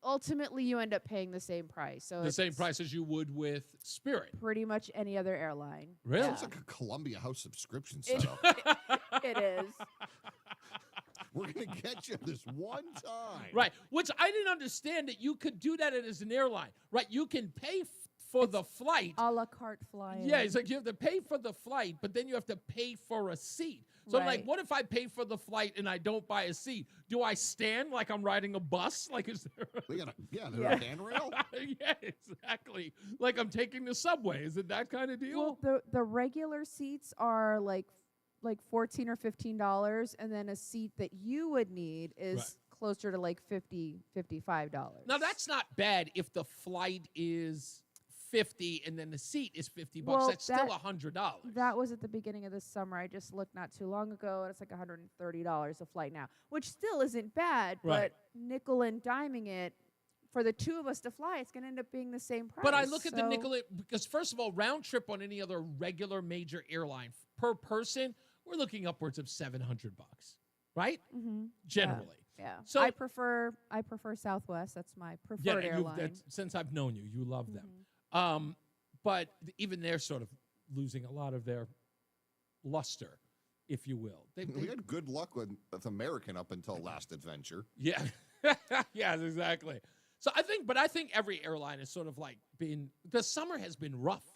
[SPEAKER 25] ultimately, you end up paying the same price. So
[SPEAKER 7] The
[SPEAKER 25] it's
[SPEAKER 7] same price as you would with Spirit.
[SPEAKER 25] pretty much any other airline.
[SPEAKER 7] Really?
[SPEAKER 12] It's like a Columbia House subscription
[SPEAKER 25] It-
[SPEAKER 12] setup.
[SPEAKER 25] It is.
[SPEAKER 12] We're going to get you this one time.
[SPEAKER 7] Right. Which I didn't understand that you could do that as an airline. Right. You can pay for the flight.
[SPEAKER 25] A la carte flying.
[SPEAKER 7] Yeah, it's like you have to pay for the flight, but then you have to pay for a seat. So I'm like,
[SPEAKER 25] Right.
[SPEAKER 7] what if I pay for the flight and I don't buy a seat? Do I stand like I'm riding a bus? Like, is there?
[SPEAKER 12] A handrail.
[SPEAKER 7] Yeah, exactly. Like I'm taking the subway. Is it that kind of deal?
[SPEAKER 25] Well, the regular seats are like $14 or $15, and then a seat that you would need is
[SPEAKER 7] Right.
[SPEAKER 25] closer to like $55.
[SPEAKER 7] Now that's not bad if the flight is 50 and then the seat is $50.
[SPEAKER 25] Well,
[SPEAKER 7] That's still $100.
[SPEAKER 25] That was at the beginning of this summer. I just looked not too long ago, and it's like $130 a flight now, which still isn't bad.
[SPEAKER 7] Right.
[SPEAKER 25] But nickel and diming it for the two of us to fly, it's going to end up being the same price.
[SPEAKER 7] But I look at the
[SPEAKER 25] So-
[SPEAKER 7] nickel because first of all, round trip on any other regular major airline per person, we're looking upwards of $700, right?
[SPEAKER 25] Mhm.
[SPEAKER 7] Generally.
[SPEAKER 25] Yeah.
[SPEAKER 7] So-
[SPEAKER 25] I prefer Southwest. That's my preferred airline.
[SPEAKER 7] Since I've known you, you love them.
[SPEAKER 25] Mm-hmm.
[SPEAKER 7] But even they're sort of losing a lot of their luster, if you will.
[SPEAKER 12] We had good luck with American up until last adventure.
[SPEAKER 7] Yeah. Yes, exactly. So I think every airline has sort of like the summer has been rough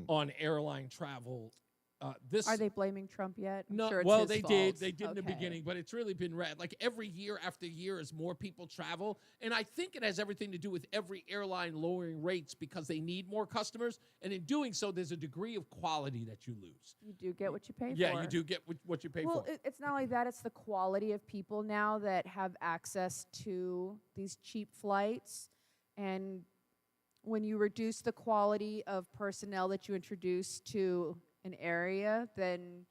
[SPEAKER 7] on airline travel.
[SPEAKER 25] Are they blaming Trump yet? I'm
[SPEAKER 7] No,
[SPEAKER 25] sure it's
[SPEAKER 7] well,
[SPEAKER 25] his
[SPEAKER 7] they
[SPEAKER 25] fault.
[SPEAKER 7] did. They did in the
[SPEAKER 25] Okay.
[SPEAKER 7] beginning, but it's really been rad. Like every year after year, as more people travel, and I think it has everything to do with every airline lowering rates because they need more customers, and in doing so, there's a degree of quality that you lose.
[SPEAKER 25] You do get what you pay for.
[SPEAKER 7] Yeah, you do get what you pay
[SPEAKER 25] Well,
[SPEAKER 7] for.
[SPEAKER 25] it's not only that, it's the quality of people now that have access to these cheap flights. And when you reduce the quality of personnel that you introduce to an area, then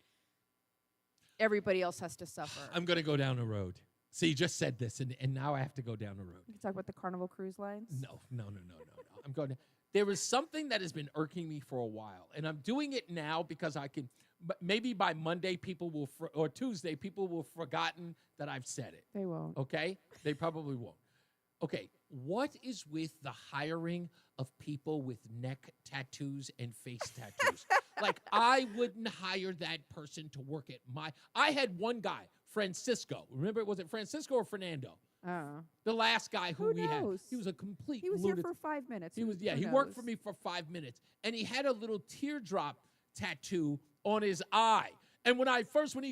[SPEAKER 25] everybody else has to suffer.
[SPEAKER 7] I'm going to go down the road. See, you just said this, and now I have to go down the road.
[SPEAKER 25] You can talk about the Carnival Cruise Lines.
[SPEAKER 7] No. I'm going to. There is something that has been irking me for a while, and I'm doing it now because I can. Maybe by Monday, people will, or Tuesday, people will have forgotten that I've said it.
[SPEAKER 25] They won't.
[SPEAKER 7] Okay? They probably won't. Okay, what is with the hiring of people with neck tattoos and face tattoos? Like, I wouldn't hire that person to work at I had one guy, Francisco. Remember, was it Francisco or Fernando? The last guy who we had.
[SPEAKER 25] knows?
[SPEAKER 7] He was a complete
[SPEAKER 25] He was here
[SPEAKER 7] lunatic.
[SPEAKER 25] for 5 minutes.
[SPEAKER 7] He
[SPEAKER 25] Who
[SPEAKER 7] worked
[SPEAKER 25] knows?
[SPEAKER 7] for me for 5 minutes, and he had a little teardrop tattoo on his eye. And when he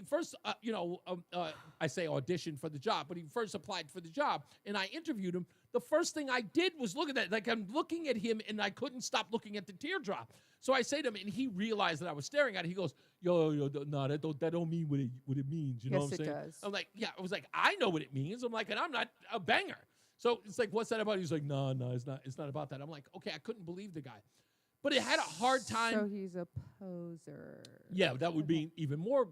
[SPEAKER 7] first, I say auditioned for the job, but he first applied for the job, and I interviewed him. The first thing I did was look at that. Like, I'm looking at him, and I couldn't stop looking at the teardrop. So I say to him, and he realized that I was staring at it. He goes, "Yo, no, that don't mean what it means." You know
[SPEAKER 25] Yes,
[SPEAKER 7] what I'm
[SPEAKER 25] it
[SPEAKER 7] saying?
[SPEAKER 25] does.
[SPEAKER 7] I'm like, yeah. I was like, I know what it means. I'm like, and I'm not a banger. So it's like, what's that about? He's like, no, it's not about that. I'm like, okay, I couldn't believe the guy. But it had a hard time.
[SPEAKER 25] So he's a poser.
[SPEAKER 7] Yeah, that would be even more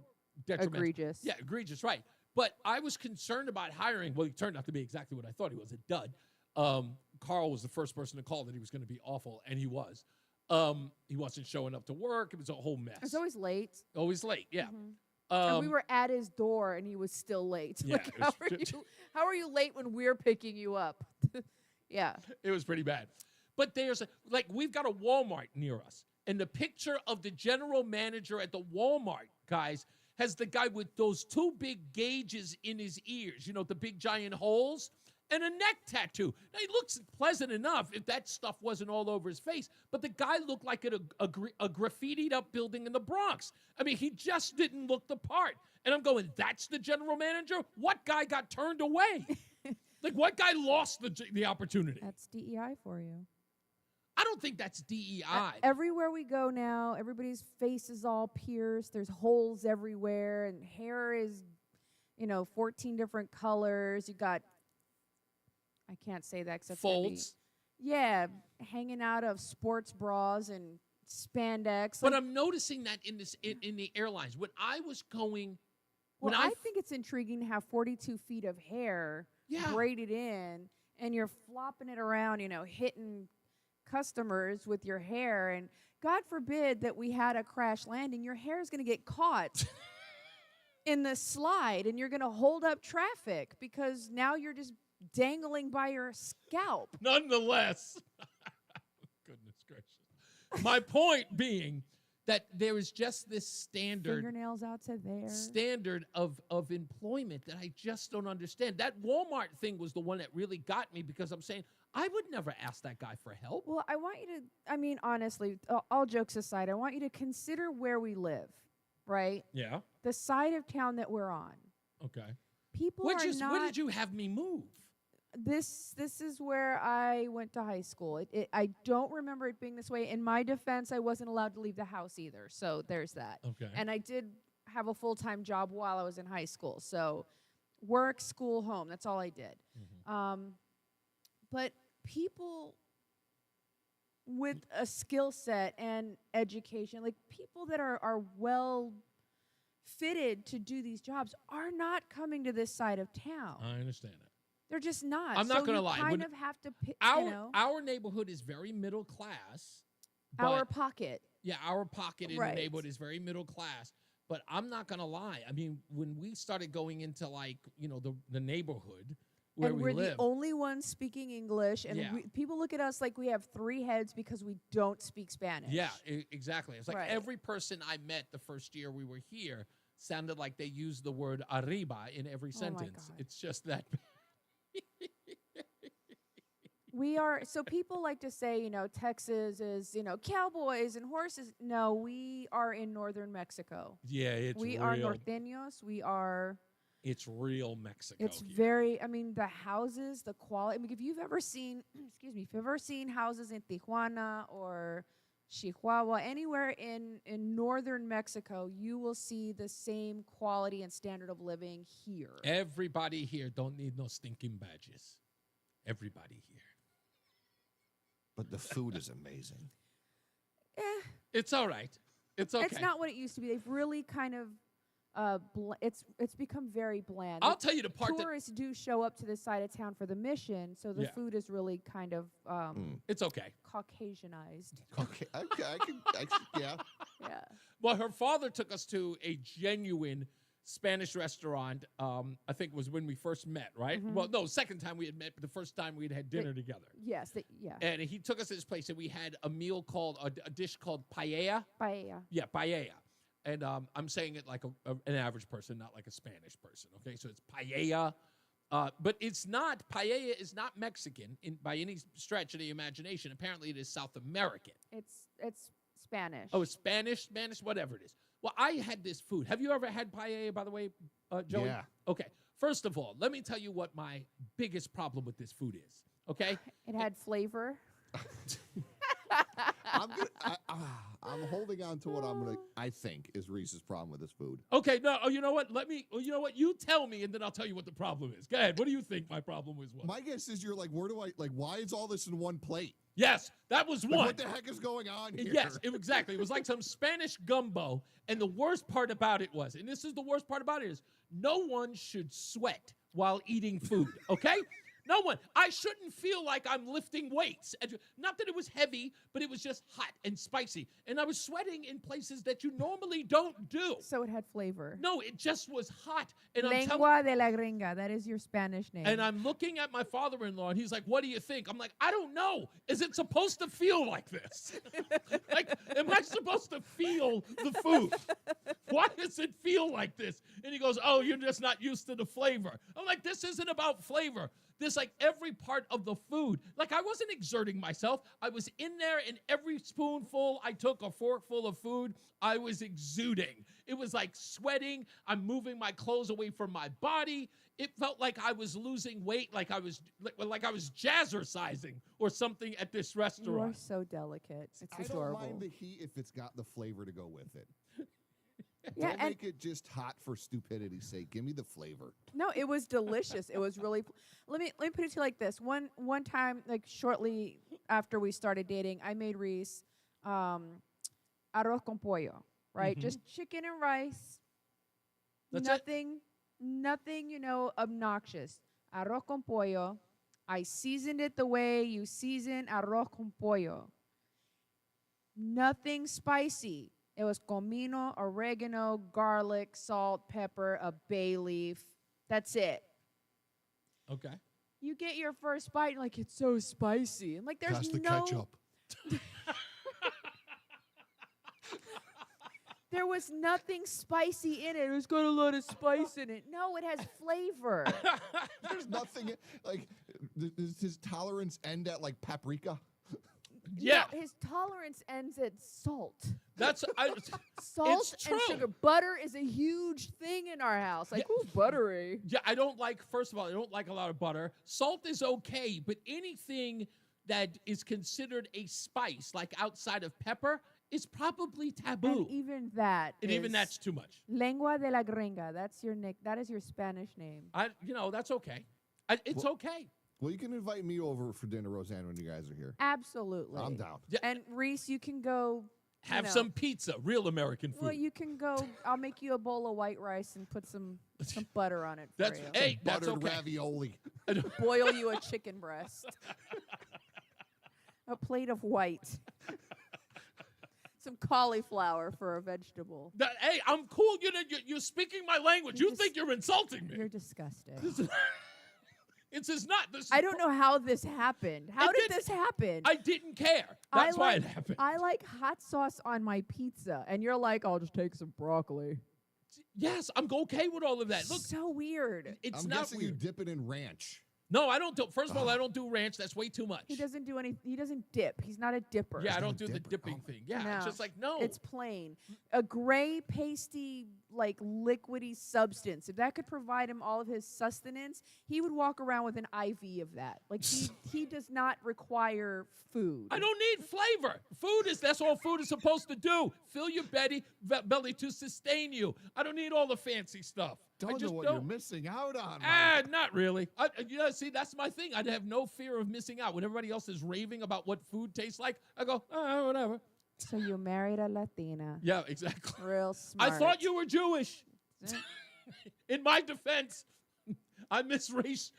[SPEAKER 7] detrimental.
[SPEAKER 25] Egregious.
[SPEAKER 7] Yeah, egregious, right. But I was concerned about hiring. Well, he turned out to be exactly what I thought he was, a dud. Carl was the first person to call that he was going to be awful, and he was. He wasn't showing up to work. It was a whole mess.
[SPEAKER 25] It's always late.
[SPEAKER 7] Always late, yeah.
[SPEAKER 25] And we were at his door, and he was still late.
[SPEAKER 7] Yeah,
[SPEAKER 25] Like,
[SPEAKER 7] it was
[SPEAKER 25] how are you late when we're picking you up? Yeah.
[SPEAKER 7] It was pretty bad. But we've got a Walmart near us, and the picture of the general manager at the Walmart, guys, has the guy with those two big gauges in his ears, the big giant holes, and a neck tattoo. Now, he looks pleasant enough if that stuff wasn't all over his face, but the guy looked like a graffitied up building in the Bronx. I mean, he just didn't look the part. And I'm going, that's the general manager? What guy got turned away? Like, what guy lost the opportunity?
[SPEAKER 25] That's DEI for you.
[SPEAKER 7] I don't think that's DEI.
[SPEAKER 25] Everywhere we go now, everybody's face is all pierced. There's holes everywhere, and hair is, 14 different colors. You got, I can't say that because
[SPEAKER 7] folds.
[SPEAKER 25] Yeah, hanging out of sports bras and spandex.
[SPEAKER 7] But I'm noticing that in the airlines. When I was going,
[SPEAKER 25] I think it's intriguing to have 42 feet of hair braided in, and you're flopping it around, hitting customers with your hair, and God forbid that we had a crash landing, your hair is going to get caught in the slide, and you're going to hold up traffic because now you're just dangling by your scalp.
[SPEAKER 7] Nonetheless, goodness gracious. My point being that there is just this
[SPEAKER 25] fingernails out to there
[SPEAKER 7] standard of employment that I just don't understand. That Walmart thing was the one that really got me because I'm saying I would never ask that guy for help.
[SPEAKER 25] Well, I want you to, honestly, all jokes aside, I want you to consider where we live, right?
[SPEAKER 7] Yeah.
[SPEAKER 25] The side of town that we're on.
[SPEAKER 7] Okay.
[SPEAKER 25] People
[SPEAKER 7] Where
[SPEAKER 25] are not.
[SPEAKER 7] Where did you have me move?
[SPEAKER 25] This is where I went to high school. I don't remember it being this way. In my defense, I wasn't allowed to leave the house either, so there's that.
[SPEAKER 7] Okay.
[SPEAKER 25] And I did have a full-time job while I was in high school, so work, school, home. That's all I did.
[SPEAKER 7] Mm-hmm.
[SPEAKER 25] But people with a skill set and education, like people that are well fitted to do these jobs, are not coming to this side of town.
[SPEAKER 7] I understand that.
[SPEAKER 25] They're just not.
[SPEAKER 7] I'm not going to lie.
[SPEAKER 25] You kind of have to pick,
[SPEAKER 7] our neighborhood is very middle class.
[SPEAKER 25] Our pocket.
[SPEAKER 7] Yeah, our pocket in
[SPEAKER 25] Right.
[SPEAKER 7] the neighborhood is very middle class. But I'm not going to lie. I mean, when we started going into the neighborhood where
[SPEAKER 25] and
[SPEAKER 7] we
[SPEAKER 25] we're
[SPEAKER 7] live.
[SPEAKER 25] the only ones speaking English, and people look at us like we have 3 heads because we don't speak Spanish.
[SPEAKER 7] Yeah, exactly. It's like
[SPEAKER 25] Right.
[SPEAKER 7] every person I met the first year we were here sounded like they used the word arriba in every sentence.
[SPEAKER 25] God.
[SPEAKER 7] It's just that.
[SPEAKER 25] We are, so people like to say, Texas is, cowboys and horses. No, we are in northern Mexico.
[SPEAKER 7] Yeah, it's
[SPEAKER 25] we
[SPEAKER 7] real.
[SPEAKER 25] are norteños. We are.
[SPEAKER 7] It's real Mexico.
[SPEAKER 25] It's
[SPEAKER 7] here.
[SPEAKER 25] very, the houses, the quality. If you've ever seen, if you've ever seen houses in Tijuana or Chihuahua, anywhere in northern Mexico, you will see the same quality and standard of living here.
[SPEAKER 7] Everybody here don't need no stinking badges. Everybody here.
[SPEAKER 12] But the food is amazing.
[SPEAKER 7] It's all right. It's okay.
[SPEAKER 25] It's not what it used to be. They've really kind of, it's become very bland.
[SPEAKER 7] I'll tell you the part that
[SPEAKER 25] tourists do show up to this side of town for the mission, so the food is really kind of
[SPEAKER 7] it's okay.
[SPEAKER 25] Caucasianized.
[SPEAKER 12] Okay, yeah.
[SPEAKER 25] Yeah.
[SPEAKER 7] Well, her father took us to a genuine Spanish restaurant. I think it was when we first met, right?
[SPEAKER 25] Mhm.
[SPEAKER 7] Well, no, second time we had met, but the first time we had dinner together.
[SPEAKER 25] Yes. Yeah.
[SPEAKER 7] And he took us to this place, and we had a meal called a dish called paella.
[SPEAKER 25] Paella.
[SPEAKER 7] Yeah, paella. And I'm saying it like an average person, not like a Spanish person. Okay, so it's paella. But it's not, paella is not Mexican by any stretch of the imagination. Apparently, it is South American.
[SPEAKER 25] It's Spanish.
[SPEAKER 7] Oh, it's Spanish, whatever it is. Well, I had this food. Have you ever had paella, by the way, Joey?
[SPEAKER 12] Yeah.
[SPEAKER 7] Okay. First of all, let me tell you what my biggest problem with this food is. Okay?
[SPEAKER 25] It had flavor.
[SPEAKER 12] I'm holding on to what I think is Reese's problem with this food.
[SPEAKER 7] Okay, no, you know what? You tell me, and then I'll tell you what the problem is. Go ahead. What do you think my problem was?
[SPEAKER 12] My guess is you're like, why is all this in one plate?
[SPEAKER 7] Yes, that was one.
[SPEAKER 12] What the heck is going on here?
[SPEAKER 7] Yes, exactly. It was like some Spanish gumbo. And the worst part about it was, and this is the worst part about it, is no one should sweat while eating food, okay? No one. I shouldn't feel like I'm lifting weights. Not that it was heavy, but it was just hot and spicy. And I was sweating in places that you normally don't do.
[SPEAKER 25] So it had flavor.
[SPEAKER 7] No, it just was hot. And
[SPEAKER 25] Lengua de la gringa. That is your Spanish name.
[SPEAKER 7] And I'm looking at my father-in-law, and he's like, what do you think? I'm like, I don't know. Is it supposed to feel like this? Like, am I supposed to feel the food? Why does it feel like this? And he goes, oh, you're just not used to the flavor. I'm like, this isn't about flavor. This was like every part of the food. Like I wasn't exerting myself. I was in there, and every spoonful I took, a forkful of food, I was exuding. It was like sweating. I'm moving my clothes away from my body. It felt like I was losing weight, like I was jazzercising or something at this
[SPEAKER 25] You are
[SPEAKER 7] restaurant.
[SPEAKER 25] so delicate. It's
[SPEAKER 12] I
[SPEAKER 25] adorable.
[SPEAKER 12] don't mind the heat if it's got the flavor to go with it.
[SPEAKER 25] Yeah,
[SPEAKER 12] Don't
[SPEAKER 25] and-
[SPEAKER 12] make it just hot for stupidity's sake. Give me the flavor.
[SPEAKER 25] No, it was delicious. It was really. Let me put it to you like this. One time, like shortly after we started dating, I made Reese arroz con pollo, right?
[SPEAKER 7] Mhm.
[SPEAKER 25] Just chicken and rice.
[SPEAKER 7] That's
[SPEAKER 25] nothing, obnoxious. Arroz con pollo. I seasoned it the way you season arroz con pollo. Nothing spicy. It was comino, oregano, garlic, salt, pepper, a bay leaf. That's it.
[SPEAKER 7] Okay.
[SPEAKER 25] You get your first bite, and like, it's so spicy. And like, there's
[SPEAKER 12] Pass the
[SPEAKER 25] no
[SPEAKER 12] ketchup.
[SPEAKER 25] There was nothing spicy in it. It's got a lot of spice in it. No, it has flavor.
[SPEAKER 12] There's nothing like. Does his tolerance end at like paprika?
[SPEAKER 7] Yeah.
[SPEAKER 25] No, his tolerance ends at salt.
[SPEAKER 7] Salt
[SPEAKER 25] Salt
[SPEAKER 7] it's
[SPEAKER 25] and
[SPEAKER 7] true.
[SPEAKER 25] sugar. Butter is a huge thing in our house. Like, ooh, buttery.
[SPEAKER 7] Yeah, I don't like, first of all, I don't like a lot of butter. Salt is okay, but anything that is considered a spice, like outside of pepper, is probably taboo.
[SPEAKER 25] And even that.
[SPEAKER 7] And even
[SPEAKER 25] is
[SPEAKER 7] that's too much.
[SPEAKER 25] Lengua de la gringa. That's your That is your Spanish name.
[SPEAKER 7] That's okay. It's okay.
[SPEAKER 12] Well, you can invite me over for dinner, Roseanne, when you guys are here.
[SPEAKER 25] Absolutely.
[SPEAKER 12] I'm down.
[SPEAKER 25] And Reese, you can go.
[SPEAKER 7] Have some pizza, real American food.
[SPEAKER 25] Well, you can go. I'll make you a bowl of white rice and put some butter on it.
[SPEAKER 7] That's
[SPEAKER 25] for you.
[SPEAKER 7] hey, that's
[SPEAKER 12] Buttered
[SPEAKER 7] okay.
[SPEAKER 12] ravioli.
[SPEAKER 25] Boil you a chicken breast. A plate of white. Some cauliflower for a vegetable.
[SPEAKER 7] Hey, I'm cool. You're speaking my language. You think you're insulting me?
[SPEAKER 25] You're disgusting.
[SPEAKER 7] This is not.
[SPEAKER 25] I don't know how this happened. How did this happen?
[SPEAKER 7] I didn't care. That's why it happened.
[SPEAKER 25] I like hot sauce on my pizza, and you're like, I'll just take some broccoli.
[SPEAKER 7] Yes, I'm okay with all of that. Look,
[SPEAKER 25] so weird.
[SPEAKER 7] It's
[SPEAKER 12] I'm
[SPEAKER 7] not
[SPEAKER 12] guessing
[SPEAKER 7] weird.
[SPEAKER 12] you dip it in ranch.
[SPEAKER 7] No, I don't do. First of all, I don't do ranch. That's way too much.
[SPEAKER 25] He doesn't do any. He doesn't dip. He's not a dipper.
[SPEAKER 7] Yeah, I don't do the dipping thing. Yeah, it's just like no.
[SPEAKER 25] It's plain. A gray, pasty, like liquidy substance. If that could provide him all of his sustenance, he would walk around with an IV of that. Like he does not require food.
[SPEAKER 7] I don't need flavor. That's all food is supposed to do. Fill your belly to sustain you. I don't need all the fancy stuff.
[SPEAKER 12] Don't know what you're missing out on.
[SPEAKER 7] Not really. See, that's my thing. I'd have no fear of missing out. When everybody else is raving about what food tastes like, I go, whatever.
[SPEAKER 25] So you married a Latina.
[SPEAKER 7] Yeah, exactly.
[SPEAKER 25] Real smart.
[SPEAKER 7] I thought you were Jewish. In my defense, I misraced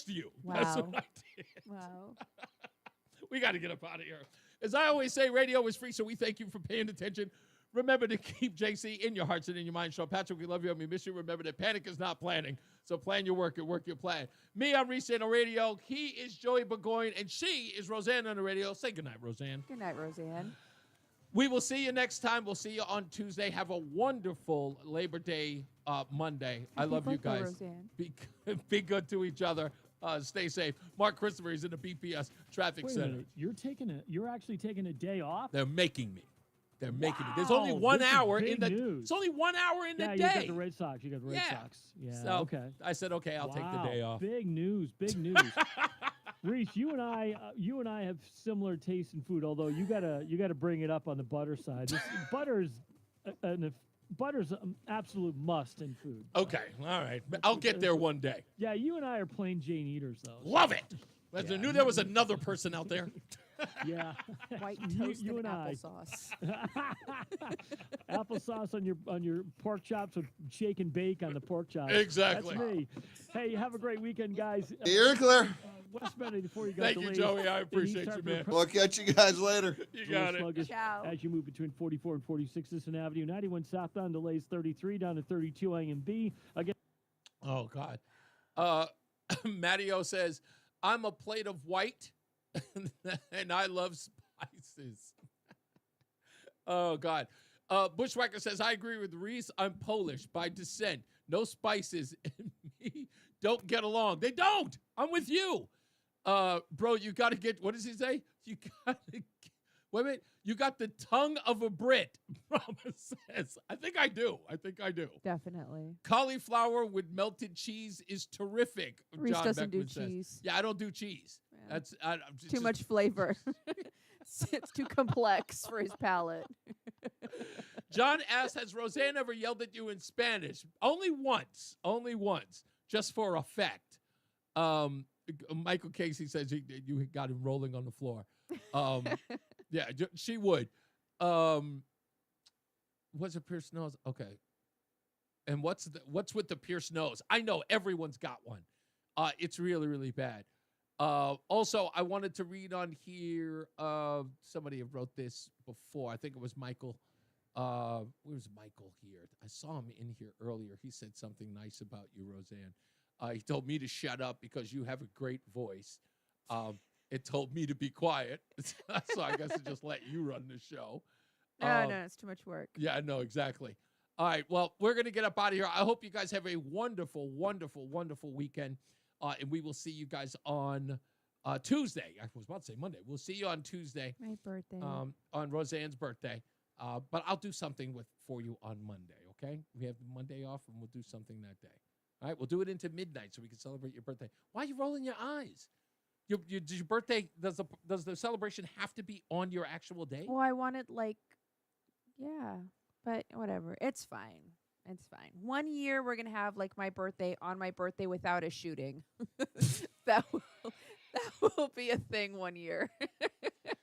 [SPEAKER 7] you.
[SPEAKER 25] Wow.
[SPEAKER 7] That's what I did.
[SPEAKER 25] Wow.
[SPEAKER 7] We got to get up out of here. As I always say, radio is free, so we thank you for paying attention. Remember to keep JC in your hearts and in your mind. Sean Patrick, we love you and we miss you. Remember that panic is not planning. So plan your work and work your plan. Me, I'm Reese on the radio. He is Joey Burgoyne, and she is Roseanne on the radio. Say goodnight, Roseanne.
[SPEAKER 25] Good night, Roseanne.
[SPEAKER 7] We will see you next time. We'll see you on Tuesday. Have a wonderful Labor Day Monday. I love you
[SPEAKER 25] birthday,
[SPEAKER 7] guys.
[SPEAKER 25] Roseanne.
[SPEAKER 7] Be good to each other. Stay safe. Mark Christopher is in the BPS Traffic
[SPEAKER 6] Wait a
[SPEAKER 7] Center.
[SPEAKER 6] minute. You're actually taking a day off?
[SPEAKER 7] They're making me. They're making me. There's only
[SPEAKER 6] Wow,
[SPEAKER 7] 1
[SPEAKER 6] this is
[SPEAKER 7] hour
[SPEAKER 6] big
[SPEAKER 7] in the.
[SPEAKER 6] news.
[SPEAKER 7] It's only 1 hour in the day.
[SPEAKER 6] You got the Red Sox. You got the Red
[SPEAKER 7] Yeah.
[SPEAKER 6] Sox. Yeah.
[SPEAKER 7] So
[SPEAKER 6] okay.
[SPEAKER 7] I said, okay, I'll take the day off.
[SPEAKER 6] Big news. Big news. Reese, you and I have similar tastes in food. Although you gotta bring it up on the butter side. Butter's an absolute must in food.
[SPEAKER 7] Okay, all right. I'll get there one day.
[SPEAKER 6] Yeah, you and I are plain Jane eaters, though.
[SPEAKER 7] Love it. I knew there was another person out there.
[SPEAKER 6] Yeah.
[SPEAKER 25] White
[SPEAKER 6] You-
[SPEAKER 25] toast
[SPEAKER 6] you
[SPEAKER 25] and
[SPEAKER 6] and I.
[SPEAKER 25] applesauce.
[SPEAKER 6] Applesauce on your pork chops with shake and bake on the pork chops.
[SPEAKER 7] Exactly.
[SPEAKER 6] That's me. Hey, have a great weekend, guys.
[SPEAKER 12] You're clear.
[SPEAKER 6] West Bend before you got
[SPEAKER 7] Thank you,
[SPEAKER 6] delayed.
[SPEAKER 7] Joey. I
[SPEAKER 6] In
[SPEAKER 7] appreciate
[SPEAKER 6] East
[SPEAKER 7] you, man.
[SPEAKER 12] We'll catch you guys later.
[SPEAKER 7] You
[SPEAKER 6] A little
[SPEAKER 7] got it.
[SPEAKER 6] sluggish
[SPEAKER 25] Ciao.
[SPEAKER 6] as you move between 44 and 46 Sisson Avenue. 91 southbound delays 33 down to 32 A and B. Again.
[SPEAKER 7] Oh, God. Matteo says, I'm a plate of white, and I love spices. Oh, God. Bushwhacker says, I agree with Reese. I'm Polish by descent. No spices. And me don't get along. They don't. I'm with you. Bro, you got to get, what does he say? You got to, wait a minute. You got the tongue of a Brit, Promise says. I think I do.
[SPEAKER 25] Definitely.
[SPEAKER 7] Cauliflower with melted cheese is terrific.
[SPEAKER 25] Reese
[SPEAKER 7] John
[SPEAKER 25] doesn't
[SPEAKER 7] Beckman
[SPEAKER 25] do
[SPEAKER 7] says.
[SPEAKER 25] cheese.
[SPEAKER 7] Yeah, I don't do cheese.
[SPEAKER 25] Yeah.
[SPEAKER 7] That's
[SPEAKER 25] Too much flavor. It's too complex for his palate.
[SPEAKER 7] John asks, has Roseanne ever yelled at you in Spanish? Only once, just for effect. Michael Casey says you got him rolling on the floor. Yeah, she would. What's a pierced nose? Okay. And what's with the pierced nose? I know everyone's got one. It's really, really bad. Also, I wanted to read on here. Somebody wrote this before. I think it was Michael. Where's Michael here? I saw him in here earlier. He said something nice about you, Roseanne. He told me to shut up because you have a great voice. It told me to be quiet. So I guess I just let you run the show.
[SPEAKER 25] No, it's too much work.
[SPEAKER 7] Yeah, I know, exactly. All right, well, we're going to get up out of here. I hope you guys have a wonderful, wonderful, wonderful weekend. And we will see you guys on Tuesday. I was about to say Monday. We'll see you on Tuesday.
[SPEAKER 25] My birthday.
[SPEAKER 7] On Roseanne's birthday. But I'll do something for you on Monday, okay? We have Monday off, and we'll do something that day. All right, we'll do it into midnight so we can celebrate your birthday. Why are you rolling your eyes? Your birthday, does the celebration have to be on your actual day?
[SPEAKER 25] Well, I wanted but whatever. It's fine. It's fine. 1 year we're gonna have my birthday on my birthday without a shooting. that will be a thing 1 year.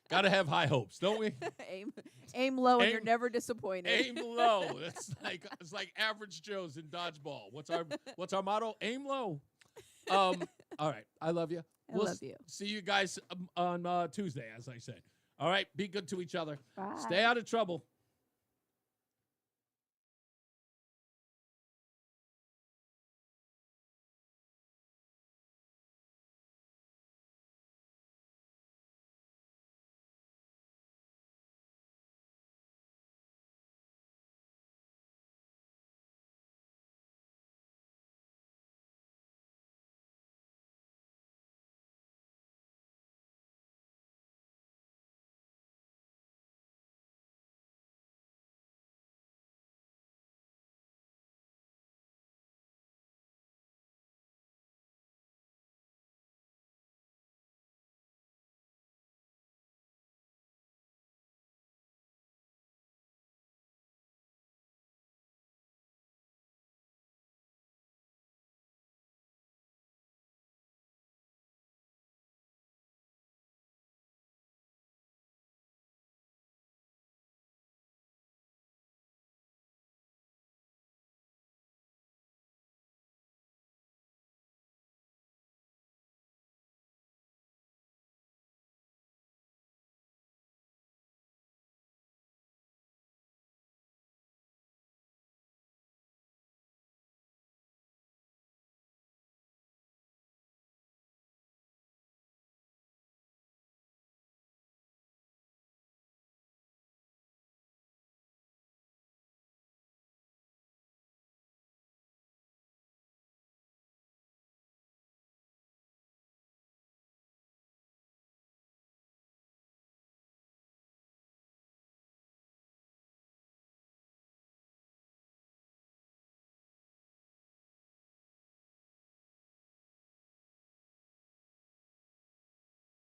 [SPEAKER 7] Gotta have high hopes, don't we?
[SPEAKER 25] aim low and you're never disappointed.
[SPEAKER 7] Aim low. It's like average Joe's in dodgeball. What's our motto? Aim low. All right. I love you.
[SPEAKER 25] I love you.
[SPEAKER 7] See you guys on Tuesday, as I said. All right. Be good to each other.
[SPEAKER 25] Bye.
[SPEAKER 7] Stay out of trouble.